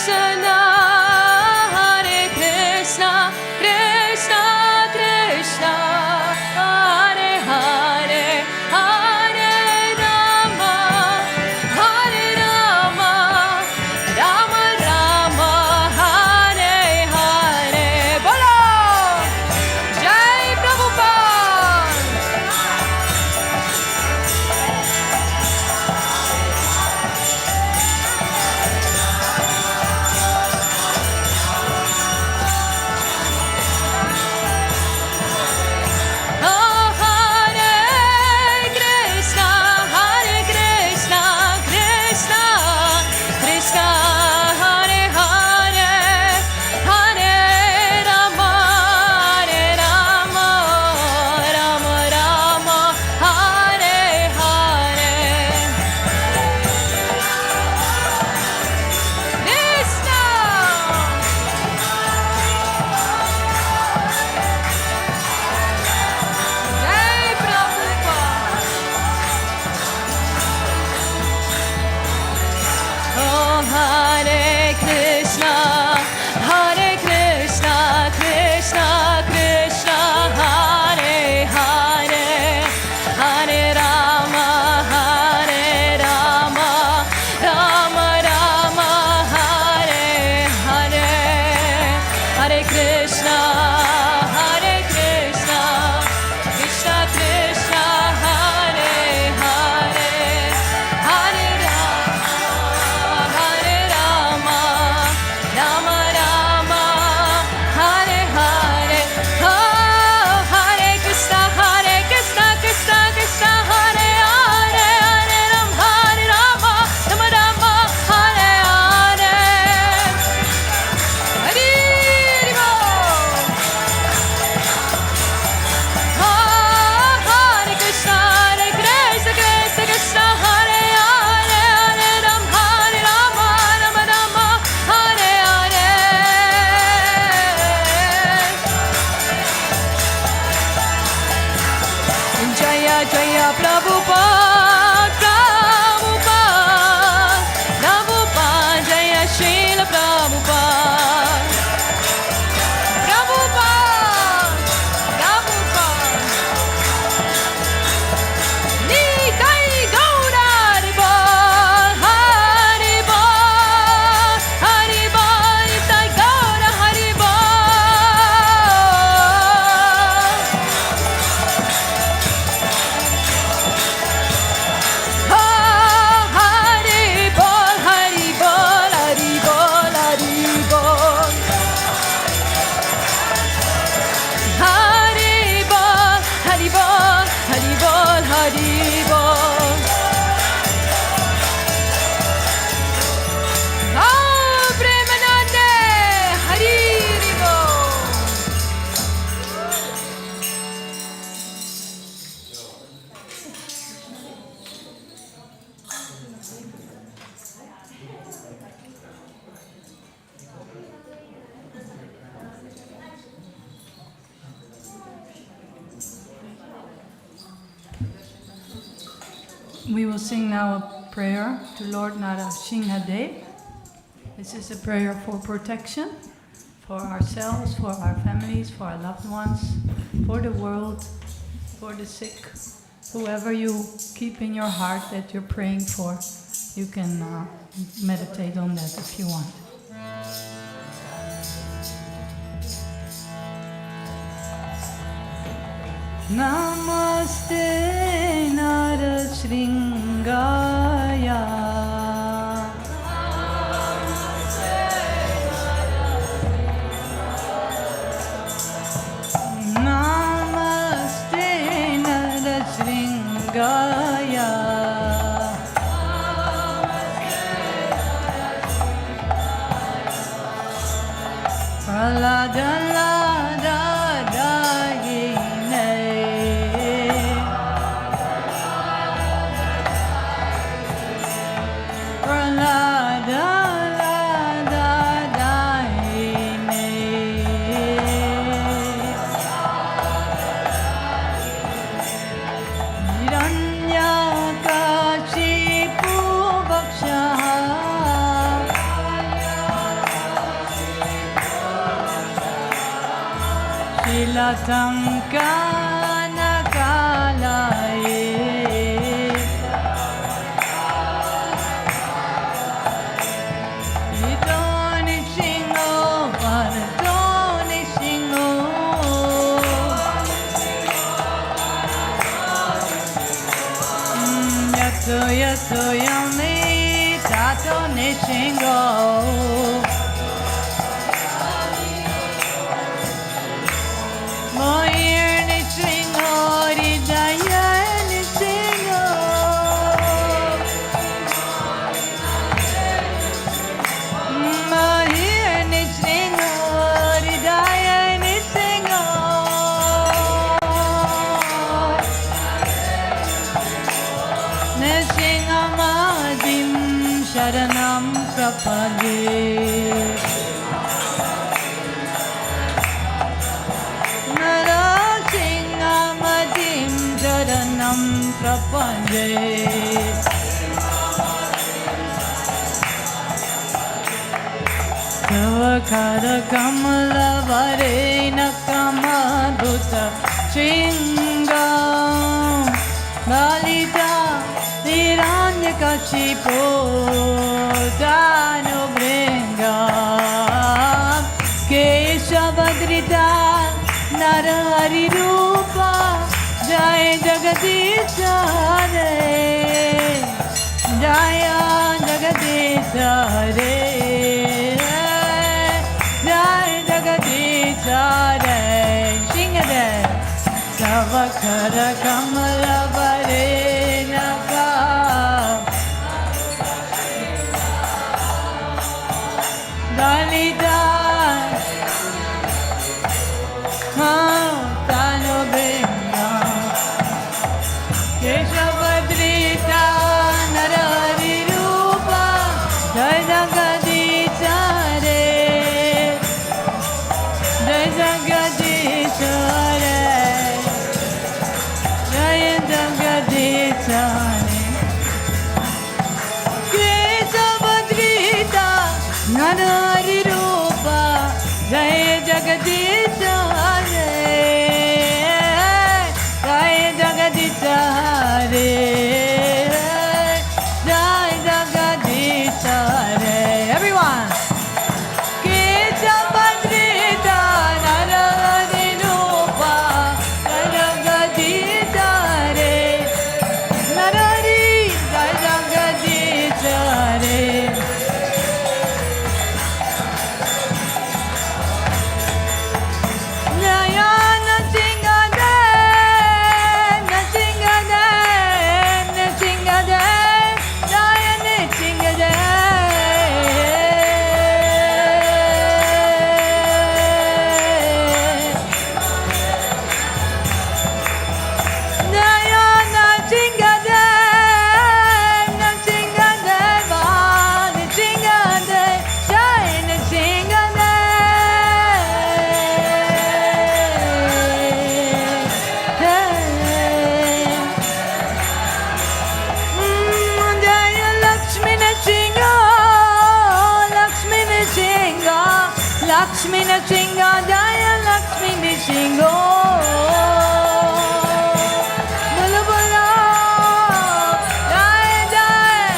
Krishna, Hare Krishna, Krishna Krishna, Hare Hare, Hare Rama, Hare Rama, Rama Rama, Hare Hare. Bolo! Jai Prabhupada! Oh, Hare Krishna, Krishna Krishna, Hare Hare, Hare Rama, Rama Rama, Hare Hare. Krishna! Jai Prabhupada! Oh, Hare Krishna, Krishna Krishna, Hare Hare, Hare Rama, Rama Rama, Hare Hare. Hare Krishna, Krishna Krishna, Hare Hare, Hare Rama, Rama Rama, Hare Hare. Oh, Hare Krishna, Krishna Krishna, Hare Hare, Hare Rama, Rama Rama, Hare Hare. Hari Bol. Hare Krishna, Krishna, Hare Hare, Hare Rama, Rama Rama, Hare Hare. Jaya Jaya Prabhupada, Prabhupada, Jaya Srila Prabhupada. Prabhupada. Nitai Gaura Hari Bol, Nitai Gaura Hari Bol. We will sing now a prayer to Lord Narasimhadev. This is a prayer for protection, for ourselves, for our families, for our loved ones, for the world, for the sick. Whoever you keep in your heart that you're praying for, you can meditate on that if you want. Namaste Narasringaya. Namaste Narasringaya. Pralada Hiranya Satankanakalaye Idoni Shingo Paradoni Shingo Yato Yato Yami Tato Nishingo Moir Nishingo Ridaya Nishingo Moir Nishingo Ridaya Nishingo Nishingo Madim Sharanam Prapade Narasingamadim Sharanam Prapade Tavakara Kamala Varena Kamadhuta Shingam Balita Niranya Kachipo Danu Bringam Keshavadrita Narahari Rupa Jai Jagadisha Hare Jaya Jagadisha Hare Jai Jagadisha Hare Sing it Savakara Kamala Varena Dalida Tano Bringa Keshavadrita Narari Rupa Jai Jagadisha Hare Jai Jagadisha Hare Jai Jagadisha Hare Keshavadrita Narari Rupa Jai Jagadisha Hare Jai Jagadisha Hare Jai Jagadisha Hare Everyone Keshavadrita Narari Rupa Jai Jagadisha Hare Narari Jai Jagadisha Hare Nayana Singade, Nasingade, Nasingade, Nayana Singade. Nayana Singade, Nasingade, Vani Singade, Jayana Singade. Jaya Lakshmi Nrsimha, Lakshmi Nrsimha, Lakshmi Nrsimha, Jaya Lakshmi Nrsimha. Bolo bolo, Jai Jai,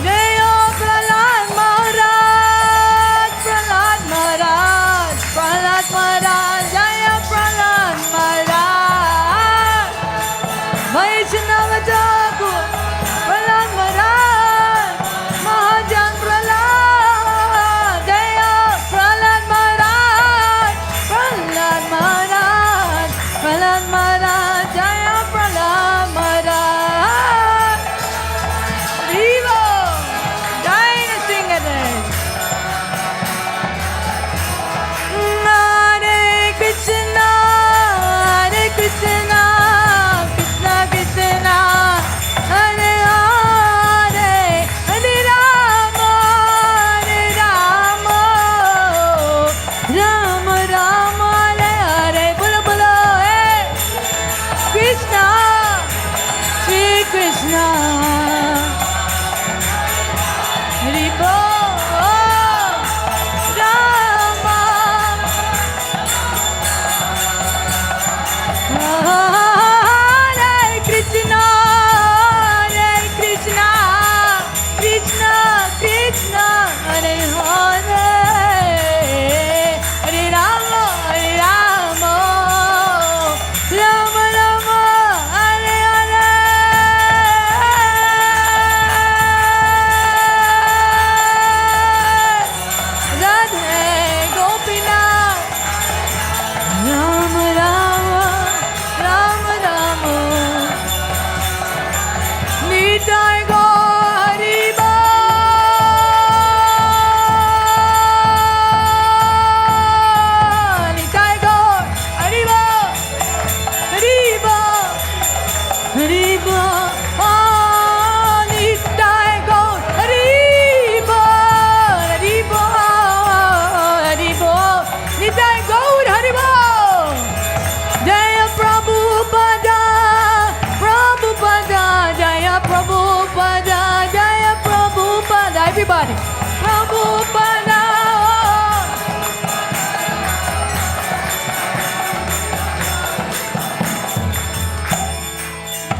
Jayo Prahlad Maharaj, Prahlad Maharaj, Prahlad Maharaj, Jaya Prahlad Maharaj. Vaishnava Thakur, Prahlad Maharaj, Mahajan Prahlad, Jaya Prahlad Maharaj, Prahlad Maharaj, Prahlad Maharaj, Jaya Prahlad Maharaj. Vivo, Jai Nrsimhadev. Hare Krishna, Hare Krishna, Krishna Krishna, Hare Hare, Hare Rama, Hare Rama, Rama Rama, Hare Hare. Bolo bolo, hey.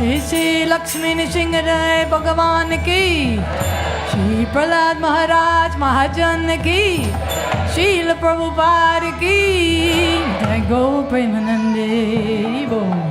Shri Shri Lakshmi Narasimha भगवान की, श्री प्रहलाद महाराज महाजन की, शील प्रभुपाद की, जय गौ प्रेमानंदे बोल।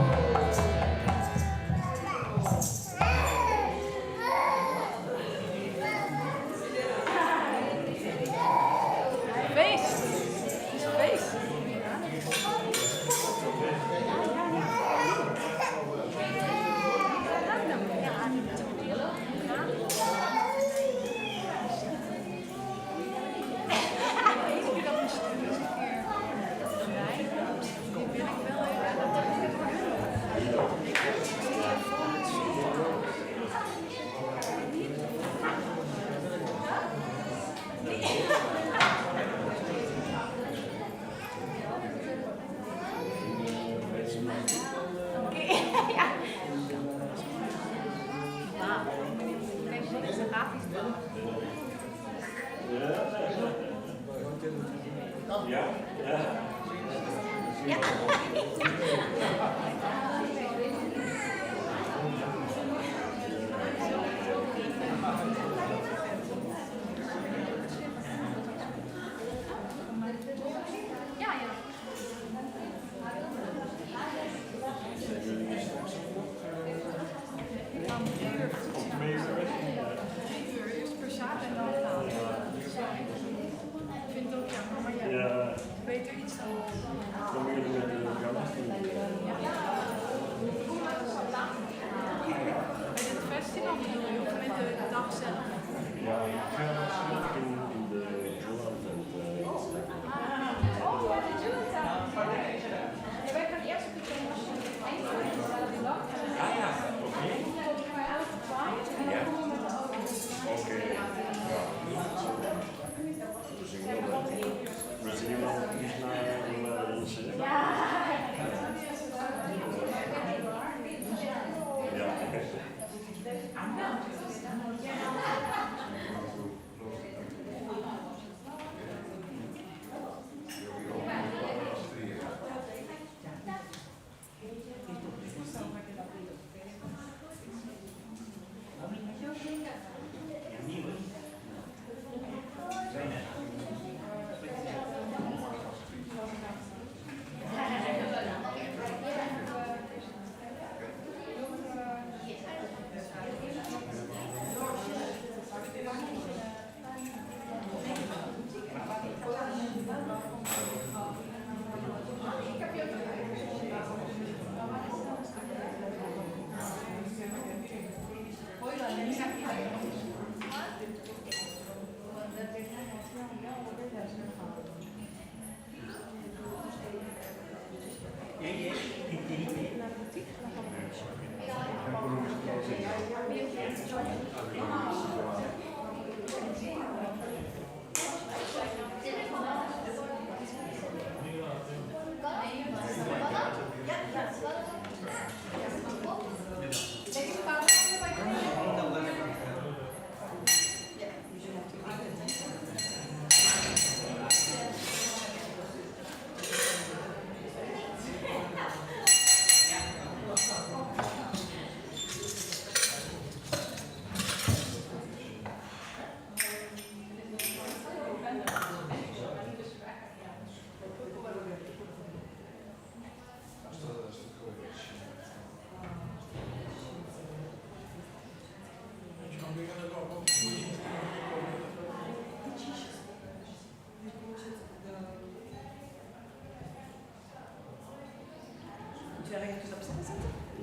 Moet jij ergens op zitten?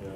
Ja.